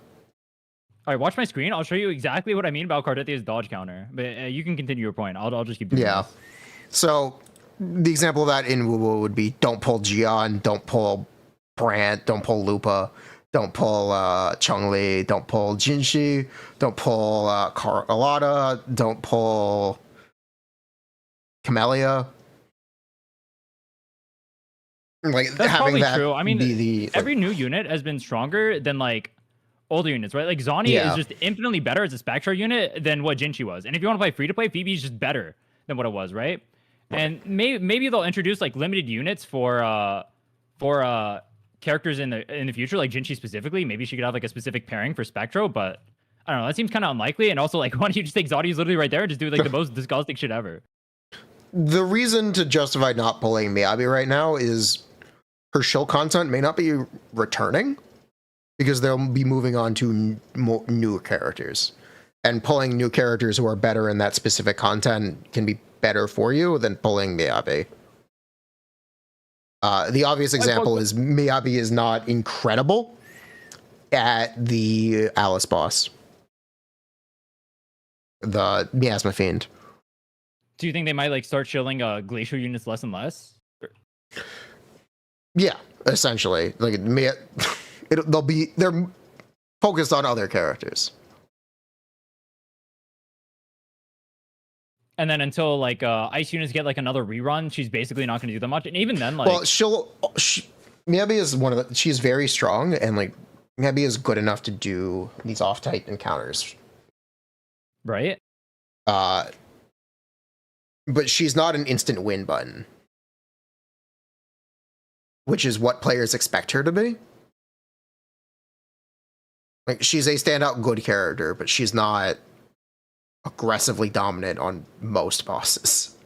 right, watch my screen. I'll show you exactly what I mean about Cardettia's dodge counter. But you can continue your point. I'll just keep doing Yeah. this. So the example of that in Wu would be don't pull Jian, don't pull Brant, don't pull Lupa, don't pull Chun-Li, don't pull Jinshi, don't pull Carlotta, don't pull Camellia. Like That's having probably that true. I mean, be the every new unit has been stronger than like older units, right? Like Zani Yeah. is just infinitely better as a Spectre unit than what Jinshi was. And if you want to play free to play, Phoebe's just better than what it was, right? And maybe they'll introduce like limited units for characters in the future, like Jinshi specifically. Maybe she could have like a specific pairing for Spectro, but I don't know. That seems kind of unlikely. And also, like, why don't you just take Zadi's literally right there and just do like the most disgusting shit ever? The reason to justify not pulling Miyabi right now is her shill content may not be returning because they'll be moving on to newer characters, and pulling new characters who are better in that specific content can be better for you than pulling Miyabi. The obvious example is Miyabi is not incredible at the Alice boss, the Miasma Fiend. Do you think they might like start shilling glacial units less and less? Yeah, essentially, like they're focused on other characters. And then until like ice units get like another rerun, she's basically not going to do that much. And even then, like, Well, Miyabi is she's very strong, and like Miyabi is good enough to do these off-type encounters. right? But she's not an instant win button, which is what players expect her to be. Like, she's a standout good character, but she's not aggressively dominant on most bosses,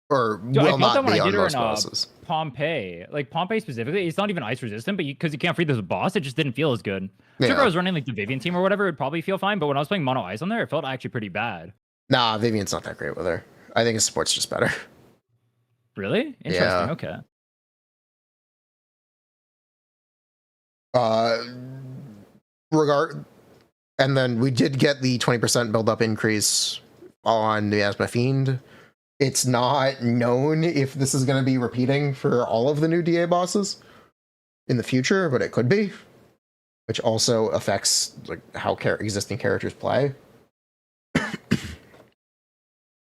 or Dude, I will felt that not when be I on did her most in bosses. Pompeii. Like Pompeii specifically, it's not even ice resistant, but because you can't free this boss, it just didn't feel as good. Yeah. If I was running like the Vivian team or whatever, it'd probably feel fine. But when I was playing mono ice on there, it felt actually pretty bad. Nah, Vivian's not that great with her. I think his support's just better. Really? Interesting. Yeah. Okay. And then we did get the 20% build up increase on the Asthma Fiend. It's not known if this is going to be repeating for all of the new DA bosses in the future, but it could be, which also affects like how existing characters play.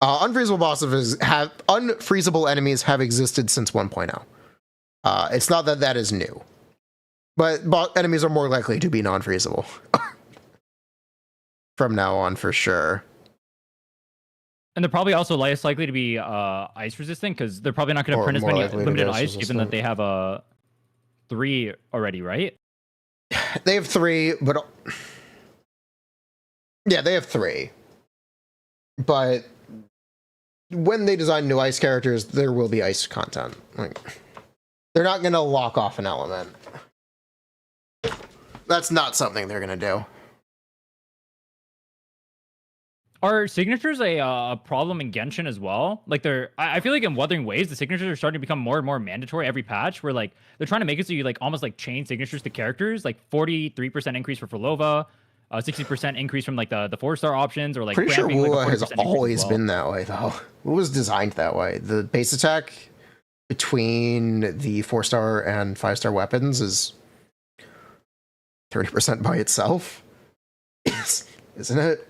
Unfreezable enemies have existed since 1.0. It's not that is new, but enemies are more likely to be non-freezable from now on for sure. And they're probably also less likely to be ice resistant because they're probably not going to Or print as more many likely to limited be ice, ice given that resistant. they have 3 already, right? They have 3, but yeah, they have 3. But when they design new ice characters, there will be ice content. Like, they're not going to lock off an element. That's not something they're going to do. Are signatures a problem in Genshin as well? Like I feel like in Wuthering Waves, the signatures are starting to become more and more mandatory every patch. Where like they're trying to make it so you like almost like chain signatures to characters, like 43% increase for Fulova, 60% increase from like the 4-star options, or like Pretty sure ramping, like, a Wua 40% has increase as always well. been that way, though. Wua was designed that way. The base attack between the 4-star and 5-star weapons is 30% by itself, isn't it?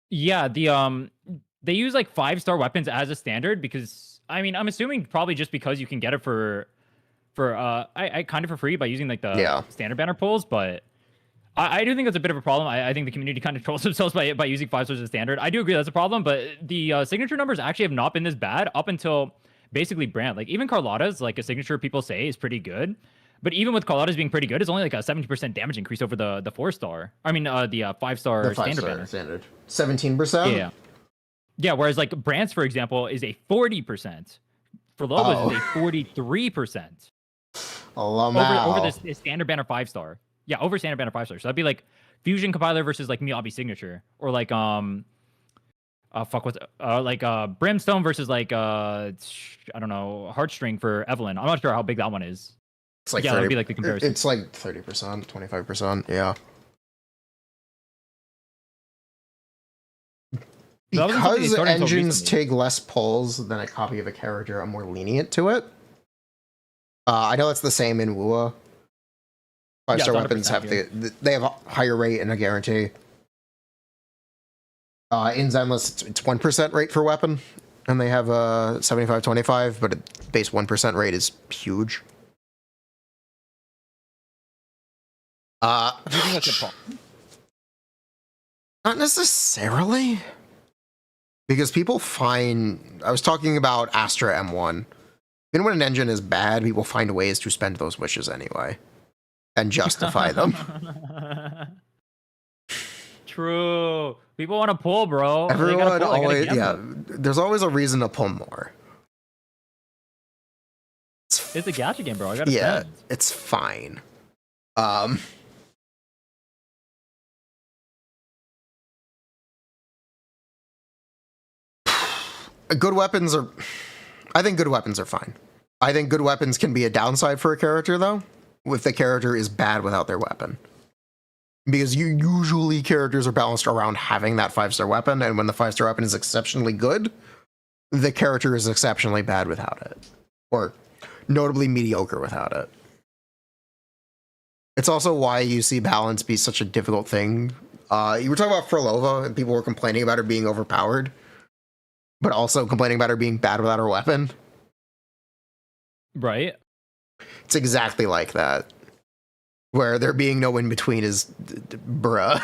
Yeah, they use like 5-star weapons as a standard because I mean I'm assuming probably just because you can get it for I kind of for free by using like the standard banner pulls, but I do think that's a bit of a problem. I think the community kind of trolls themselves by using 5 stars as a standard. I do agree that's a problem, but the signature numbers actually have not been this bad up until basically Brand. Like even Carlotta's like a signature people say is pretty good, but even with Carlotta's being pretty good, it's only like a 70% damage increase over the 4-star. I mean the 5-star standard banner. Standard 17%. Yeah. Whereas like Brand's for example is a 40%. For Loba's is a 43%. Over the standard banner 5-star. Yeah, over standard banner 5-star. So that'd be like Fusion Compiler versus like Miyabi Signature, or like Brimstone versus like I don't know, Heartstring for Evelyn. I'm not sure how big that one is. It's like that'd be like the comparison. It's like 30%, 25%. Yeah. Because engines take less pulls than a copy of a character, I'm more lenient to it. I know it's the same in WUA. 5-star weapons have they have a higher rate and a guarantee. In Zenless, it's 1% rate for weapon, and they have a 75-25, but a base 1% rate is huge. Do you think that's a problem? Not necessarily, because people find. I was talking about Astra M1. Even when an engine is bad, people find ways to spend those wishes anyway. And justify them. True. People want to pull, bro. Everyone always, there's always a reason to pull more. It's a gacha game, bro. I gotta spend. It's fine. Good weapons are. I think good weapons are fine. I think good weapons can be a downside for a character, though, if the character is bad without their weapon. Because usually characters are balanced around having that 5-star weapon, and when the 5-star weapon is exceptionally good, the character is exceptionally bad without it. Or notably mediocre without it. It's also why you see balance be such a difficult thing. You were talking about Frolova, and people were complaining about her being overpowered, but also complaining about her being bad without her weapon. Right. It's exactly like that. Where there being no in-between is bruh.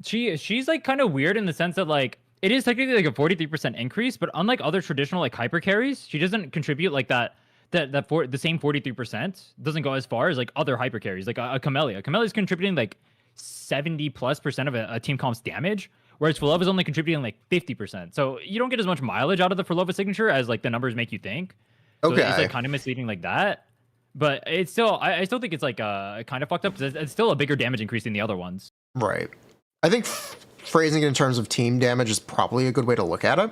She's like kind of weird in the sense that like it is technically like a 43% increase, but unlike other traditional like hyper carries, she doesn't contribute like the same 43% doesn't go as far as like other hyper carries, like a Camellia. Camelia's contributing like 70+% of a team comp's damage, whereas Frolova is only contributing like 50%. So you don't get as much mileage out of the Frolova signature as like the numbers make you think. So it's like kind of misleading like that. But it's still, I still think it's like kind of fucked up because it's still a bigger damage increase than the other ones. Right. I think phrasing it in terms of team damage is probably a good way to look at it.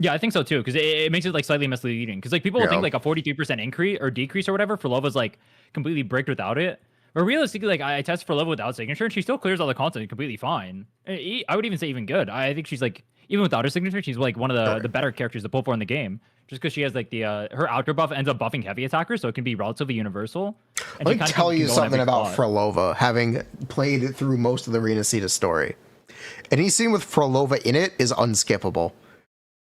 Yeah, I think so too, because it makes it like slightly misleading. Because like people will think like a 43% increase or decrease or whatever for Lova's like completely bricked without it. But realistically, like I test for Lova without signature, and she still clears all the content completely fine. I would even say even good. I think she's like even without her signature, she's like one of the better characters to pull for in the game. Just because she has like the her outro buff ends up buffing heavy attackers, so it can be relatively universal. And let me tell you something about Frolova, having played through most of the Arena Cita story. Any scene with Frolova in it is unskippable.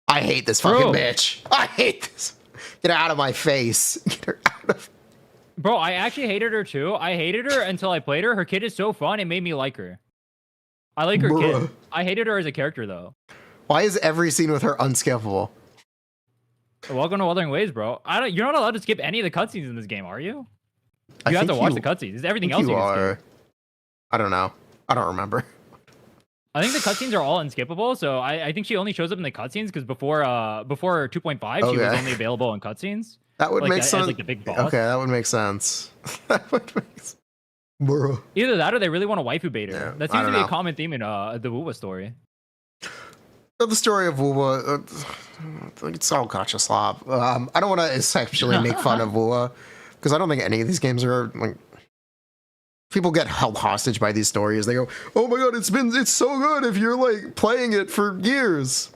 I hate this fucking bitch. I hate this. Get her out of my face. Get her out of. Bro, I actually hated her too. I hated her until I played her. Her kid is so fun, it made me like her. I like her kid. I hated her as a character though. Why is every scene with her unskippable? Welcome to Wuthering Waves, bro. You're not allowed to skip any of the cutscenes in this game, are you? You have to watch the cutscenes. Everything else you can skip. I don't know. I don't remember. I think the cutscenes are all unskippable, so I think she only shows up in the cutscenes because before 2.5, she was only available in cutscenes. That would make sense. As, like, the big boss. Okay, that would make sense. That would make sense. Bro. Either that or they really want to waifu bait her. Yeah, that seems to be a common theme in the WUWA story. The story of WUWA, it's all gacha slop. I don't want to essentially make fun of WUWA because I don't think any of these games are like. People get held hostage by these stories. They go, "Oh my god, it's so good if you're like playing it for years."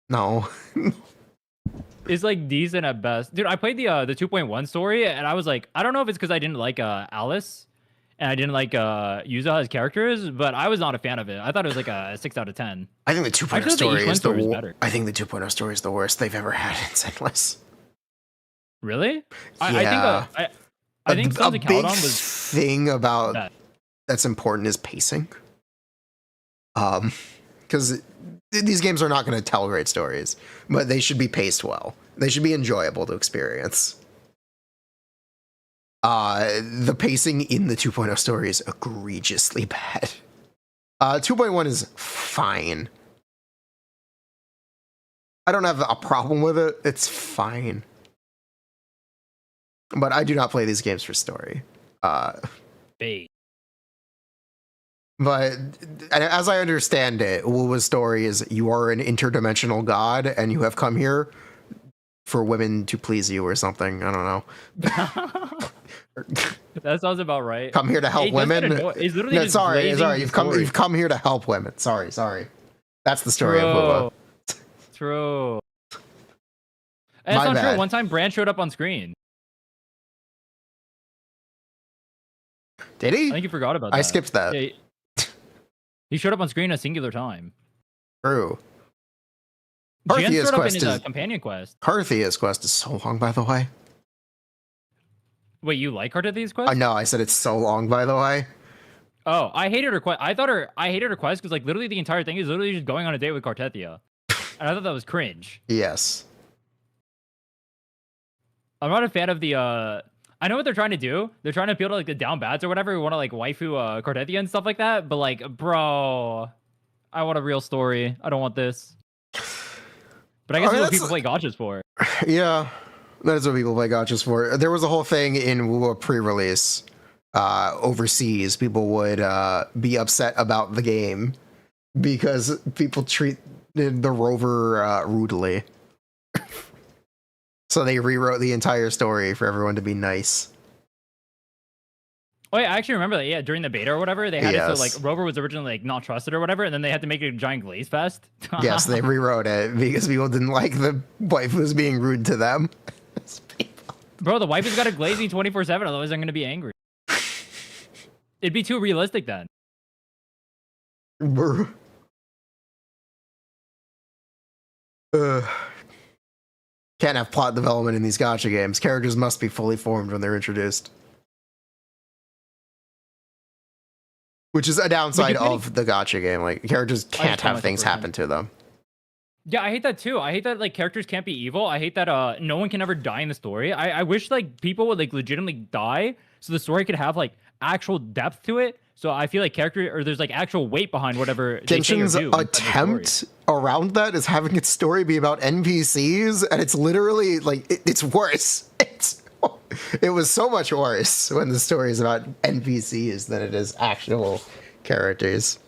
No. is like decent at best. Dude, I played the 2.1 story and I was like, I don't know if it's because I didn't like Alice and I didn't like Yuza as characters, but I was not a fan of it. I thought it was like a 6 out of 10. I think the 2.0 Actually, the story H1 is story is better. I think the 2.0 story is the worst they've ever had in Zenless. Really? Yeah. I think Sons a of big Caledon was thing about bad. that's important is pacing. Because these games are not going to tell great stories, but they should be paced well. They should be enjoyable to experience. The pacing in the 2.0 story is egregiously bad. 2.1 is fine. I don't have a problem with it. It's fine. But I do not play these games for story. bait. But as I understand it, Wuwa's story is you are an interdimensional god and you have come here for women to please you or something. I don't know. That sounds about right. Come here to help women. He's literally No, just sorry. blazing You've story. come here to help women. Sorry. That's the story of Wuwa. True. And My it's not bad. true. One time Bran showed up on screen. Did he? I think you forgot about that. I skipped that. Yeah, he showed up on screen a singular time. True. Jan Parthia's showed up in quest his is companion quest. Parthia's quest is so long, by the way. Wait, you like Carthethia's quest? I know. I said it's so long, by the way. Oh, I hated her quest. I hated her quest because like literally the entire thing is literally just going on a date with Cartethia, and I thought that was cringe. Yes. I'm not a fan of the. I know what they're trying to do. They're trying to appeal to like the down bats or whatever who want to like waifu Cartethia and stuff like that. But like, bro, I want a real story. I don't want this. But I guess I mean, that's what people play gachas for. Yeah, that's what people play gachas for. There was a whole thing in Wuwa pre-release. Overseas, people would be upset about the game because people treat the rover rudely. So they rewrote the entire story for everyone to be nice. Oh yeah, I actually remember that. Yeah, during the beta or whatever, they had it so like Yes. Rover was originally like not trusted or whatever, and then they had to make it a giant glaze fest. Yes, they rewrote it because people didn't like the waifus being rude to them. Bro, the wife has got to glaze me 24/7, otherwise I'm gonna be angry. It'd be too realistic then. Brr. Can't have plot development in these gacha games. Characters must be fully formed when they're introduced. Which is a downside of the gacha game. Like, characters can't have things happen to them. Yeah, I hate that too. I hate that like characters can't be evil. I hate that no one can ever die in the story. I wish like people would like legitimately die so the story could have like actual depth to it. So I feel like character or there's like actual weight behind whatever they say or Genshin's do in the attempt story. around that is having its story be about NPCs, and it's literally like it's worse. It was so much worse when the story is about NPCs than it is actual characters.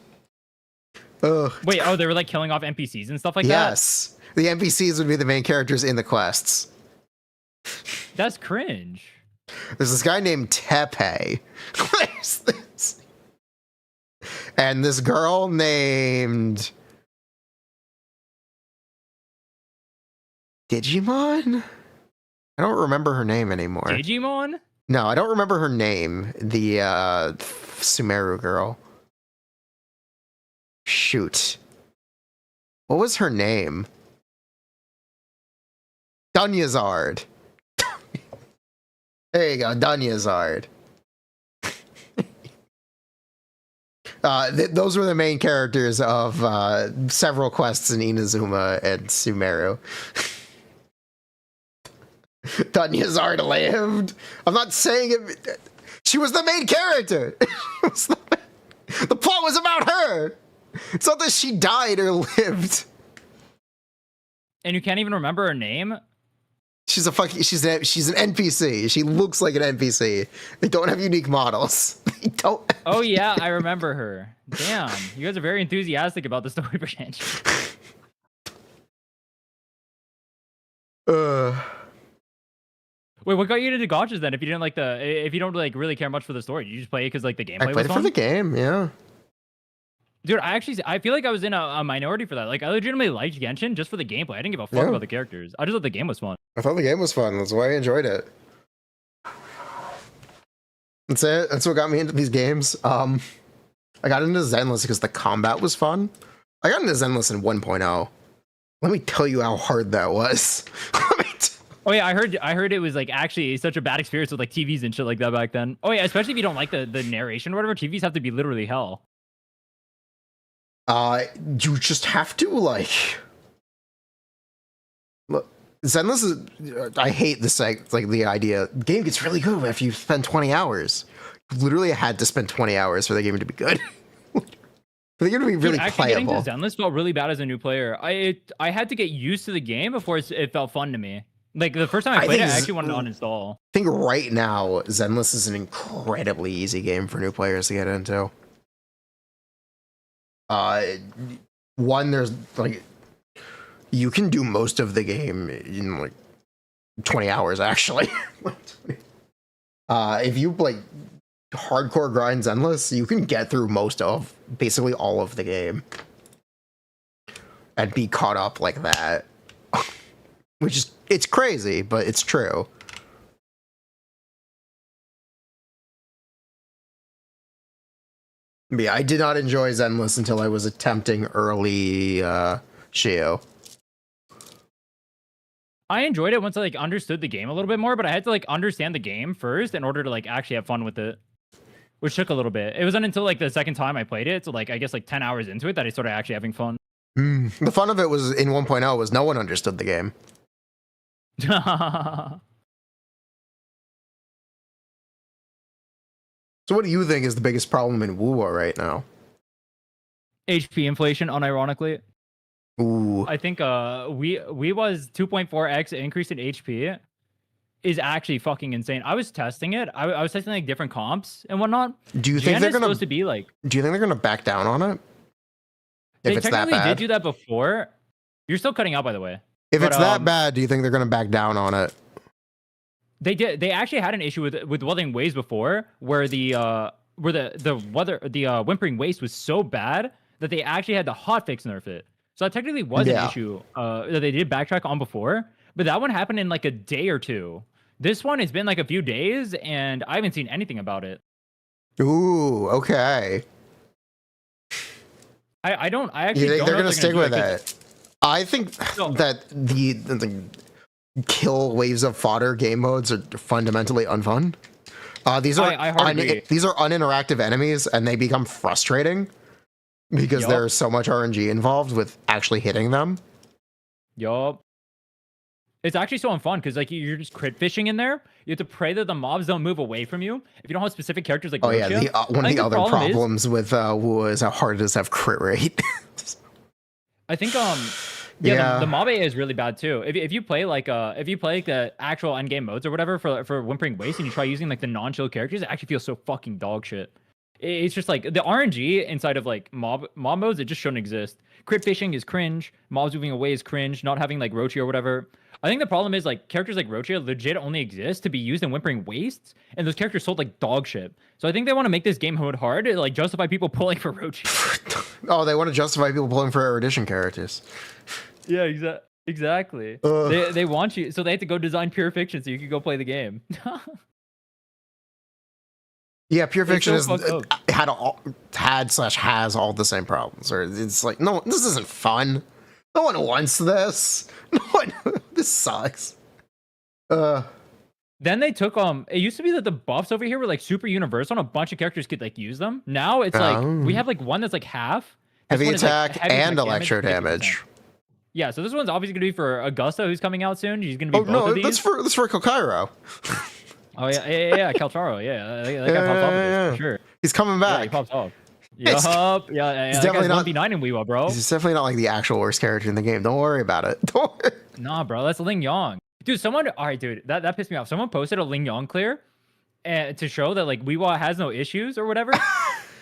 Ugh. Wait, oh, they were like killing off NPCs and stuff like Yes, the NPCs would be the main characters in the quests. that? That's cringe. There's this guy named Tepe. Where's this? And this girl named Digimon? I don't remember her name anymore. Digimon? No, I don't remember her name. The Sumeru girl. Shoot. What was her name? Dunyazard. There you go, Dunyazard. Those were the main characters of several quests in Inazuma and Sumeru. Dunyazard lived. I'm not saying it. She was the main character. The plot was about her. It's not that she died or lived. And you can't even remember her name? She's an NPC. She looks like an NPC. They don't have unique models. They don't. Oh yeah, I remember her. Damn, you guys are very enthusiastic about the story for Genshin. Wait, what got you into gachas then? If you didn't like if you don't like really care much for the story, you just play it because like the gameplay I was played it fun? for the game, yeah. Dude, I feel like I was in a minority for that. Like, I legitimately liked Genshin just for the gameplay. I didn't give a fuck Yeah. about the characters. I just thought the game was fun. I thought the game was fun. That's why I enjoyed it. That's it. That's what got me into these games. I got into Zenless because the combat was fun. I got into Zenless in 1.0. Let me tell you how hard that was. Oh yeah, I heard it was like actually such a bad experience with like TVs and shit like that back then. Oh yeah, especially if you don't like the narration or whatever. TVs have to be literally hell. You just have to like look. Zenless is. I hate this like the idea. The game gets really good if you spend 20 hours. You literally had to spend 20 hours for the game to be good. For the game to be really Getting playable. to Zenless felt really bad as a new player. I had to get used to the game before it felt fun to me. Like the first time I played it, I actually wanted to uninstall. I think right now Zenless is an incredibly easy game for new players to get into. One, there's like you can do most of the game in like 20 hours actually. If you like hardcore grind Zenless, you can get through most of basically all of the game and be caught up like that. Which is, it's crazy, but it's true. Yeah, I did not enjoy Zenless until I was attempting early Shiyu. I enjoyed it once I like understood the game a little bit more, but I had to like understand the game first in order to like actually have fun with it, which took a little bit. It wasn't until like the second time I played it, so like I guess like 10 hours into it, that I started actually having fun. The fun of it was in 1.0 was no one understood the game. So what do you think is the biggest problem in WoWa right now? HP inflation, unironically. Ooh. I think we was 2.4x increase in HP is actually fucking insane. I was testing it. I was testing like different comps and whatnot. Do you think they're gonna supposed to be like? Do you think they're gonna back down on it? If They it's that technically bad? did do that before. You're still cutting out, by the way. If But, it's that bad, do you think they're gonna back down on it? They did. They actually had an issue with Wuthering Waves before, where the Whimpering Waste was so bad that they actually had to hotfix nerf it. So that technically was an issue that they did backtrack on before, but that one happened in like a day or two. This one, it's been like a few days, and I haven't seen anything about it. Ooh, okay. I actually You think don't they're know gonna if stick do with it 'cause- it? I think that the kill waves of fodder game modes are fundamentally unfun. These are I hardly agree. these are uninteractive enemies, and they become frustrating because Yup. there's so much RNG involved with actually hitting them. Yup. It's actually so unfun because like you're just crit fishing in there. You have to pray that the mobs don't move away from you. If you don't have specific characters like Oh yeah, Rocha, one I of think the other problem is- problems with WoW is how hard it is to have crit rate. I think Yeah. the mob AA is really bad too. If you play like the actual endgame modes or whatever for Whimpering Waste and you try using like the non-chill characters, it actually feels so fucking dog shit. It's just like the RNG inside of like mob modes, it just shouldn't exist. Crit fishing is cringe. Mobs moving away is cringe. Not having like Rochi or whatever. I think the problem is like characters like Rochi legit only exist to be used in Whimpering Wastes, and those characters sold like dog shit. So I think they want to make this game mode hard to like justify people pulling for Rochi. Oh, they want to justify people pulling for erudition characters. Yeah, exactly. They want you, so they have to go design Pure Fiction so you can go play the game. Yeah, Pure Fiction so fucked up. has all the same problems. Or it's like, no, this isn't fun. No one wants this. No one. This sucks. Then they took it used to be that the buffs over here were like super universal and a bunch of characters could like use them. Now it's like we have like one that's like half. This Heavy one is, like, attack heavy and attack electro 50%. damage. Yeah, so this one's obviously gonna be for Augusta, who's coming out soon. She's gonna be Oh both no, of these. that's for Kokairo. Oh yeah, Kaltaro, yeah, that guy pops off of this, for sure. He's coming Yeah, back. he pops off. It's- Yup, yeah, he's that definitely guy's not- 1v9 in Weewa, bro. He's definitely not like the actual worst character in the game. Don't worry about it. Don't worry. Nah, bro, that's Ling Yong. Dude, alright, dude, that pissed me off. Someone posted a Ling Yong clear to show that like Weewa has no issues or whatever.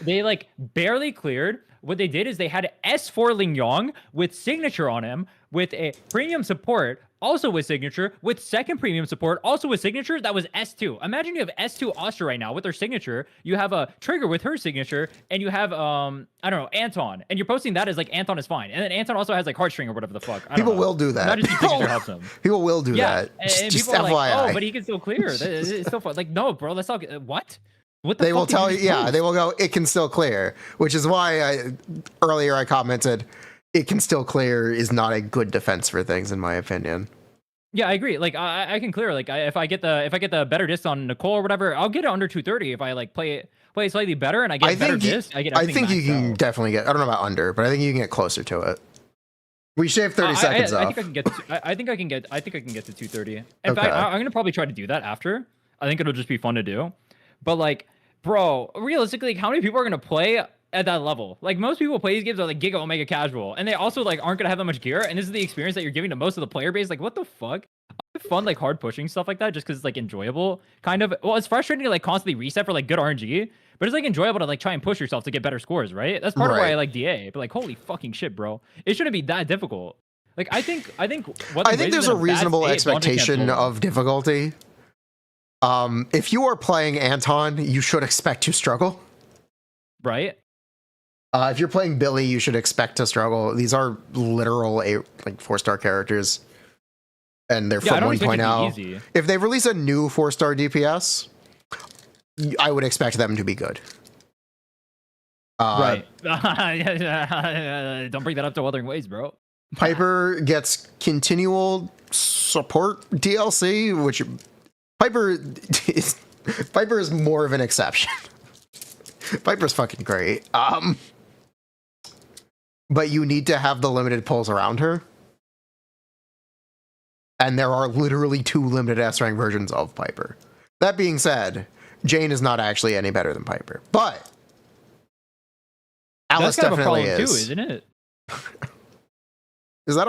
They like barely cleared. What they did is they had S4 Ling Yong with signature on him with a premium support also with signature, with second premium support, also with signature. That was S2. Imagine you have S2 Astra right now with her signature. You have a Trigger with her signature, and you have I don't know, Anton, and you're posting that as like Anton is fine, and then Anton also has like Heartstring or whatever the fuck. I don't People know. will do that. Imagine if signature helps him. People will do that. And Just people are like, FYI. oh, but he can still clear. It's still fun. Like, no, bro, that's not what. What the They fuck will did tell you, just yeah, post? they will go, it can still clear, which is why earlier I commented, it can still clear is not a good defense for things, in my opinion. Yeah, I agree. Like, I can clear. Like, if I get the better disc on Nicole or whatever, I'll get it under 230 if I like play it slightly better and I get better disc. I think you can definitely get. I don't know about under, but I think you can get closer to it. We shaved 30 seconds off. I think I can get. I think I can get to 230. In Okay. fact, I'm gonna probably try to do that after. I think it'll just be fun to do. But like, bro, realistically, like, how many people are gonna play at that level? Like, most people play these games are like Giga Omega casual, and they also like aren't gonna have that much gear. And this is the experience that you're giving to most of the player base. Like, what the fuck? Fun like hard pushing stuff like that just because it's like enjoyable. Kind of. Well, it's frustrating to like constantly reset for like good RNG, but it's like enjoyable to like try and push yourself to get better scores, right? That's part of why I like DA. But like, holy fucking shit, bro! It shouldn't be that difficult. Like, I think there's a reasonable expectation of difficulty. If you are playing Anton, you should expect to struggle. Right. If you're playing Billy, you should expect to struggle. These are literal like 4-star characters, and they're from 1.0. If they release a new 4-star DPS, I would expect them to be good. Right. Don't bring that up to Wuthering Waves, bro. Piper gets continual support DLC, which Piper is more of an exception. Piper's fucking great. But you need to have the limited pulls around her. And there are literally 2 limited S-rank versions of Piper. That being said, Jane is not actually any better than Piper. But Alice That's kind definitely of a problem is. too, isn't it? Is that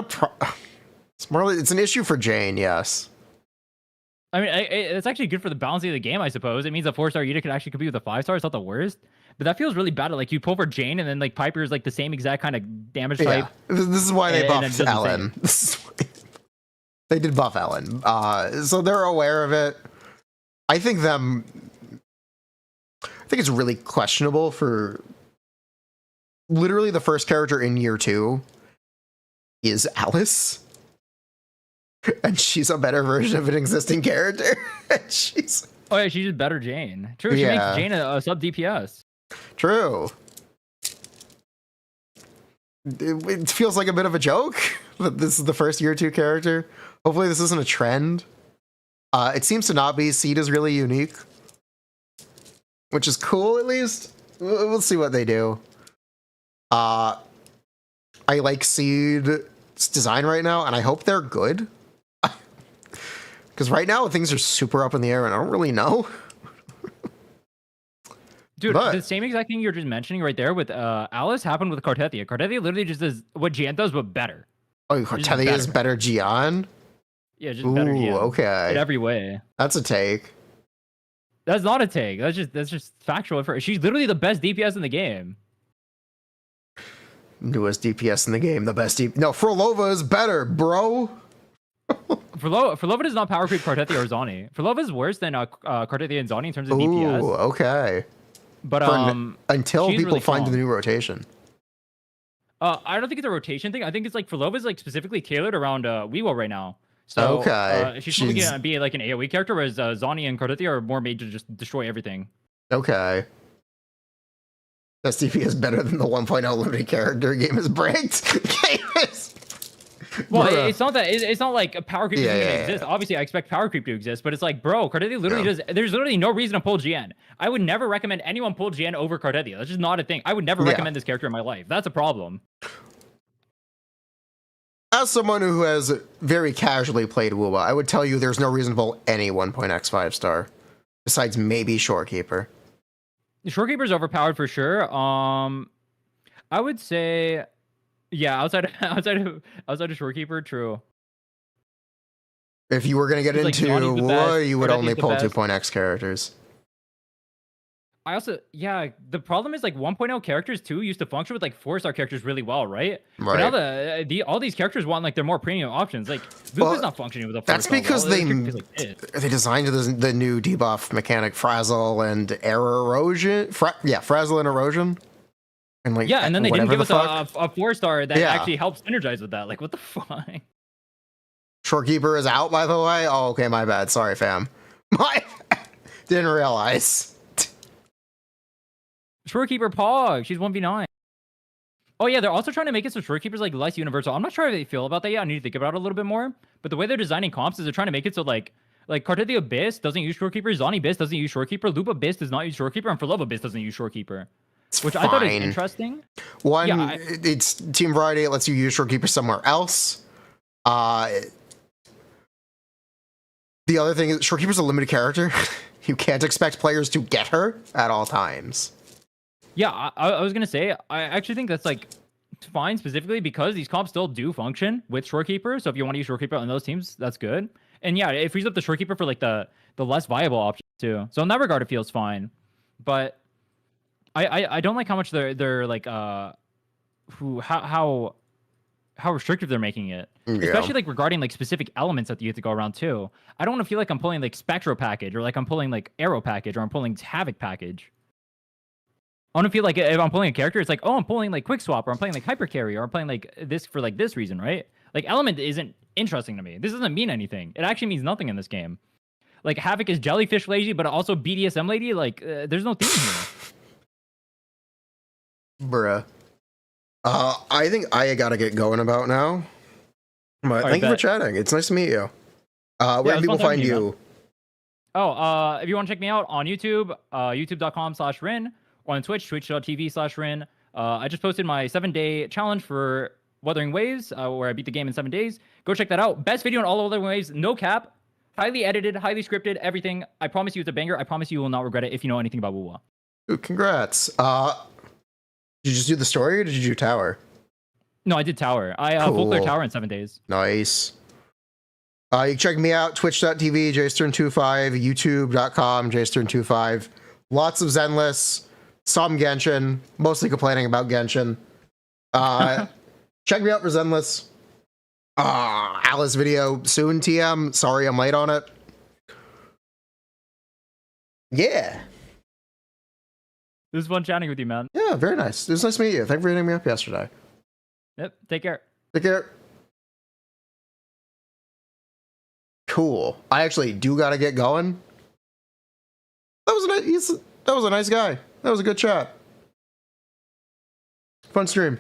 it's an issue for Jane, yes. I mean, it's actually good for the balancing of the game, I suppose. It means a 4-star unit can actually compete with a 5-star. It's not the worst. But that feels really bad. Like, you pull for Jane, and then, like, Piper is, like, the same exact kind of damage type. Yeah. This is why they buffed Ellen. They did buff Ellen. So they're aware of it. I think it's really questionable for literally the first character in year 2 is Alice. And she's a better version of an existing character. Oh yeah, she's just better Jane. True, she makes Jane a sub DPS. True. It feels like a bit of a joke that this is the first year 2 character. Hopefully this isn't a trend. It seems to not be. Seed is really unique, which is cool at least. We'll see what they do. I like Seed's design right now, and I hope they're good. Because right now things are super up in the air, and I don't really know. Dude, the same exact thing you're just mentioning right there with Alice happened with Cartethia. Cartethia literally just does what Gian does, but better. Oh, Cartethia is better Gian? Yeah, just better Gian. Okay. In every way. That's a take. That's not a take. That's just factual. She's literally the best DPS in the game. Newest DPS in the game, the best DPS. No, Frolova is better, bro. Frolova does not power creep Cartethia or Zani. Frolova is worse than Cartethia and Zani in terms of DPS. Ooh, okay. But until people really find the new rotation. I don't think it's a rotation thing. I think it's like Frolova is like specifically tailored around Weewo right now. So okay, she's probably gonna be like an AoE character, whereas Zani and Cartethia are more made to just destroy everything. Okay. STP is better than the 1.0 limited character. Game is bricked. Well, it's not that. It's not like a power creep doesn't even exist. Obviously, I expect power creep to exist, but it's like, bro, Cartethia literally does. There's literally no reason to pull GN. I would never recommend anyone pull GN over Cartethia. That's just not a thing. I would never recommend this character in my life. That's a problem. As someone who has very casually played Wuwa, I would tell you there's no reason to pull any 1.x 5-star, besides maybe Shorekeeper. Shorekeeper's overpowered for sure. I would say, yeah, outside of Shorekeeper, true. If you were gonna get into Wuwa, you would only pull 2.x characters. I also, yeah, the problem is like 1.0 characters too used to function with like 4-star characters really well, right? But now all these characters want like their more premium options. Like Luca's not functioning with a 4-star. That's because they designed the new debuff mechanic Frazzle and error erosion. Frazzle and erosion. And like, yeah, and then they didn't give us a 4-star that Yeah. actually helps synergize with that. Like, what the fuck? Shorekeeper is out, by the way. Oh, okay, my bad. Sorry, fam. Didn't realize. Shorekeeper Pog, she's 1v9. Oh yeah, they're also trying to make it so Shorekeeper's like less universal. I'm not sure how they feel about that yet. I need to think about it a little bit more. But the way they're designing comps is they're trying to make it so like Card of the Abyss doesn't use Shorekeeper, Zon Abyss doesn't use Shorekeeper, Loop Abyss does not use Shorekeeper, and For Love Abyss doesn't use Shorekeeper. Which I thought is interesting. It's team variety. It lets you use Shorekeeper somewhere else. The other thing is Shorekeeper's a limited character. You can't expect players to get her at all times. Yeah, I was gonna say, I actually think that's like fine specifically because these comps still do function with Shorekeeper. So if you want to use Shorekeeper on those teams, that's good. And yeah, it frees up the Shorekeeper for like the less viable options too. So in that regard, it feels fine. But I don't like how much they're like how restrictive they're making it. Yeah. Especially like regarding like specific elements that you have to go around too. I don't want to feel like I'm pulling like Spectro package or like I'm pulling like Arrow package or I'm pulling Havoc package. I want to feel like if I'm pulling a character, it's like, oh, I'm pulling like Quick Swap or I'm playing like Hyper Carry or I'm playing like this for like this reason, right? Like element isn't interesting to me. This doesn't mean anything. It actually means nothing in this game. Like Havoc is Jellyfish Lady, but also BDSM Lady. Like there's no theme here. Bruh. I think I gotta get going about now. But thank you for chatting. It's nice to meet you. Where can people find you? If you want to check me out on YouTube, youtube.com/Rin, or on Twitch, twitch.tv/Rin. I just posted my 7-day challenge for Wuthering Waves, where I beat the game in 7 days. Go check that out. Best video on all Wuthering Waves, no cap. Highly edited, highly scripted, everything. I promise you it's a banger. I promise you will not regret it if you know anything about Wuwa. Ooh, congrats. Did you just do the story or did you do Tower? No, I did Tower. I full clear Tower in 7 days. Nice. You can check me out, twitch.tv, jstern25, youtube.com, jstern25. Lots of Zenless, some Genshin, mostly complaining about Genshin. Check me out for Zenless. Alice video soon, TM. Sorry I'm late on it. Yeah. It was fun chatting with you, man. Yeah, very nice. It was nice to meet you. Thank you for hitting me up yesterday. Yep, take care. Take care. Cool. I actually do gotta get going. That was a nice guy. That was a good chat. Fun stream.